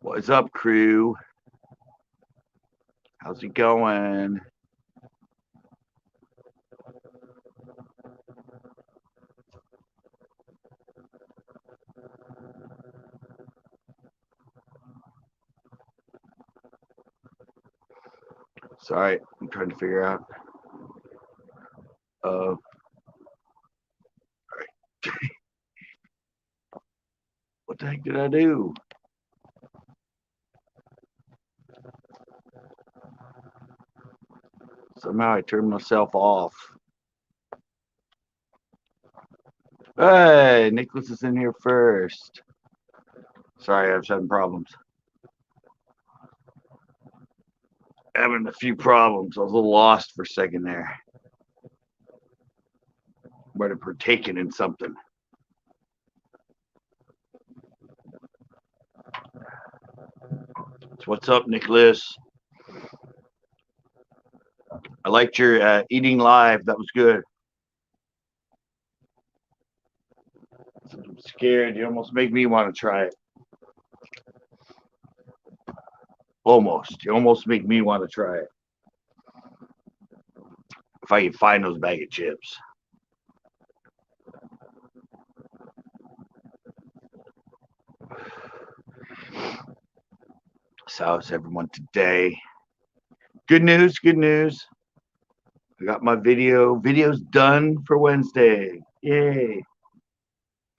What's up, crew? How's it going? Sorry, I'm trying to figure out. All right. What the heck did I do? Somehow I turned myself off. Hey, Nicholas is in here first. Sorry, I was having problems. Having a few problems. I was a little lost for a second there. Might have partaken in something. So what's up, Nicholas? I liked your eating live. That was good. I'm scared. You almost make me want to try it. Almost. You almost make me want to try it. If I can find those bag of chips. So how's everyone today? Good news, good news. I got my videos done for Wednesday. Yay.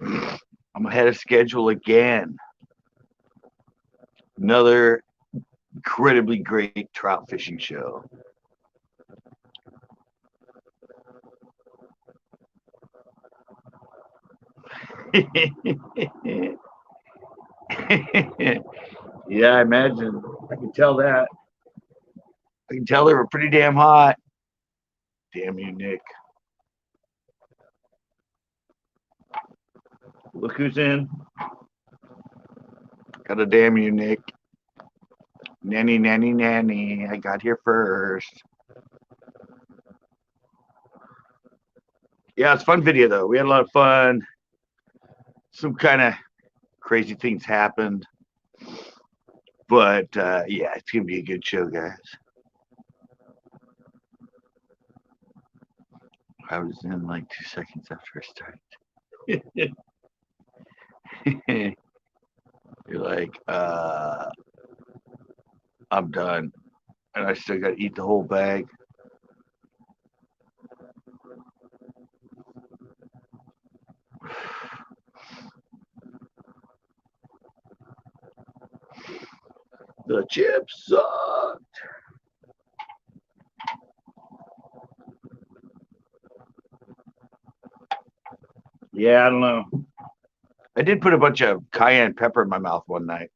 I'm ahead of schedule again. Another incredibly great trout fishing show. Yeah, I imagine. I can tell that. I can tell they were pretty damn hot. Damn you, Nick. Look who's in. Gotta damn you, Nick. Nanny, nanny, nanny. I got here first. Yeah, it's a fun video, though. We had a lot of fun. Some kind of crazy things happened. But, yeah, it's going to be a good show, guys. I was in like 2 seconds after I started. You're like, I'm done. And I still got to eat the whole bag. The chips sucked. Yeah, I don't know. I did put a bunch of cayenne pepper in my mouth one night.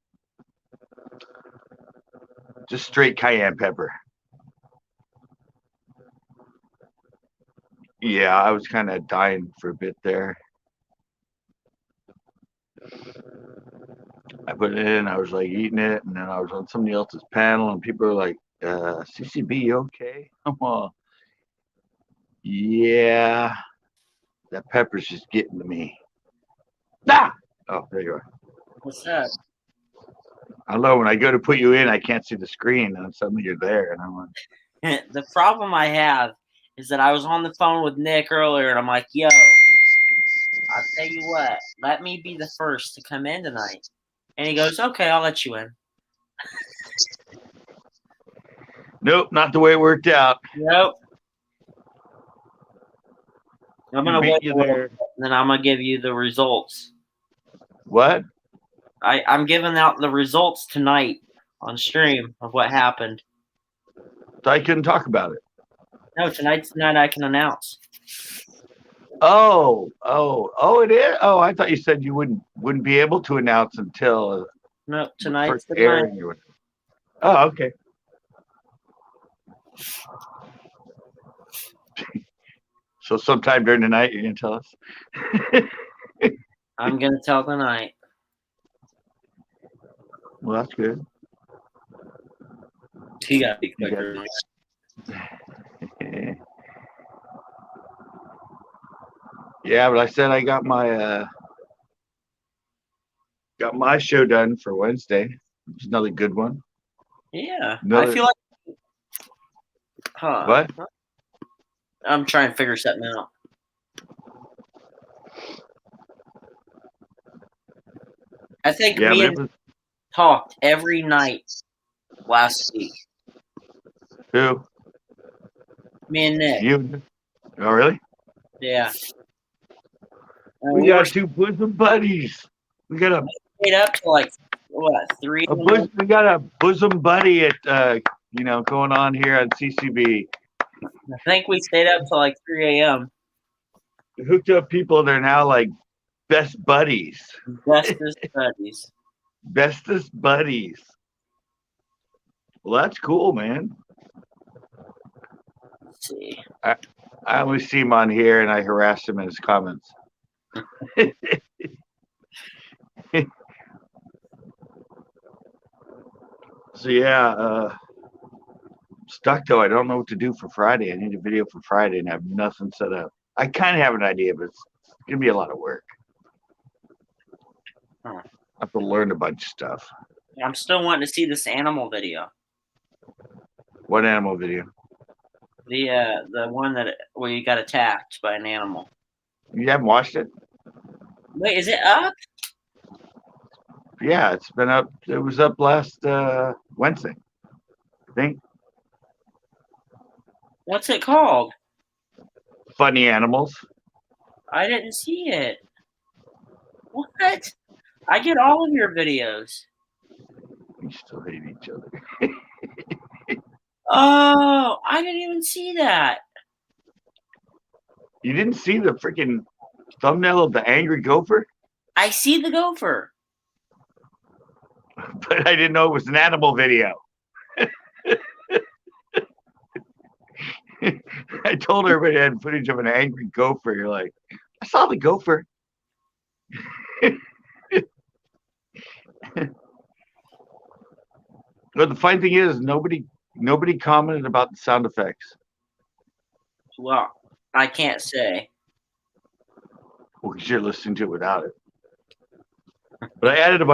Just straight cayenne pepper. Yeah, I was kind of dying for a bit there. I put it in, I was like eating it, and then I was on somebody else's panel, and people were like, CCB, you okay? I'm all, yeah, that pepper's just getting to me. Ah! Oh, there you are. What's that? I don't know, when I go to put you in, I can't see the screen, and suddenly you're there, and I'm like, The problem I have is that I was on the phone with Nick earlier, and I'm like, yo, I'll tell you what, let me be the first to come in tonight. And he goes, okay, I'll let you in. nope, not the way it worked out. Nope. I'm going to wait you there. And then I'm going to give you the results. What? I'm giving out the results tonight on stream of what happened. So I couldn't talk about it. No, tonight's the night I can announce. Oh, it is. Oh, I thought you said you wouldn't be able to announce until no, tonight's the airing. night. Oh, okay. So sometime during the night, you're gonna tell us. I'm gonna tell tonight. Well, that's good. He got to be quicker. Yeah, but I said I got my show done for Wednesday. It's another good one. Yeah, Another, I feel like. Huh. what? I'm trying to figure something out. I think Yeah, me but and talked every night last week. who? Me and Nick. You? Oh, really? Yeah. And We we were got two bosom buddies. We got stayed up till like what 3 in the morning? we got a bosom buddy at going on here on CCB. I think we stayed up till like 3 a.m. Hooked up people. They're now like best buddies. Bestest buddies. Bestest buddies. Well, that's cool, man. Let's see. I always see him on here, and I harass him in his comments. So yeah, stuck though. I don't know what to do for Friday. I need a video for Friday, and I have nothing set up. I kind of have an idea, but it's gonna be a lot of work. Huh. I have to learn a bunch of stuff. I'm still wanting to see this animal video. What animal video? The one where you got attacked by an animal. You haven't watched it? Wait, is it up? Yeah, it's been up. It was up last Wednesday, I think. What's it called? Funny animals. I didn't see it. What? I get all of your videos. We still hate each other. Oh, I didn't even see that. You didn't see the freaking thumbnail of the angry gopher? I see the gopher. But I didn't know it was an animal video. I told everybody I had footage of an angry gopher. You're like, I saw the gopher. But the funny thing is, nobody commented about the sound effects. Well, I can't say. Well, because you're listening to it without it. But I added a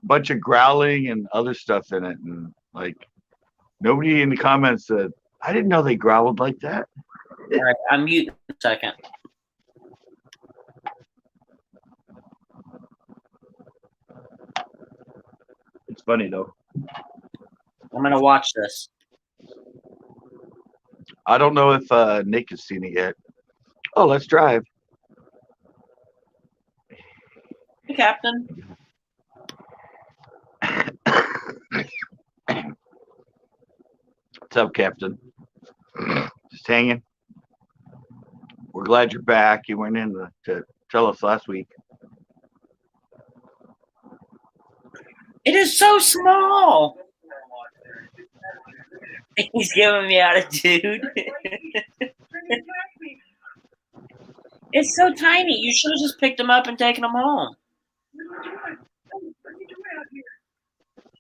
bunch of growling and other stuff in it, and like nobody in the comments said, I didn't know they growled like that. All right, I'm mute for a second. It's funny though. I'm gonna watch this. I don't know if Nick has seen it yet. Oh, let's drive. Hey, Captain. What's up, Captain? Just hanging. We're glad you're back. You weren't in to tell us last week. It is so small. He's giving me attitude. It's so tiny. You should have just picked him up and taken him home.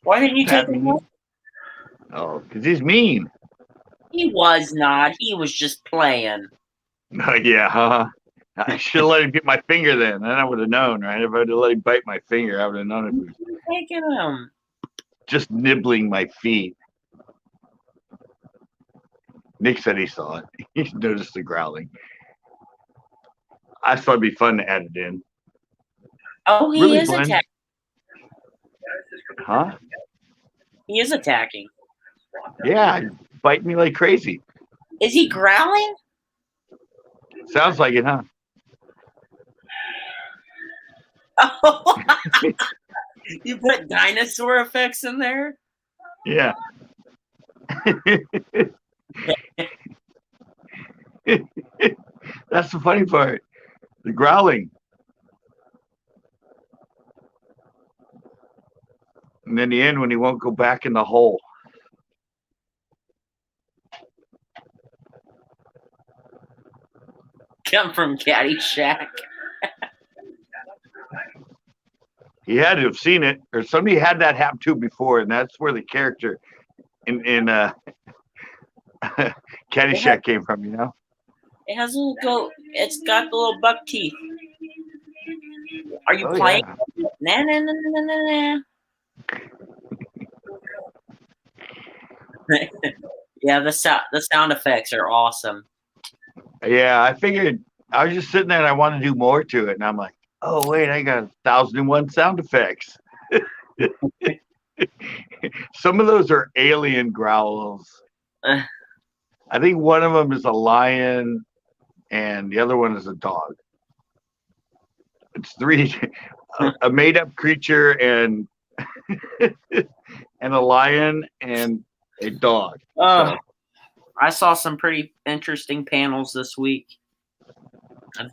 Why didn't you take him home? Oh, because he's mean. He was not. He was just playing. Yeah, I should have let him get my finger then. Then I would have known, right? If I'd have let him bite my finger, I would have known if he was Taking him. just nibbling my feet. Nick said he saw it. He noticed the growling. I thought it'd be fun to add it in. Oh, he Really, is Glenn? attacking. Huh? He is attacking. Yeah, bite me like crazy. Is he growling? Sounds like it, huh? Oh, you put dinosaur effects in there? Yeah. That's the funny part. The growling. And then the end when he won't go back in the hole. Come from Caddyshack. He had to have seen it, or somebody had that happen to before, and that's where the character in Caddyshack came from, you know? It has a little it's got the little buck teeth. Are you playing? Yeah. Nah. Yeah, the sound effects are awesome. Yeah, I figured I was just sitting there and I wanted to do more to it, and I'm like, oh wait, I got 1,001 sound effects. Some of those are alien growls. Uh, I think one of them is a lion, and the other one is a dog. It's three, a made-up creature, and and a lion and a dog. So. I saw some pretty interesting panels this week.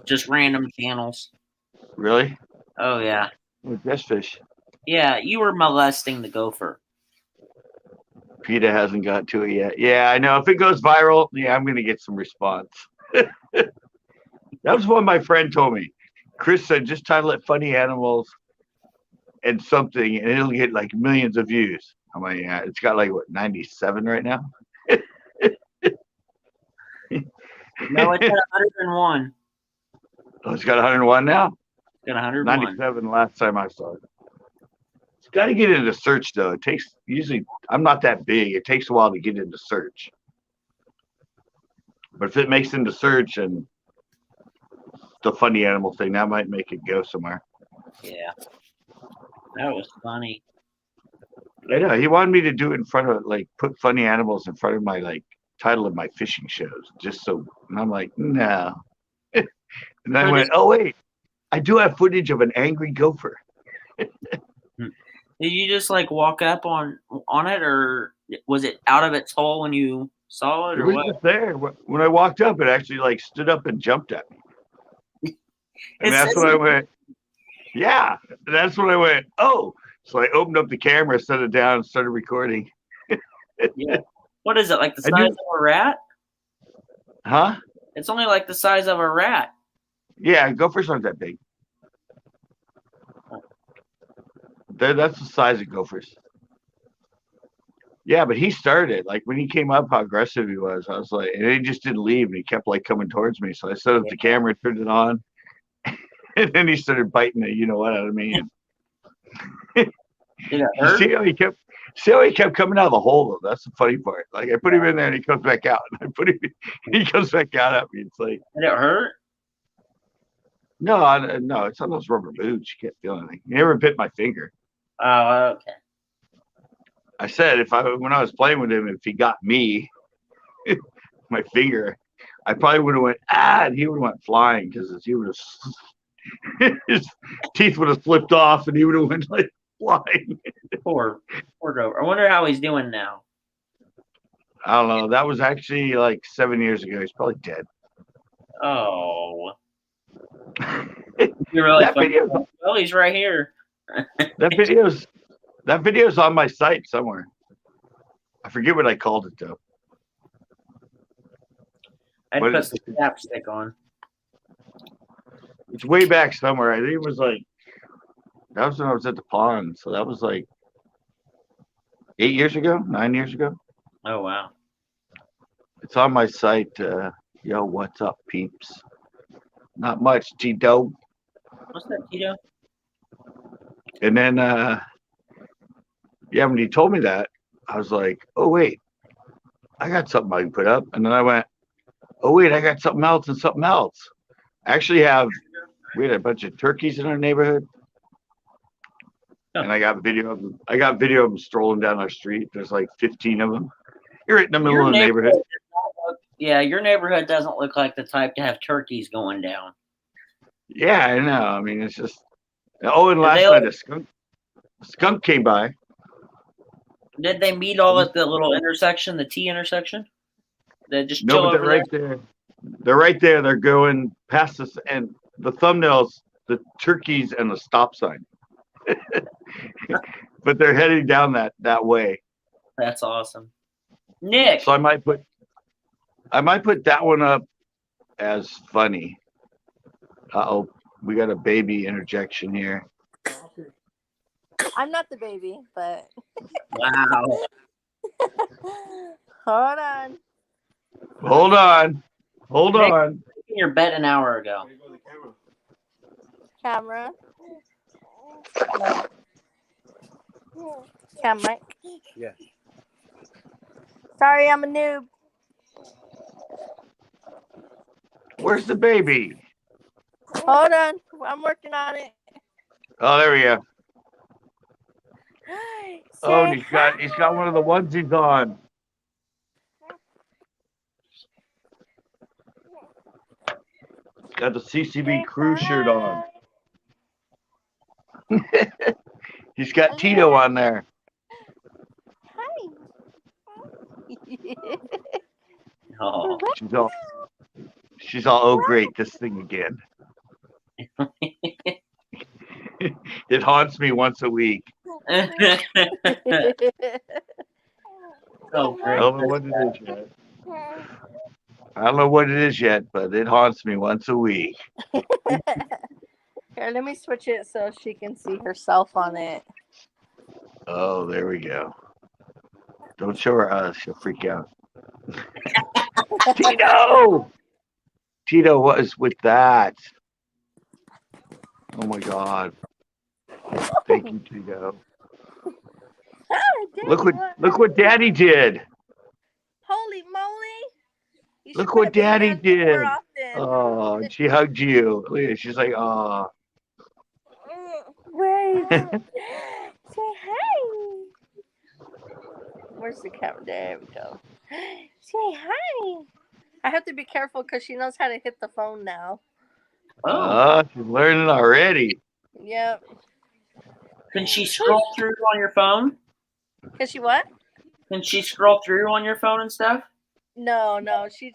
Just random channels. Really? Oh yeah. With this fish. Yeah, you were molesting the gopher. PETA hasn't got to it yet. Yeah, I know. If it goes viral, yeah, I'm gonna get some response. That was what my friend told me. Chris said, just title it "Funny Animals" and something, and it'll get like millions of views. I'm like, yeah, it's got like what 97 right now. No, it's at 101. Oh, it's got 101 now. It's got 101. 97 last time I saw it. It's got to get into search though. It takes usually. I'm not that big. It takes a while to get into search. But if it makes into search and the funny animal thing, that might make it go somewhere. Yeah, that was funny. I know. He wanted me to do it in front of like put funny animals in front of my like title of my fishing shows, just so. And I'm like, no. And I went, oh wait, I do have footage of an angry gopher. Did you just like walk up on it, or was it out of its hole when you saw it, It or was what? just there. When I walked up, it actually like stood up and jumped at me. And that's when I went, yeah. And that's when I went, oh. So I opened up the camera, set it down, and started recording. Yeah. What is it, like the size of a rat? Huh? It's only like the size of a rat. Yeah, gophers aren't that big. That's the size of gophers. Yeah, but he started like when he came up, how aggressive he was. I was like, and he just didn't leave, and he kept like coming towards me. So I set up the camera, turned it on, and then he started biting the you know what out of me. Did it hurt? See how he kept coming out of the hole though. That's the funny part. Like I put him in there and he comes back out, and I put him, he comes back out at me. It's like, did it hurt? No, it's on those rubber boots. You can't feel anything. He never bit my finger. Oh, okay. I said when I was playing with him, if he got me, my finger, I probably would have went and he would have went flying because he would have his teeth would have slipped off and he would have went like flying. Poor Gopher. I wonder how he's doing now. I don't know. That was actually like 7 years ago. He's probably dead. Oh. You're really well, he's right here. That video's on my site somewhere. I forget what I called it though. I put some chapstick on. It's way back somewhere. I think it was like that was when I was at the pond. So that was like 8 years ago, 9 years ago. Oh wow. It's on my site. Yo, what's up, peeps? Not much, Tito. What's that, Tito? And then yeah, when he told me that, I was like, oh wait, I got something I can put up. And then I went, oh wait, I got something else and something else. I actually we had a bunch of turkeys in our neighborhood. And I got video of them strolling down our street. There's like 15 of them. You're right in the middle of the neighborhood. Yeah, your neighborhood doesn't look like the type to have turkeys going down. Yeah, I know. I mean, it's just. Oh, and last night a skunk came by. Did they meet all at the little intersection, the T intersection? They just chill over right there. They're right there. They're going past us, and the thumbnails, the turkeys, and the stop sign. But they're heading down that way. That's awesome, Nick. So I might put that one up as funny. Uh-oh, we got a baby interjection here. I'm not the baby, but wow. Hold on. Your bed an hour ago. Camera. Yeah. Sorry, I'm a noob. Where's the baby? Hold on. I'm working on it. Oh, there we go. Oh, and Say he's got one of the onesies on. Got the CCB crew shirt on. He's got Tito on there. Hi. Oh. She's all, oh great, this thing again. It haunts me once a week. Oh, I don't know what it is yet. I don't know what it is yet, but it haunts me once a week. Here, let me switch it so she can see herself on it. Oh, there we go. Don't show her us; she'll freak out. Tito! Tito, what is with that? Oh my God! Thank you, Tito. Look what Daddy did. Holy moly! You Look should what play with Daddy Daddy did. more often. Oh, and she hugged you. Look at it. She's like, oh. Wait. Say hi. Where's the camera? There we go. Say hi. I have to be careful because she knows how to hit the phone now. Oh. She's learning already. Yep. Can she scroll through on your phone? Can she what? Can she scroll through on your phone and stuff? No. She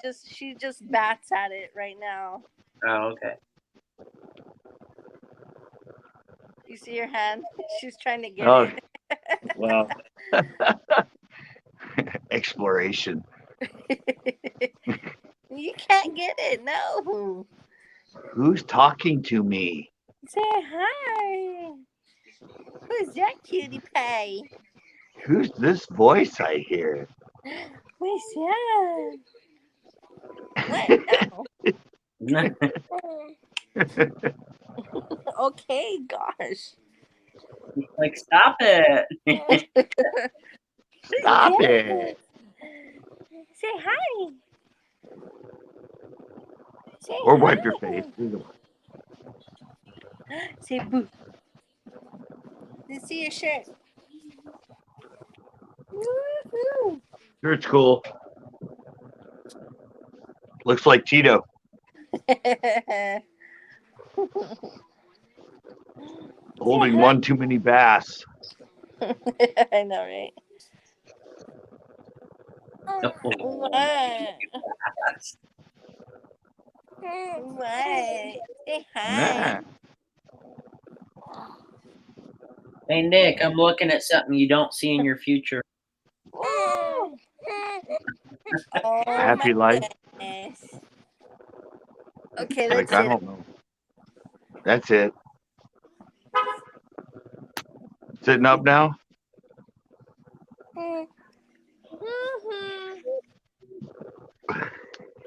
just bats at it right now. Oh, okay. You see her hand? She's trying to get Oh, it. wow. Exploration. You can't get it. No. Who's talking to me? Say hi. Who's that cutie pie? Who's this voice I hear? What's that? What? No. Okay, gosh. Like, stop it. Stop it. Say hi. Say Or hi. wipe your face. Say boo. Let's see your shirt. Woo-hoo. Sure, it's cool. Looks like Tito. Holding one too many bass. I know, right? What? What? Say hi. Hey, Nick, I'm looking at something you don't see in your future. Oh, Happy life. goodness. Okay, Like, let's I see. don't know. That's it. Sitting up now?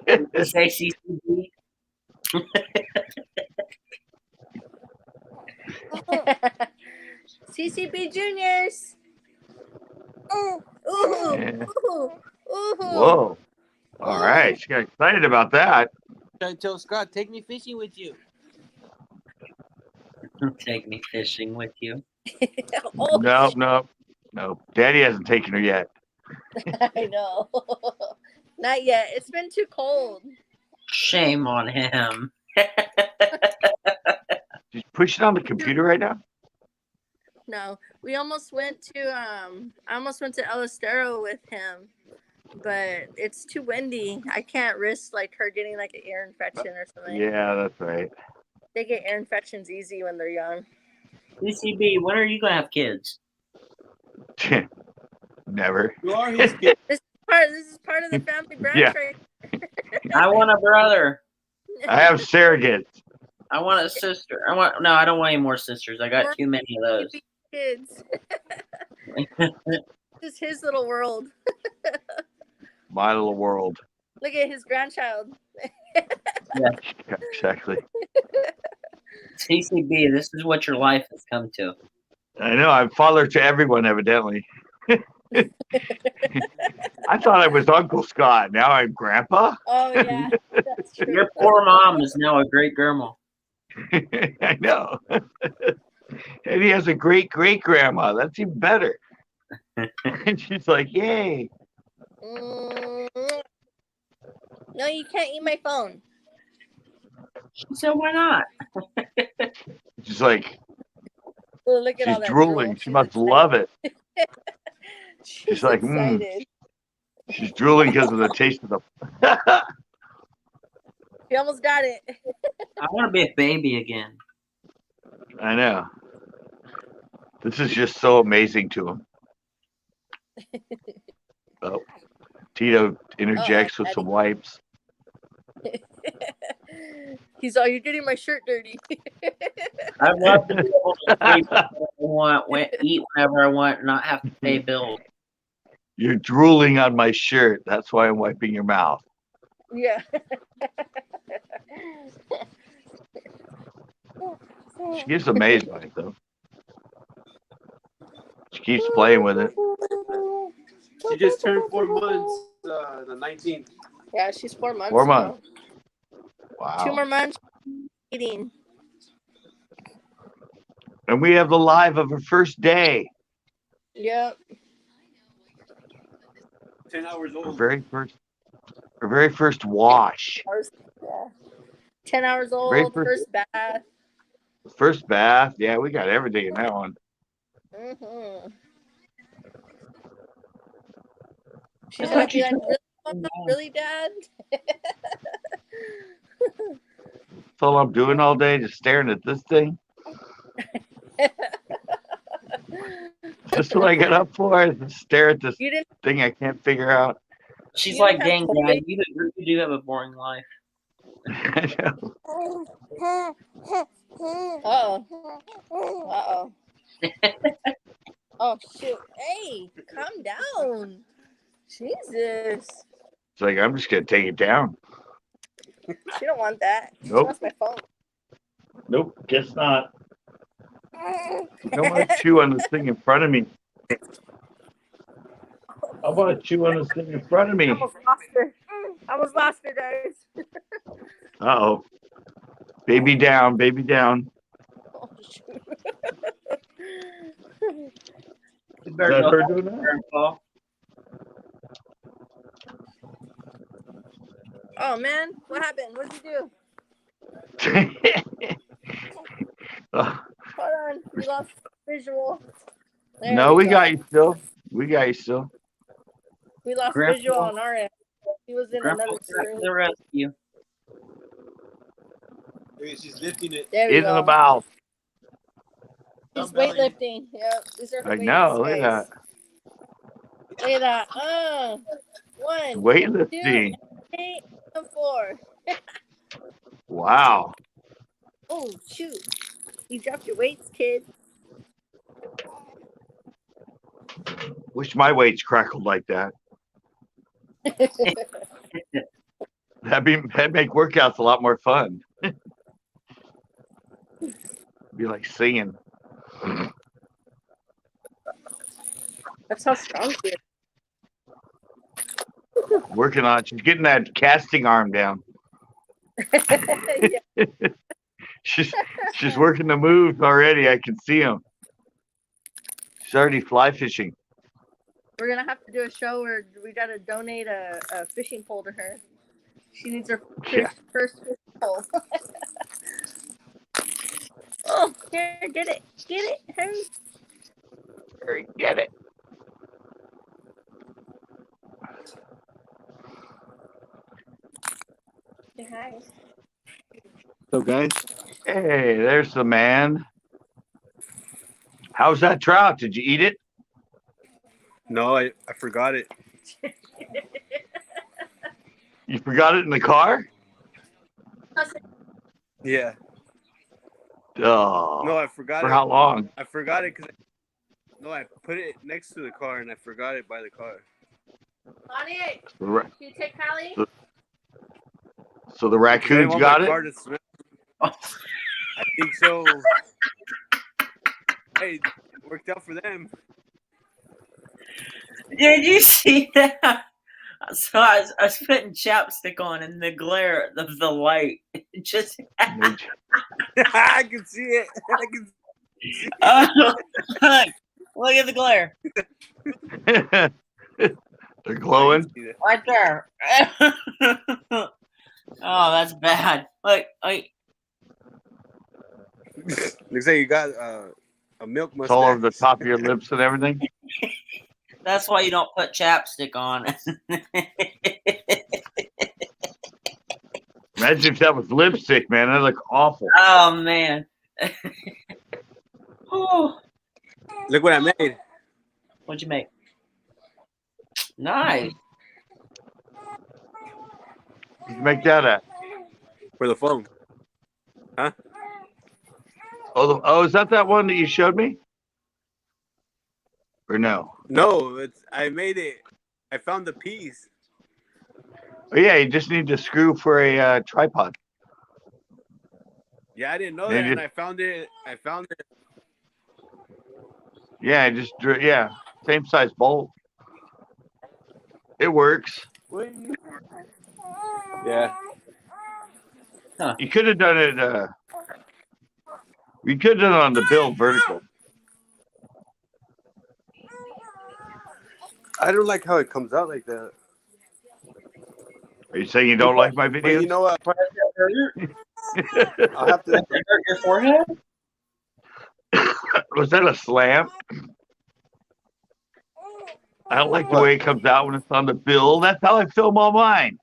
You say CCB? CCB Juniors. Ooh. Yeah. Ooh. Whoa. All right. She got excited about that. Try to tell Scott, take me fishing with you. Take me fishing with you. Oh, No. Daddy hasn't taken her yet. I know. Not yet. It's been too cold. Shame on him. She's pushing on the computer right now? No, we almost went to I almost went to El Estero with him, but it's too windy. I can't risk like her getting like an ear infection or something. Yeah, that's right. They get ear infections easy when they're young. CCB, when are you gonna have kids? Never. You are his kid. This is part of the family branch, Yeah. right? I want a brother. I have surrogates. I want a sister. No, I don't want any more sisters. I got too many of those. Kids. This is his little world. My little world. Look at his grandchild. Yeah, exactly. CCB, this is what your life has come to. I know. I'm father to everyone, evidently. I thought I was Uncle Scott. Now I'm Grandpa. Oh yeah, that's true. Your poor mom is now a great grandma. I know. And he has a great grandma. That's even better. And she's like, "Yay!" Mm, no, you can't eat my phone. She said, "Why not?" She's like, Oh, look at all she's that drooling. drool. She She's must excited. love it. She's like, excited. She's drooling because of the taste of the. She almost got it. I want to be a baby again. I know. This is just so amazing to him. Oh, Tito interjects with some wipes. He's all, you're getting my shirt dirty. I love to be able to sleep whenever I want, eat whenever I want, not have to pay bills. You're drooling on my shirt. That's why I'm wiping your mouth. Yeah. She gives a maze bike, though. She keeps playing with it. She just turned 4 months, the 19th. Yeah, she's 4 months. 4 months. Wow. 2 more months eating. And we have the live of her first day. Yep. 10 hours Her old. very first wash. Yeah. 10 hours Very old, first bath. First bath. Yeah, we got everything in that one. Mm-hmm. She's gonna be like, really, Mama? Really, Dad? That's all I'm doing all day, just staring at this thing. That's what I got up for. Is to stare at this thing I can't figure out. She's like, dang, Dad, you do have a boring life. I know. Uh-oh. Uh-oh. Oh, shoot. Hey, calm down. Jesus. It's like, I'm just going to take it down. She don't want that. She Nope. wants my phone. Nope, guess not. I don't want to chew on this thing in front of me. I want to chew on this thing in front of me. I almost lost her, guys. Uh-oh. Baby down, baby down. Oh, shoot. You Is better that go her home, doing that? Grandpa. Oh, man. What happened? What did you do? Oh, Hold on. We lost visual. There no, we go. got you still. We got you still. We lost Grandpa. visual on our end. He was in Grandpa another back to room. the rescue. Hey, she's lifting it. There we In go. the mouth. He's weightlifting. Yep. These are her I weights, know. Look at guys. that. Look at that. 1, Weightlifting. 2, 8, and 4. Wow. Oh, shoot. You dropped your weights, kid. Wish my weights crackled like that. That'd make workouts a lot more fun. Be like singing. That's how strong she is. Working on it. She's getting that casting arm down. Yeah. She's working the moves already. I can see them. She's already fly fishing. We're going to have to do a show where we got to donate a fishing pole to her. She needs her first fishing pole. Oh, here, get it. Get it. Hurry. Hurry, get it. Say hi. So, guys, Hey, there's the man. How's that trout? Did you eat it? no, I forgot it. You forgot it in the car? Yeah. Oh. No, I forgot For it. how long? I forgot it because I put it next to the car and I forgot it by the car. Honey, Right. can you take Callie? So the raccoons got it? I think so. Hey, it worked out for them. Did you see that? So I was putting chapstick on, and the glare of the light just. I can see it. I can see it. Look at the glare They're glowing. right there. Oh, that's bad. Look, Looks like you got a milk It's all over mustache. the top of your lips and everything. that's why you don't put chapstick on. Imagine if that was lipstick, man. That'd look awful. Oh man. Oh, Look what I made. what'd you make? Nice. Where'd you make that at? For the phone. Huh? Oh, is that one that you showed me? Or no? No, I made it. I found the piece. Oh, yeah, you just need to screw for a tripod. Yeah, I didn't know They that, and just- I found it. Yeah, same size bolt. It works. Yeah. You could have done it. You could have done it on the bill vertical. I don't like how it comes out like that. Are you saying you don't like my But videos? you know what? I'll have to. Does it hurt your forehead? Was that a slam? I don't like the way it comes out when it's on the bill. That's how I film all mine.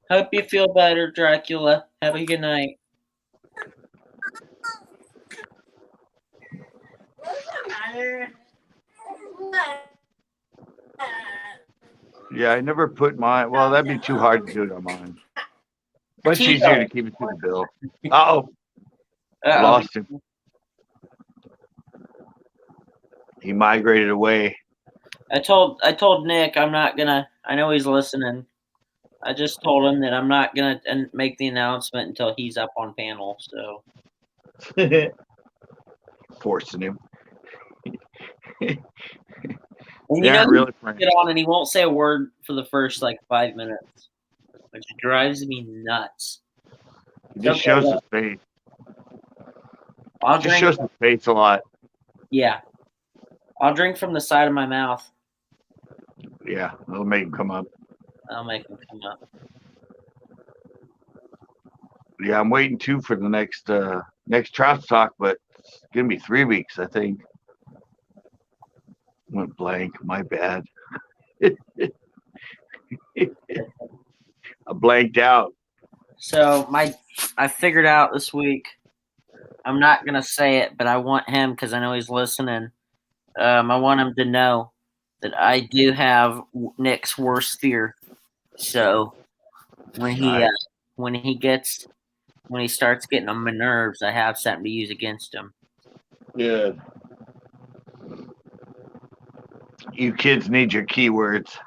Hope you feel better, Dracula. Have a good night. Yeah, I never put mine. Well, that'd be too hard to do it on mine. Much easier to keep it to the bill. Uh-oh. Lost him. He migrated away. I told Nick I'm not gonna. I know he's listening. I just told him that I'm not gonna make the announcement until he's up on panel. So Forcing him. and Yeah, he really, Frank. get on and he won't say a word for the first like 5 minutes, which drives me nuts. He just shows his face. I'll Just drink. shows his face a lot. Yeah, I'll drink from the side of my mouth. Yeah, that'll make him come up. I'll make him come up. Yeah, I'm waiting too for the next trout stock, but it's gonna be 3 weeks, I think. Went blank. My bad. I blanked out. So I figured out this week. I'm not gonna say it, but I want him because I know he's listening. I want him to know that I do have Nick's worst fear. So when he starts getting on my nerves, I have something to use against him. Yeah. You kids need your keywords.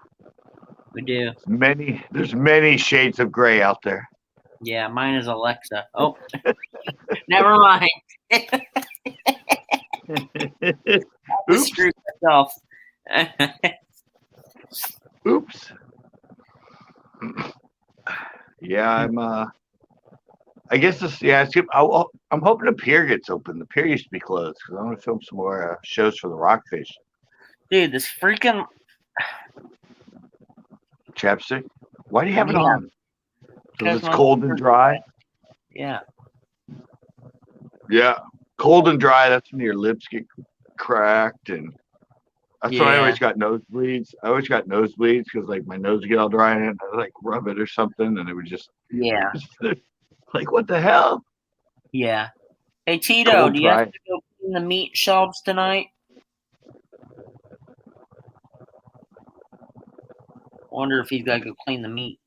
We do. There's many shades of gray out there. Yeah, mine is Alexa. Oh, never mind. I Oops. screwed myself. Oops. Yeah, I guess I'm hoping the pier gets open. The pier used to be closed because I want to film some more shows for the Rockfish. Dude, this freaking Chapstick. Why do you have it Yeah. on? Because it's my- cold and dry. yeah. Yeah, cold and dry. That's when your lips get cracked, and that's when I Yeah. always got nosebleeds. I always got nosebleeds because like my nose would get all dry and I like rub it or something, and it would just Yeah. like what the hell? Yeah. Hey Tito, Cold, do you dry. have to go clean the meat shelves tonight? Wonder if he's got to go clean the meat.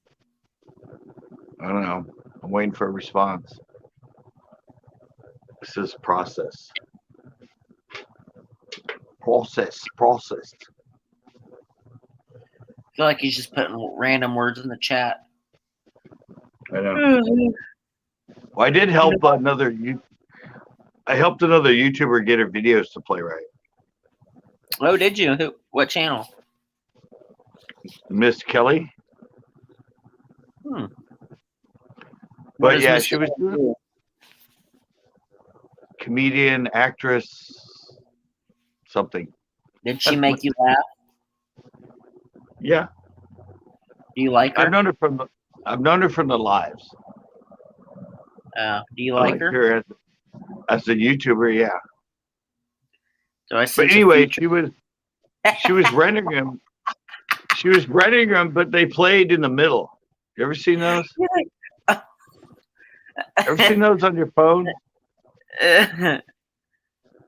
I don't know. I'm waiting for a response. This is process. Process. I feel like he's just putting random words in the chat. I know. Well, I did help I helped another YouTuber get her videos to play right. Oh, did you? What channel? Miss Kelly. What But does yeah, Miss she was Ann do? comedian, actress, something. Did she make you laugh? Yeah, Do you like her? I've known her from the lives. Do you I like like her? her as a YouTuber. Yeah, Do I but sense a anyway, future? she was renting them. She was renting them, but they played in the middle. You ever seen those? You're like, Ever seen those on your phone?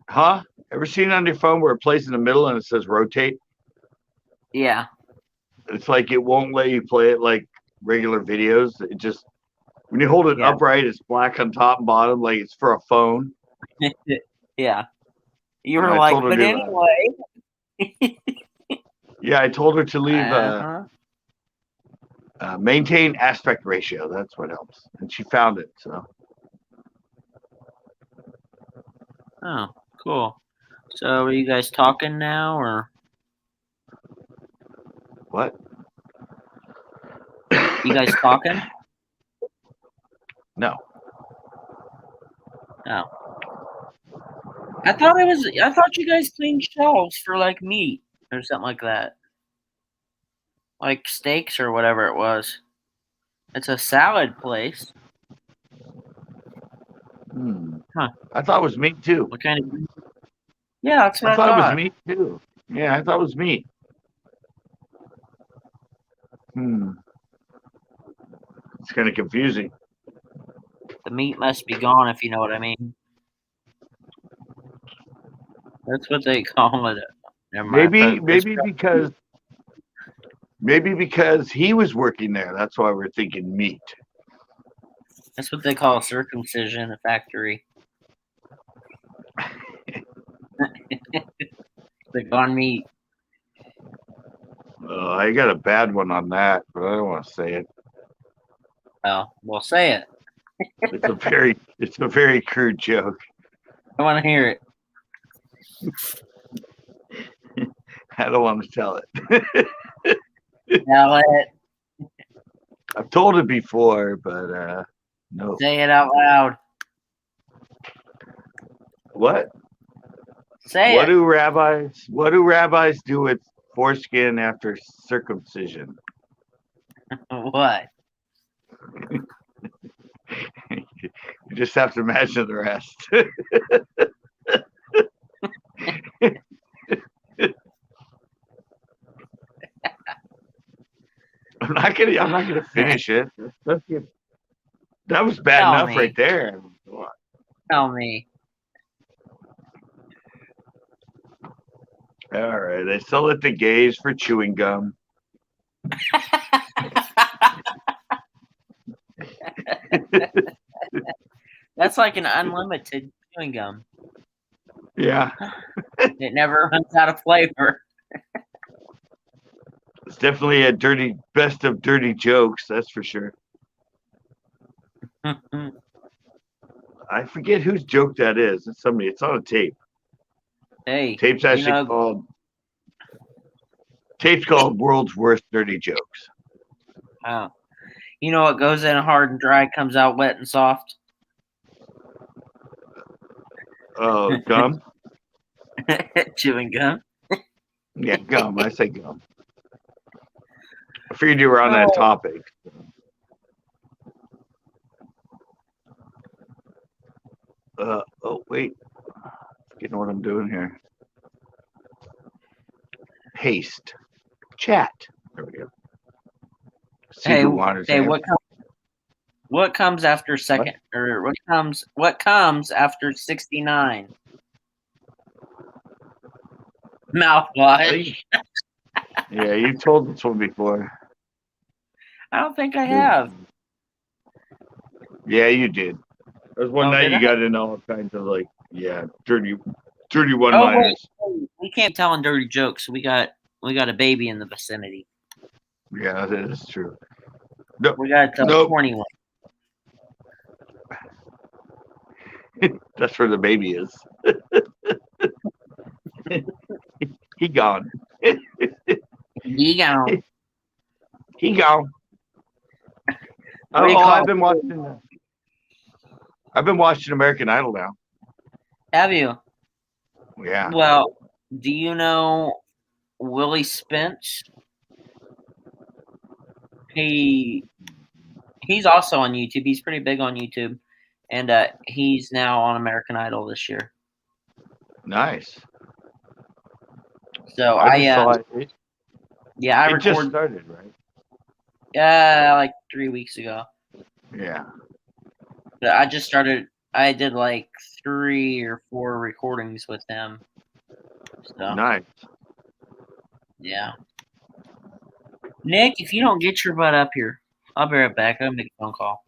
Huh? Ever seen it on your phone where it plays in the middle and it says rotate? yeah. It's like it won't let you play it like regular videos. It just when you hold it Yeah. upright, it's black on top and bottom, like it's for a phone. Yeah. You were I like, told her but to, anyway. Yeah, I told her to leave Uh-huh. maintain aspect ratio. That's what helps, and she found it. So Oh, cool. So are you guys talking now, or what? you guys talking? No. Oh. I thought you guys cleaned shelves for like meat or something like that. Like steaks or whatever it was. It's a salad place. Huh. I thought it was meat too. What kind of? Yeah, that's what I I thought it was thought. meat too. Yeah, I thought it was meat. It's kind of confusing. The meat must be gone, if you know what I mean. That's what they call it. Never mind. Maybe because he was working there. That's why we're thinking meat. That's what they call circumcision in the factory. The gone meat. I got a bad one on that, but I don't want to say it. Oh, well, say it. It's a very crude joke. I want to hear it. I don't want to tell it. Tell it. I've told it before, but no. Say it out loud. What? Say What it. do rabbis do with foreskin after circumcision? What? You just have to imagine the rest. I'm not gonna finish it. That was bad Tell enough me. right there. Tell me. All right, they sell it to gays for chewing gum. That's like an unlimited chewing gum. Yeah, It never runs out of flavor. it's definitely a best of dirty jokes. That's for sure. I forget whose joke that is. It's somebody. It's on a tape. Hey, Tape's actually called World's Worst Dirty Jokes. Oh. You know what goes in hard and dry, comes out wet and soft? Oh, gum? Chewing gum. Yeah, gum. I say gum. I figured you were on that topic. Oh, wait. Forgetting what I'm doing here. Paste. Chat. There we go. See Hey, who wanders hey, in. what comes after second, or what comes after 69? Mouthwash. Yeah, you told this one before. I don't think I have. Yeah, you did. There was one night you got into all kinds of dirty one-liners. Wait. We can't tell dirty jokes. We got a baby in the vicinity. Yeah, that is true. No, we got to tell a corny one. That's where the baby is. He gone. He gone. He gone. What do you Oh, call I've been watching. I've been watching American Idol now. Have you? Yeah. Well, do you know Willie Spence? He's also on YouTube. He's pretty big on YouTube, and he's now on American Idol this year. Nice. So I just saw it. Yeah, I It just recorded. started, right? Like 3 weeks ago. Yeah. But I just started. I did like 3 or 4 recordings with him. So Nice. yeah. Nick, if you don't get your butt up here, I'll be right back. I'll make a phone call.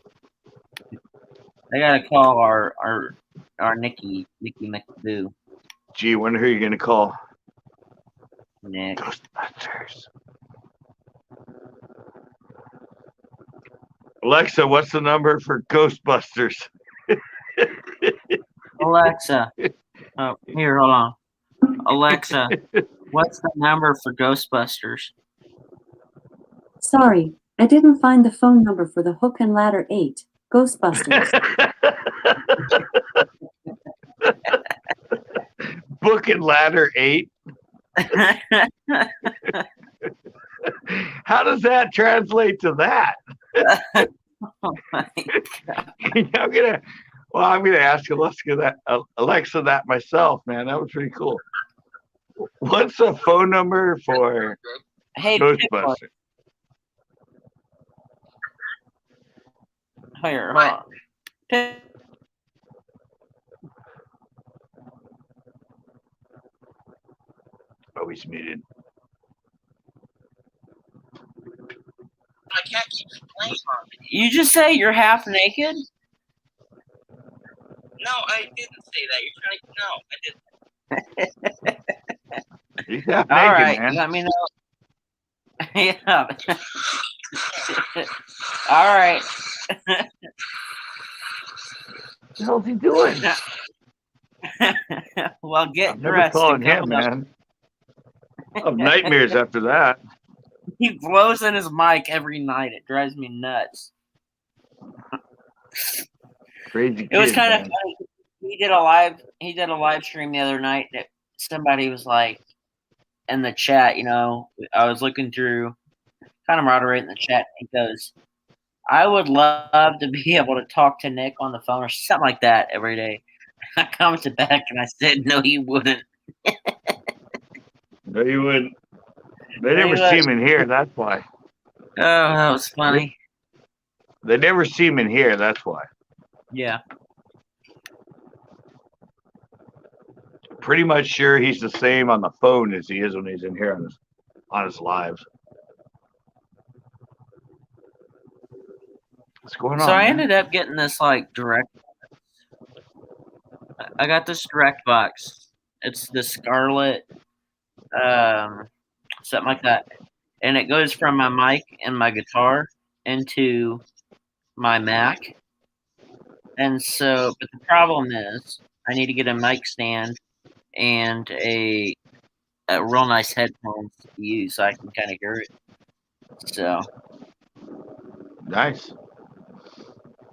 I gotta call our Nikki McBoo. Gee, wonder who you're gonna call. Nick. Ghostbusters. Alexa, what's the number for Ghostbusters? Alexa. Oh, here, hold on. Alexa, what's the number for Ghostbusters? Sorry, I didn't find the phone number for the Hook and Ladder 8, Ghostbusters. Book and Ladder 8. How does that translate to that? Oh my God. I'm gonna ask Alexa that myself, man. That was pretty cool. What's the phone number for Hey, Ghostbusters? Here, hold on. Oh, he's muted. I can't keep playing on it. You just say you're half naked? No, I didn't say that. You're trying to. No, I didn't. He's half All naked, right, man. let me know. Yeah. All right. What the hell's he doing? Well, get I'm never dressed. calling him, man. I have nightmares after that. He blows in his mic every night. It drives me nuts. Crazy kid. It was kind of man. funny. He did a live stream the other night that somebody was like in the chat, I was looking through, kind of moderating the chat. He goes, I would love to be able to talk to Nick on the phone or something like that every day. I commented back and I said, no, you wouldn't. No, you wouldn't. They never see him in here, that's why. Oh, that was funny. They never see him in here, that's why. Yeah. Pretty much sure he's the same on the phone as he is when he's in here on his lives. What's going on? So I man? ended up getting this like direct. I got this direct box. It's the Scarlet, something like that, and it goes from my mic and my guitar into my Mac. And so, but the problem is, I need to get a mic stand and a real nice headphones to use so I can kind of hear it. So Nice.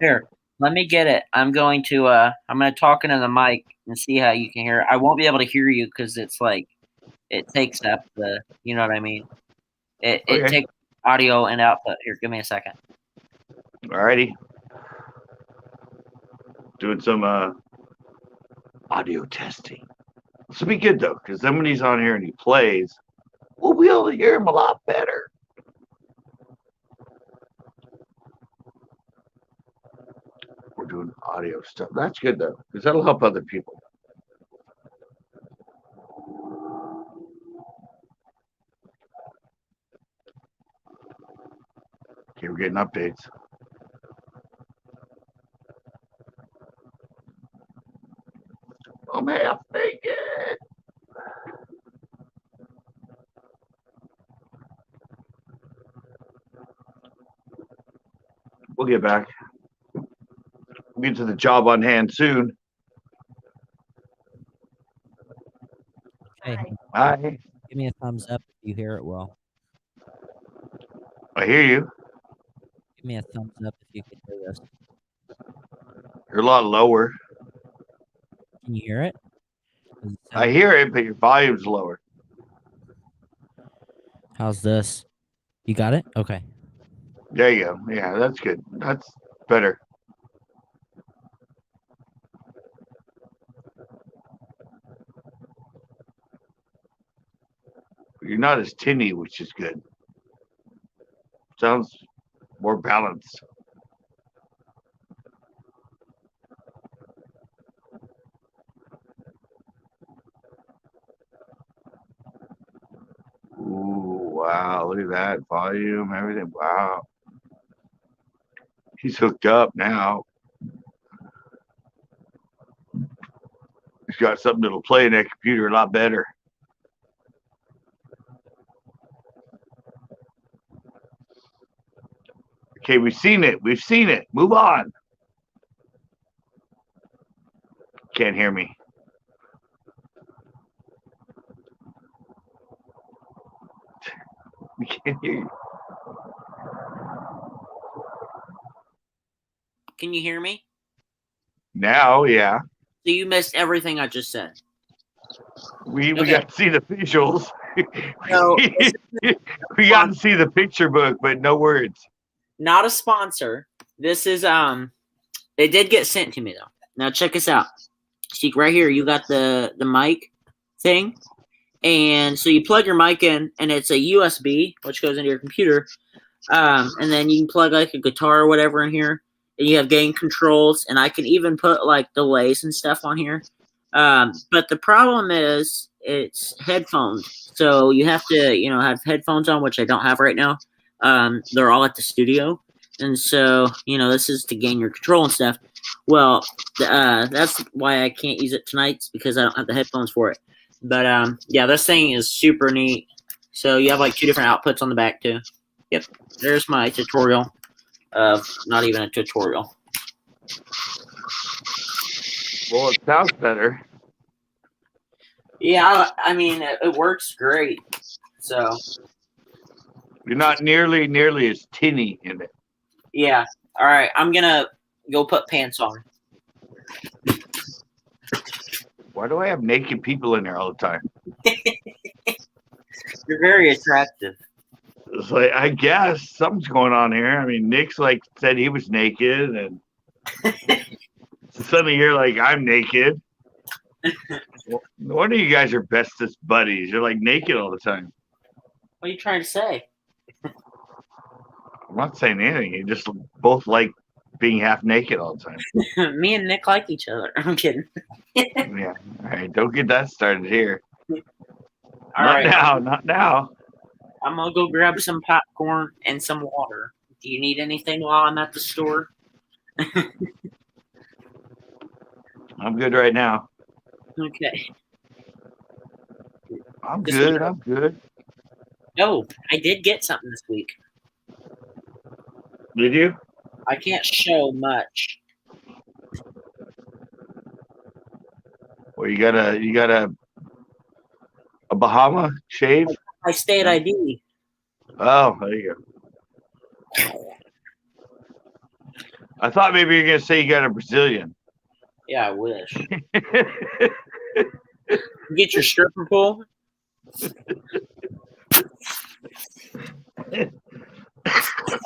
here, let me get it. I'm going to talk into the mic and see how you can hear it. I won't be able to hear you because it's like it takes up the, you know what I mean? It takes audio and output. Here, give me a second. Alrighty. Doing some audio testing. This will be good though, because then when he's on here and he plays, we'll be able to hear him a lot better. We're doing audio stuff. That's good though, because that'll help other people. Okay, we're getting updates. Oh man, I'm naked. We'll get back. We'll get to the job on hand soon. Hey, Hi. give me a thumbs up if you hear it well. I hear you. Give me a thumbs up if you can hear this. You're a lot lower. Can you hear it? Does it I sound- hear it, but your volume's lower. How's this? You got it? Okay. There you go. Yeah, that's good. That's better. You're not as tinny, which is good. Sounds more balanced. Ooh, wow. Look at that. Volume, everything. Wow. He's hooked up now. He's got something that'll play in that computer a lot better. Okay, we've seen it. We've seen it. Move on. Can't hear me. We can't hear you. Can you hear me? Now, yeah. So you missed everything I just said. We Okay. got to see the visuals. So We got to see the picture book, but no words. not a sponsor. This is they did get sent to me though. Now check this out. See right here, you got the mic thing, and so you plug your mic in, and it's a USB which goes into your computer, and then you can plug like a guitar or whatever in here, and you have gain controls, and I can even put like delays and stuff on here. But the problem is it's headphones, so you have to have headphones on, which I don't have right now. They're all at the studio, and so this is to gain your control and stuff. Well, that's why I can't use it tonight, because I don't have the headphones for it. But yeah, this thing is super neat. So you have like 2 different outputs on the back too. Yep, there's my tutorial. Not even a tutorial. Well, it sounds better. Yeah, I mean it works great. So You're not nearly as tinny in it. yeah. All right, I'm gonna go put pants on. Why do I have naked people in there all the time? You're very attractive. It's like, I guess something's going on here. I mean, Nick's like said he was naked, and suddenly you're like, I'm naked. Well, no wonder you guys are bestest buddies. You're like naked all the time. What are you trying to say? I'm not saying anything. You just both like being half naked all the time. Me and Nick like each other. I'm kidding. Yeah. All right. Don't get that started here. All Not right, now. Not now. I'm gonna go grab some popcorn and some water. Do you need anything while I'm at the store? I'm good right now. Okay. I'm Just good. wait. I'm good. Oh, I did get something this week. Did you? I can't show much. Well, you got a Bahama shave? My state ID. Oh, there you go. I thought maybe you're gonna say you got a Brazilian. Yeah, I wish. Get your stripper pole.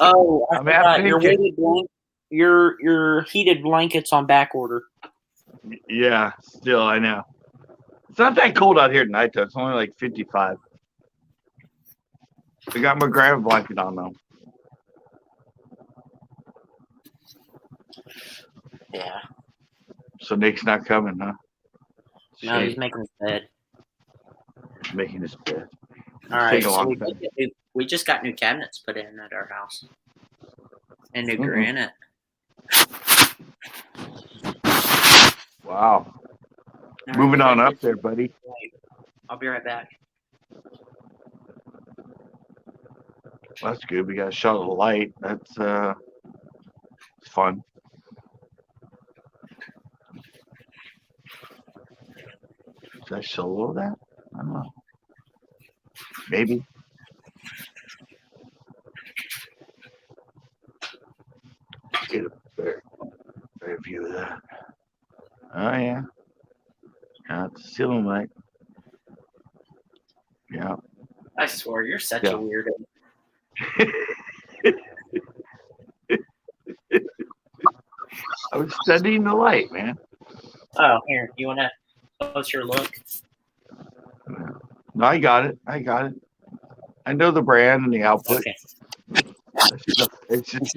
Oh, I I'm forgot. half Your naked. weighted your heated blankets on back order. Yeah, still I know. It's not that cold out here tonight though. It's only like 55. I got my grandma blanket on though. Yeah. So Nick's not coming, huh? No, he's Shit. making his bed. Making his bed. All right. taking a So long time. we just got new cabinets put in at our house. And new Mhm. granite. Wow. All right, Moving we'll on go up get- there, buddy. I'll be right back. Well, that's good. We got a shot of the light. That's it's fun. Should I solo that? I don't know. Maybe. get a better view of that. Oh yeah. It's a ceiling light. Yeah. I swear, you're such Yeah. a weirdo. I was studying the light, man. Oh, here, you want to closer look? No, I got it. I know the brand and the output. Okay. It's just,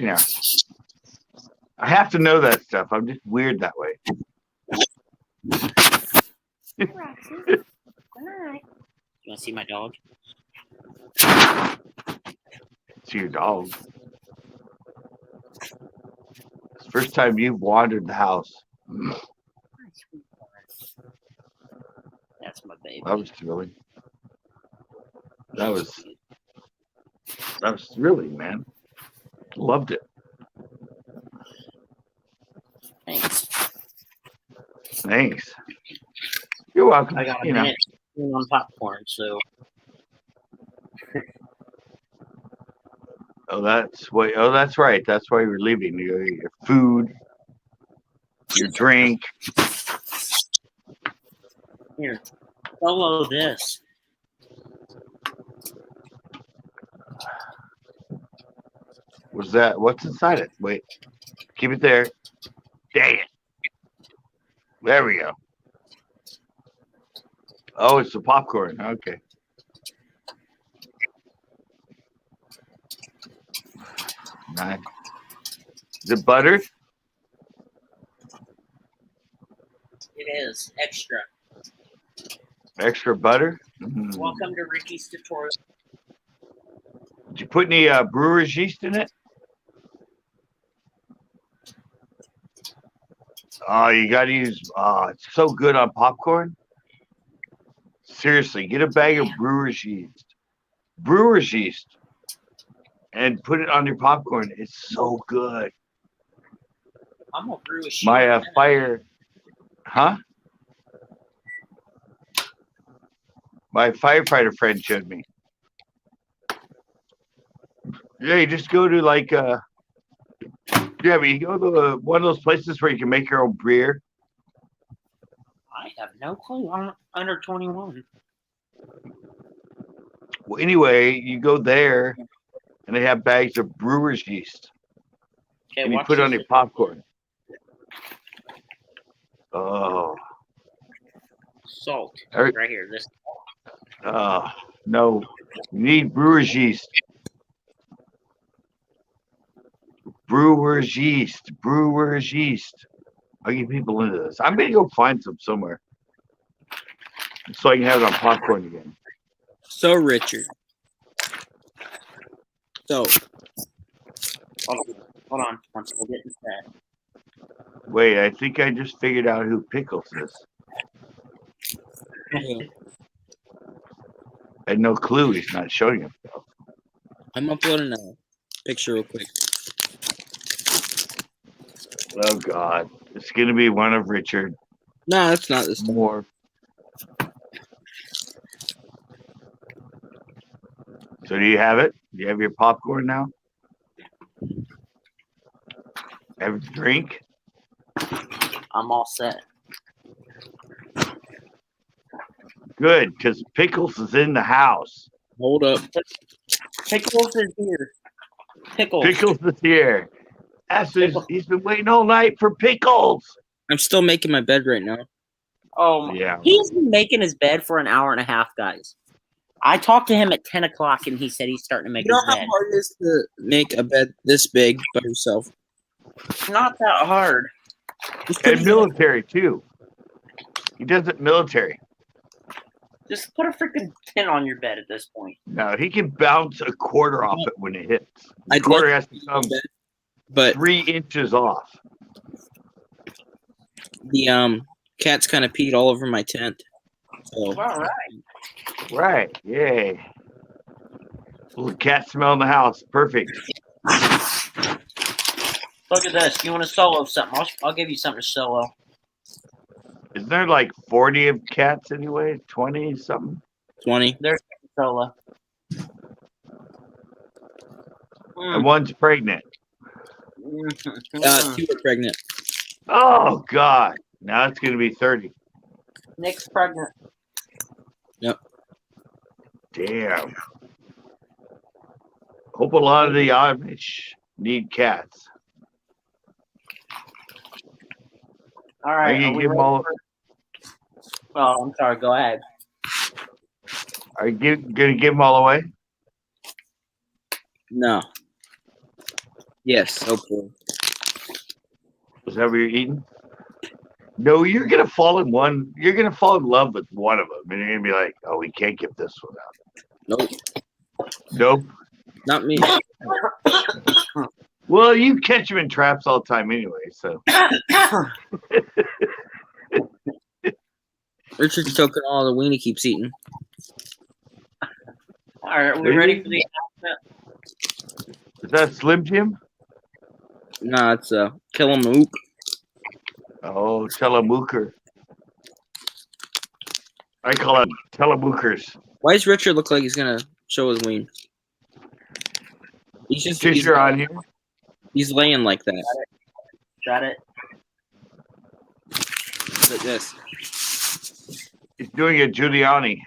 I have to know that stuff. I'm just weird that way. Roxy. Good night. You want to see my dog? See your dog. It's the first time you've wandered the house. That's my baby. That was thrilling. That was thrilling, man. Loved it. Thanks. Thanks. You're welcome. I got a minute on popcorn, so. That's right. That's why you're leaving. Your food, your drink. Here, follow this. Was that? What's inside it? Wait. Keep it there. Dang it. There we go. Oh, it's the popcorn. Okay. Nice. Is it buttered? It is extra. Extra butter? Mm. Welcome to Ricky's tutorial. Did you put any brewer's yeast in it? Oh, you got to use. It's so good on popcorn. Seriously, get a bag of brewer's yeast. Brewer's yeast. And put it on your popcorn. It's so good. I'm gonna brew a sheet. My fire. Huh? My firefighter friend showed me. Yeah, you just go to but you go to one of those places where you can make your own beer. I have no clue. I'm under 21. Well, anyway, you go there, and they have bags of brewer's yeast, Okay, and you put it on your popcorn. Oh. Salt. Right here. This. No. You need brewer's yeast. Brewer's yeast. Brewer's yeast. I'll get people into this. I'm going to go find some somewhere so I can have it on popcorn again. So, Richard. So. Hold on. I'm still getting set. Wait, I think I just figured out who Pickles is. Yeah. I had no clue he's not showing himself. I'm uploading a picture real quick. Oh, God. It's going to be one of Richard. No, it's not this time. More. So do you have it? Do you have your popcorn now? Have a drink? I'm all set. Good, because Pickles is in the house. Hold up. Pickles is here. Pickles. Pickles is here. He's been waiting all night for Pickles. I'm still making my bed right now. Oh, Yeah. He's been making his bed for an hour and a half, guys. I talked to him at 10 o'clock, and he said he's starting to make You know his how bed. hard it is to make a bed this big by yourself? It's not that hard. And military, too. He does it military. Just put a freaking pin on your bed at this point. No, he can bounce a quarter off it when it hits. The I'd quarter like has to come but 3 inches off. the cats kind of peed all over my tent. So All right. Right. Yay. Little cat smell in the house. Perfect. Look at this. You want to solo something? I'll give you something to solo. Isn't there like 40 of cats anyway? 20 something? 20. There's solo. And one's pregnant. 2 are pregnant. Oh God! Now it's gonna be 30. Nick's pregnant. Damn. Hope a lot of the Amish need cats. All right. Are you Are we give them ready all? for- Oh, I'm sorry. Go ahead. Are you gonna give them all away? No. Yes, hopefully. Is that what you're eating? No, you're gonna fall in one. You're gonna fall in love with one of them, and you're gonna be like, "Oh, we can't give this one out." Nope. Nope. Not me. Well, you catch them in traps all the time anyway, so. Richard's choking all the weenie keeps eating. All right. Are we ready for the announcement? Is that Slim Jim? Nah, it's Killamook. Oh, Telemooker. I call it Telemookers. Why does Richard look like he's gonna show his ween? He's just Since you're on here, he's laying like that. Got it. Like this. he's doing a Giuliani.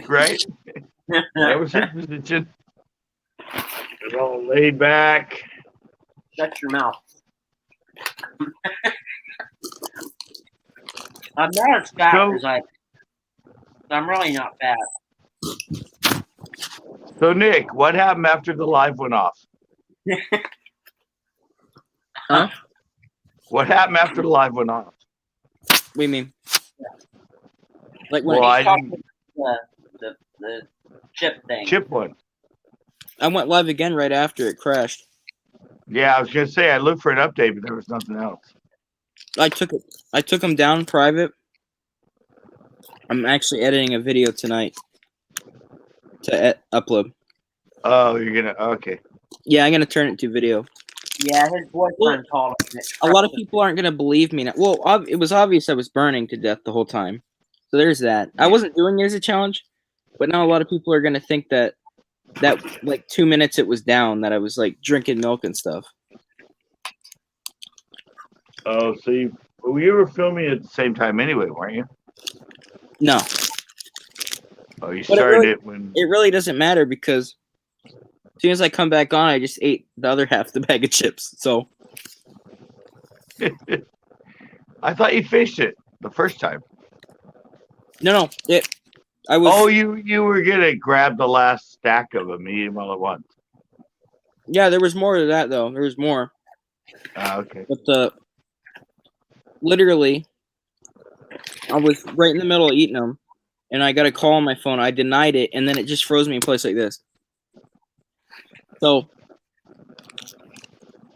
Right? That was his position. It's all laid back. Shut your mouth. I'm not as fat So- as I'm really not fat. So, Nick, what happened after the live went off? Huh? What happened after the live went off? What do you mean? Like when Well, He's talking the chip thing. Chip one. I went live again right after it crashed. Yeah, I was gonna say I looked for an update, but there was nothing else. I took him down private. I'm actually editing a video tonight to upload. Oh, you're gonna okay. Yeah, I'm gonna turn it to video. Yeah, his boyfriend told him. A lot of people aren't gonna believe me now. Well, it was obvious I was burning to death the whole time, so there's that. I wasn't doing it as a challenge, but now a lot of people are gonna think that like 2 minutes it was down, that I was like drinking milk and stuff. Oh, so you were filming at the same time anyway, weren't you? No, Oh, you But it started really- it when. it really doesn't matter because as soon as I come back on, I just ate the other half of the bag of chips. So I thought you finished it the first time. no, I was. Oh, you were gonna grab the last stack of them, eat them all at once. Yeah, there was more to that though. There was more, Okay. but literally, I was right in the middle of eating them, and I got a call on my phone. I denied it, and then it just froze me in place like this. So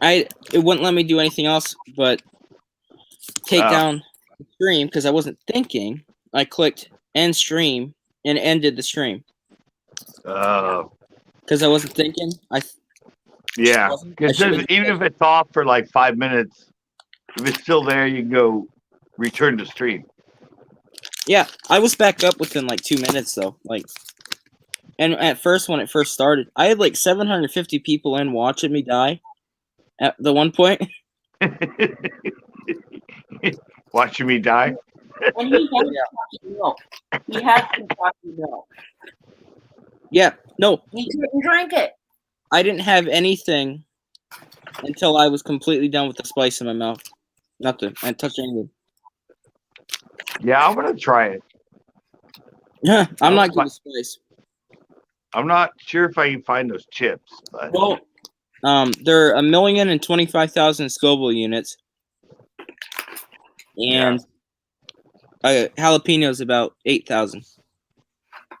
it wouldn't let me do anything else but take Oh. down the stream because I wasn't thinking. I clicked end stream and ended the stream Oh, because I wasn't thinking. yeah. wasn't- It I says should've- even if it's off for like 5 minutes, if it's still there, you can go return to stream. Yeah, I was back up within like 2 minutes though. Like, and at first when it first started, I had like 750 people in watching me die. At the one point, Watching me die. And he had fucking milk. He had some fucking milk. yeah, no, He couldn't drink it. I didn't have anything until I was completely done with the spice in my mouth. Nothing. I didn't touch anything. Yeah, I'm gonna try it. Yeah, I'm not good but- with spice. I'm not sure if I can find those chips, but Well, there are 1,025,000 Scoville units, and jalapenos about 8,000.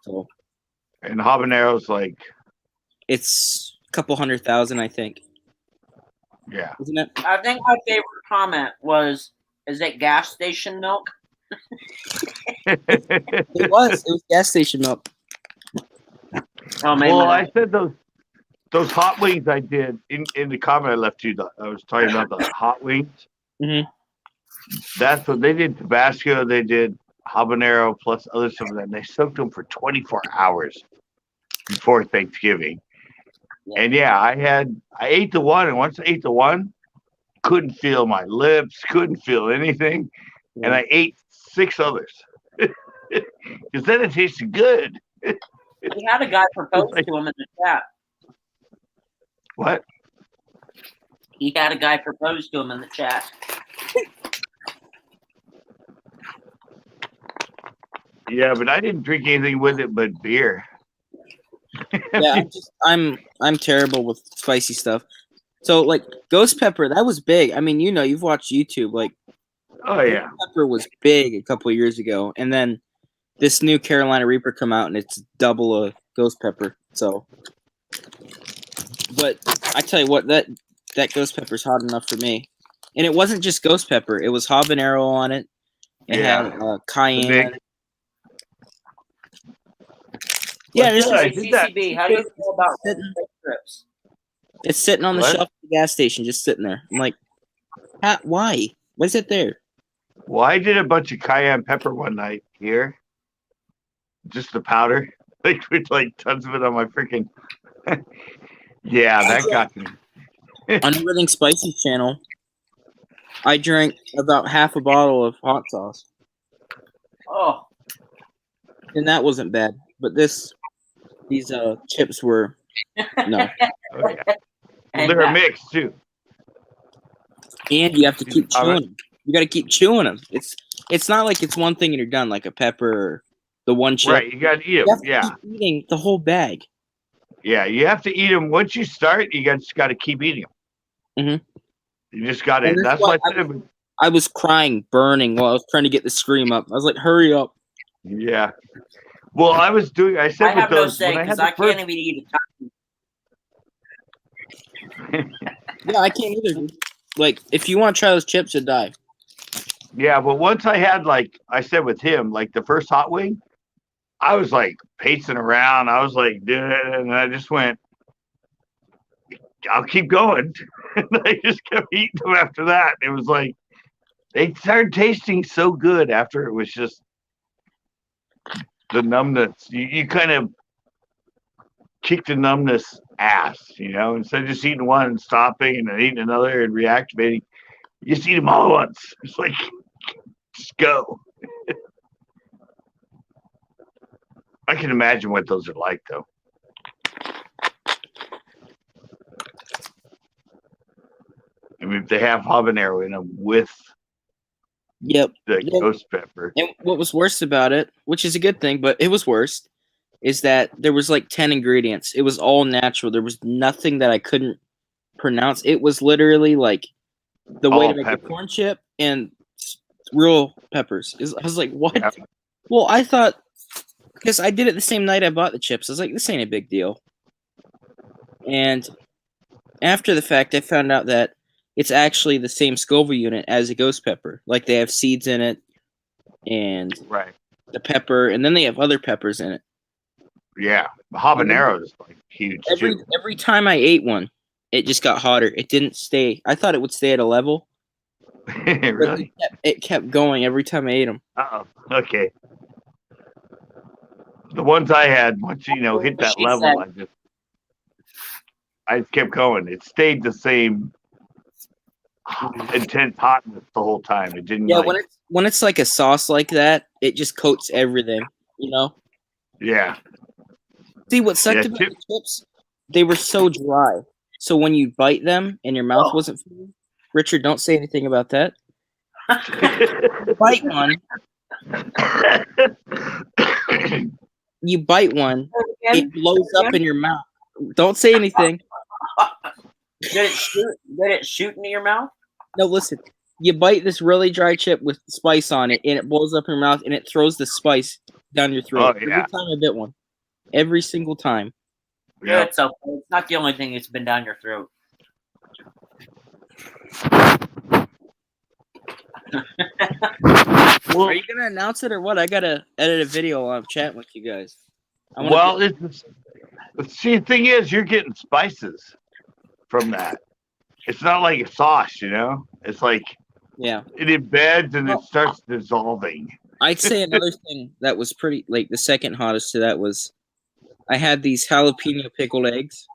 So and habaneros like it's a couple 100,000, I think, yeah. isn't it? I think my favorite comment was, "Is it gas station milk?" It was gas station milk. Oh, maybe Well, not. I said those hot wings I did in the comment I left you. I was talking about the hot wings. Mhm. That's what they did. Tabasco, they did habanero plus other stuff. And they soaked them for 24 hours before Thanksgiving, And yeah, I ate the one, and once I ate the one, couldn't feel my lips, couldn't feel anything, and I ate 6 others because then it tasted good. He had a guy propose Like- to him in the chat. What? He had a guy propose to him in the chat. Yeah, but I didn't drink anything with it but beer. Yeah, I'm terrible with spicy stuff. So like ghost pepper, that was big. I mean, you've watched YouTube. Like Oh yeah. ghost pepper was big a couple of years ago, and then this new Carolina Reaper come out, and it's double a ghost pepper. So, but I tell you what, that ghost pepper's hot enough for me. And it wasn't just ghost pepper; it was habanero on it. It had cayenne. Yeah, Well, this yeah, I is did that. CCB, how do you feel about strips? it's sitting on the What? shelf at the gas station, just sitting there. I'm like, why? Why is it there? Well, I did a bunch of cayenne pepper one night here. Just the powder. Like with like tons of it on my freaking yeah, that got me. On Everything Spicy channel, I drank about half a bottle of hot sauce, Oh, and that wasn't bad. But these chips were no. Oh, yeah. Well, they're a mix too. And you have to keep chewing them. You got to keep chewing them. It's not like it's one thing and you're done, like a pepper or the one chip. Right, you got to eat You them. have to Yeah, keep eating the whole bag. yeah, you have to eat them. Once you start, you just got to keep eating them. Mhm. You just got to. And That's that's why why I said. I was crying, burning while I was trying to get the scream up. I was like, "Hurry up!" Yeah. Well, I was doing. I said I with have no those say when I had because the I first. can't even eat a Yeah, I can't either. Dude. Like, if you want to try those chips, you'll die. Yeah, but once I had like I said with him, like the first hot wing, I was like pacing around. I was like doing it, and I just went, I'll keep going. And I just kept eating them after that. It was like they started tasting so good after it was just the numbness. You kind of kick the numbness ass, instead of just eating one and stopping and then eating another and reactivating, you just eat them all at once. It's like, just go. I can imagine what those are like, though. I mean, if they have habanero in them with Yep. the Yep. ghost pepper. And what was worse about it, which is a good thing, but it was worse, is that there was like 10 ingredients. It was all natural. There was nothing that I couldn't pronounce. It was literally like the way All to make pepper. a corn chip and real peppers. I was like, what? Yeah. Well, I thought, because I did it the same night I bought the chips. I was like, this ain't a big deal. And after the fact, I found out that it's actually the same Scoville unit as a ghost pepper. Like they have seeds in it and Right. the pepper, and then they have other peppers in it. Yeah. The habanero is like huge, too. Every time I ate one, it just got hotter. It didn't stay. I thought it would stay at a level. But Really? it kept going every time I ate them. Uh-oh. Okay. The ones I had, once hit that She level, said- I kept going. It stayed the same intense hotness the whole time. It didn't. Yeah, like, when it's like a sauce like that, it just coats everything. yeah. See what sucked Yeah, about the chips? They were so dry. So when you bite them and your mouth Oh. wasn't full, Richard, don't say anything about that. Bite one. You bite one, it blows up in your mouth. Don't say anything. Did it shoot into your mouth? No, listen. You bite this really dry chip with spice on it, and it blows up in your mouth, and it throws the spice down your throat. Oh, yeah. Every time I bit one. Every single time. Yeah. It's okay. It's not the only thing that's been down your throat. Well, Are you gonna announce it or what? I gotta edit a video while I'm chatting with you guys. See, the thing is, you're getting spices from that. It's not like a sauce, It's like yeah. it embeds and it starts dissolving. I'd say another thing that was pretty, like the second hottest to that was I had these jalapeno pickled eggs.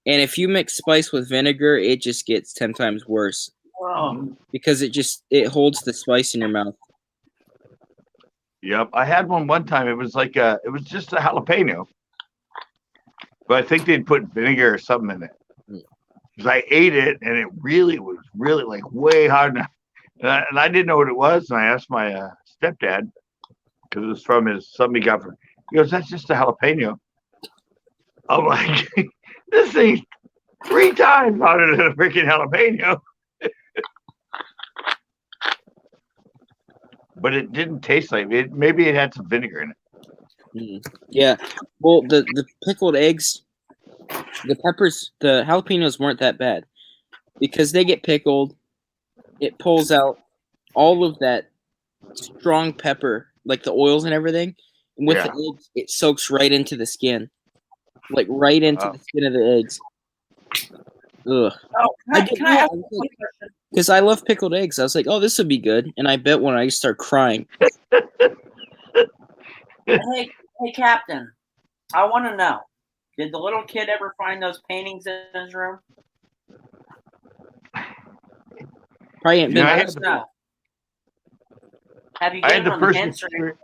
And if you mix spice with vinegar, it just gets 10 times worse Oh, because it holds the spice in your mouth. Yep, I had one time. It was just a jalapeno, but I think they'd put vinegar or something in it. Because I ate it and it really was like way hard enough, and I didn't know what it was. And I asked my stepdad because it was from something he got from. He goes, "That's just a jalapeno." I'm like, "This thing's 3 times harder than a freaking jalapeno." But it didn't taste like it. Maybe it had some vinegar in it. Yeah. Well, the pickled eggs, the peppers, the jalapenos weren't that bad because they get pickled. It pulls out all of that strong pepper, like the oils and everything. And with the eggs, it soaks right into the skin, like right into the skin of the eggs. Ugh. oh can I ask you a question? Because I love pickled eggs. I was like, oh, this would be good. And I bet when I just start crying. Hey, Captain, I want to know, did the little kid ever find those paintings in his room? Probably ain't been. I Let had us know. Have you I had given the him first hints or experience.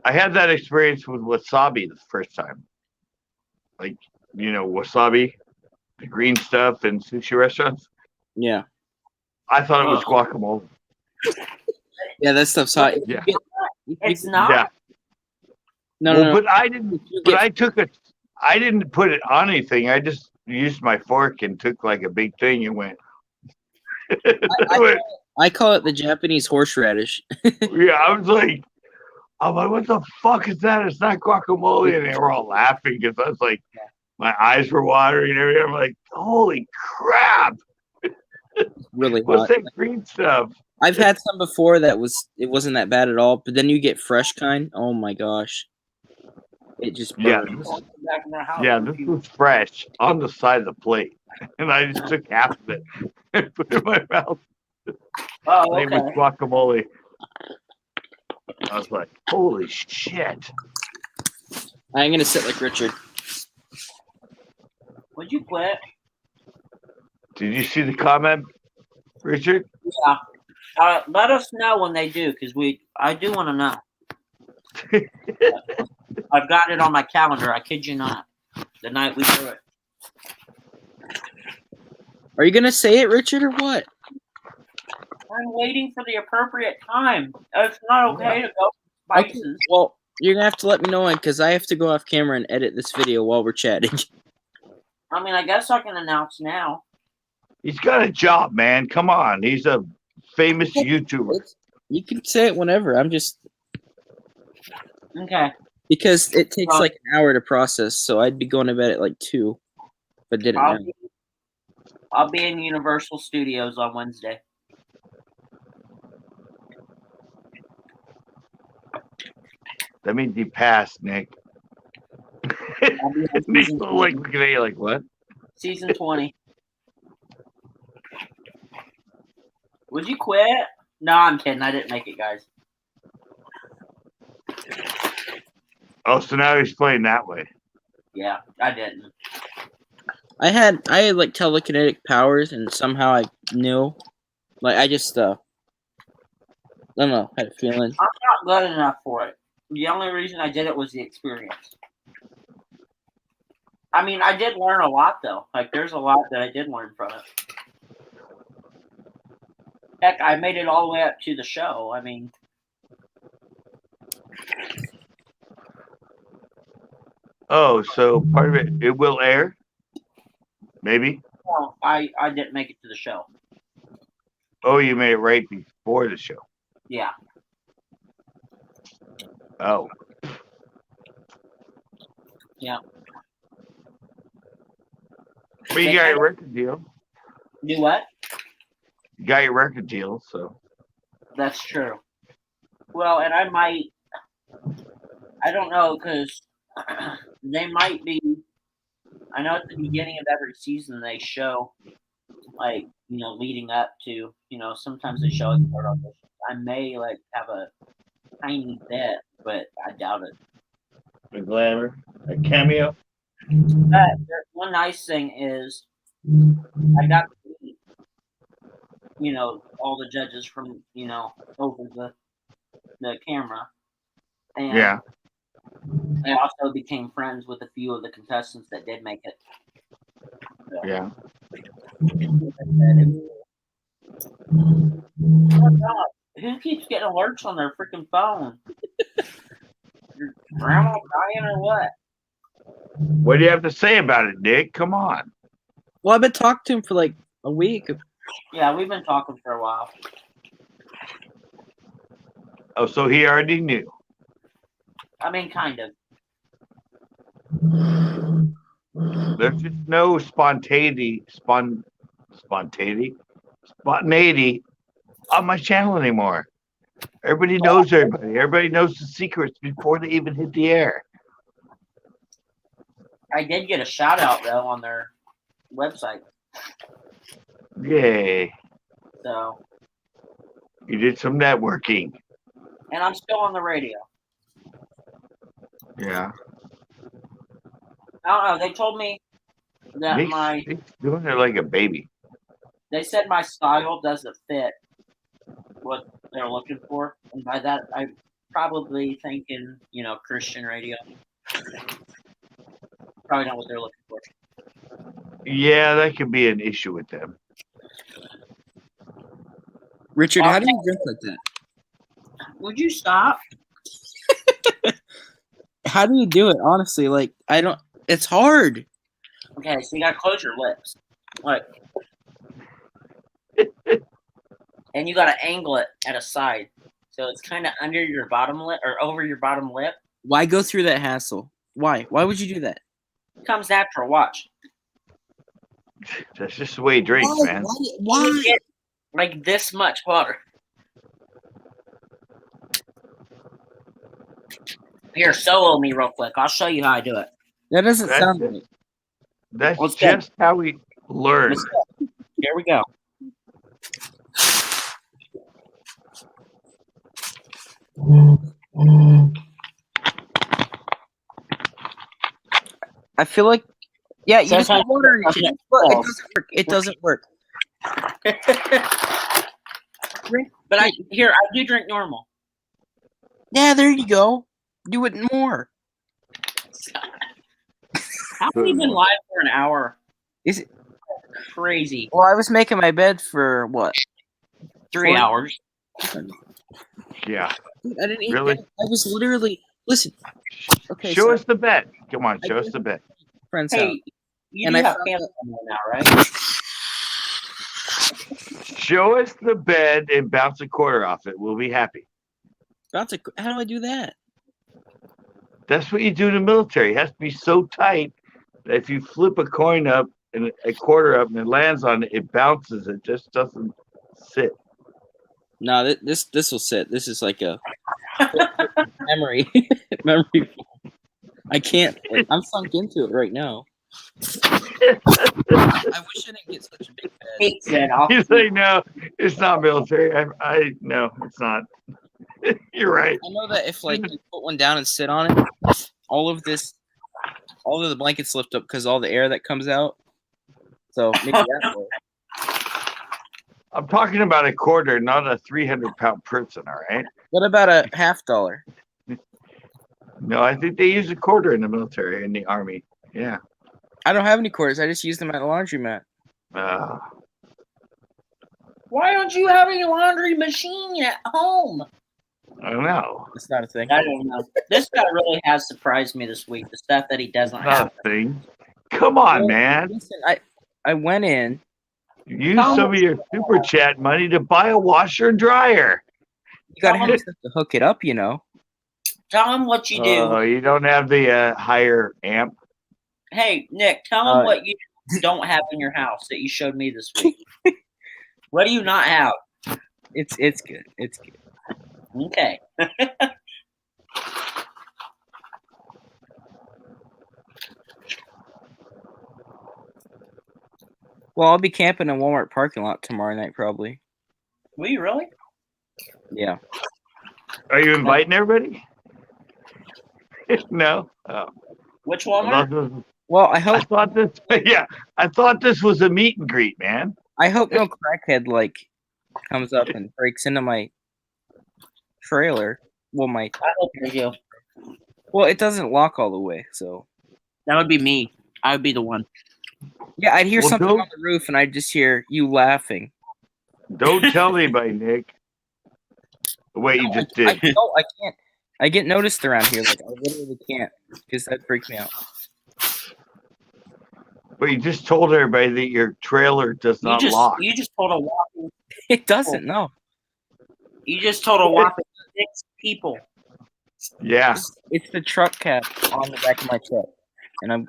I had that experience with wasabi the first time. Like, wasabi, the green stuff in sushi restaurants. Yeah. I thought it was guacamole. Yeah, that stuff's hot. Yeah. It's not? Yeah. No. But I didn't. But I took it. I didn't put it on anything. I just used my fork and took like a big thing and went. I call it the Japanese horseradish. Yeah, I'm like, what the fuck is that? It's not guacamole, and they were all laughing because I was like, my eyes were watering and everything. I'm like, holy crap! Really hot. What's that green stuff? I've had some before it wasn't that bad at all, but then you get fresh kind. Oh my gosh. It just burns. This was fresh on the side of the plate. And I just took half of it and put it in my mouth. Oh, Same with guacamole. I was like, holy shit. I'm gonna sit like Richard. Would you quit? Did you see the comment, Richard? Yeah. Let us know when they do, because I do want to know. I've got it on my calendar. I kid you not. The night we do it. Are you gonna say it, Richard, or what? I'm waiting for the appropriate time. It's not okay to go spices. Okay, well, you're gonna have to let me know because I have to go off camera and edit this video while we're chatting. I mean, I guess I can announce now. He's got a job, man. Come on. He's a famous YouTuber. You can say it whenever. I'm just Okay. because it takes like an hour to process, so I'd be going to bed at like 2, but didn't know. I'll be in Universal Studios on Wednesday. That means you passed, Nick. Nick's like looking at you like, what? Season 20. Would you quit? No, I'm kidding. I didn't make it, guys. Oh, so now he's playing that way. Yeah, I didn't. I had like telekinetic powers, and somehow I knew. Like I just I don't know, had a feeling. I'm not good enough for it. The only reason I did it was the experience. I mean, I did learn a lot, though. Like, there's a lot that I did learn from it. Heck, I made it all the way up to the show. I mean... Oh, so part of it will air? Maybe? No, I didn't make it to the show. Oh, you made it right before the show. Yeah. Oh. Yeah. But you got your record deal. Do what? You got your record deal, so. That's true. Well, and I don't know, because they might be, I know at the beginning of every season they show, like, leading up to, sometimes they show it part of it. I may, like, have a tiny bit, but I doubt it. A glamour? A cameo? But one nice thing is I got to meet, all the judges from, over the camera. And Yeah. I also became friends with a few of the contestants that did make it. So, Yeah. Oh God, who keeps getting alerts on their freaking phone? Your grandma dying or what? What do you have to say about it, Nick? Come on. Well, I've been talking to him for like a week. Yeah, we've been talking for a while. Oh, so he already knew. I mean, kind of. There's just no spontaneity on my channel anymore. Everybody knows everybody. Everybody knows the secrets before they even hit the air. I did get a shout out though on their website. Yay. So. You did some networking. And I'm still on the radio. Yeah. I don't know. They told me that Nick's doing it like a baby. They said my style doesn't fit what they're looking for, and by that I'm probably thinking, Christian radio. Probably not what they're looking for. Yeah, that could be an issue with them. Richard, how do you drink like that? Would you stop? How do you do it? Honestly, like I don't. It's hard. Okay, so you gotta close your lips, like, and you gotta angle it at a side, so it's kind of under your bottom lip or over your bottom lip. Why go through that hassle? Why? Why would you do that? It comes natural. Watch. That's just the way he drinks, man. Why? You get like this much water. Here, solo me real quick. I'll show you how I do it. That doesn't sound right. That's just how we learn. Here we go. I feel like, yeah, you just Sometimes put water in your it teeth. Look, it doesn't work. It doesn't work. But I do drink normal. Yeah, there you go. Do it more. How have you been live for an hour? Is it crazy? Well, I was making my bed for what? 3 hours. Yeah. Dude, I didn't eat Really? that. I was literally listen. Okay, show us the bed. Come on, show us the bed. Friends house. Hey, you And do I have found family now, right? Show us the bed and bounce a quarter off it. We'll be happy. How do I do that? That's what you do in the military. It has to be so tight that if you flip a coin up and a quarter up and it lands on it, it bounces. It just doesn't sit. No, this will sit. This is like a memory. I can't. I'm sunk into it right now. I wish I didn't get such a big bed. You say no, it's not military. I no, it's not. You're right. I know that if like you put one down and sit on it, all of the blankets lift up because all the air that comes out. So maybe that way. I'm talking about a quarter, not a 300-pound person. All right. What about a $50? No, I think they use a quarter in the military, in the army. Yeah. I don't have any quarters. I just use them at the laundromat. Why don't you have a laundry machine at home? I don't know. It's not a thing. I don't know. This guy really has surprised me this week. The stuff that he doesn't have. Not a thing. Come on, man. Listen, I went in. Use some of your super chat money to buy a washer and dryer. You gotta have stuff to hook it up, you know. Tell him what you do. Oh, you don't have the higher amp? Hey, Nick, tell him what you don't have in your house that you showed me this week. What do you not have? It's good. It's good. Okay. Well, I'll be camping in Walmart parking lot tomorrow night, probably. Will you really? Yeah. Are you inviting everybody? No. Oh. Which Walmart? Well, I I hope thought this. Yeah, I thought this was a meet and greet, man. no crackhead like comes up and breaks into my trailer. Well, I hope you're you. it doesn't lock all the way, so That would be me. I would be the one. yeah, I'd hear Well, something don't- on the roof, and I'd just hear you laughing. Don't tell anybody, Nick. The way you just did. I can't. I get noticed around here. Like I literally can't, because that freaks me out. But you just told everybody that your trailer does not lock. You just told a whopping It doesn't. No. you just told a whopping 6 people. Yeah. It's the truck cap on the back of my truck, and I'm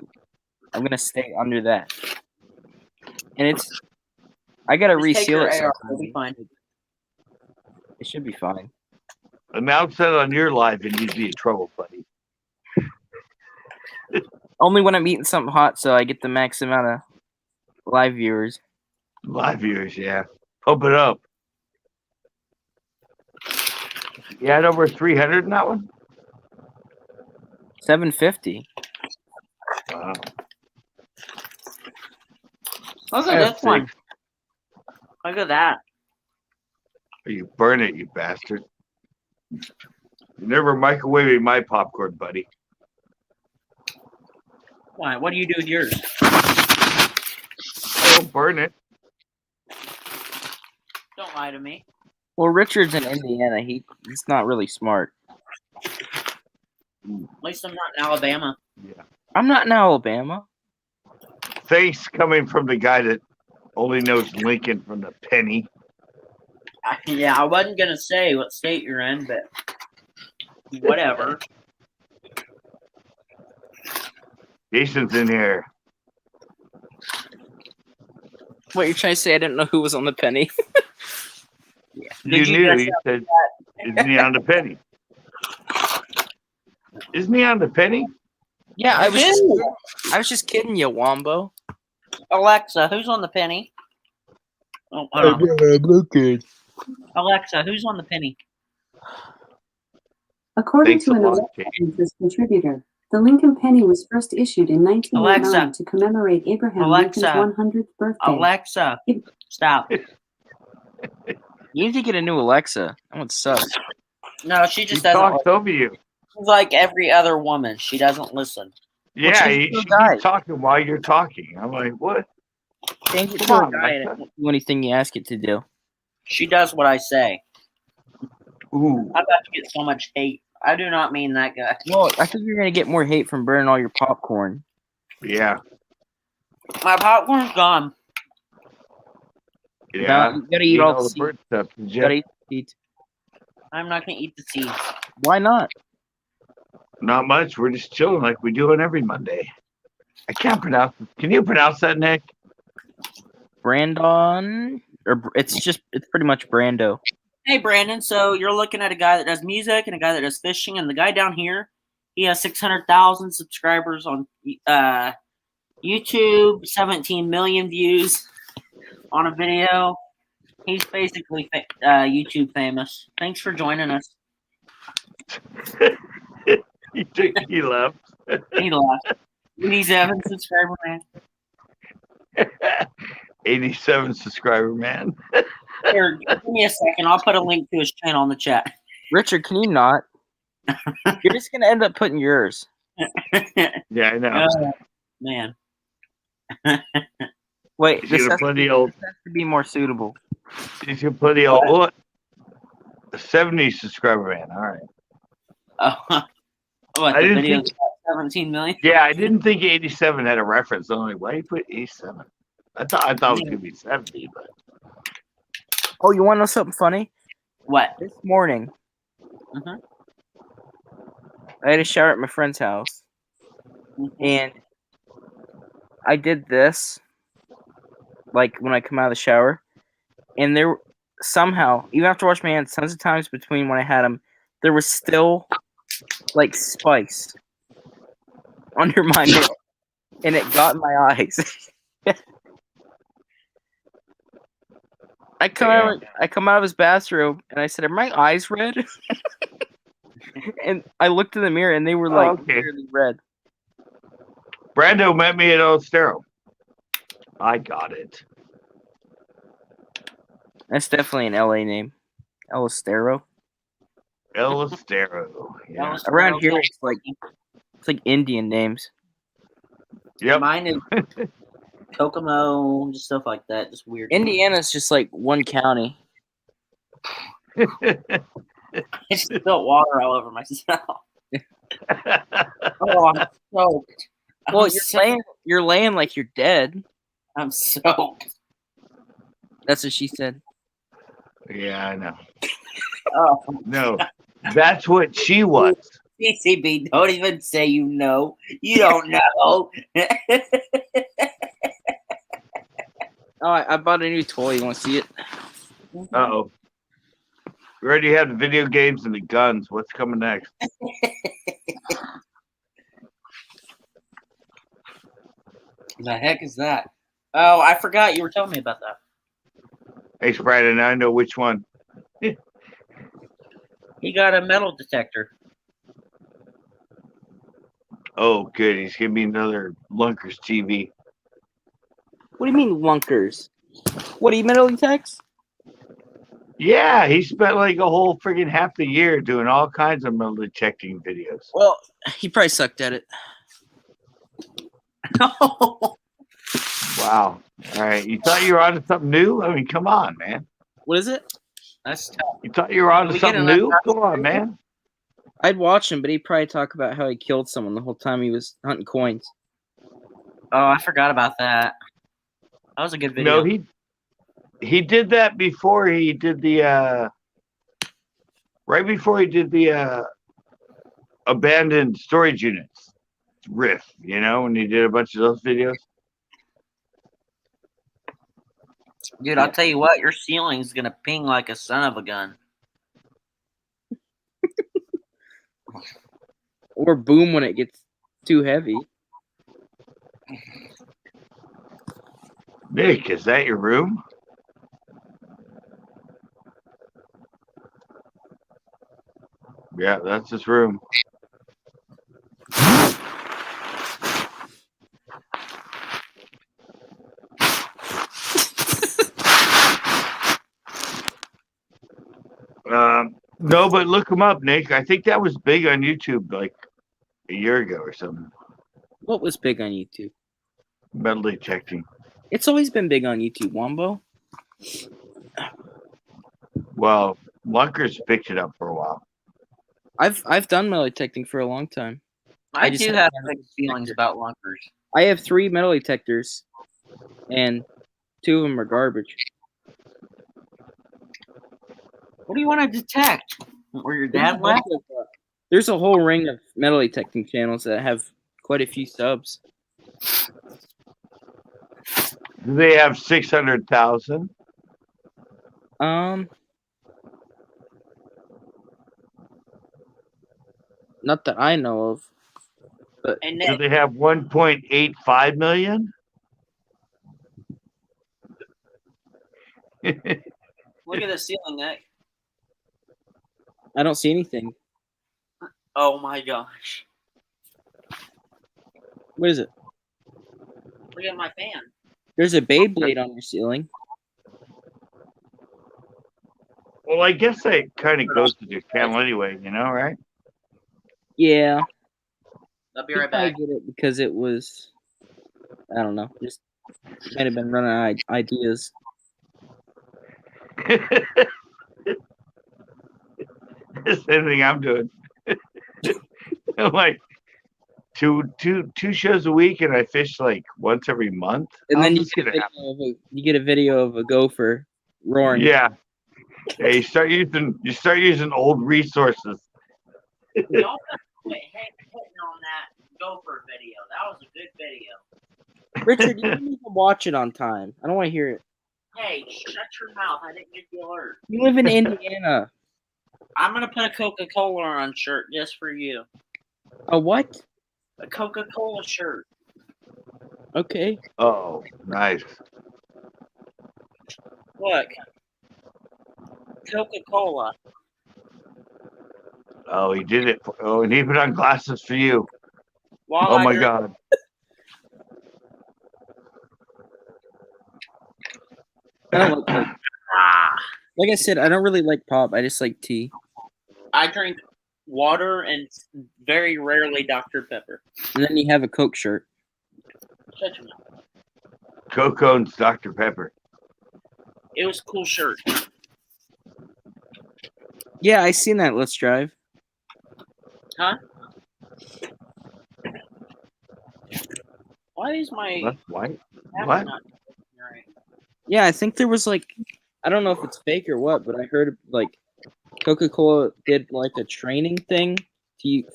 gonna stay under that. And I gotta Just take reseal your it. AR, sometime. it'll be fine. It should be fine. Announce that on your live and you'd be in trouble, buddy. Only when I'm eating something hot, so I get the max amount of live viewers. Live viewers, yeah. Pump it up. You had over 300 in that one? 750. Wow. Look I at have this one. 6. Look at that. You burn it, you bastard. You never microwave my popcorn, buddy. Why? What do you do with yours? I don't burn it. Don't lie to me. Well, Richard's in Indiana. He's not really smart. At least I'm not in Alabama. Yeah. I'm not in Alabama. Thanks coming from the guy that only knows Lincoln from the penny. Yeah, I wasn't gonna say what state you're in, but whatever. Jason's in here. What you're trying to say? I didn't know who was on the penny. You Did you knew. guess He said, isn't he on the penny? Isn't he on the penny? Yeah, I was. Ew. I was just kidding you, Wombo. Alexa, who's on the penny? Oh, hold on. Looking. Alexa, who's on the penny? According Thanks to a an lot, Alexa Interest contributor, the Lincoln penny was first issued in 1909 Alexa. to commemorate Abraham Alexa. Lincoln's 100th birthday. Alexa, stop. You need to get a new Alexa. That one sucks. No, she He just doesn't. talks over you. She's like every other woman. She doesn't listen. Yeah, change he to a guy. keeps talking while you're talking. I'm like, what? Change it to Come a on, guy and it Alexa. won't do anything you ask it to do. She does what I say. Ooh. I'm about to get so much hate. I do not mean that guy. Well, I think you're gonna get more hate from burning all your popcorn. Yeah. My popcorn's gone. Yeah. You gotta eat all the the seeds. bird stuff. Did You you? gotta eat the seeds. I'm not gonna eat the seeds. Why not? Not much. We're just chilling like we do on every Monday. I can't pronounce. Can you pronounce that, Nick? Brandon, or it's pretty much Brando. Hey, Brandon. So you're looking at a guy that does music and a guy that does fishing, and the guy down here, he has 600,000 subscribers on YouTube, 17 million views on a video. He's basically YouTube famous. Thanks for joining us. He left. He left. 87 subscriber man. 87 subscriber man. Here, give me a second. I'll put a link to his channel in the chat. Richard, can you not? You're just gonna end up putting yours. Yeah, I know. Man. Wait, He's this gonna has, put the old. this has to be more suitable. He's gonna put the old. What? 70 subscriber man. All right. What, I the didn't video's got 17 million? Yeah, I didn't think 87 had a reference. I'm like, why you put 87? I thought it was gonna be 70, but Oh, you want to know something funny? What? This morning, Mhm. I had a shower at my friend's house, and I did this, like when I come out of the shower, and there somehow, even after I washed my hands tons of times between when I had them, there was still like spice under my nail, and it got in my eyes. I come out of his bathroom and I said, "Are my eyes red?" And I looked in the mirror and they were like okay. really red. Brando met me at El Estero. I got it. That's definitely an LA name. El Estero. El Estero. Yeah. Around here, it's like Indian names. Yep. Mine is Kokomo, just stuff like that. Just weird. Indiana's just like one county. I just spilled water all over myself. Oh, I'm soaked. Well, I'm you're laying like you're dead. I'm soaked. That's what she said. Yeah, I know. Oh, No, that's what she was. CCB, don't even say you know. You don't know. Oh, I bought a new toy. You want to see it? Uh-oh. We already have the video games and the guns. What's coming next? The heck is that? Oh, I forgot you were telling me about that. Hey, Sprite, and I know which one. He got a metal detector. Oh, good. He's giving me another Lunkers TV. What do you mean, lunkers? What do you metal detects? Yeah, he spent like a whole freaking half the year doing all kinds of metal detecting videos. Well, he probably sucked at it. Wow. All right. You thought you were onto something new? I mean, come on, man. What is it? That's tough. You thought you were onto we get something an new? Come on, man. I'd watch him, but he'd probably talk about how he killed someone the whole time he was hunting coins. Oh, I forgot about that. That was a good video. No, he did that before he did the right before he did the abandoned storage units riff, you know, when he did a bunch of those videos. Dude, I'll tell you what, your ceiling's gonna ping like a son of a gun. Or boom when it gets too heavy. Nick, is that your room? Yeah, that's his room. No, but look him up, Nick. I think that was big on YouTube like a year ago or something. What was big on YouTube? Metal detecting. It's always been big on YouTube, Wombo. Well, Lunkers picked it up for a while. I've done metal detecting for a long time. I just do have have mixed feelings about lunkers. I have 3 metal detectors, and 2 of them are garbage. What do you want to detect? Where your dad left? There's a whole ring of metal detecting channels that have quite a few subs. Do they have 600,000? Not that I know of. But And Do they have 1.85 million? look at the ceiling, Nick. I don't see anything. Oh my gosh. What is it? Look at my fan. There's a Beyblade on your ceiling. Well, I guess that kind of goes to your channel anyway, you know, right? Yeah. I'll be right I back. get it because it was, I don't know, just might have been running out of ideas. Same thing I'm doing. I'm like two shows a week, and I fish like once every month. And then How's this gonna happen? you get a video of a gopher roaring. Yeah. Yeah, you start using old resources. Y'all quit hitting on that gopher video. That was a good video. Richard, you didn't even watch it on time. I don't want to hear it. Hey, shut your mouth. I didn't get the alert. You live in Indiana. I'm going to put a Coca-Cola on shirt just for you. A what? A Coca-Cola shirt. Okay. Oh, nice. Look. Coca-Cola. Oh, he did it. And he put on glasses for you. While Oh I my drink- God. I don't like Coke. Like I said, I don't really like pop. I just like tea. I drink water and very rarely Dr. Pepper. And then you have a Coke shirt. Shut your mouth. Coke owns Dr. Pepper. It was a cool shirt. Yeah, I seen that. Let's Drive. Huh? Why is my That's white. app What? not right? Yeah, I think there was like, I don't know if it's fake or what, but I heard like Coca-Cola did like a training thing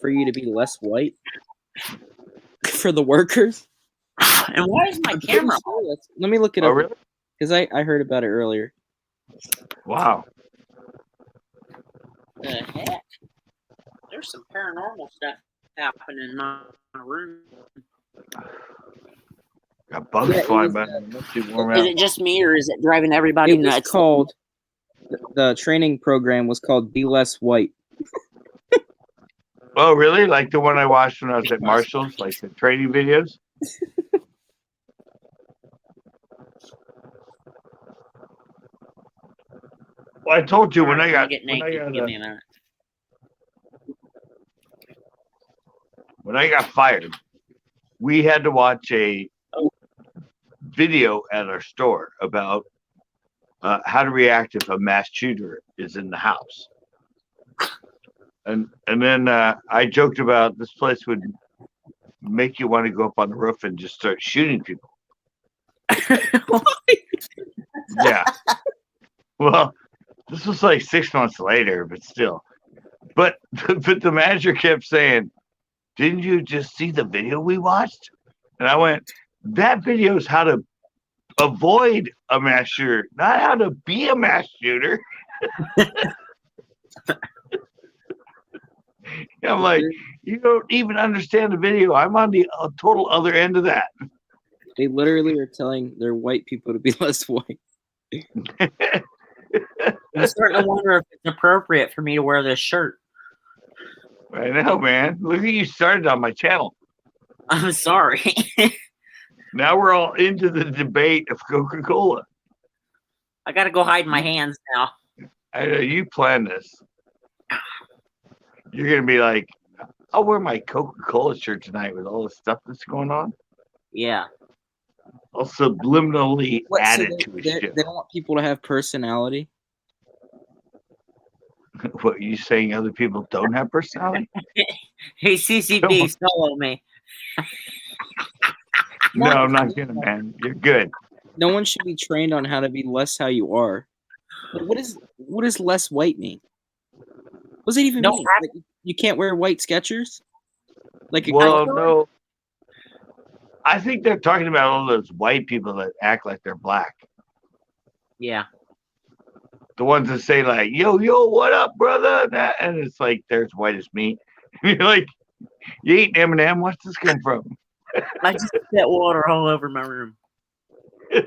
for you to be less white for the workers. And why is my camera on? Let me look it Oh, up really? because I heard about it earlier. Wow. The heck? There's some paranormal stuff happening in my room. Got bugs Yeah, flying it by. was, It must be warm Is out. it just me, or is it driving everybody It was nuts? called the training program was called Be Less White. Oh, really? Like the one I watched when I was at Marshall's, like the training videos? Well, I told you when I got get naked. Give me a minute. when I got fired, we had to watch a video at our store about how to react if a mass shooter is in the house. And then I joked about this place would make you want to go up on the roof and just start shooting people. Yeah. Well, this was like 6 months later, but still. But the manager kept saying, "Didn't you just see the video we watched?" And I went, "That video is how to avoid a mass shooter, not how to be a mass shooter." I'm like, you don't even understand the video. I'm on the total other end of that. They literally are telling their white people to be less white. I'm starting to wonder if it's appropriate for me to wear this shirt. I know, man. Look at you started on my channel. I'm sorry. Now we're all into the debate of Coca-Cola. I gotta go hide my hands now. I know you planned this. You're gonna be like, I'll wear my Coca-Cola shirt tonight with all the stuff that's going on. Yeah. I'll subliminally add So it to a they show. don't want people to have personality. What, you saying other people don't have personality? Hey, CCB, follow me. No, I'm not gonna, man. You're good. No one should be trained on how to be less how you are. Like, what does less white mean? What does it even mean? Like, you can't wear white Skechers? Like Well, no. I think they're talking about all those white people that act like they're black. Yeah. The ones that say like, yo, what up, brother? And it's like, they're as white as meat. You're like, you eating M&M? What's this come from? I just spit water all over my room. I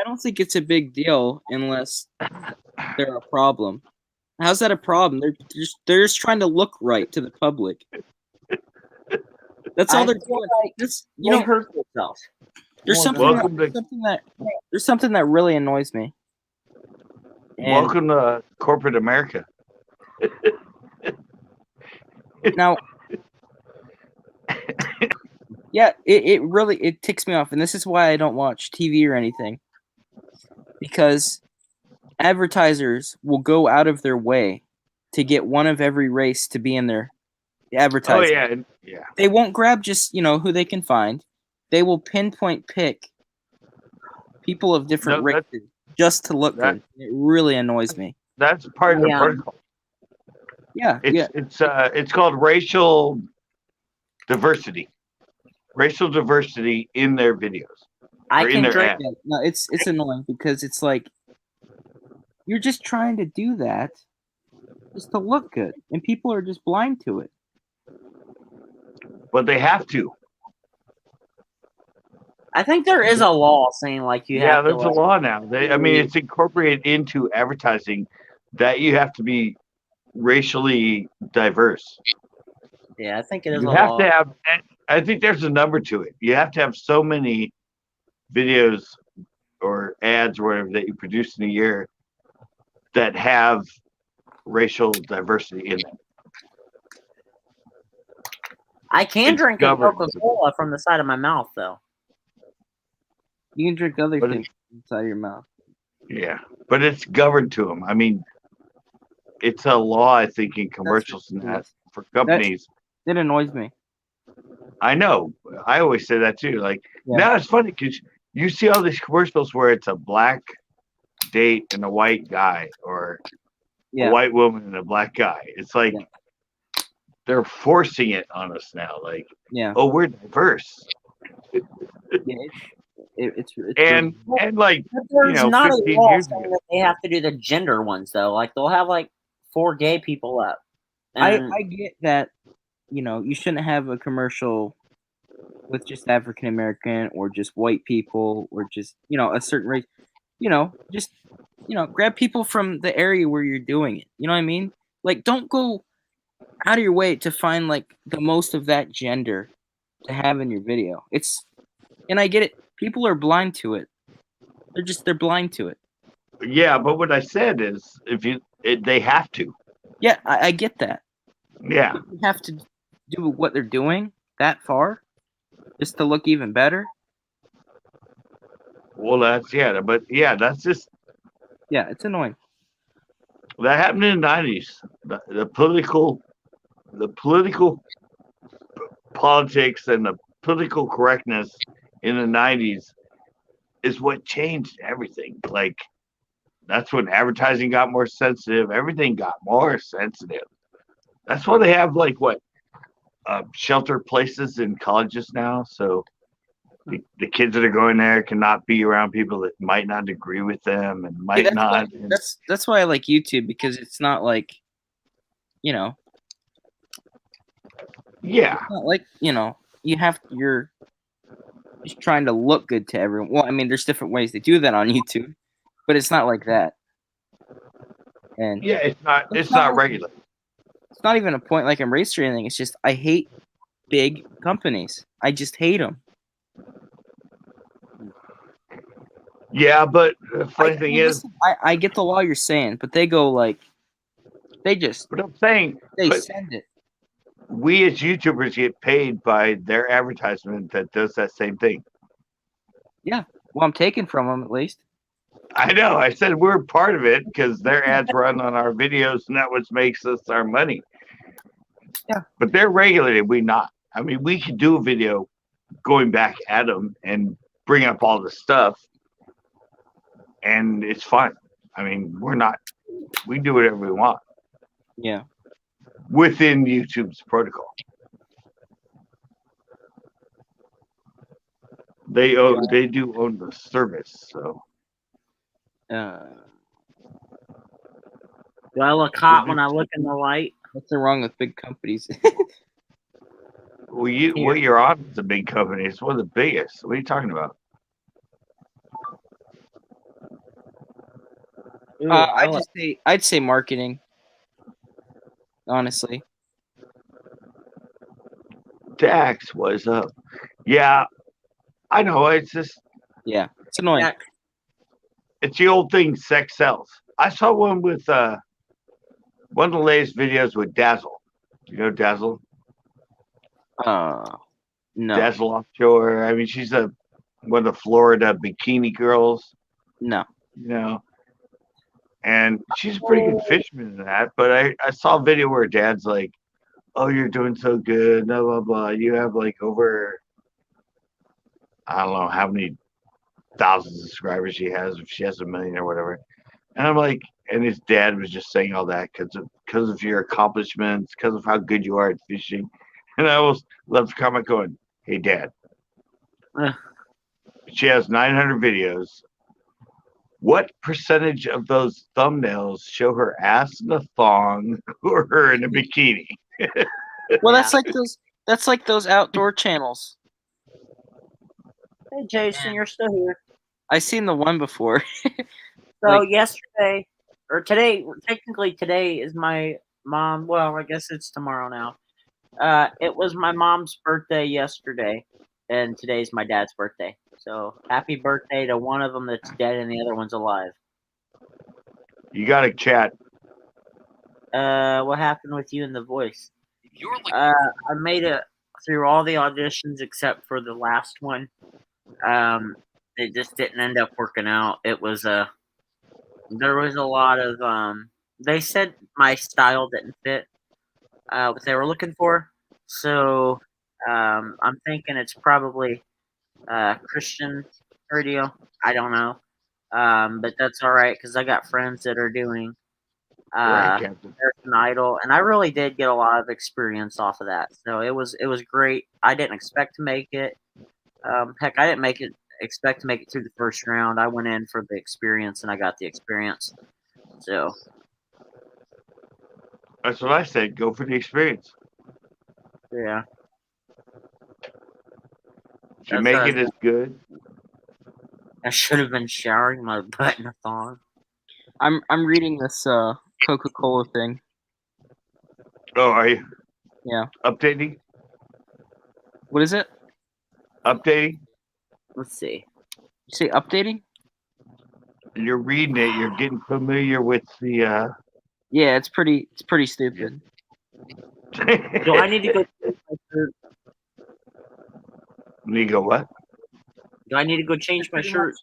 don't think it's a big deal unless they're a problem. How's that a problem? They're just trying to look right to the public. That's all they're doing. You know, hurt yourself. there's something that really annoys me. And Welcome to corporate America. now, yeah, it really ticks me off, and this is why I don't watch TV or anything, because advertisers will go out of their way to get one of every race to be in their advertising. Oh yeah. They won't grab just who they can find. They will pinpoint pick people of different races just to look good. It really annoys me. That's part of the protocol. Yeah, it's called racial diversity. Racial diversity in their videos. I can drink it. No, it's annoying because it's like you're just trying to do that just to look good, and people are just blind to it. But they have to. I think there is a law saying like you have to. Yeah, there's a law now. It's incorporated into advertising that you have to be racially diverse. Yeah, I think it is You a have law. to have. I think there's a number to it. You have to have so many videos or ads or whatever that you produce in a year that have racial diversity in them. I can It's drink a governed. Coca-Cola from the side of my mouth, though. You can drink other But things inside your mouth. Yeah, but it's governed to them. I mean, it's a law, I think, in commercials and that ridiculous. for companies. It annoys me. I know. I always say that too. Like Yeah. now, it's funny because you see all these commercials where it's a black date and a white guy, or a white woman and a black guy. It's like they're forcing it on us now. Like, oh, we're diverse. It's and like, there's not a 15 law years saying ago. that they have to do the gender ones though. Like they'll have like 4 gay people up. I get that. You shouldn't have a commercial with just African American or just white people or just a certain race. Just grab people from the area where you're doing it. You know what I mean? Like, don't go out of your way to find like the most of that gender to have in your video. And I get it. People are blind to it. They're blind to it. Yeah, but what I said is, they have to. Yeah, I get that. Yeah, You have to do what they're doing that far just to look even better. Well, that's just it's annoying. That happened in the 90s. The political politics and the political correctness in the 90s is what changed everything. Like, that's when advertising got more sensitive. Everything got more sensitive. That's why they have shelter places in colleges now. So the kids that are going there cannot be around people that might not agree with them and might not. That's why I like YouTube, because it's not like, Yeah. It's not like, you're just trying to look good to everyone. Well, I mean, there's different ways to do that on YouTube, but it's not like that. And yeah, it's not regular. It's not even a point like I'm racist or anything. It's just I hate big companies. I just hate them. Yeah, but the funny thing is, I get the law you're saying, but they go like, But I'm saying, send it. We as YouTubers get paid by their advertisement that does that same thing. Yeah, well, I'm taking from them at least. I know. I said we're part of it because their ads run on our videos, and that's what makes us our money. Yeah, but they're regulated. We not. I mean, we could do a video going back at them and bring up all the stuff, and it's fine. I mean, we're not. We do whatever we want. Yeah. Within YouTube's protocol. They do own the service, so. Do I look hot when I look in the light? What's wrong with big companies? Well, you're on is a big company. It's one of the biggest. What are you talking about? I'd say marketing. Honestly. Dax, what's up? Yeah, I know. It's just. Yeah, it's annoying. It's the old thing, sex sells. I saw one with one of the latest videos with Dazzle. You know Dazzle? No. Dazzle Offshore. I mean, she's one of the Florida bikini girls. No. You know? And she's a pretty good fisherman in that. But I saw a video where Dad's like, oh, you're doing so good, blah, blah, blah. You have like over, I don't know how many thousands of subscribers she has, if she has 1 million or whatever. And I'm like, and his dad was just saying all that because of your accomplishments, because of how good you are at fishing. And I almost left the comment going, hey, Dad. She has 900 videos. What percentage of those thumbnails show her ass in a thong or her in a bikini? Well, that's like those outdoor channels. Hey, Jason, you're still here. I seen the one before. So yesterday, or today, technically today is my mom. Well, I guess it's tomorrow now. It was my mom's birthday yesterday, and today's my dad's birthday. So happy birthday to one of them that's dead and the other one's alive. You got to chat. What happened with you and the voice? I made it through all the auditions except for the last one. It just didn't end up working out. It was there was a lot of they said my style didn't fit what they were looking for. So I'm thinking it's probably Christian radio. I don't know. But that's all right because I got friends that are doing Right, Captain. American Idol, and I really did get a lot of experience off of that. So it was great. I didn't expect to make it. Heck, I didn't expect to make it through the first round. I went in for the experience, and I got the experience. So That's what I said. Go for the experience. yeah, If you That's make what I it as good. I should have been showering my butt in a thong. I'm reading this Coca-Cola thing. Oh, are you Yeah. updating? What is it? Updating? Let's see. You say updating? You're reading it. You're getting familiar with the. Yeah, it's pretty stupid. Do I need to go change my shirt? You go what? Do I need to go change my shirt?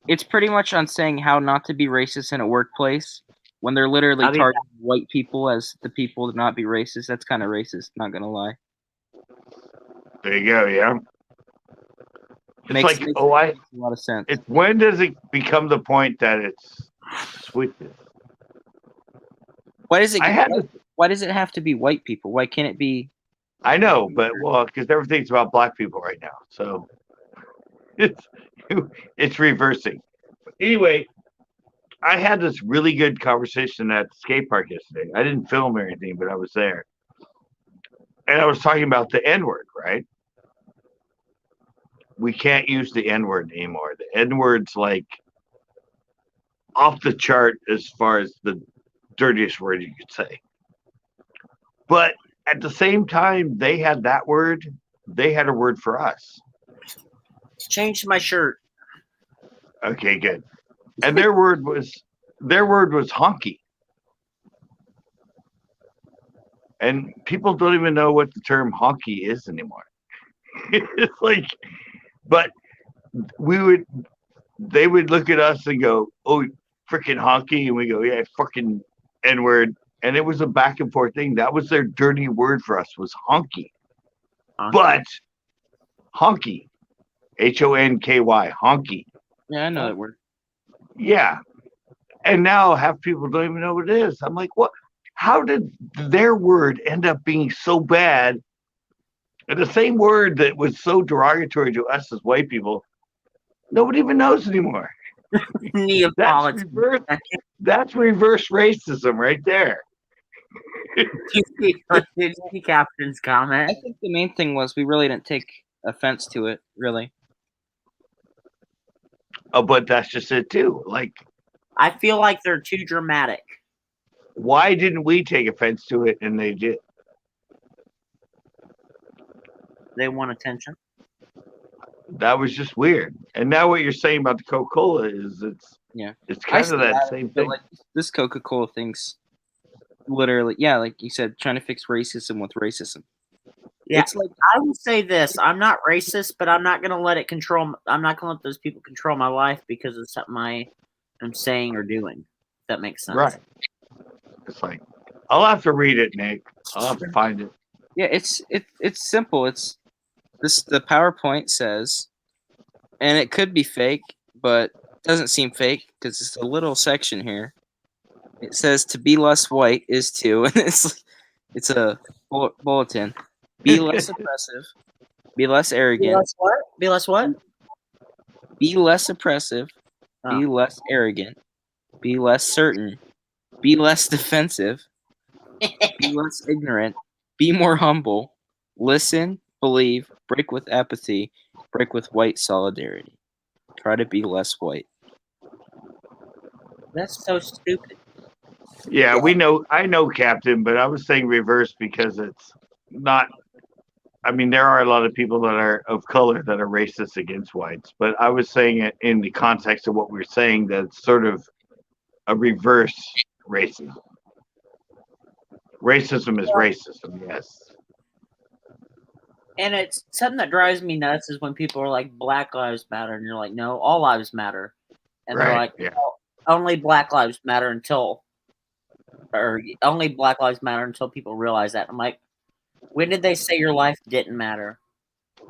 It's pretty much on saying how not to be racist in a workplace when they're literally I'll be targeting white people as the people to not be racist. That's kind of racist, not gonna lie. There you go. Yeah. It's Makes like, a lot of sense. It's when does it become the point that it's sweetness? Why does it? I had. Why does it have to be white people? Why can't it be? I know, but because everything's about black people right now, so it's reversing. Anyway, I had this really good conversation at the skate park yesterday. I didn't film or anything, but I was there, and I was talking about the N-word. Right? We can't use the N-word anymore. The N-word's like off the chart as far as the dirtiest word you could say. But at the same time, they had that word. They had a word for us. Change my shirt. Okay, good. And their word was honky. And people don't even know what the term honky is anymore. It's like, but they would look at us and go, "Oh, freaking honky," and we go, "Yeah, fucking N-word." And it was a back and forth thing. That was their dirty word for us, was honky. But honky, HONKY, honky. Yeah, I know that word. Yeah. And now half people don't even know what it is. I'm like, what? How did their word end up being so bad? And the same word that was so derogatory to us as white people, nobody even knows anymore. Neapolitan. That's reverse racism right there. Did you see Captain's comment? I think the main thing was we really didn't take offense to it, really. Oh, but that's just it too. Like, I feel like they're too dramatic. why didn't we take offense to it and they did? They want attention. That was just weird. And now what you're saying about the Coca-Cola is it's kind of that same thing. Like, this Coca-Cola thing's literally, yeah, like you said, trying to fix racism with racism. Yeah, it's like, I would say this: I'm not racist, but I'm not going to let it control. I'm not going to let those people control my life because of something I am saying or doing. If that makes sense, Right? It's like, I'll have to read it, Nick. I'll have to find it. Yeah, it's simple. It's this. The PowerPoint says, and it could be fake, but it doesn't seem fake because it's a little section here. It says to be less white is to, and it's a bulletin. Be less oppressive. Be less arrogant. Be less what? Be less what? Be less oppressive. Oh. Be less arrogant. Be less certain. Be less defensive. Be less ignorant. Be more humble. Listen, believe, break with apathy, break with white solidarity. Try to be less white. That's so stupid. Yeah, we know. I know, Captain, but I was saying reverse because it's not I mean, there are a lot of people that are of color that are racist against whites, but I was saying it in the context of what we were saying, that it's sort of a reverse racism. Racism is racism, yes. And it's something that drives me nuts is when people are like, Black Lives Matter, and you're like, no, all lives matter. And they're like, Yeah. well, only Black Lives Matter until people realize that. I'm like, when did they say your life didn't matter?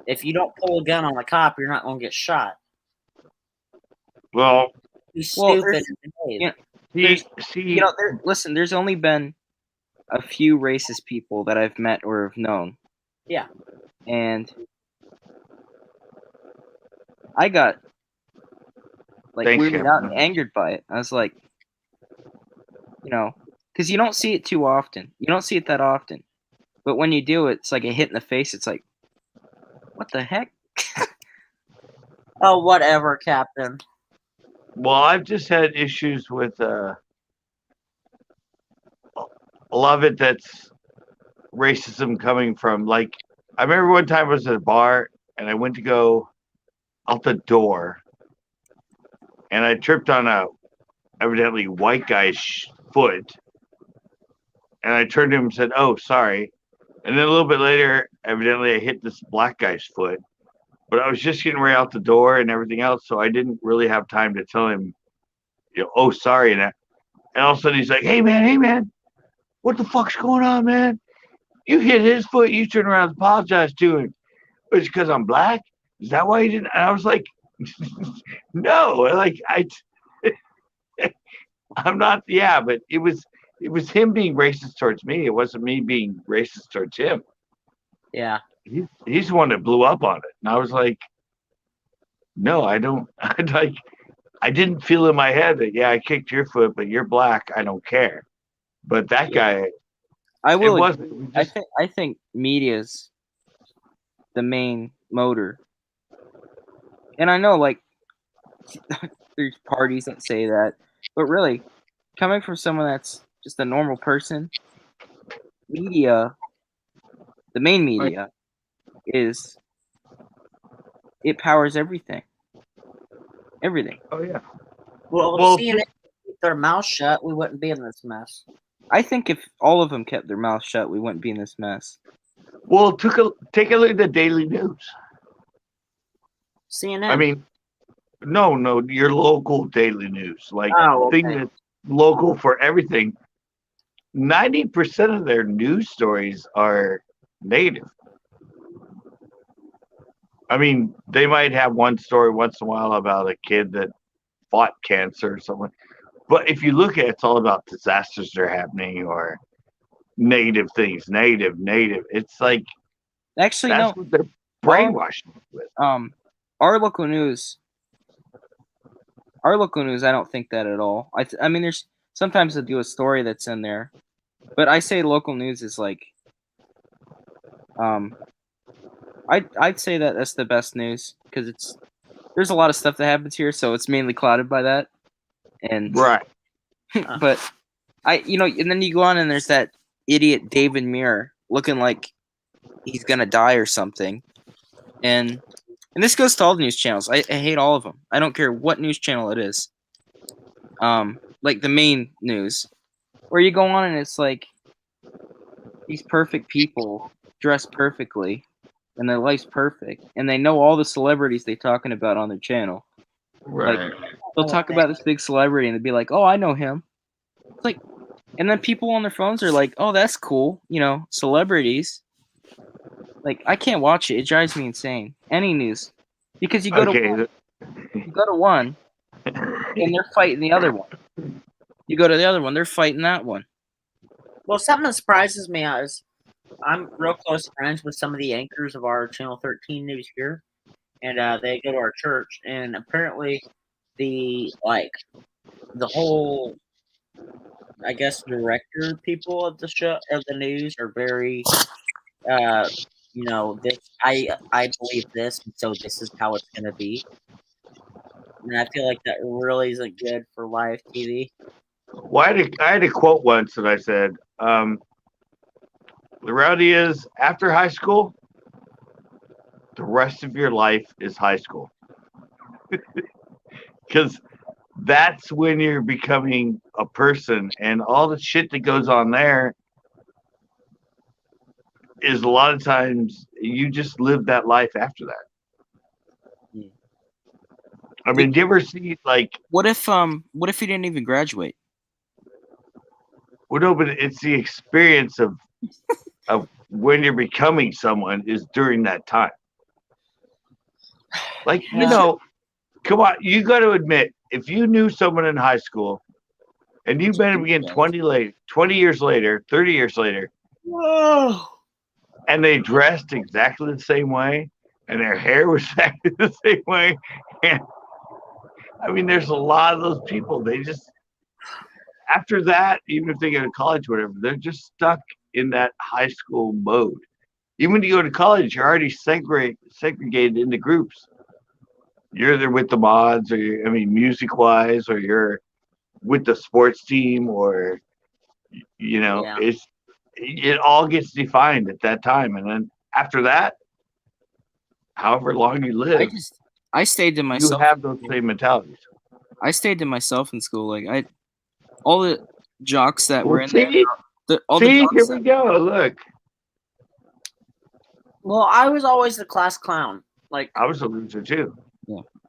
If you don't pull a gun on a cop, you're not going to get shot. Well, Be stupid. Listen, there's only been a few racist people that I've met or have known. Yeah. And I got weirded out and angered by it. I was like, because you don't see it too often. You don't see it that often. But when you do, it's like a hit in the face. It's like, what the heck? Oh, whatever, Captain. Well, I've just had issues with a lot of it that's racism coming from, like, I remember one time I was at a bar and I went to go out the door and I tripped on a evidently white guy's foot, and I turned to him and said, "Oh, sorry." And then a little bit later, evidently I hit this black guy's foot, but I was just getting right out the door and everything else, so I didn't really have time to tell him, "Oh, sorry." And all of a sudden he's like, hey man, what the fuck's going on, man? You hit his foot, you turn around and apologize to him. It's because I'm black? Is that why you didn't? And I was like, no, like I'm not. Yeah, but it was him being racist towards me. It wasn't me being racist towards him. Yeah. He's the one that blew up on it, and I was like, no, I don't. I didn't feel in my head that, yeah, I kicked your foot, but you're black. I don't care. But that guy, I will. I think media's the main motor, and I know like there's parties that say that, but really, coming from someone that's just a normal person, media, the main media, is it powers everything. Everything. Oh yeah. Well, seeing it keep their mouth shut, we wouldn't be in this mess. I think if all of them kept their mouth shut, we wouldn't be in this mess. Well, take a look at the daily news. CNN. I mean, no, your local daily news, like thing that's local for everything. 90% of their news stories are negative. I mean, they might have one story once in a while about a kid that fought cancer or something. But if you look at it, it's all about disasters that are happening or negative things. Negative. It's like, actually, that's what they're brainwashing with. Our local news, I don't think that at all. I mean, there's sometimes they'll do a story that's in there, but I say local news is like, I'd say that that's the best news because there's a lot of stuff that happens here, so it's mainly clouded by that. And right. But and then you go on and there's that idiot David Muir looking like he's gonna die or something, and this goes to all the news channels. I hate all of them. I don't care what news channel it is. Like the main news, where you go on and it's like these perfect people dressed perfectly, and their life's perfect, and they know all the celebrities they're talking about on their channel. Right. Like, they'll talk about this big celebrity and they'll be like, "Oh, I know him." It's like, and then people on their phones are like, "Oh, that's cool." Celebrities. Like, I can't watch it. It drives me insane. Any news, because you go to one, and they're fighting the other one. You go to the other one, they're fighting that one. Well, something that surprises me is I'm real close friends with some of the anchors of our Channel 13 news here, and they go to our church, and apparently the whole, I guess, director people of the show of the news are very this I believe this, and so this is how it's gonna be. And I feel like that really isn't good for live TV. Well, I had a quote once that I said, the reality is, after high school, the rest of your life is high school. Because that's when you're becoming a person, and all the shit that goes on there is a lot of times you just live that life after that. Hmm. I mean, do you ever see like, What if you didn't even graduate? well, no, but it's the experience of when you're becoming someone is during that time. Like, Yeah. come on, you got to admit, if you knew someone in high school and you met them again 20 years later, 30 years later, Whoa. and they dressed exactly the same way, and their hair was exactly the same way, and I mean, there's a lot of those people. They just, after that, even if they go to college, or whatever, they're just stuck in that high school mode. Even when you go to college, you're already segregated into groups. You're either with the mods, or I mean, music wise, or you're with the sports team, or Yeah. it all gets defined at that time, and then after that, however long you live, I stayed to you myself. have those same mentalities. I stayed to myself in school. Like all the jocks that were Well, in there. see, here we go. Look, Well, I was always the class clown. Like, I was a loser too.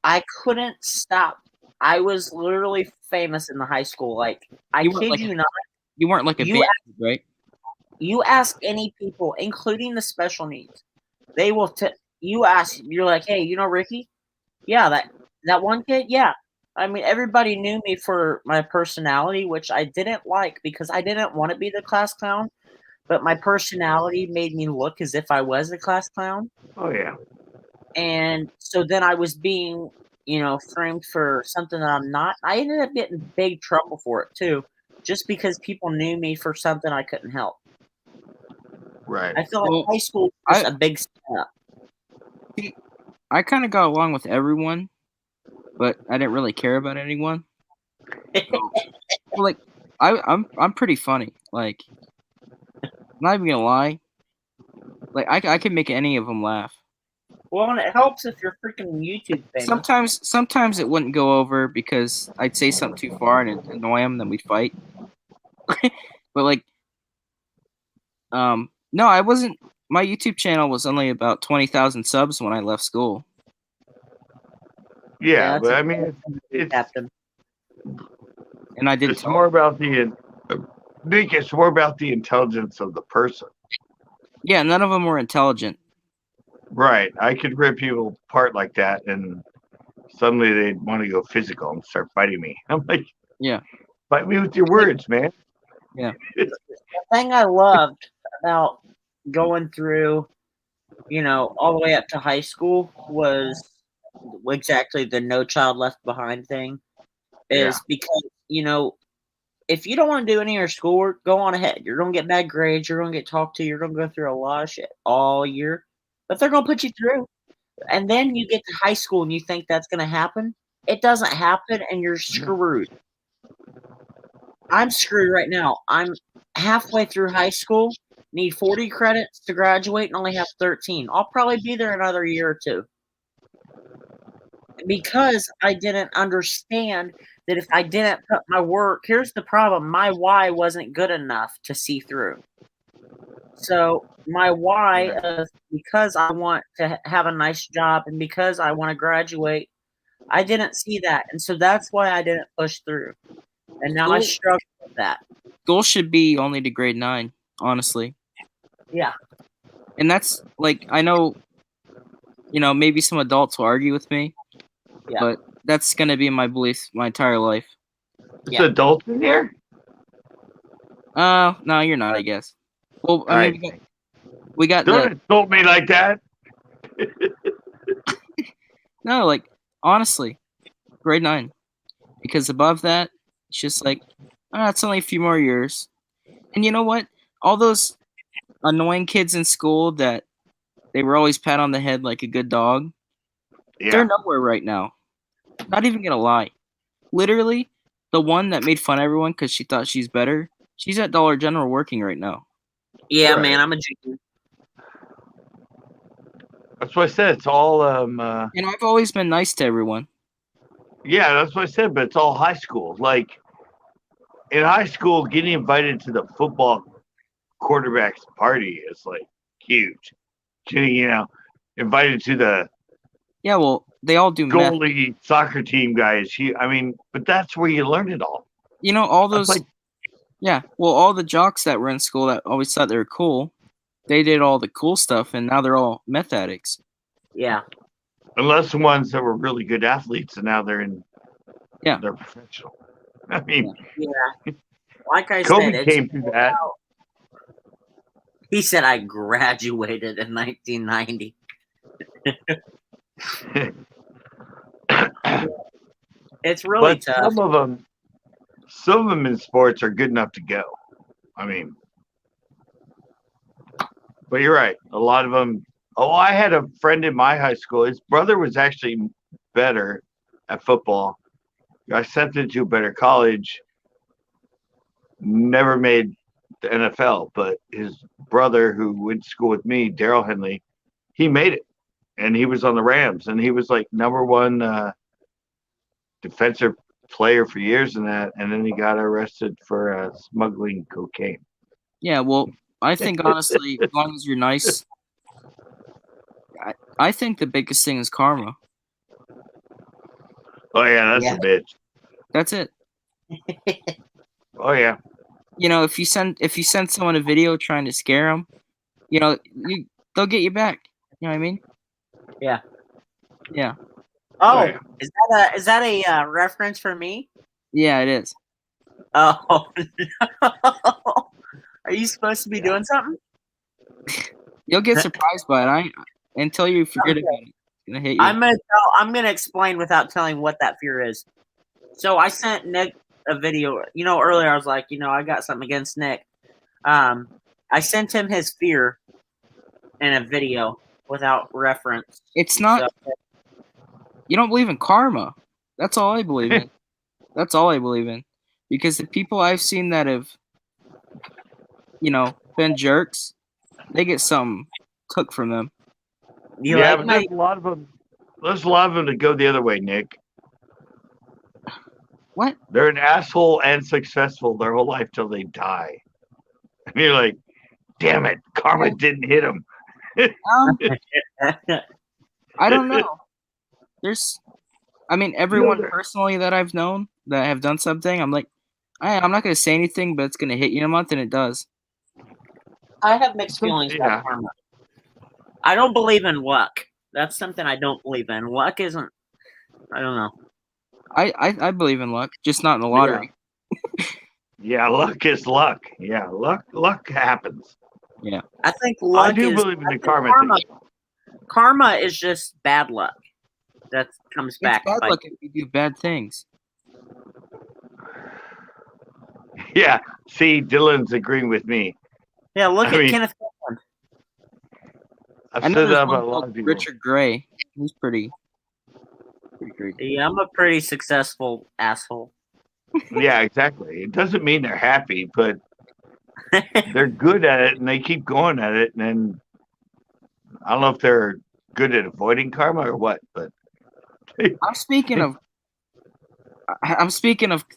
I couldn't stop. I was literally famous in the high school. Like, I You weren't kid like you not. You weren't like a You band, right? You ask any people, including the special needs, they will. You ask, you're like, hey, you know Ricky? Yeah, that one kid. Yeah, I mean, everybody knew me for my personality, which I didn't like because I didn't want to be the class clown. But my personality made me look as if I was a class clown. Oh yeah. And so then I was being, framed for something that I'm not. I ended up getting big trouble for it too, just because people knew me for something I couldn't help. Right. I feel like high school was a big step. I kind of got along with everyone, but I didn't really care about anyone. So, like, I'm pretty funny. Like, I'm not even gonna lie. Like, I can make any of them laugh. Well, and it helps if you're freaking YouTube famous. Sometimes it wouldn't go over because I'd say something too far and it'd annoy them, then we'd fight. But like, no, I wasn't. My YouTube channel was only about 20,000 subs when I left school. Yeah, but I mean, it's Captain. And I did. It's more about Nick. It's more about the intelligence of the person. Yeah, none of them were intelligent. Right. I could rip people apart like that, and suddenly they'd want to go physical and start fighting me. I'm like, yeah, fight me with your words, man. Yeah. The thing I loved about going through, all the way up to high school was exactly the No Child Left Behind thing. Is because, if you don't want to do any of your schoolwork, go on ahead. You're going to get bad grades. You're going to get talked to. You're going to go through a lot of shit all year. But they're going to put you through. And then you get to high school and you think that's going to happen. It doesn't happen and you're screwed. I'm screwed right now. I'm halfway through high school, need 40 credits to graduate, and only have 13. I'll probably be there another year or two. Because I didn't understand that if I didn't put my work, here's the problem. My why wasn't good enough to see through. So my why of because I want to have a nice job and because I want to graduate, I didn't see that. And so that's why I didn't push through. And now I struggle with that. Goal should be only to grade 9, honestly. Yeah. And that's, like, I know, maybe some adults will argue with me. Yeah. But that's going to be my belief my entire life. Is adults in here? No, you're not, I guess. Well, I mean, we got Don't insult me like that. No, like, honestly, grade 9. Because above that, it's just like, it's only a few more years. And you know what? All those annoying kids in school that they were always pat on the head like a good dog, they're nowhere right now. Not even gonna lie. Literally, the one that made fun of everyone because she thought she's better, she's at Dollar General working right now. Yeah, man, I'm a junior. That's what I said. It's all And I've always been nice to everyone. yeah, that's what I said, but it's all high school. Like in high school, getting invited to the football quarterback's party is like huge. You know, invited to the Yeah, well, they all do meth. goalie soccer team guy is huge. I mean, but that's where you learned it all. You know, all That's those. like Yeah, well, all the jocks that were in school that always thought they were cool, they did all the cool stuff, and now they're all meth addicts. Yeah. unless the ones that were really good athletes and now they're Yeah. they're professional. I mean, Yeah. Like I Kobe said, came through that. He said I graduated in 1990. It's really But tough. some of them in sports are good enough to go. I mean, but you're right. A lot of them. Oh, I had a friend in my high school. His brother was actually better at football. I sent him to a better college. Never made the NFL, but his brother, who went to school with me, Daryl Henley, he made it, and he was on the Rams, and he was like #1 defensive player for years in that, and then he got arrested for smuggling cocaine. Yeah, well, I think honestly, as long as you're nice, I think the biggest thing is karma. Oh yeah, that's Yeah. a bitch. That's it. Oh yeah. You know, if you send someone a video trying to scare them, you know, they'll get you back. You know what I mean? Yeah. Yeah. Oh, yeah. is that a reference for me? Yeah, it is. Oh, no. Are you supposed to be doing something? You'll get surprised by it. Until you forget about it. It's gonna hit you. I'm gonna explain without telling what that fear is. So I sent Nick a video. You know, earlier I was like, I got something against Nick. I sent him his fear in a video without reference. It's not. So, You don't believe in karma. That's all I believe in. That's all I believe in. Because the people I've seen that have, been jerks, they get something took from them. you Yeah, like but my there's a lot of them. There's a lot of them that go the other way, Nick. What? They're an asshole and successful their whole life till they die. And you're like, damn it, karma didn't hit them. I don't know. Everyone there- personally that I've known that have done something, I'm like, I'm not going to say anything, but it's going to hit you in a month, and it does. I have mixed feelings Yeah. about karma. I don't believe in luck. That's something I don't believe in. Luck isn't. I don't know. I believe in luck, just not in the lottery. Yeah, luck is luck. Yeah, luck happens. Yeah. I think luck I do is. believe in I the think karma thing. Karma is just bad luck. That comes back. It's bad by- luck if you do bad things. Yeah, see, Dylan's agreeing with me. Yeah, look I at mean- Kenneth Copeland. I've I know said there's that one about a lot called of people. Richard Gray. He's pretty great. Yeah, I'm a pretty successful asshole. Yeah, exactly. It doesn't mean they're happy, but they're good at it and they keep going at it. And then I don't know if they're good at avoiding karma or what, but I'm speaking of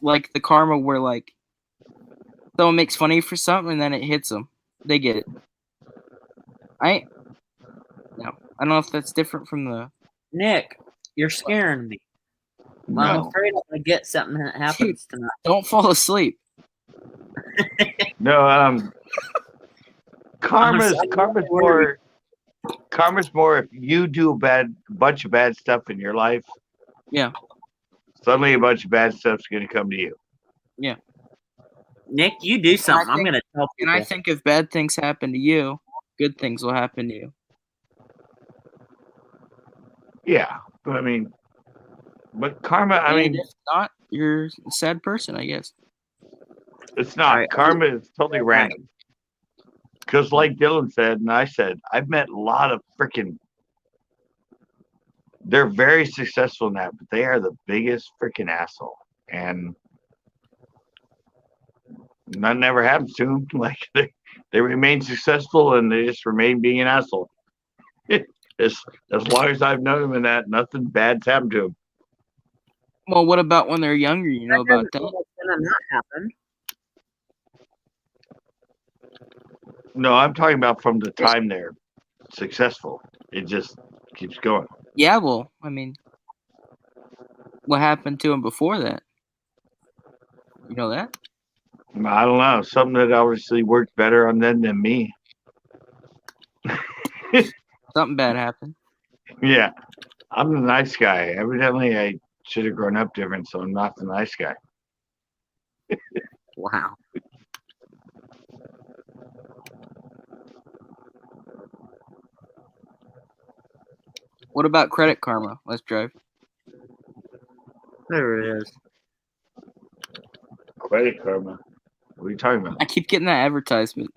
like the karma where like someone makes fun of you for something and then it hits them. They get it. I don't know if that's different from the. Nick, you're scaring me. I'm no, afraid I'm gonna get something that happens tonight. Don't fall asleep. no. Karma's worried. more if you do a bunch of bad stuff in your life. Yeah. Suddenly, a bunch of bad stuff's going to come to you. Nick, you do something. I'm gonna tell And people. I think if bad things happen to you, good things will happen to you. Yeah, but karma. I And mean, if not, you're a sad person, I guess. it's not. Alright, Karma is totally random. Because, like Dylan said, and I said, I've met a lot of freaking. They're very successful in that, but they are the biggest freaking asshole, and nothing ever happens to them. Like they remain successful, and they just remain being an asshole. As long as I've known him and that, nothing bad's happened to him. Well, what about when they're younger? You know about that? That's gonna not happen. No, I'm talking about from the time they're successful. It just keeps going. Yeah, well, I mean, what happened to him before that? You know that? I don't know. Something that obviously worked better on them than me. Something bad happened. Yeah. I'm the nice guy. Evidently, I should have grown up different, so I'm not the nice guy. Wow. What about Credit Karma? Let's drive. There it is. Credit Karma. What are you talking about? I keep getting that advertisement.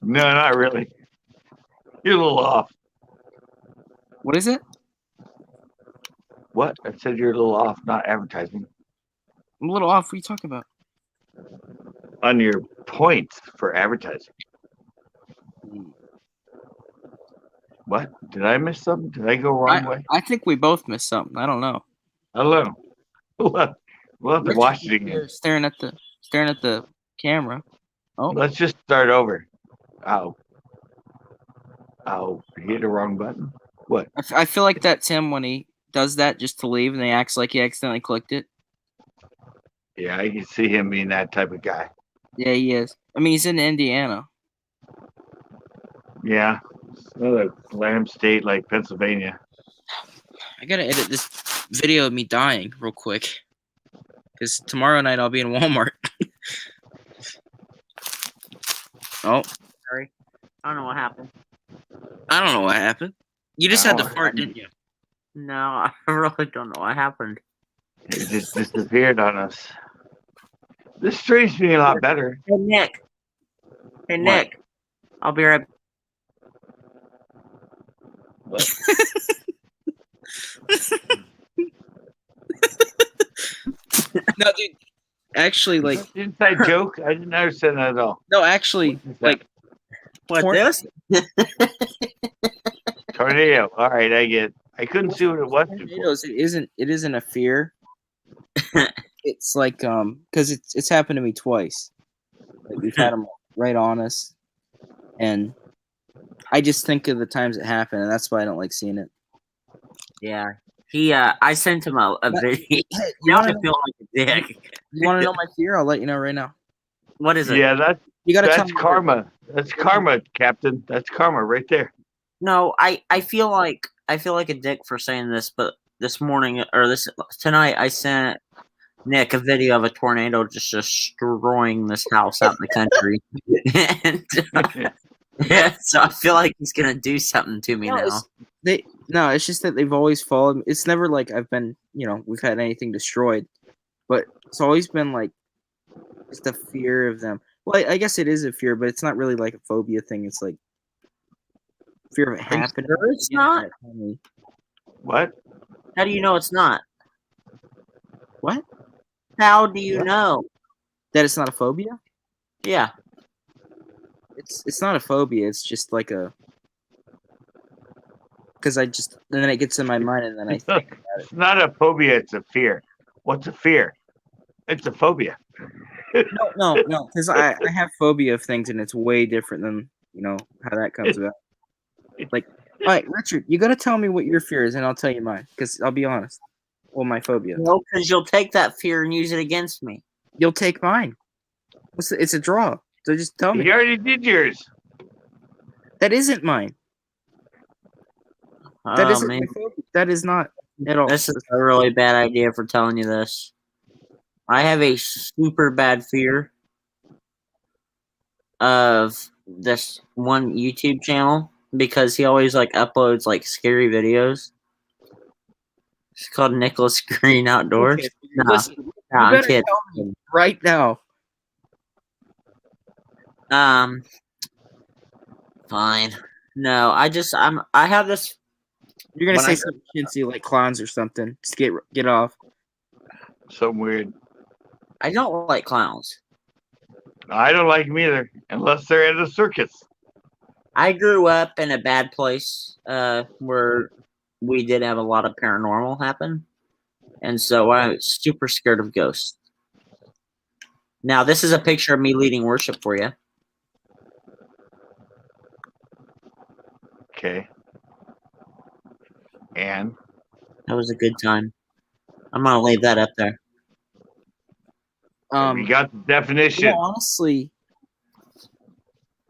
No, not really. You're a little off. What is it? What? I said you're a little off, not advertising. I'm a little off. What are you talking about? On your points for advertising. What? Did I miss something? Did I go wrong way? I think we both missed something. I don't know. I don't know. We'll have to watch it again. Staring at the camera. Oh, Let's just start over. Ow. Hit the wrong button. What? I feel like that's him when he does that just to leave and he acts like he accidentally clicked it. Yeah, I can see him being that type of guy. Yeah, he is. I mean, he's in Indiana. Yeah. It's not a lamb state like Pennsylvania. I gotta edit this video of me dying real quick. Because tomorrow night I'll be in Walmart. Oh. Sorry. I don't know what happened. I don't know what happened. You just had to fart, didn't you? No, I really don't know what happened. It just disappeared on us. This stream's being a lot better. Hey, Nick. Hey, Nick. I'll be right back. What? No, dude. Actually, like... Inside joke? I didn't understand that at all. No, actually, like... What, Tor- this? Tornado. All right, I get it. I couldn't see what it was before. Tornadoes, it isn't a fear. It's like because it's happened to me twice. Like we've had them right on us, and I just think of the times it happened, and that's why I don't like seeing it. Yeah. I sent him a video. You Now I wanna, feel like a dick. you want to know my fear? I'll let you know right now. What is it? Yeah, You gotta tell that's me. karma. That's karma, Captain. That's karma right there. No, I feel like a dick for saying this, but this morning or tonight I sent Nick a video of a tornado just destroying this house out in the country. And, yeah, so I feel like he's gonna do something to me now. It's just that they've always followed me. It's never like I've been, we've had anything destroyed, but it's always been like just a fear of them. Well, I guess it is a fear, but it's not really like a phobia thing. It's like fear of it happening. Sure it's not? What? How do you know it's not? What? How do you know? That it's not a phobia? Yeah. It's not a phobia. It's just like a because and then it gets in my mind, and then I think about it. It's not a phobia. It's a fear. What's a fear? It's a phobia. No, because I have phobia of things, and it's way different than how that comes about. Like, all right, Richard, you got to tell me what your fear is, and I'll tell you mine. Because I'll be honest. Well, my phobia. No, because you'll take that fear and use it against me. You'll take mine. It's a draw. So just tell me. You already did yours. That isn't mine. That isn't man. my phobia. That is not at all. This is a really bad idea for telling you this. I have a super bad fear of this one YouTube channel because he always uploads scary videos. It's called Nicholas Green Outdoors. Okay, Nah, listen, you I'm better kidding. tell me right now. Fine. No, I have this. You're gonna When say I- something chintzy like clowns or something. Just get off. Something weird. I don't like clowns. I don't like them either, unless they're at a circus. I grew up in a bad place where we did have a lot of paranormal happen, and so I was super scared of ghosts. Now, this is a picture of me leading worship for you. Okay. And That was a good time. I'm gonna leave that up there. we got the definition. Well, honestly,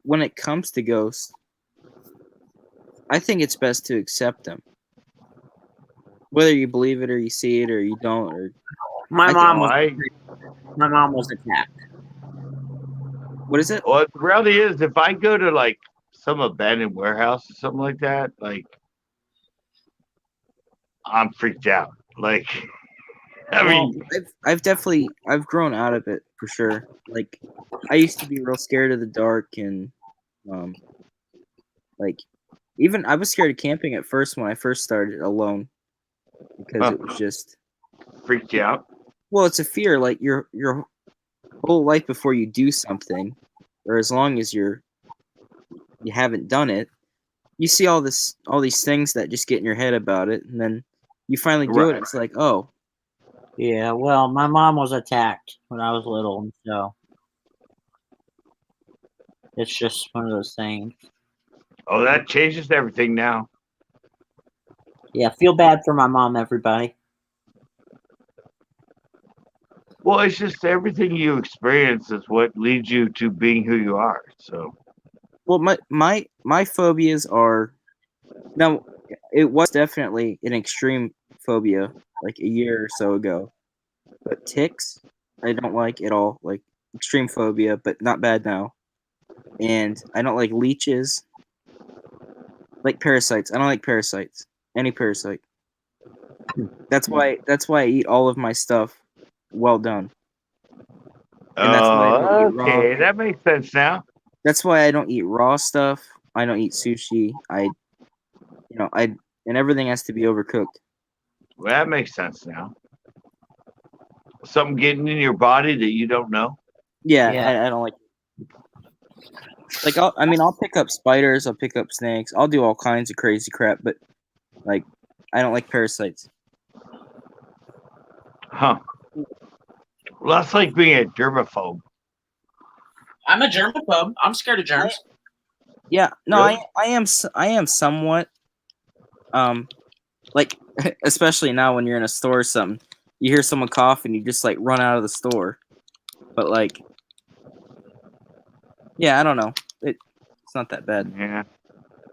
when it comes to ghosts, I think it's best to accept them. Whether you believe it or you see it or you don't, or My I mom think- was attacked. what is it? Well, the reality is, if I go to like some abandoned warehouse or something like that, like I'm freaked out. Like, I mean, I've definitely grown out of it for sure. Like, I used to be real scared of the dark, and like even I was scared of camping at first when I first started alone because it was just freaked you out. well, it's a fear. Like your whole life before you do something, or as long as you haven't done it, you see all these things that just get in your head about it, and then you finally do it. Right. It's like, oh, Yeah, well, my mom was attacked when I was little, and so it's just one of those things. Oh, that changes everything now. Yeah, feel bad for my mom, everybody. Well, it's just everything you experience is what leads you to being who you are. So, well, my phobias are now. It was definitely an extreme phobia like a year or so ago, but ticks I don't like at all. Like extreme phobia, but not bad now. And I don't like leeches. Like parasites, I don't like parasites. Any parasite. That's why I eat all of my stuff well done. And that's why I don't eat raw. okay, that makes sense now. That's why I don't eat raw stuff. I don't eat sushi. And everything has to be overcooked. Well, that makes sense now. Something getting in your body that you don't know. Yeah, Yeah. I don't like. Like I'll pick up spiders. I'll pick up snakes. I'll do all kinds of crazy crap. But like, I don't like parasites. Huh. Well, that's like being a germaphobe. I'm a germaphobe. I'm scared of germs. Yeah, no, Really? I am somewhat. Like especially now when you're in a store or something, you hear someone cough and you just like run out of the store. But like, yeah, I don't know. It's not that bad. Yeah.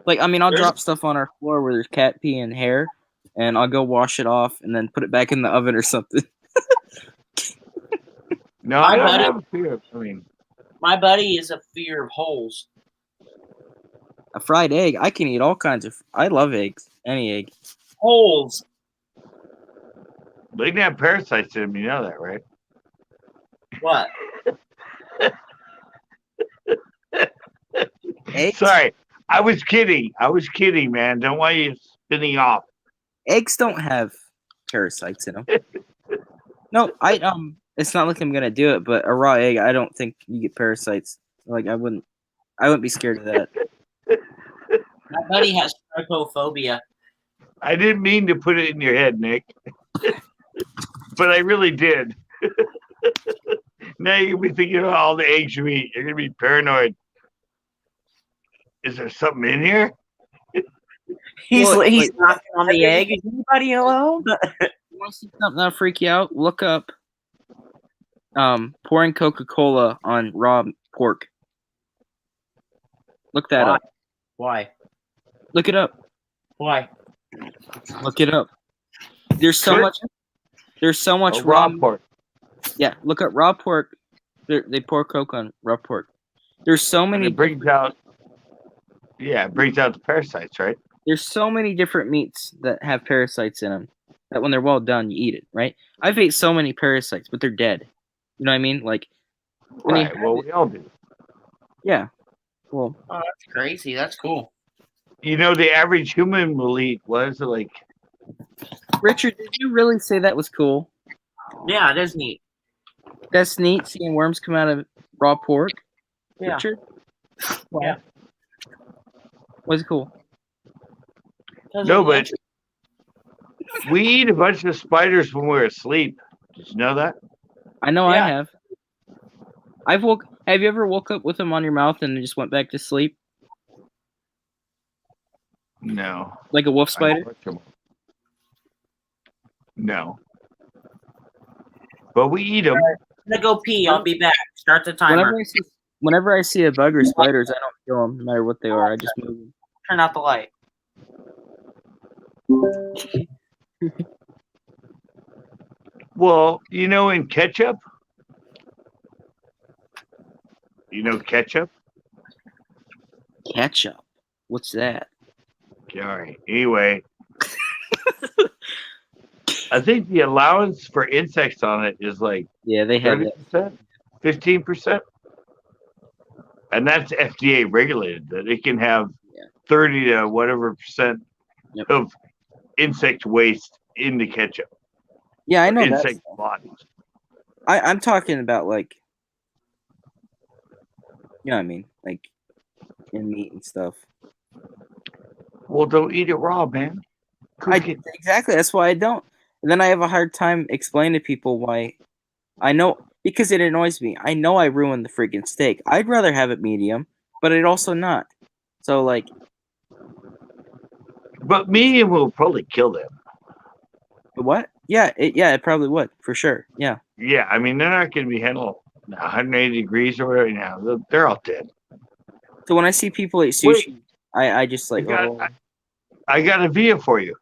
Like, I'll drop stuff on our floor where there's cat pee and hair, and I'll go wash it off and then put it back in the oven or something. No, My I don't buddy- have a fear. I mean, My buddy is a fear of holes. A fried egg, I can eat all kinds of. I love eggs, any egg. Holes. they can have parasites in them. You know that, right? What? Eggs? Sorry, I was kidding. Man. Don't want you spinning off. Eggs don't have parasites in them. No, it's not like I'm gonna do it, but a raw egg, I don't think you get parasites. Like, I wouldn't be scared of that. My buddy has trypophobia. I didn't mean to put it in your head, Nick, but I really did. Now you're gonna be thinking about all the eggs you eat. You're gonna be paranoid. Is there something in here? He's Well, knocking like- on the egg. Is anybody alone? You want to see something that'll freak you out? Look up pouring Coca-Cola on raw pork. Look that Why? up. Why? Look it up. Why? Look it up. There's so Sure. much. There's so much Oh, raw pork. Yeah, look up raw pork. They pour Coke on raw pork. There's so And many. it brings out. Yeah, it brings out the parasites, right? There's so many different meats that have parasites in them that when they're well done, you eat it. Right? I've ate so many parasites, but they're dead. You know what I mean? Like, when you Right. Well, we all do. yeah. Well, Oh, that's crazy. That's cool. You know, the average human will eat. What is it like? Richard, did you really say that was cool? Yeah, it is neat. That's neat seeing worms come out of raw pork. Yeah. Richard? Yeah. Was it cool? No, but we eat a bunch of spiders when we're asleep. Did you know that? I know I Yeah. have. Have you ever woke up with them on your mouth and just went back to sleep? No. Like a wolf I spider? don't watch them. No. But we eat them. I'm gonna go pee. I'll be back. Start the timer. Whenever I see a bug or spiders, I don't kill them, no matter what they are. I just move them. Turn out the light. Well, in ketchup? Ketchup? Ketchup. What's that? All right. Anyway, I think the allowance for insects on it is like Yeah, they have that. 30%, 15%. And that's FDA regulated, that it can have 30 to whatever percent Yep. of insect waste in the ketchup. Yeah, I know that. Insect bodies. I'm talking about like, you know what I mean, like in meat and stuff. Well, don't eat it raw, man. Cook it. Exactly. That's why I don't. And then I have a hard time explaining to people why. I know, because it annoys me. I know I ruined the freaking steak. I'd rather have it medium, but I'd also not. So like, But medium will probably kill them. what? Yeah, it probably would for sure. Yeah. Yeah, I mean, they're not going to be handled 180 degrees or whatever now. They're all dead. So when I see people eat sushi, I just like, I got a video for you.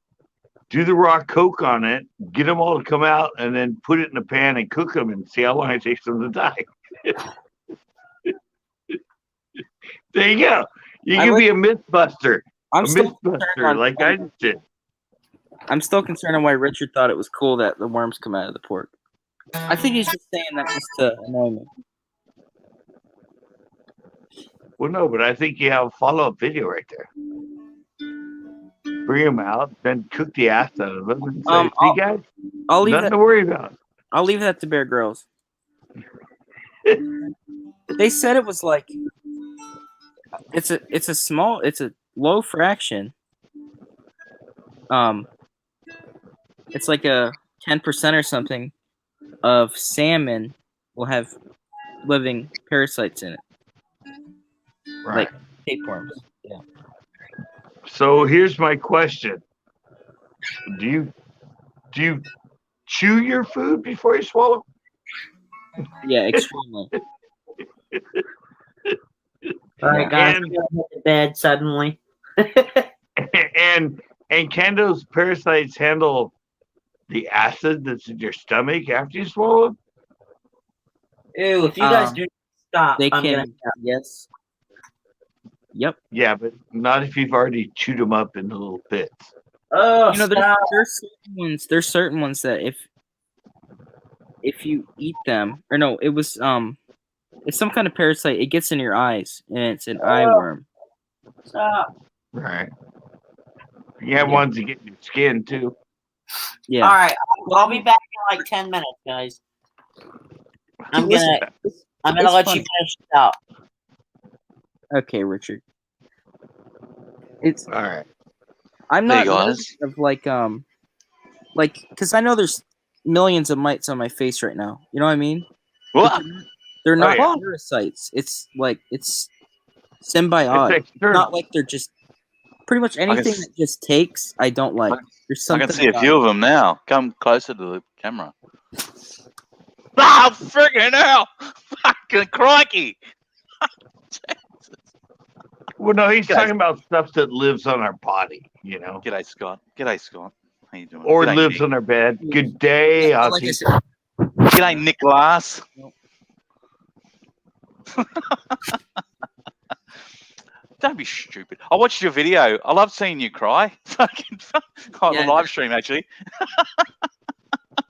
Do the raw Coke on it, get them all to come out, and then put it in a pan and cook them and see how long it takes them to die. There you go. You can be a Mythbuster. I'm a still Mythbuster like I just did. I'm still concerned on why Richard thought it was cool that the worms come out of the pork. I think he's just saying that just to annoy me. Well, no, but I think you have a follow-up video right there. Bring them out, then cook the ass out of them, and say, see, guys, I'll leave nothing that to worry about. I'll leave that to Bear Grylls. They said it was like it's a low fraction. It's like a 10% or something of salmon will have living parasites in it. Right. Like tapeworms. Yeah. So here's my question: Do you chew your food before you swallow? Yeah, extremely. All right, guys. And- I'm gonna hit the bed suddenly. And can those parasites handle the acid that's in your stomach after you swallow them? Ew, if you guys do stop, They I'm can. gonna. Yes. Yep. Yeah, but not if you've already chewed them up into little bits. Oh, You know, stop. there's certain ones that if you eat them, or no, it was it's some kind of parasite. It gets in your eyes, and it's an eye worm. Stop. Right. You have ones that get in your skin too. Yeah. All right, I'll be back in like 10 minutes, guys. I'm gonna it's let fun. you finish it out. Okay, Richard. It's All right. I'm Hey, not guys. nervous of like because I know there's millions of mites on my face right now. You know what I mean? What? They're not yeah. parasites. It's symbiotic. It's external. Not like they're just pretty much anything that just takes. I don't like. There's I something. can see a about few it. of them now. Come closer to the camera. Ah, friggin' hell! Fucking crikey! Well, no, he's G'day. talking about stuff that lives on our body, G'day, Scott. G'day, Scott. How you doing? or G'day, lives Nick. on our bed. Good day, Like I Ozzy. said, G'day, Nicholas. Don't be stupid. I watched your video. I love seeing you cry. Fucking on the live stream, actually.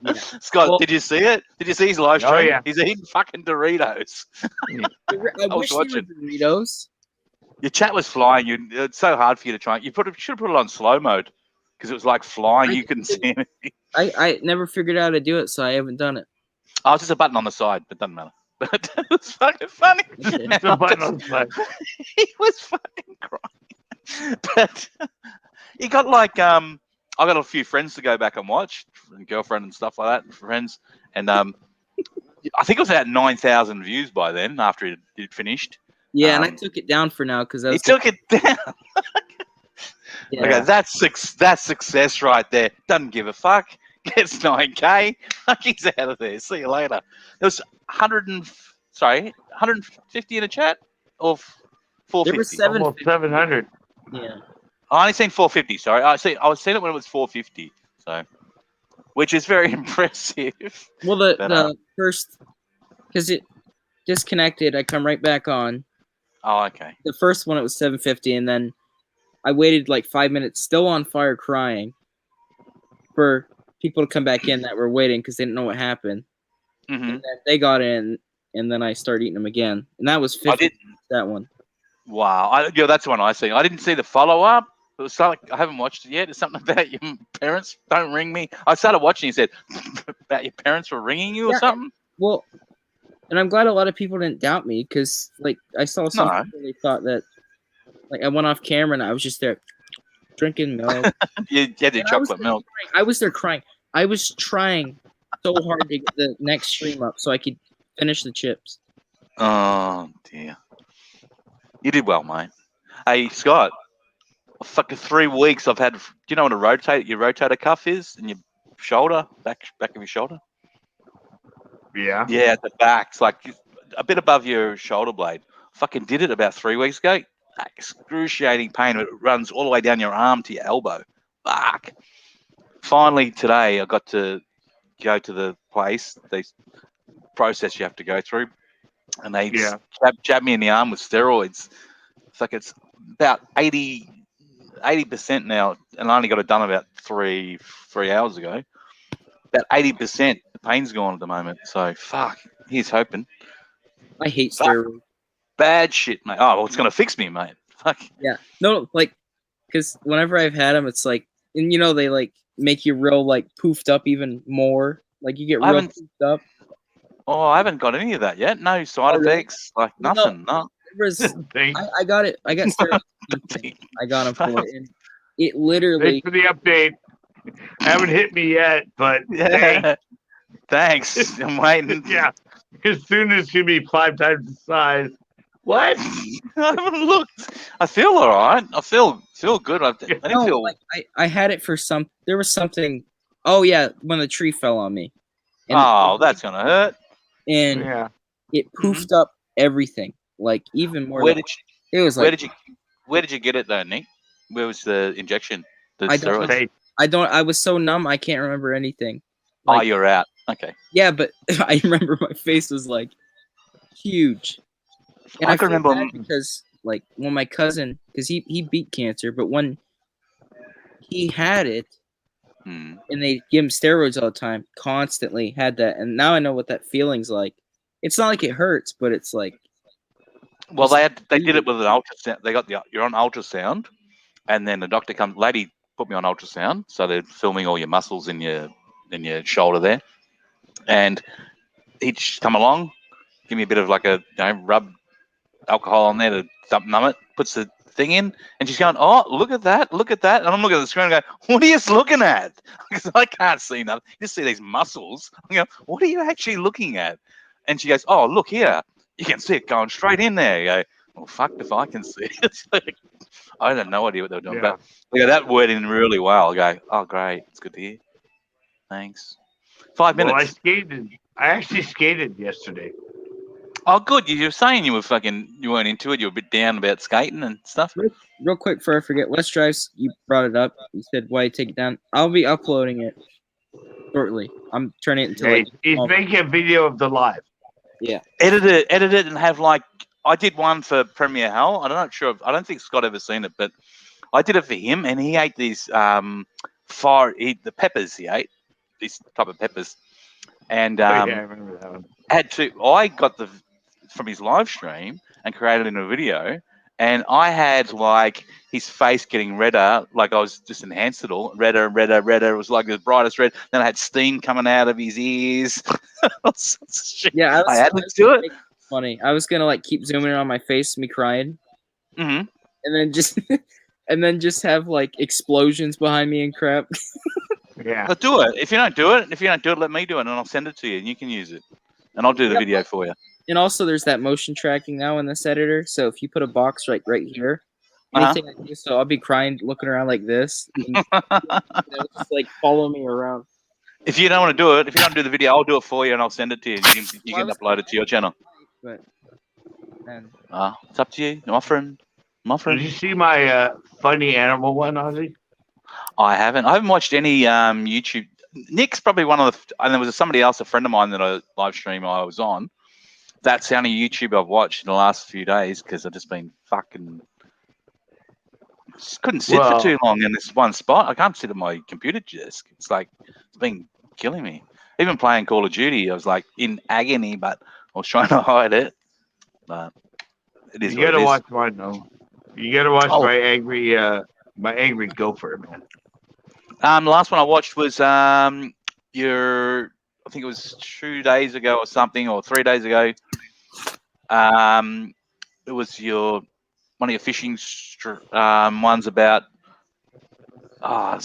Yeah. Scott, Well- did you see it? Did you see his live stream? Oh, yeah. He's eating fucking Doritos. I was wish they were watching. Doritos. Your chat was flying. It's so hard for you to try. You should have put it on slow mode because it was like flying. You couldn't see anything. I never figured out how to do it, so I haven't done it. Oh, it's just a button on the side, but it doesn't matter. But it was fucking funny. It's a button on the side. He was fucking crying. But you got like I got a few friends to go back and watch, and girlfriend and stuff like that, and friends, and I think it was about 9,000 views by then after it finished. Yeah, and I took it down for now because I He was. took it down. Yeah. Okay, that's success right there. Doesn't give a fuck. Gets 9K. He's out of there. See you later. There was 150 in a chat, or There 450. was 7. Almost 700. Yeah. I only seen 450. Sorry, I was seeing it when it was 450. So, which is very impressive. Well, the first, because it disconnected, I come right back on. Oh, okay. The first one it was 750, and then I waited like 5 minutes, still on fire, crying, for people to come back in that were waiting because they didn't know what happened. Mm-hmm. And then they got in, and then I started eating them again, and that was 50. That one. Wow. Yeah, that's the one I seen. I didn't see the follow up. It was like I haven't watched it yet. It's something about your parents don't ring me. I started watching. He said about your parents were ringing you or something. Well, and I'm glad a lot of people didn't doubt me because, like, I saw some people they thought that, like, I went off camera and I was just there drinking milk. You had the chocolate milk. I was there crying. I was trying so hard to get the next stream up so I could finish the chips. Oh dear. You did well, mate. Hey, Scott. Fucking 3 weeks I've had. Do you know what your rotator cuff is in your shoulder, back of your shoulder? Yeah. Yeah, at the back. It's like a bit above your shoulder blade. Fucking did it about 3 weeks ago. Excruciating pain. It runs all the way down your arm to your elbow. Fuck. Finally today I got to go to the place. They process you have to go through, and they jab me in the arm with steroids. It's like it's about 80% now, and I only got it done about three hours ago. About 80%, the pain's gone at the moment. So fuck, here's hoping. I hate steroids. Bad shit, mate. Oh, well, it's gonna fix me, mate. Fuck. Yeah, no, like, because whenever I've had them, it's like, and they like make you real like poofed up even more. Like you get real poofed up. Oh, I haven't got any of that yet. No side effects, like nothing. No. I got it. I got steroids. I got them for it. And it literally. Thanks for the update. Haven't hit me yet, but thanks. I'm waiting. Yeah, as soon as you be 5 times the size. What? I haven't looked. I feel all right. I feel good. I didn't feel. Like, I had it for some. There was something. Oh yeah, when the tree fell on me. And that's gonna hurt. And it poofed up everything. Like even more. Where did you get it though, Nick? Where was the injection? I don't. I was so numb. I can't remember anything. Like, you're out. Okay. Yeah, but I remember my face was like huge. And I can remember because like when my cousin, because he beat cancer, but when he had it, and they give him steroids all the time, constantly had that, and now I know what that feeling's like. It's not like it hurts, but it's like. Well, they did it with an ultrasound. They got you're on ultrasound, and then the doctor comes. Lady put me on ultrasound, so they're filming all your muscles in your shoulder there, and he'd come along, give me a bit of like a rub alcohol on there to numb it. Puts the thing in, and she's going, "Oh, look at that! Look at that!" And I'm looking at the screen and going, "What are you looking at?" Because I can't see nothing. You just see these muscles. I go, "What are you actually looking at?" And she goes, "Oh, look here. You can see it going straight in there." You go, "Well, fuck if I can see it." Like, I had no idea what they were doing. But that word in really well. I go, "Oh, great. It's good to hear. Thanks." 5 minutes. Well, I skated. I actually skated yesterday. Oh, good. You were saying you weren't into it. You were a bit down about skating and stuff. Real quick before I forget, West Drives, you brought it up. You said, why you take it down? I'll be uploading it shortly. I'm turning it into he's making a video of the live. Yeah. Edit it and have like, I did one for Premier Hell. I'm not sure. I don't think Scott ever seen it, but I did it for him, and he ate these the peppers he ate, these type of peppers. And I remember that one. I got from his live stream and created it in a video, and I had like his face getting redder, like I was just enhanced it all, redder. It was like the brightest red. Then I had steam coming out of his ears. Yeah, I added to it. Funny. I was gonna like keep zooming in on my face, me crying, and then just and then just have like explosions behind me and crap. Yeah. But do it. If you don't do it, let me do it, and I'll send it to you, and you can use it, and I'll do the video for you. And also, there's that motion tracking now in this editor. So if you put a box right here, Uh-huh. anything I do, so I'll be crying, looking around like this, and they'll just like follow me around. If you don't want to do it, if you don't do the video, I'll do it for you, and I'll send it to you. You can upload it to your channel. But and It's up to you, my friend. My Did friend. you see my funny animal one, Ozzy? I haven't watched any YouTube. Nick's probably one of the, and there was somebody else, a friend of mine that I live stream I was on. That's the only YouTube I've watched in the last few days because I've just been fucking. Just couldn't sit for too long in this one spot. I can't sit at my computer desk. It's been killing me. Even playing Call of Duty, I was like in agony, but I was trying to hide it. But it is. You gotta watch mine though. You gotta watch my angry gopher, man. The last one I watched was I think it was 2 days ago or something, or 3 days ago. It was one of your fishing ones about. I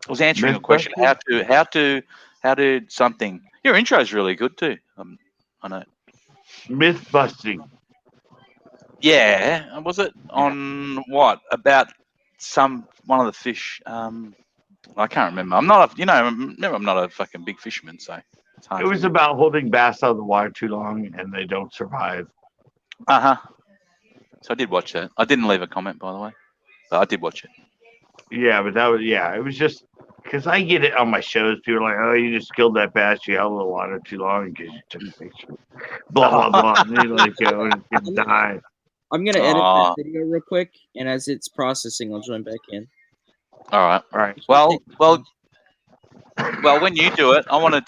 was answering a question. How to something. Your intro is really good too. I know. Myth busting. Yeah, was it on what about one of the fish? I can't remember. I'm not a fucking big fisherman, so it's hard. It was about holding bass out of the water too long and they don't survive. So I did watch that. I didn't leave a comment, by the way, but I did watch it. Yeah, but it was just because I get it on my shows. People are like, "Oh, you just killed that bass. You held the water too long because you took a picture." Blah blah blah. And you're like, it's gonna die. I'm gonna edit that video real quick, and as it's processing, I'll join back in. All right. Well. When you do it, I want to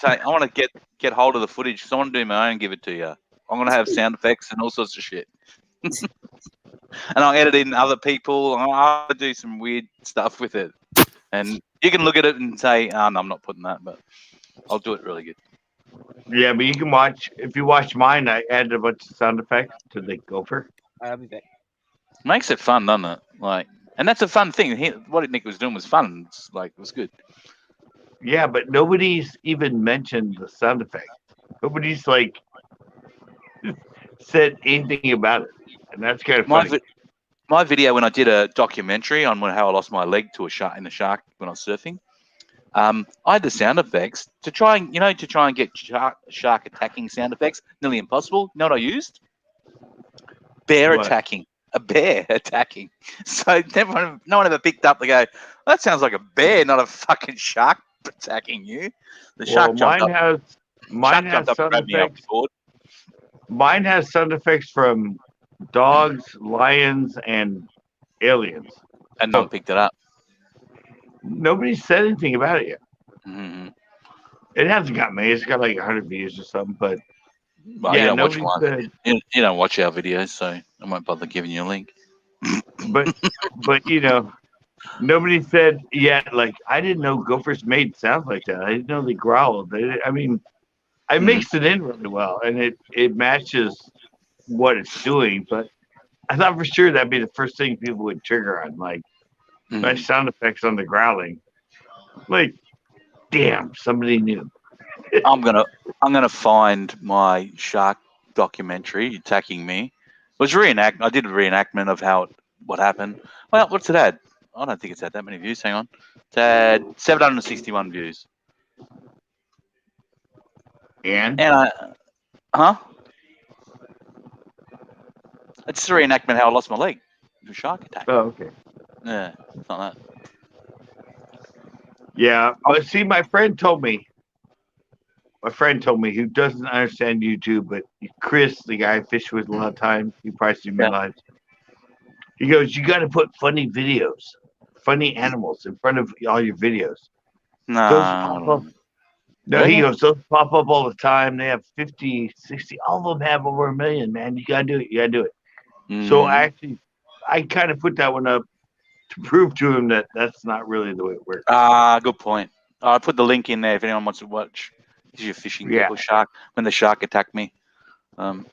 get hold of the footage because I want to do my own and give it to you. I'm gonna have sound effects and all sorts of shit. And I'll edit in other people. I'll do some weird stuff with it. And you can look at it and say, "Oh no, I'm not putting that," but I'll do it really good. Yeah, but you can watch. If you watch mine, I added a bunch of sound effects to the gopher. I'll be back. Makes it fun, doesn't it? And that's a fun thing. What Nick was doing was fun. It was good. Yeah, but nobody's even mentioned the sound effect. Nobody's said anything about it, and that's kind of funny. My video when I did a documentary on how I lost my leg to a shark when I was surfing, I had the sound effects to try and get shark attacking sound effects. Nearly impossible. You know what I used? Bear attacking. A bear attacking. So no one ever picked up. They go, that sounds like a bear, not a fucking shark attacking you. The shark jumped up. Mine has sound effects. Mine has sound effects from dogs, lions, and aliens. And no one picked it up. Nobody said anything about it yet. Mm-hmm. It hasn't got me. It's got 100 views or something, but you don't watch mine. You don't watch our videos, so I won't bother giving you a link. but nobody said yet. I didn't know gophers made sounds like that. I didn't know they growled. I mixed it in really well, and it matches what it's doing. But I thought for sure that'd be the first thing people would trigger on, nice sound effects on the growling. Damn, somebody knew. I'm gonna find my shark documentary attacking me. It was I did a reenactment of what happened. Well, what's it had? I don't think it's had that many views. Hang on, it's had 761 views. And it's a reenactment how I lost my leg to a shark attack. Oh, okay. Yeah, it's not that. Yeah, but see, my friend told me, who doesn't understand YouTube, but Chris, the guy I fish with a lot of times, he probably seen my lives. He goes, you got to put funny videos, funny animals in front of all your videos. No. No, he goes, those pop up all the time. They have 50, 60, all of them have over 1 million, man. You got to do it. You got to do it. Mm. So I kind of put that one up to prove to him that that's not really the way it works. Good point. I put the link in there if anyone wants to watch. You're fishing shark when the shark attacked me. Well,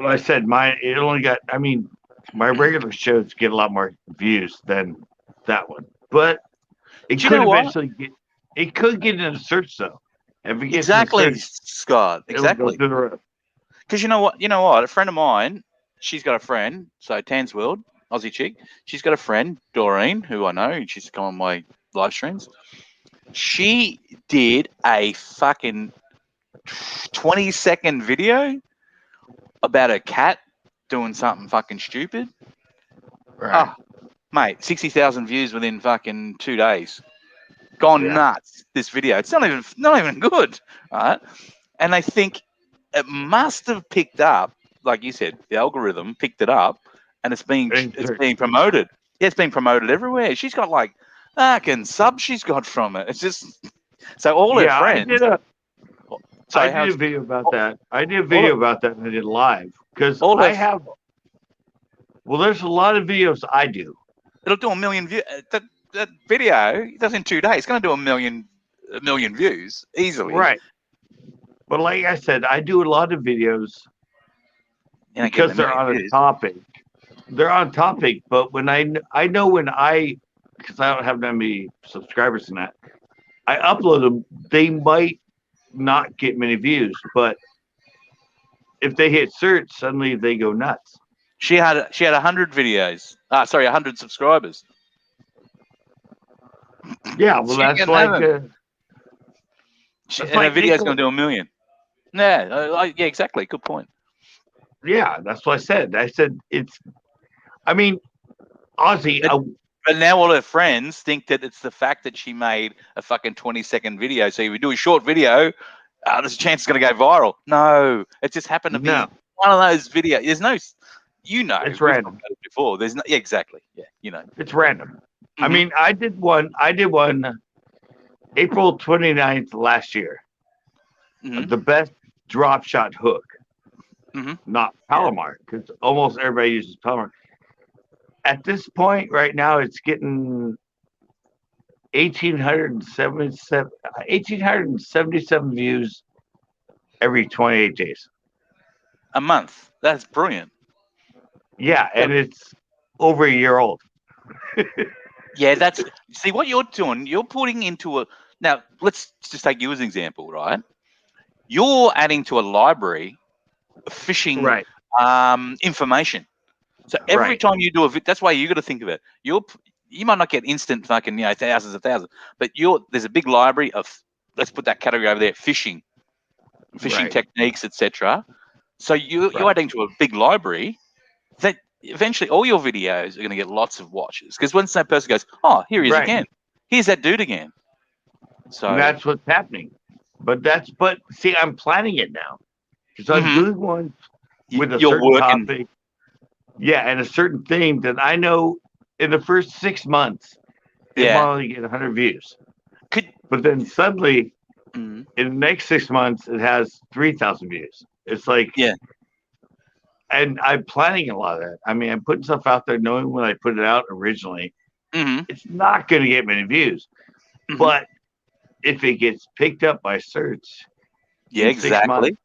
I said mine. It only got. my regular shows get a lot more views than that one, but it Do you could know what? eventually get. It could get in a search though. If it gets in a Exactly, search, Scott. it'll go Exactly. through the roof. Because you know what? You know what? A friend of mine, she's got a friend. So Tan's World, Aussie chick. She's got a friend, Doreen, who I know. She's come on my live streams. She did a fucking 20-second video about a cat doing something fucking stupid. Right. Oh, mate, 60,000 views within fucking 2 days. Gone Yeah. nuts. This video. It's not even good, right? And I think it must have picked up, like you said, the algorithm picked it up, and it's being promoted. Yeah, it's being promoted everywhere. She's got like fucking subs she's got from it. It's just so all her Yeah, I friends. did a Sorry, I did a video about that. I did a video about that and I did live because all I her- have. Well, there's a lot of videos I do. It'll do a million views. That video it does in 2 days. It's going to do a million views easily. Right. But like I said, I do a lot of videos You ain't getting because they're million on a views. topic. They're on topic, but when I know when because I don't have that many subscribers in that, I upload them. They might not get many views, but if they hit search, suddenly they go nuts. She had 100 videos. 100 subscribers. Yeah, well, She that's can like have and that's her like video's Nickel- going to do a million. Yeah, yeah, exactly. Good point. yeah, that's what I said. I said it's. I mean, Aussie. But now all her friends think that it's the fact that she made a fucking 20-second video. So if you do a short video, there's a chance it's going to go viral. No, it just happened to be No. one of those videos. There's no, It's we've random. talked about it before. There's no, yeah, exactly. Yeah, It's random. I Mhm. mean, I did one April 29th last year. Mhm. The best drop shot hook. Mhm. Not Palomar, because almost everybody uses Palomar. At this point, right now, it's getting 1,877 views every 28 days. A month. That's brilliant. Yeah, and it's over a year old. Yeah, see what you're doing. You're putting into now. Let's just take you as an example, right? You're adding to a library of fishing Right. information. So every Right. time you do that's why you got to think of it. You might not get instant fucking thousands of thousands, but there's a big library of, let's put that category over there, fishing Right. techniques, etc. So you're Right. adding to a big library that eventually all your videos are going to get lots of watches, because once that person goes, oh, here he is Right. again, here's that dude again. So And that's what's happening. But see, I'm planning it now. Because I'm Mhm. doing one with a you're certain working. topic. Yeah, and a certain theme that I know in the first 6 months, it Yeah. might only get 100 views. Could But then suddenly, Mhm. in the next 6 months, it has 3,000 views. It's like, Yeah. And I'm planning a lot of that. I mean, I'm putting stuff out there knowing when I put it out originally, Mhm. it's not going to get many views. Mhm. But if it gets picked up by search, Yeah, in 6 exactly. months,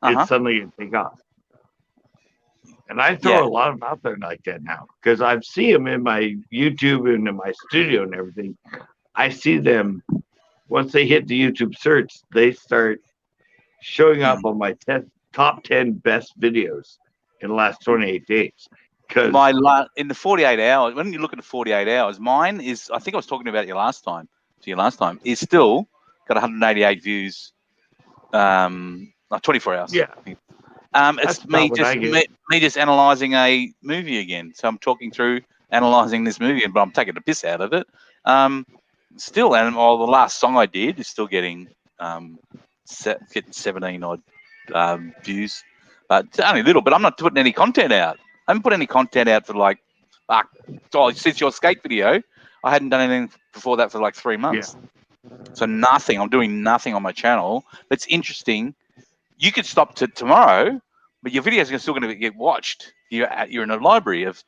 Uh-huh. it's suddenly going to take off. And I throw Yeah. a lot of them out there like that now because I see them in my YouTube and in my studio and everything. I see them once they hit the YouTube search, they start showing up on my top 10 best videos in the last 28 days. Because In the 48 hours, when you look at the 48 hours, mine is, I think I was talking about you last time, is still got 188 views, like 24 hours. Yeah. It's That's me about what I get. me just analyzing a movie again. So I'm talking through analyzing this movie, but I'm taking the piss out of it. Still, and the last song I did is still getting 17 odd views, but only a little. But I'm not putting any content out. I haven't put any content out for like, since your skate video, I hadn't done anything before that for like 3 months. So nothing. I'm doing nothing on my channel. But it's interesting. You could stop to tomorrow, but your videos are still going to get watched. You're in a library of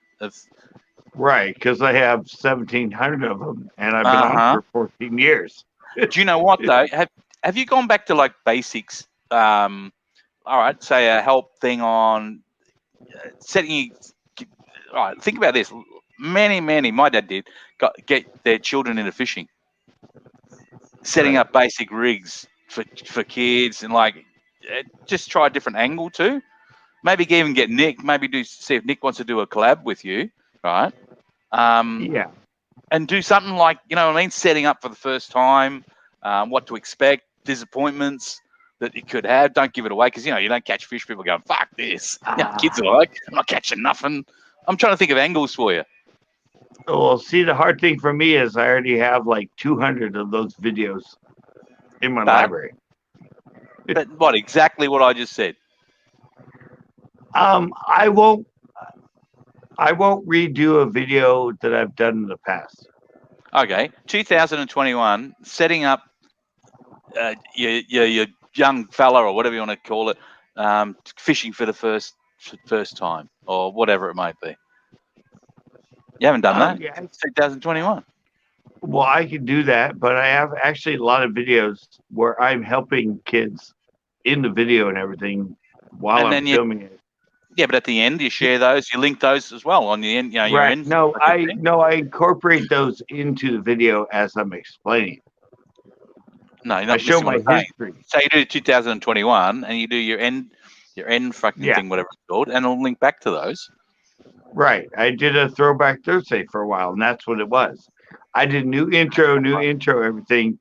Right, because I have 1,700 of them, and I've been on for 14 years. Do you know what though? Have you gone back to like basics? All right, say a help thing on setting all right, think about this. Many, my dad did get their children into fishing, setting Right. up basic rigs for kids, and like just try a different angle too. Maybe even get Nick. Maybe see if Nick wants to do a collab with you, right? Yeah. And do something like, you know what I mean, setting up for the first time, what to expect, disappointments that you could have. Don't give it away because, you know, you don't catch fish. People go, fuck this. You know, kids are like, I'm not catching nothing. I'm trying to think of angles for you. Well, see, the hard thing for me is I already have like 200 of those videos in my library. But what, exactly what I just said? I won't redo a video that I've done in the past. Okay, 2021, setting up your young fella or whatever you want to call it, fishing for the first time or whatever it might be. You haven't done that? Yeah. It's 2021. Well, I can do that, but I have actually a lot of videos where I'm helping kids in the video and everything while I'm filming it. Yeah, but at the end, you share those, you link those as well on the end. You know, your Right. end. No, I incorporate those into the video as I'm explaining. No, you're not. I show my history. So you do 2021, and you do your end fucking thing, whatever it's called, and it'll link back to those. Right. I did a Throwback Thursday for a while, and that's what it was. I did new intro, everything,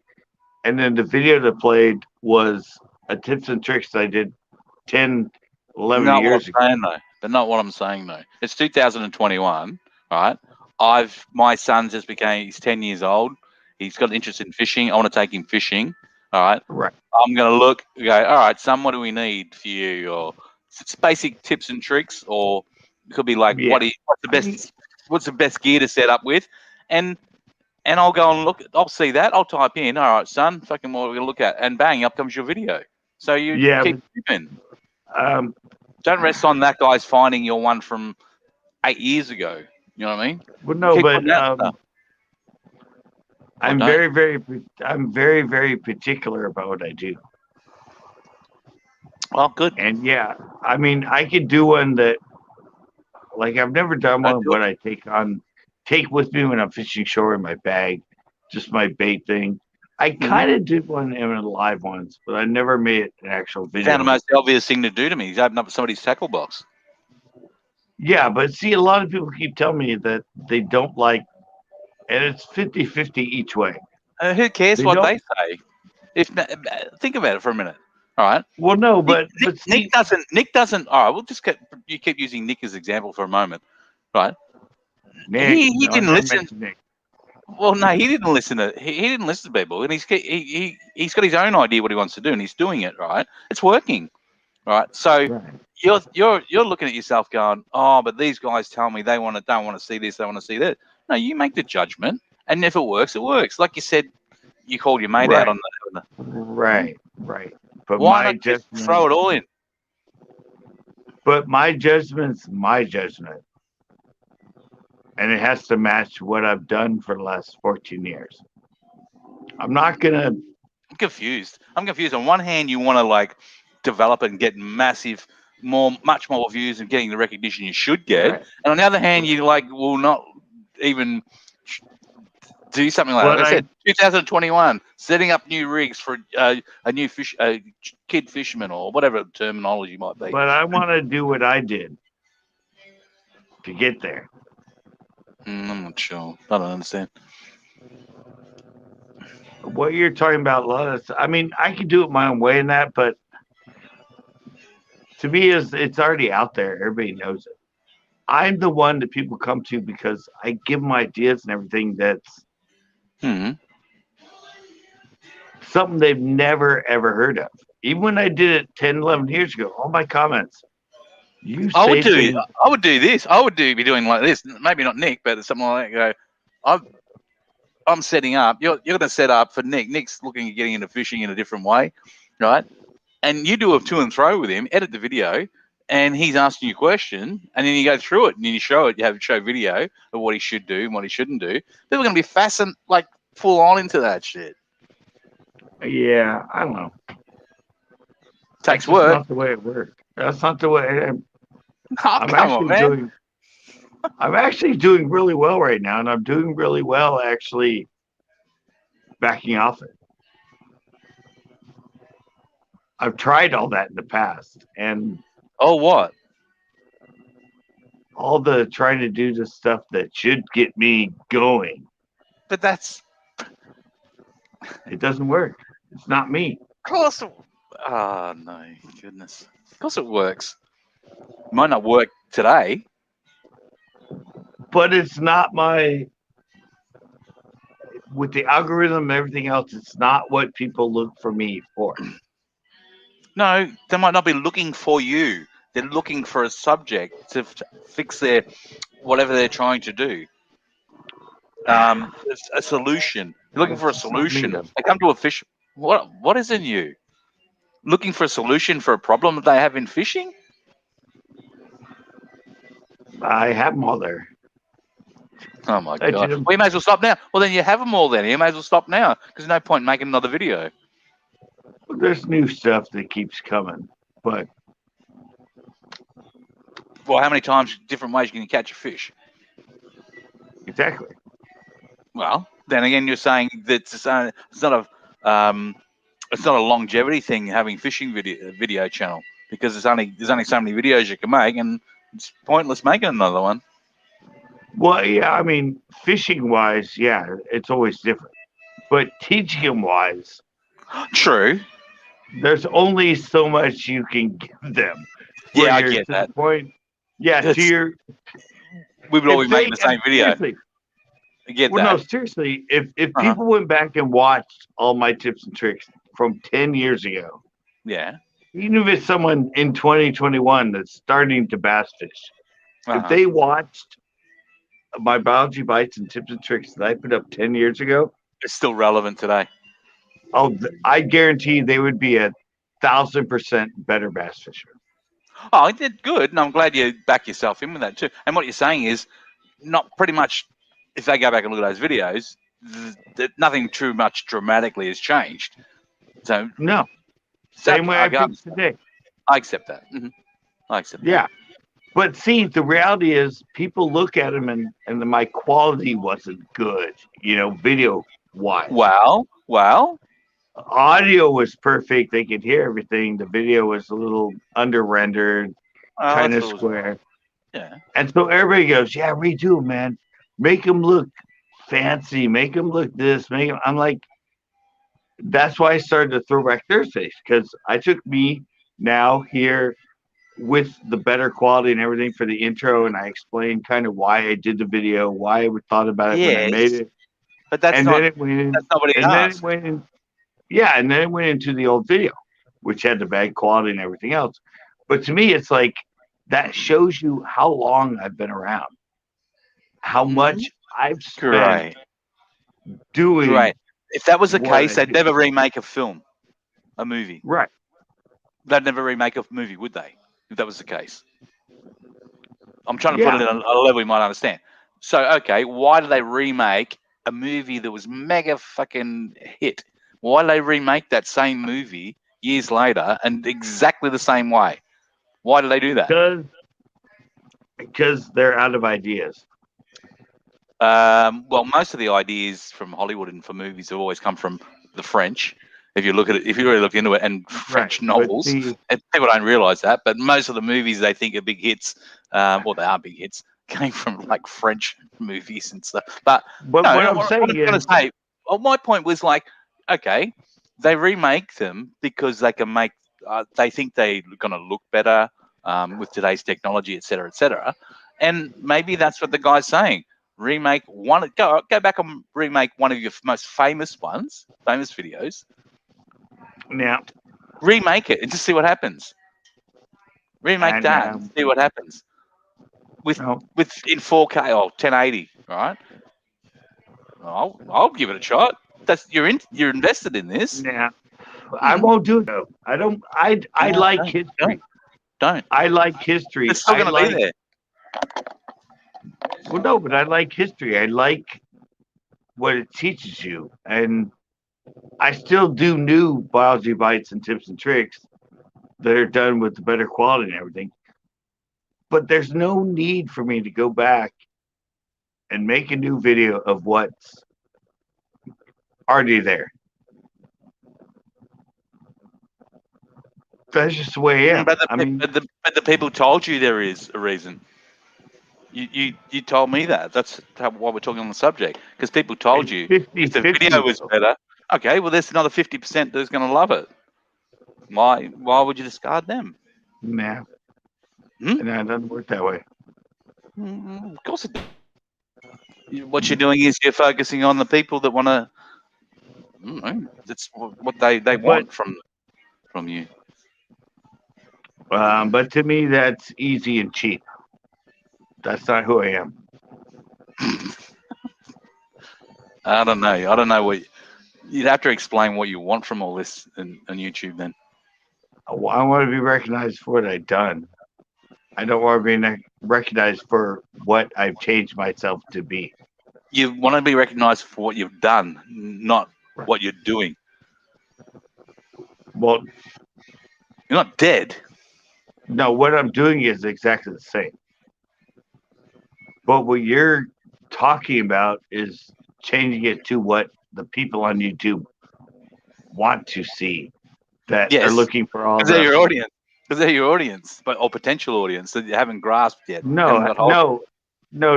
and then the video that played was a tips and tricks I did 10, 11 years ago. But not what I'm saying though. It's 2021, right? My son just he's 10 years old. He's got an interest in fishing. I want to take him fishing. All right. Right. I'm gonna go, all right, son, what do we need for you? Or it's basic tips and tricks, or it could be like what's the best gear to set up with? And I'll go and look, I'll see that, I'll type in, all right, son, fucking what we're gonna look at, and bang, up comes your video. So you keep moving. Don't rest on that guy's finding your one from 8 years ago. You know what I mean? Well, no, but I'm very, very particular about what I do. Well, good. And yeah, I mean, I could do one that, like, I've never done one, but I take with me when I'm fishing shore in my bag, just my bait thing. I kind of did one in a live once, but I never made an actual video. Found the most obvious thing to do to me is open up somebody's tackle box. Yeah, but see, a lot of people keep telling me that they don't like, and it's 50-50 each way. Who cares what they say? Think about it for a minute. All right. Well, no, but Nick doesn't. All right, we'll just you keep using Nick as an example for a moment, right? He didn't listen. Well, no, he didn't listen to he didn't listen to people, and he's got his own idea what he wants to do, and he's doing it right. It's working, right? So you're looking at yourself going, oh, but these guys tell me they don't want to see this, they want to see that. No, you make the judgment, and if it works, it works. Like you said, you called your mate out on that. Right. But why not just throw it all in? But my judgment's my judgment. And it has to match what I've done for the last 14 years. I'm not going to... I'm confused. On one hand, you want to, like, develop it and get much more views and getting the recognition you should get. Right. And on the other hand, you, like, will not even do something like that. Like I said, 2021, setting up new rigs for a new kid fisherman or whatever the terminology might be. But I want to do what I did to get there. I'm not sure. I don't understand. What you're talking about, I mean, I can do it my own way in that, but to me, it's already out there. Everybody knows it. I'm the one that people come to because I give them ideas and everything that's something they've never, ever heard of. Even when I did it 10, 11 years ago, all my comments. I would do this. I would be doing like this. Maybe not Nick, but something like that. I'm setting up. You're going to set up for Nick. Nick's looking at getting into fishing in a different way, right? And you do a to and fro with him, edit the video, and he's asking you a question, and then you go through it, and then you show it. You have a show video of what he should do and what he shouldn't do. People are going to be fascinated, like full on into that shit. Yeah, I don't know. Takes work. That's not the way it works. That's not the way. I'm actually I'm actually doing really well right now, and I'm doing really well actually backing off it. I've tried all that in the past, and Oh, what? all the trying to do the stuff that should get me going, But that's it doesn't work. It's not me. of course. Oh no, goodness. Of course it works. Might not work today. But it's not with the algorithm and everything else, it's not what people look for me for. No, they might not be looking for you. They're looking for a subject to fix their whatever they're trying to do. A solution. You're looking for a It's not me, solution. though. They come to a fish. What is in you? Looking for a solution for a problem that they have in fishing? I have them all there. Oh my I god! did 'em. Well, you may as well stop now. Well, then you have them all. Then you may as well stop now because there's no point in making another video. There's new stuff that keeps coming, but Well, how many times, different ways, can you catch a fish? exactly. Well, then again, you're saying that it's not a longevity thing having fishing video channel because there's only so many videos you can make, and it's pointless making another one. Well, yeah, I mean, fishing wise, yeah, it's always different. But teaching them wise, True. there's only so much you can give them. Yeah, I you're get to that. the point, yeah, It's- to your. We would all if be making the they- same video. seriously, I get Well, that. no, seriously, if Uh-huh. people went back and watched all my tips and tricks from 10 years ago, Yeah. even if it's someone in 2021 that's starting to bass fish, Uh-huh. if they watched my biology bites and tips and tricks that I put up 10 years ago, It's still relevant today. I guarantee they would be 1,000% better bass fisher. Oh, I did good, and I'm glad you back yourself in with that too. And what you're saying is, not pretty much. If they go back and look at those videos, nothing too much dramatically has changed. So No, same way I got- fish today. I accept that. I accept that. Yeah. But see, the reality is people look at them and my quality wasn't good, video wise. Well, Audio was perfect. They could hear everything. The video was a little under rendered, kind of that's what square. yeah. And so everybody goes, yeah, redo 'em, man. Make them look fancy. Make them look this. I'm like, that's why I started to Throwback Thursdays, because I took me now here with the better quality and everything for the intro, and I explained kind of why I did the video, why I thought about it when I made it. But that's and not. then it went in, That's not what he and then asked. it went in, yeah, and then it went into the old video, which had the bad quality and everything else. But to me, it's like that shows you how long I've been around, how much I've spent Great. doing. Great. If that was the what case, I they'd do. never remake a film, a movie. Right. They'd never remake a movie, would they? If that was the case. I'm trying to put it in a level you might understand. So, okay, why do they remake a movie that was mega fucking hit? Why do they remake that same movie years later and exactly the same way? Why do they do that? Because they're out of ideas. Well, most of the ideas from Hollywood and for movies have always come from the French. If you look at it, if you really look into it, and French novels, and people don't realize that, but most of the movies they think are big hits, or they are big hits, came from like French movies and stuff. But what I'm saying is, well, my point was like, okay, they remake them because they can make, they think they're going to look better with today's technology, et cetera, and maybe that's what the guy's saying. Remake one, go back and remake one of your most famous videos. Now, remake it and just see what happens. Remake that and see what happens. With in 4K or 1080, right? I'll give it a shot. You're invested in this. Yeah, I won't do it though. I don't. I like history. Don't. I like history. It's still gonna be there. Well, no, but I like history. I like what it teaches you, and I still do new biology bites and tips and tricks that are done with the better quality and everything. But there's no need for me to go back and make a new video of what's already there. That's just the way I am. But the people told you there is a reason. You told me that. That's why we're talking on the subject. Because people told you if the video was better, okay, well, there's another 50% that's going to love it. Why would you discard them? Nah. Hmm? Nah, it doesn't work that way. Of course it does. What you're doing is you're focusing on the people that want to. That's what they want from you. But to me, that's easy and cheap. That's not who I am. I don't know what you'd have to explain what you want from all this on YouTube. Then I want to be recognized for what I've done. I don't want to be recognized for what I've changed myself to be. You want to be recognized for what you've done, not what you're doing. Well, you're not dead. No, what I'm doing is exactly the same. But what you're talking about is changing it to what the people on YouTube want to see, that are looking for all because they're your audience. Because they're your audience, or potential audience that you haven't grasped yet. No,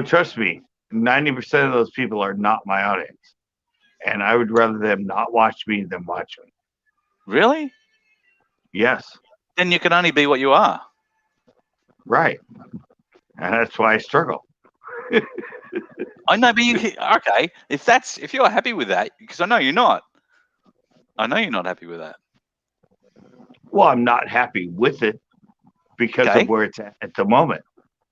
trust me. 90% of those people are not my audience. And I would rather them not watch me than watch me. Really? Yes. Then you can only be what you are. Right. And that's why I struggle. I know, but okay. If you're happy with that, because I know you're not. I know you're not happy with that. Well, I'm not happy with it because of where it's at the moment.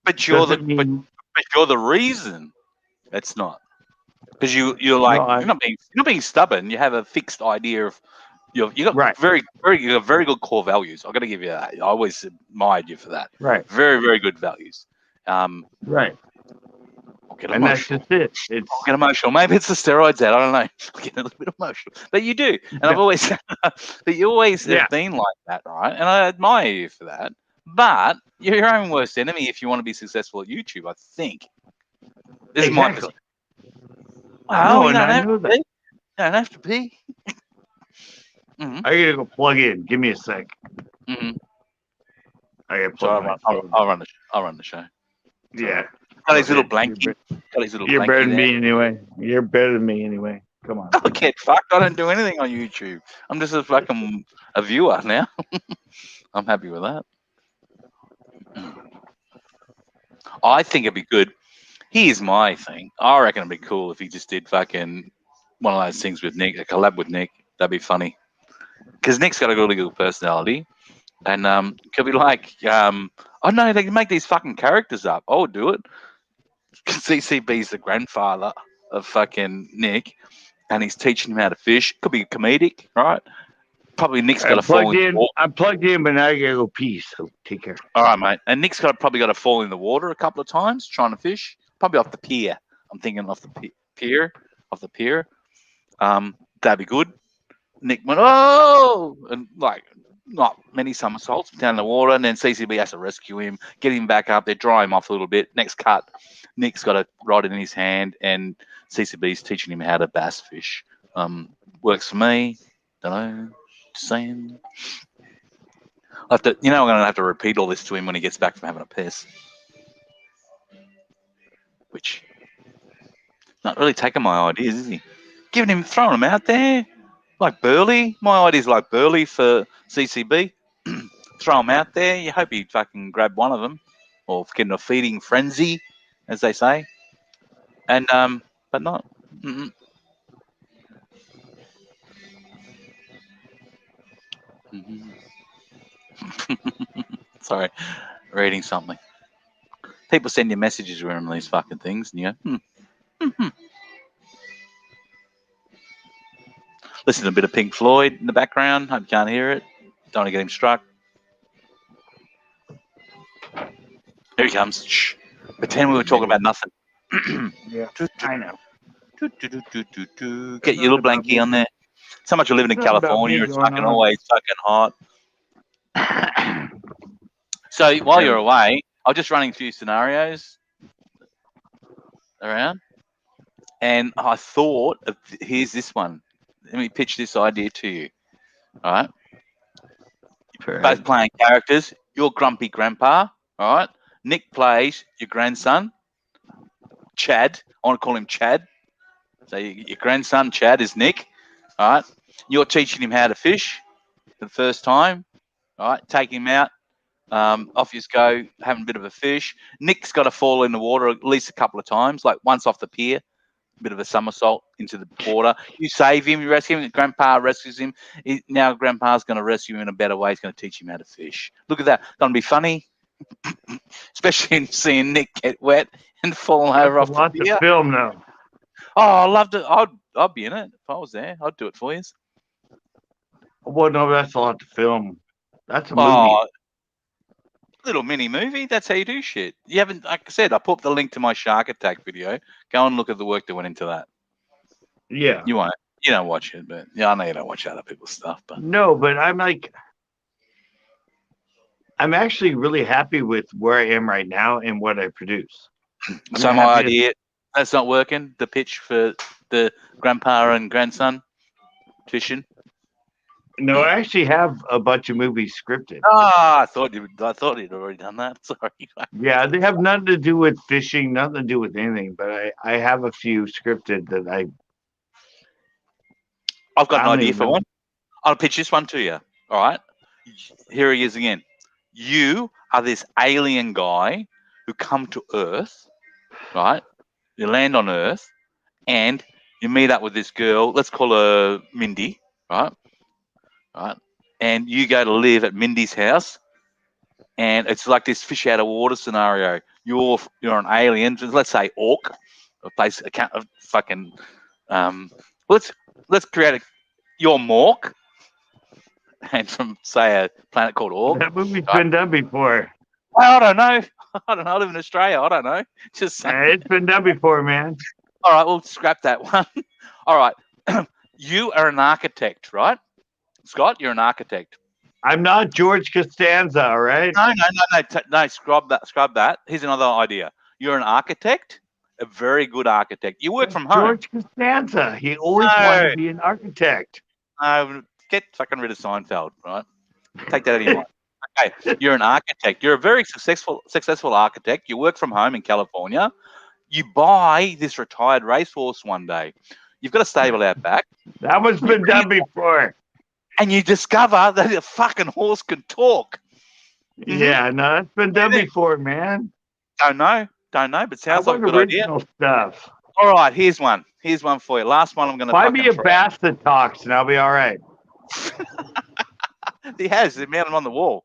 But you're the reason it's not. Because you're like you're not being stubborn. You have a fixed idea of you got very good core values. I've got to give you that. I always admired you for that. Right. Very, very good values. Right. Get emotional. That's just it. I'll get emotional. Maybe it's the steroids out. I don't know. I get a little bit emotional. But you do. And I've always but you always have been like that, right? And I admire you for that. But you're your own worst enemy if you want to be successful at YouTube, I think. This is my perspective. Oh, you don't have to be. I gotta go plug in. Give me a sec. Mm-hmm. I gotta plug I'll run the show. Yeah. Got his little blankie. You're better than me anyway. You're better than me anyway. Come on. Don't get fucked. I don't do anything on YouTube. I'm just a viewer now. I'm happy with that. I think it'd be good. Here's my thing. I reckon it'd be cool if he just did fucking one of those things with Nick, a collab with Nick. That'd be funny. Because Nick's got a really good personality. And could be like, I don't know, they can make these fucking characters up. I would do it. CCB's the grandfather of fucking Nick, and he's teaching him how to fish. Could be comedic, right? Probably Nick's got to fall in the water. I'm plugged in, but now I gotta go pee, so take care. All right, mate. And Nick's probably got to fall in the water a couple of times trying to fish. Probably off the pier. I'm thinking off the pier. That'd be good. Nick went, oh! And like, not many somersaults down in the water, and then CCB has to rescue him, get him back up there, dry him off a little bit. Next cut, Nick's got a rod in his hand, and CCB's teaching him how to bass fish. Works for me. Don't know. Just saying. I'm going to have to repeat all this to him when he gets back from having a piss. Which, not really taking my ideas, is he? Throwing them out there. Like Burley. My idea's like Burley for CCB. Throw them out there. You hope he'd fucking grab one of them. Or get in a feeding frenzy, as they say. And, but not. Mm-mm. Mm-hmm. Sorry. Reading something. People send you messages around these fucking things, and you go, mm-hmm. Listen to a bit of Pink Floyd in the background. Hope you can't hear it. Don't want to get him struck. Here he comes. Shh. Pretend we were talking about nothing. Yeah, I know. Get your little blankie on there. So much you're living in California. It's fucking always fucking hot. So while you're away, I was just running a few scenarios around, and I thought, here's this one. Let me pitch this idea to you. All right, both playing characters. You're grumpy grandpa. All right, Nick plays your grandson, Chad. I want to call him Chad. So your grandson Chad is Nick. All right, you're teaching him how to fish for the first time. All right, take him out. Off you go, having a bit of a fish. Nick's got to fall in the water at least a couple of times, like once off the pier, a bit of a somersault into the water. You save him, you rescue him. Grandpa rescues him. Now Grandpa's going to rescue him in a better way. He's going to teach him how to fish. Look at that. Going to be funny, especially in seeing Nick get wet and falling over off the pier. Film now. Oh, I loved it. I'd be in it if I was there. I'd do it for you. Well, no, that's a lot to film. That's a movie. Oh, little mini movie. That's how you do shit. You haven't, like I said, I put up the link to my shark attack video. Go and look at the work that went into that. Yeah. You won't. You don't watch it, but yeah, I know you don't watch other people's stuff. But no, but I'm actually really happy with where I am right now and what I produce. So my idea, that's not working. The pitch for the grandpa and grandson fishing. No, I actually have a bunch of movies scripted. Ah, I thought you'd already done that. Sorry. Yeah, they have nothing to do with fishing, nothing to do with anything. But I have a few scripted that I've got an idea for one. I'll pitch this one to you. All right. Here he is again. You are this alien guy who come to Earth, right? You land on Earth, and you meet up with this girl. Let's call her Mindy, right? Right, and you go to live at Mindy's house, and it's like this fish out of water scenario. You're an alien, let's say orc, a fucking let's create your Mork, and from say a planet called Orc. That movie's been done before. Well, I don't know. I live in Australia. I don't know. Just saying. It's been done before, man. All right, we'll scrap that one. All right, you are an architect, right? Scott, you're an architect. I'm not George Costanza, all right? No, scrub that. Here's another idea. You're an architect, a very good architect. You work from home. George Costanza. He always wanted to be an architect. Get fucking rid of Seinfeld, right? Take that out of your mind. Okay, you're an architect. You're a very successful architect. You work from home in California. You buy this retired racehorse one day. You've got a stable out back. That one's been done before. And you discover that a fucking horse can talk. Yeah, no, that's been done before, man. Don't know, but sounds like a good idea. Stuff. All right, here's one for you. Last one I'm going to find me a bass that talks, and I'll be all right. He has. They mounted on the wall.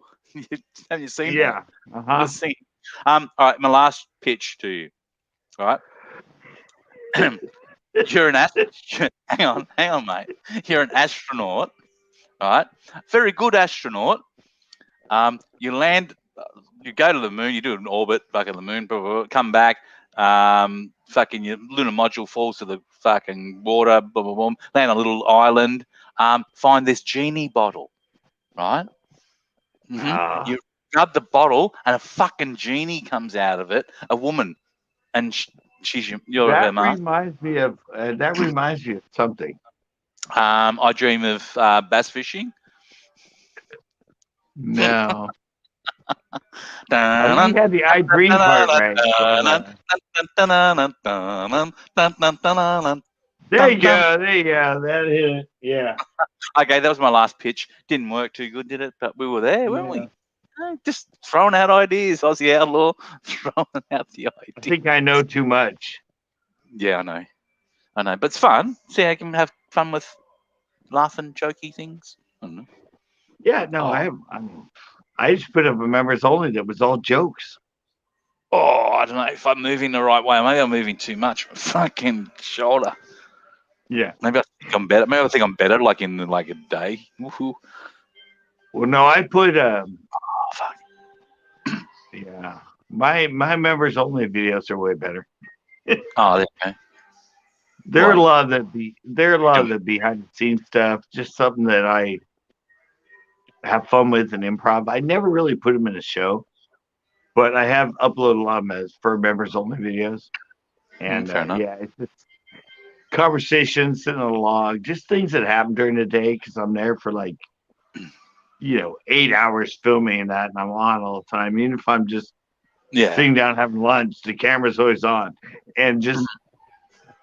Have you seen? Yeah. All right, my last pitch to you. All right. You're an hang on, mate. You're an astronaut. All right, very good astronaut. You land, you go to the moon, you do an orbit back at the moon, come back, fucking your lunar module falls to the fucking water, boom, boom, boom, land on a little island, find this genie bottle, right? You grab the bottle and a fucking genie comes out of it, a woman, and you're her mom. That reminds me of something. I dream of bass fishing. No. You had the I dream part right. There you go. That hit it. Yeah. Okay, that was my last pitch. Didn't work too good, did it? But we were there, weren't we? Just throwing out ideas. Aussie Outlaw, throwing out the ideas. I think I know too much. Yeah, I know, but it's fun. See, I can have fun with laughing, jokey things. I don't know. Yeah, no, I just put up a members only that was all jokes. Oh, I don't know if I'm moving the right way. Maybe I'm moving too much. Fucking shoulder. Yeah. Maybe I think I'm better. Maybe I think I'm better, like in like a day. Woohoo. Well, no, I put fuck. Yeah, my members only videos are way better. Oh, there you go. There are a lot of the behind the scenes stuff, just something that I have fun with and improv. I never really put them in a show. But I have uploaded a lot of them as for members only videos. And fair enough. yeah, it's just conversations, sitting on a log, just things that happen during the day because I'm there for like, 8 hours filming that, and I'm on all the time. Even if I'm just Yeah. sitting down having lunch, the camera's always on, and just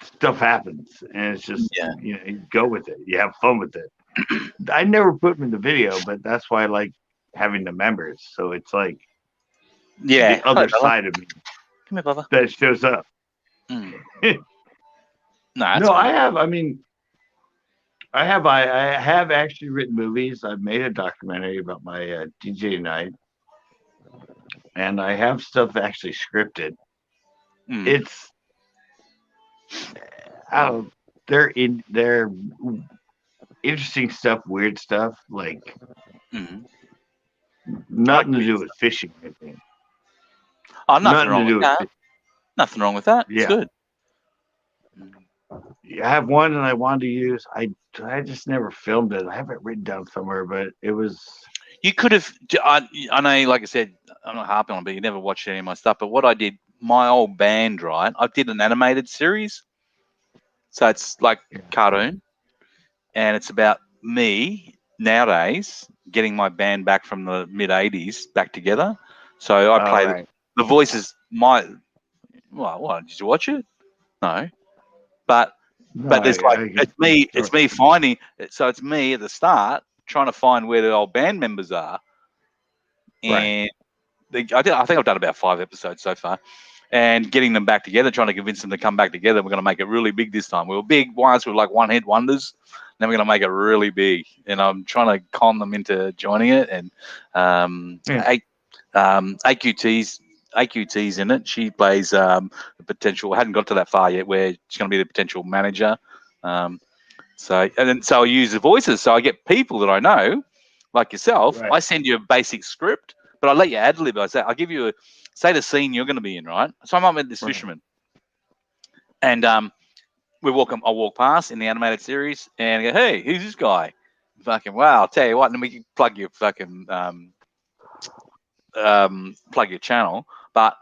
stuff happens, and it's just Yeah. you go with it, you have fun with it. I never put them in the video, but that's why I like having the members. So it's like Yeah. the other Hello, brother. side of me Come here, brother. that shows up. Mm. No, that's No, cool. I have actually written movies. I've made a documentary about my DJ night, and I have stuff actually scripted. Mm. It's they're interesting stuff, weird stuff, like Mm. nothing to weird do with fishing or anything. Oh, nothing Nothing wrong to do with with that. fishing. Nothing wrong with that. It's Yeah. good. I have one that I wanted to use. I just never filmed it. I have it written down somewhere, but it was. You could have. I know, like I said, I'm not harping on, but you never watched any of my stuff. But what I did, my old band, right? I did an animated series, so it's like cartoon, and it's about me nowadays getting my band back from the mid '80s back together. So I play Right. the voices. What? Did you watch it? No, but there's it's me finding. So it's me at the start trying to find where the old band members are, and I think I've done about 5 episodes so far, and getting them back together, trying to convince them to come back together. We're going to make it really big this time. We were big once, we were like one-hit wonders. Then we're going to make it really big, and I'm trying to con them into joining it. And AQT's in it. She plays the potential. I hadn't got to that far yet, where she's going to be the potential manager. So I use the voices. So I get people that I know, like yourself. Right. I send you a basic script, but I let you ad lib. I'll give you say the scene you're going to be in, right? So I'm with this fisherman, and I'll walk past in the animated series, and I go, "Hey, who's this guy?" Fucking wow! I'll tell you what. And then we can plug your fucking plug your channel, but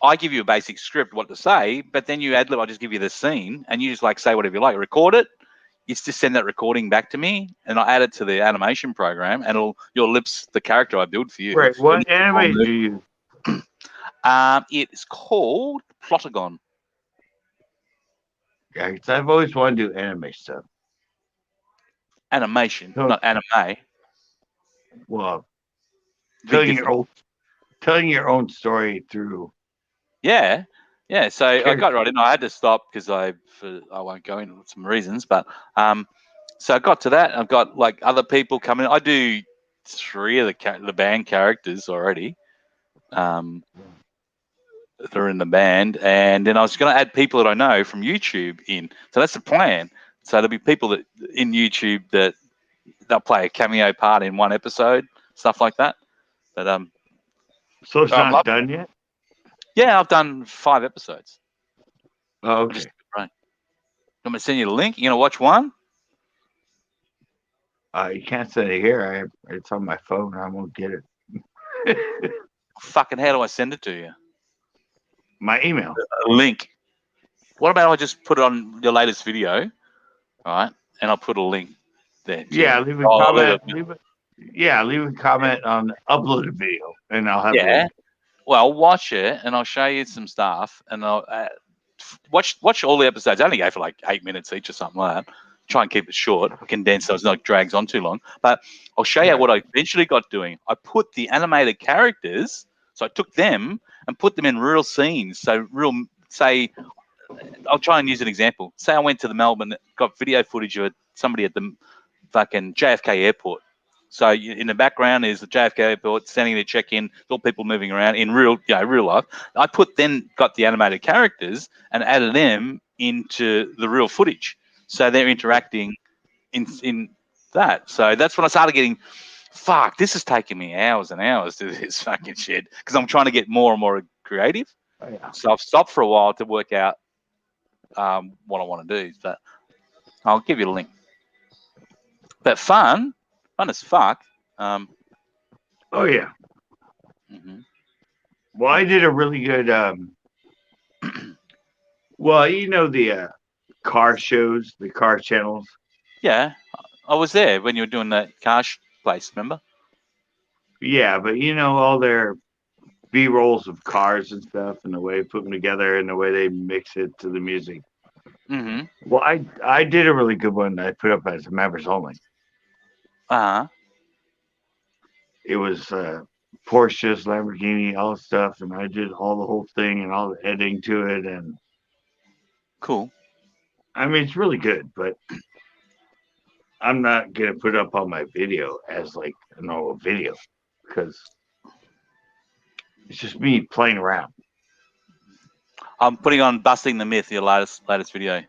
I give you a basic script what to say, but then you ad lib. I just give you the scene, and you just like say whatever you like. Record it. You just send that recording back to me, and I add it to the animation program, and your lips, the character I build for you. Right. What anime do you use? It's called Plotagon. Yeah, because I've always wanted to do anime stuff. Animation, not anime. Well, telling your own story through. Yeah. So I got right in. I had to stop because I won't go into some reasons, but so I got to that. I've got like other people coming. I do 3 of the band characters already. They're in the band, and then I was going to add people that I know from YouTube in. So that's the plan. So there'll be people that in YouTube that they'll play a cameo part in one episode, stuff like that. But so it's not done yet. Yeah, I've done 5 episodes. Oh, okay. Right. I'm gonna send you the link. You gonna watch one? You can't send it here. It's on my phone. I won't get it. Fucking, how do I send it to you? My email. A link. What about I just put it on your latest video, all right? And I'll put a link there. Yeah, leave a comment. Leave a comment on the uploaded video, and I'll have. Yeah. Well, watch it, and I'll show you some stuff, and I'll watch all the episodes. I only go for like 8 minutes each or something like that. Try and keep it short, condensed, so it's not drags on too long. But I'll show you what I eventually got doing. I put the animated characters, so I took them and put them in real scenes. So I'll try and use an example. Say I went to the Melbourne, got video footage of somebody at the fucking JFK airport. So in the background is the JFK airport, standing there check-in, all people moving around in real life. I got the animated characters and added them into the real footage. So they're interacting in that. So that's when I started getting, fuck, this is taking me hours and hours to do this fucking shit because I'm trying to get more and more creative. Oh, yeah. So I've stopped for a while to work out what I want to do. But I'll give you a link. But fun as fuck. Oh, yeah. Hmm. Well, I did a really good. Well, the car shows, the car channels. Yeah, I was there when you were doing that place. Remember? Yeah, but all their B rolls of cars and stuff, and the way they put them together, and the way they mix it to the music. Hmm. Well, I did a really good one. I put up as members only. Uh huh. It was Porsches, Lamborghini, all the stuff, and I did all the whole thing and all the editing to it, and Cool. I mean it's really good, but I'm not gonna put up on my video as like a normal video because it's just me playing around. I'm putting on busting the myth. Your latest video.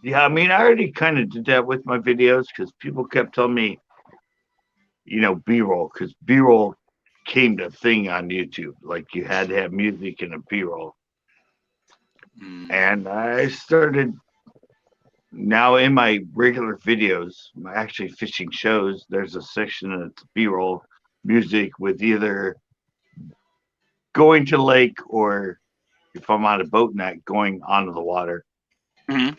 Yeah, I mean I already kind of did that with my videos because people kept telling me, B-roll, because B-roll came to thing on YouTube. Like you had to have music in a B-roll. Mm. And I started now in my regular videos, my actually fishing shows, there's a section that's B-roll music with either going to the lake or if I'm on a boat net going onto the water. Mhm.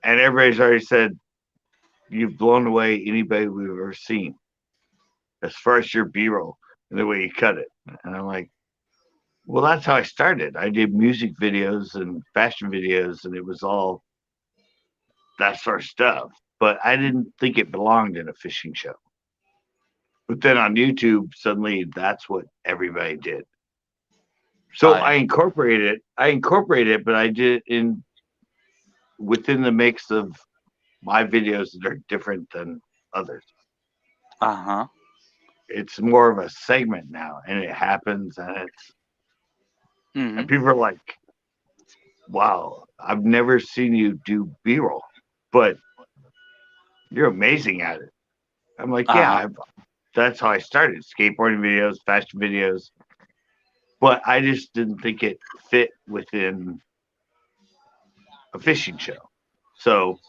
And everybody's already said you've blown away anybody we've ever seen as far as your B-roll and the way you cut it. And I'm like, well, that's how I started. I did music videos and fashion videos, and it was all that sort of stuff. But I didn't think it belonged in a fishing show. But then on YouTube, suddenly that's what everybody did. So I incorporated it, but I did it within the mix of my videos that are different than others. Uh huh. It's more of a segment now, and it happens, and Hmm. people are like, "Wow, I've never seen you do B-roll, but you're amazing at it." I'm like, "Yeah, that's how I started: skateboarding videos, fashion videos." But I just didn't think it fit within a fishing show. So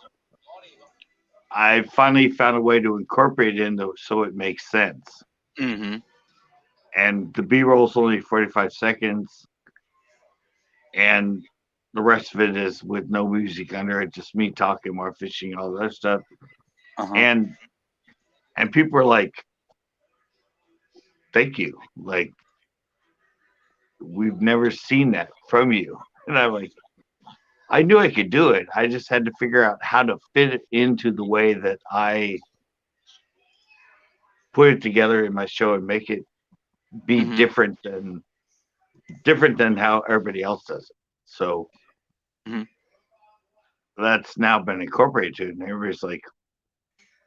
I finally found a way to incorporate it into so it makes sense. Hmm. And the B roll is only 45 seconds, and the rest of it is with no music under it, just me talking, more fishing, all that stuff. Uh-huh. And people are like, "Thank you! Like we've never seen that from you." And I'm like, I knew I could do it. I just had to figure out how to fit it into the way that I put it together in my show and make it be Mhm. different than how everybody else does it. So Mhm. that's now been incorporated to it, and everybody's like,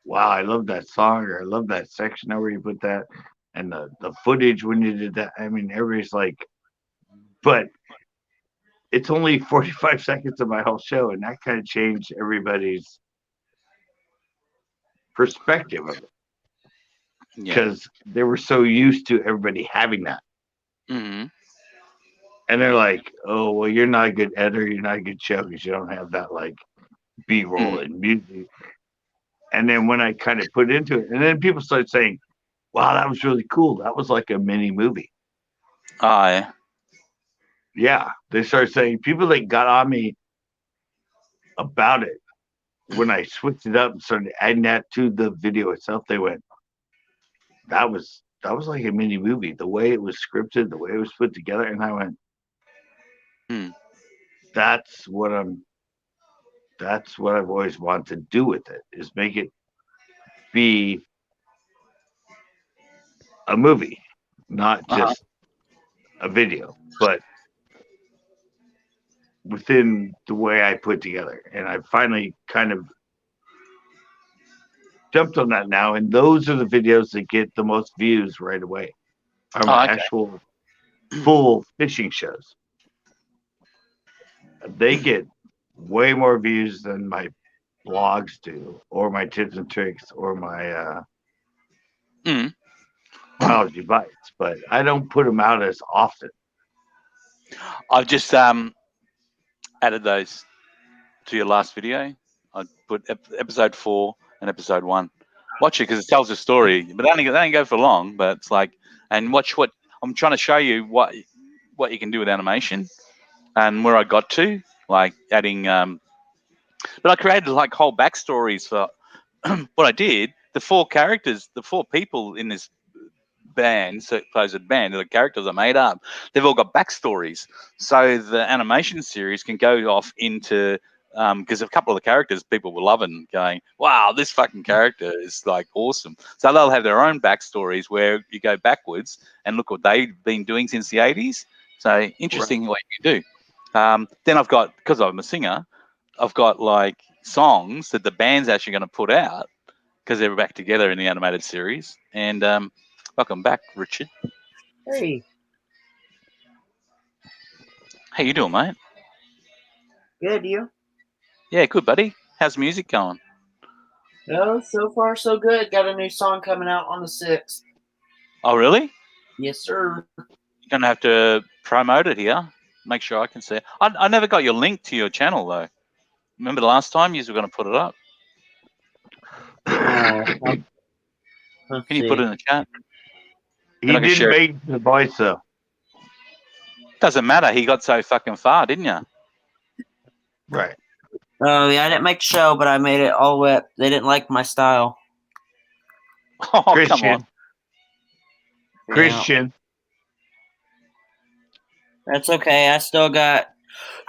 "Wow, I love that song," or "I love that section where you put that," and the footage when you did that. I mean, everybody's like, but it's only 45 seconds of my whole show, and that kind of changed everybody's perspective of it Yeah. because they were so used to everybody having that. Hmm. And they're like, "Oh, well, you're not a good editor. You're not a good show because you don't have that like B-roll and music." And then when I kind of put into it, and then people started saying, "Wow, that was really cool. That was like a mini movie." Oh, yeah. Yeah, they started saying people that got on me about it when I switched it up and started adding that to the video itself. They went, "That was like a mini movie. The way it was scripted, the way it was put together." And I went, Hmm. "That's what I've always wanted to do with it, is make it be a movie, not Uh-huh. just a video, but within the way I put together." And I finally kind of jumped on that now, and those are the videos that get the most views right away. Are my Oh, okay. actual full fishing shows. They get way more views than my blogs do, or my tips and tricks, or my Mm. biology bites. But I don't put them out as often. I've just added those to your last video. I put episode 4 and episode 1. Watch it because it tells a story, but they only go for long. But it's like, and watch what I'm trying to show you what you can do with animation and where I got to, like adding. But I created like whole backstories for what I did. The four characters, the four people in this band, supposed band, the characters I made up, they've all got backstories. So the animation series can go off into because a couple of the characters people were loving, going, "Wow, this fucking character is like awesome." So they'll have their own backstories where you go backwards and look what they've been doing since the '80s. So interesting what you do. Then I've got, because I'm a singer, I've got like songs that the band's actually going to put out because they're back together in the animated series. And welcome back, Richard. Hey, How you doing, mate? good, you? Yeah, good, buddy. How's music going? No, so far so good. Got a new song coming out on the 6th. Oh, really? Yes, sir. You're going to have to promote it here. Make sure I can see it. I never got your link to your channel, though. Remember the last time you were going to put it up? Let's Can you see. put it in the chat? He Then I can didn't share it. make the voice though. Doesn't matter. He got so fucking far, didn't you? Right. Oh, yeah, I didn't make the show, but I made it all wet. They didn't like my style. Oh, come Christian. on. Christian. That's okay. I still got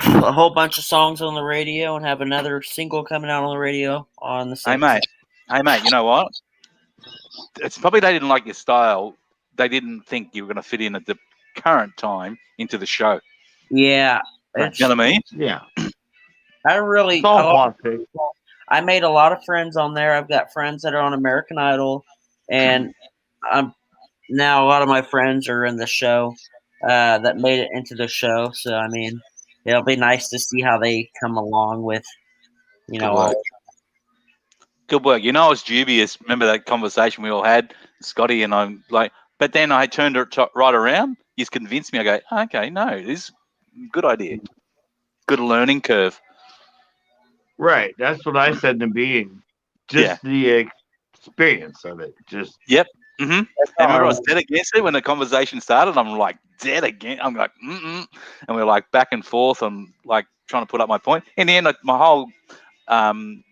a whole bunch of songs on the radio and have another single coming out on the radio on the 6th. Hey, mate, you know what? It's probably they didn't like your style. They didn't think you were going to fit in at the current time into the show. Yeah. Right. You know what I mean? Yeah. I really... It's all politics. I made a lot of friends on there. I've got friends that are on American Idol, and now a lot of my friends are in the show that made it into the show. So, I mean, it'll be nice to see how they come along with, you know, all. Good work. You know, I was dubious. Remember that conversation we all had, Scotty, and I'm like, but then I turned it right around. He's convinced me. I go, okay, no, this is a good idea. Good learning curve. Right. That's what I said to being. Just the experience of it. Just. Yep. Mm-hmm. And remember, I was dead against it when the conversation started. I'm like dead again. I'm like, and we're like back and forth. I'm like trying to put up my point. In the end, like, my whole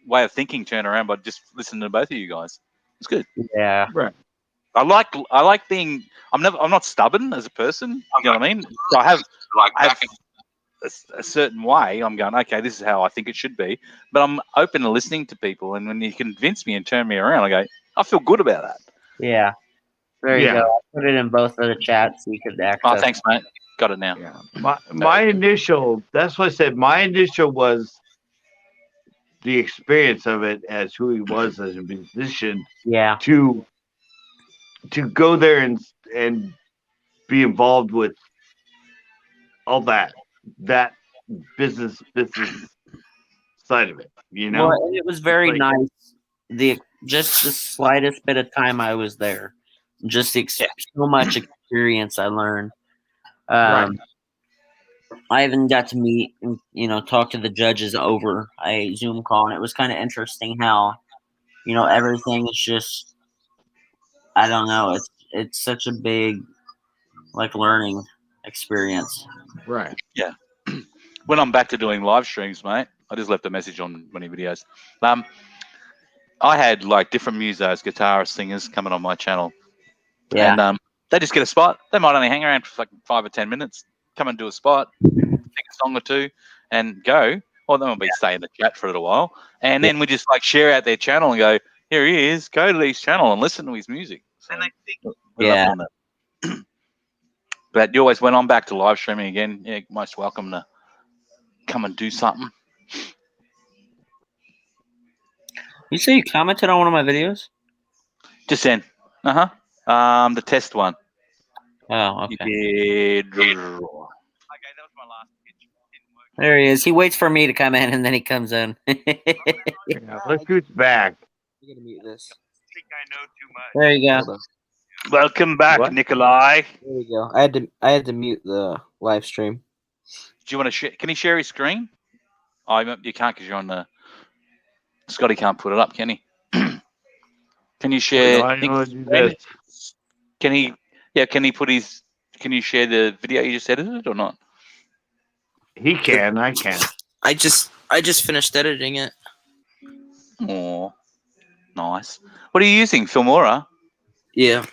way of thinking turned around by just listening to both of you guys. It's good. Yeah. Right. I like being. I'm not stubborn as a person. You know what I mean? So I have a certain way. I'm going, okay, this is how I think it should be. But I'm open to listening to people, and when you convince me and turn me around, I go, I feel good about that. Yeah. There you go. I put it in both of the chats so you could access. Oh, thanks, mate. Got it now. Yeah. My initial. That's what I said. My initial was the experience of it as who he was as a musician. Yeah. To go there and be involved with all that business side of it, you know. Well, it was very nice. Just the slightest bit of time I was there, just so much experience I learned. Right. I even got to meet and talk to the judges over a Zoom call, and it was kind of interesting how everything is just, I don't know, it's such a big learning experience. Right. Yeah. When I'm back to doing live streams, mate, I just left a message on one of your videos. I had different musos, guitarists, singers coming on my channel. Yeah. And they just get a spot. They might only hang around for 5 or 10 minutes, come and do a spot, sing a song or two, and go. Or they might be stay in the chat for a little while. And then we just share out their channel and go, here he is, go to his channel and listen to his music. So, but you always, when I'm back to live streaming again, you're most welcome to come and do something. You say you commented on one of my videos? Just then. The test one. Oh, okay. You did. Okay, that was my last pitch. There he is. He waits for me to come in, and then he comes in. Look who's back. I'm gonna mute this. I think I know too much. There you go. Welcome back, Nikolai. There we go. I had to mute the live stream. Do you want to share? Can he share his screen? Oh, you can't because you're on the. Scotty can't put it up, can he? Because Can you share? I know do this. Can he? Yeah. Can he put his? Can you share the video you just edited or not? He can. I can. I just finished editing it. Oh, nice. What are you using? Filmora? Yeah.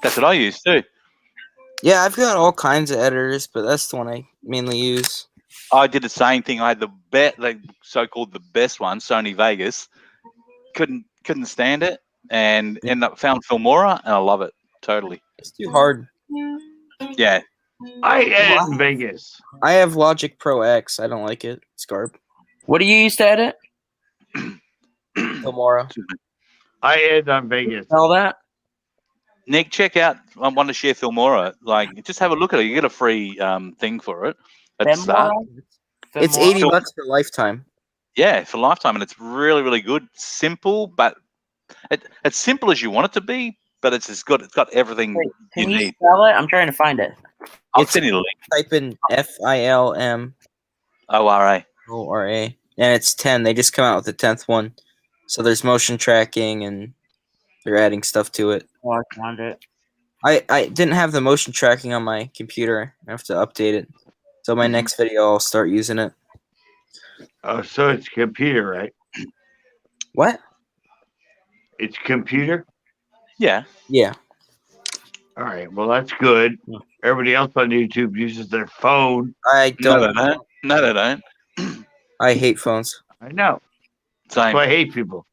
That's what I use too. Yeah, I've got all kinds of editors, but that's the one I mainly use. I did the same thing. I had the so-called the best one, Sony Vegas. Couldn't stand it, and ended up found Filmora, and I love it totally. It's too hard. Yeah. I edit in Vegas. I have Logic Pro X. I don't like it. It's garb. What do you use to edit? Filmora. I edit on Vegas. All that? Nick, check out. I want to share Filmora. Like, just have a look at it. You get a free thing for it. It's It's $80 for lifetime. Yeah, for lifetime, and it's really, really good. Simple, but it's simple as you want it to be. But it's got everything Can you you need. spell it? I'm trying to find it. I'll send you the link. Type in FILMORA, ORA. and it's 10. They just come out with the 10th one. So there's motion tracking, and they're adding stuff to it. Oh, I found it. I didn't have the motion tracking on my computer. I have to update it. So my next video, I'll start using it. Oh, so it's computer, right? What? It's computer? Yeah. Yeah. All right. Well, that's good. Everybody else on YouTube uses their phone. I No, don't. they don't. No, they don't. I hate phones. I know. Same. So I hate people.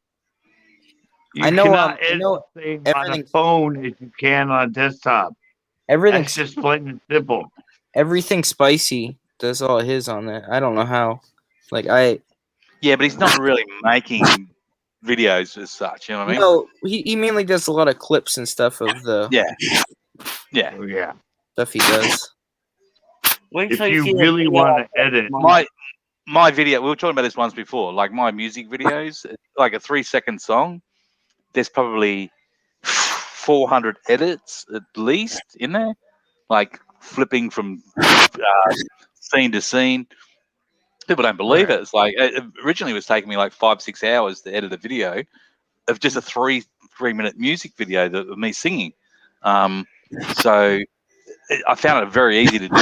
You I know, cannot I edit know the thing on a everything's- phone as you can on a desktop. Everything's That's just plain and simple. everything spicy does all his on it. I don't know how. Like Yeah, but he's not really making videos as such. You know what I mean? no, he mainly does a lot of clips and stuff of the Yeah. Oh, yeah. stuff he does. Wait If till you see the really video. want to edit, My video. We were talking about this once before. Like my music videos, like a 3-second song. There's probably 400 edits at least in there, like flipping from scene to scene. People don't believe it. It's like originally it was taking me like 5-6 hours to edit a video of just a 3-minute music video of me singing. So I found it very easy to do.